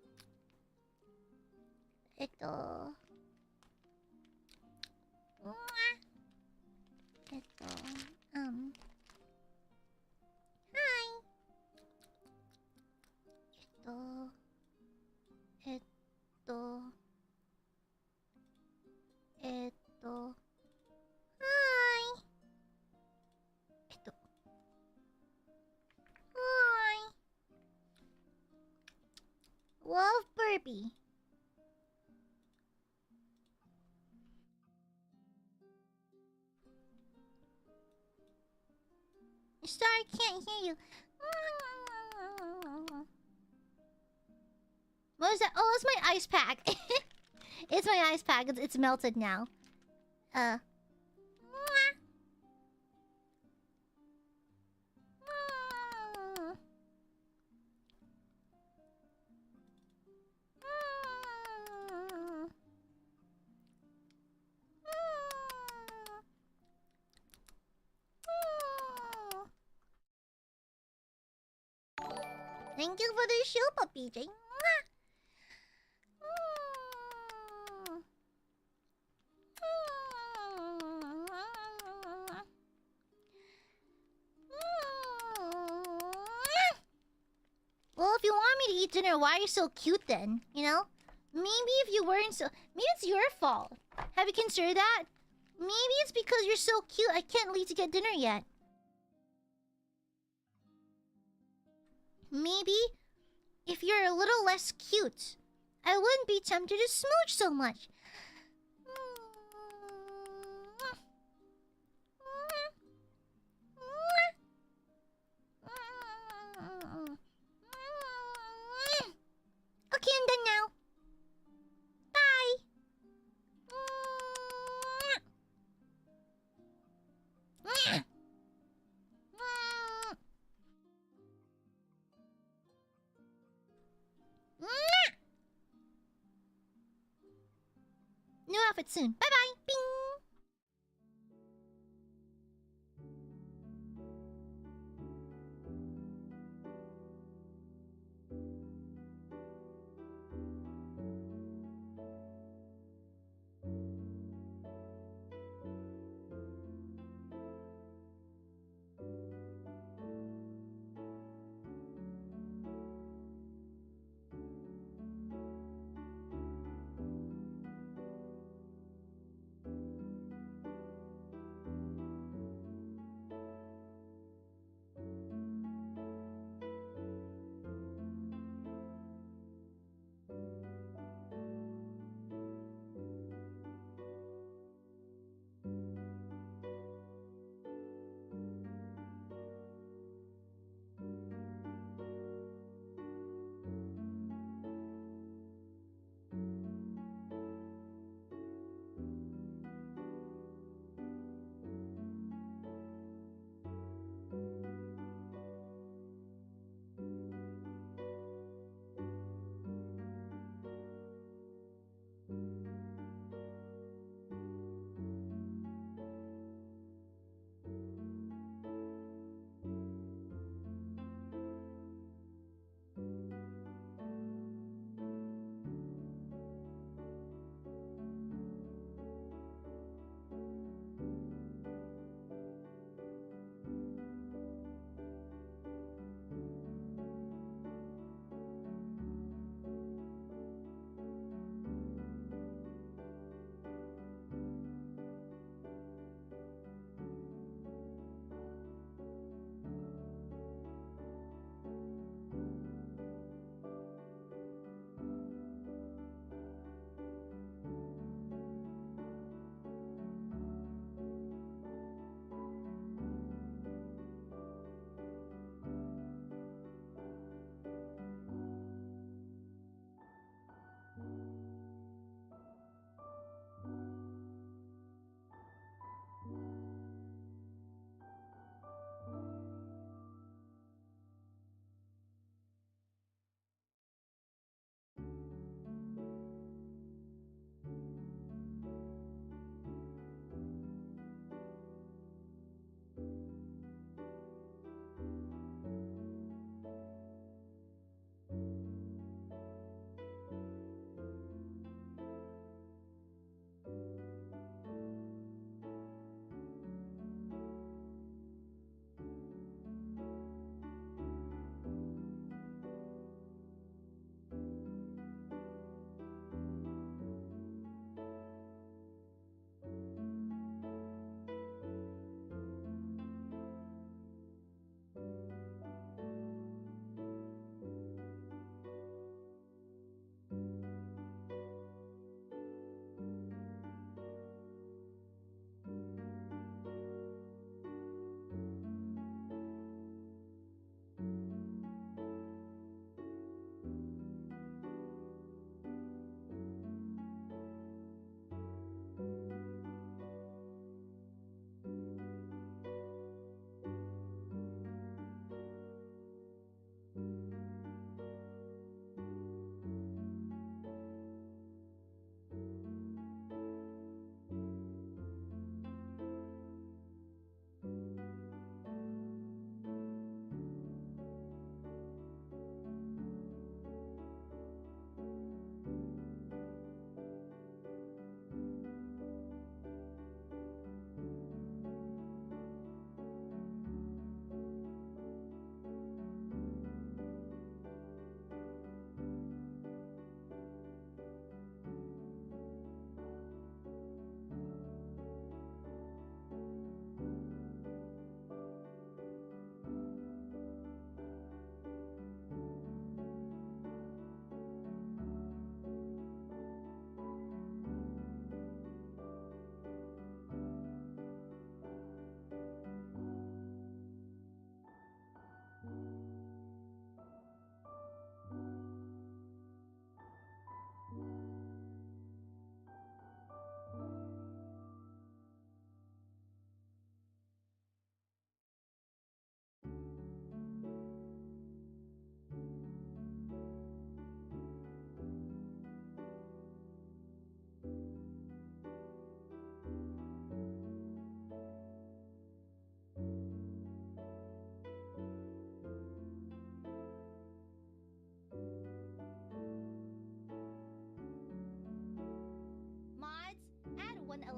Hi. Hi. Love burpee. Sorry, I can't hear you. What is that? Oh, it's my ice pack. It's my ice pack. It's melted now. Thank you for the super, PJ. Well, if you want me to eat dinner, why are you so cute then? You know? Maybe if you weren't so... Maybe it's your fault. Have you considered that? Maybe it's because you're so cute I can't leave to get dinner yet. Maybe if you're a little less cute, I wouldn't be tempted to smooch so much. Okay, I'm done now. Bye. New outfit soon. Bye bye. Bing.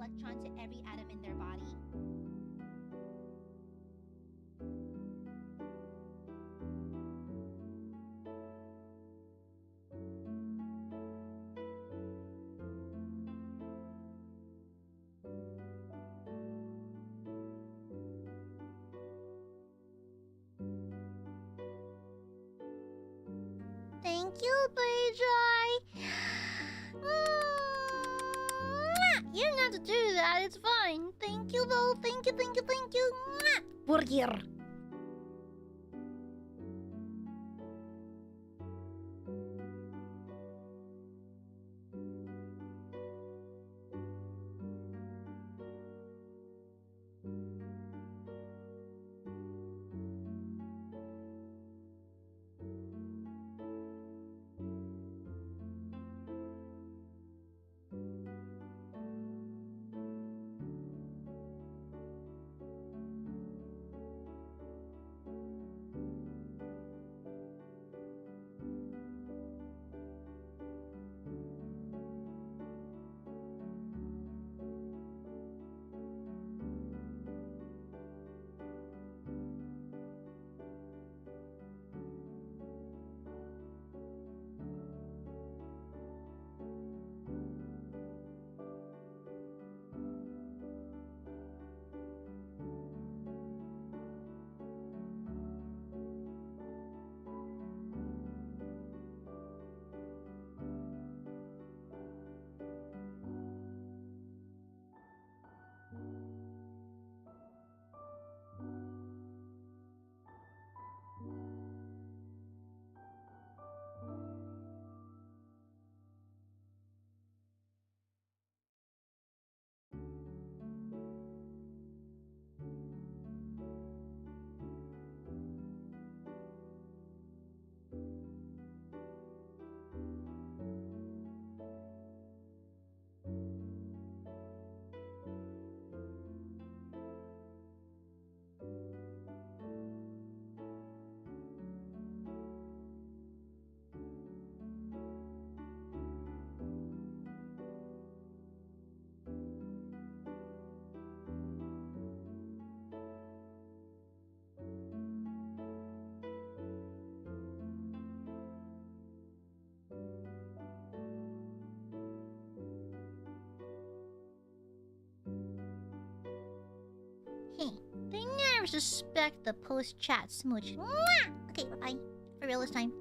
electron to every atom in their body. Thank you, Playjoy. You don't have to do that. It's fine. Thank you, though. Thank you, thank you, thank you. Burger. Hey, they never suspect the post-chat smooch. Mwah! Okay, bye-bye. For real this time.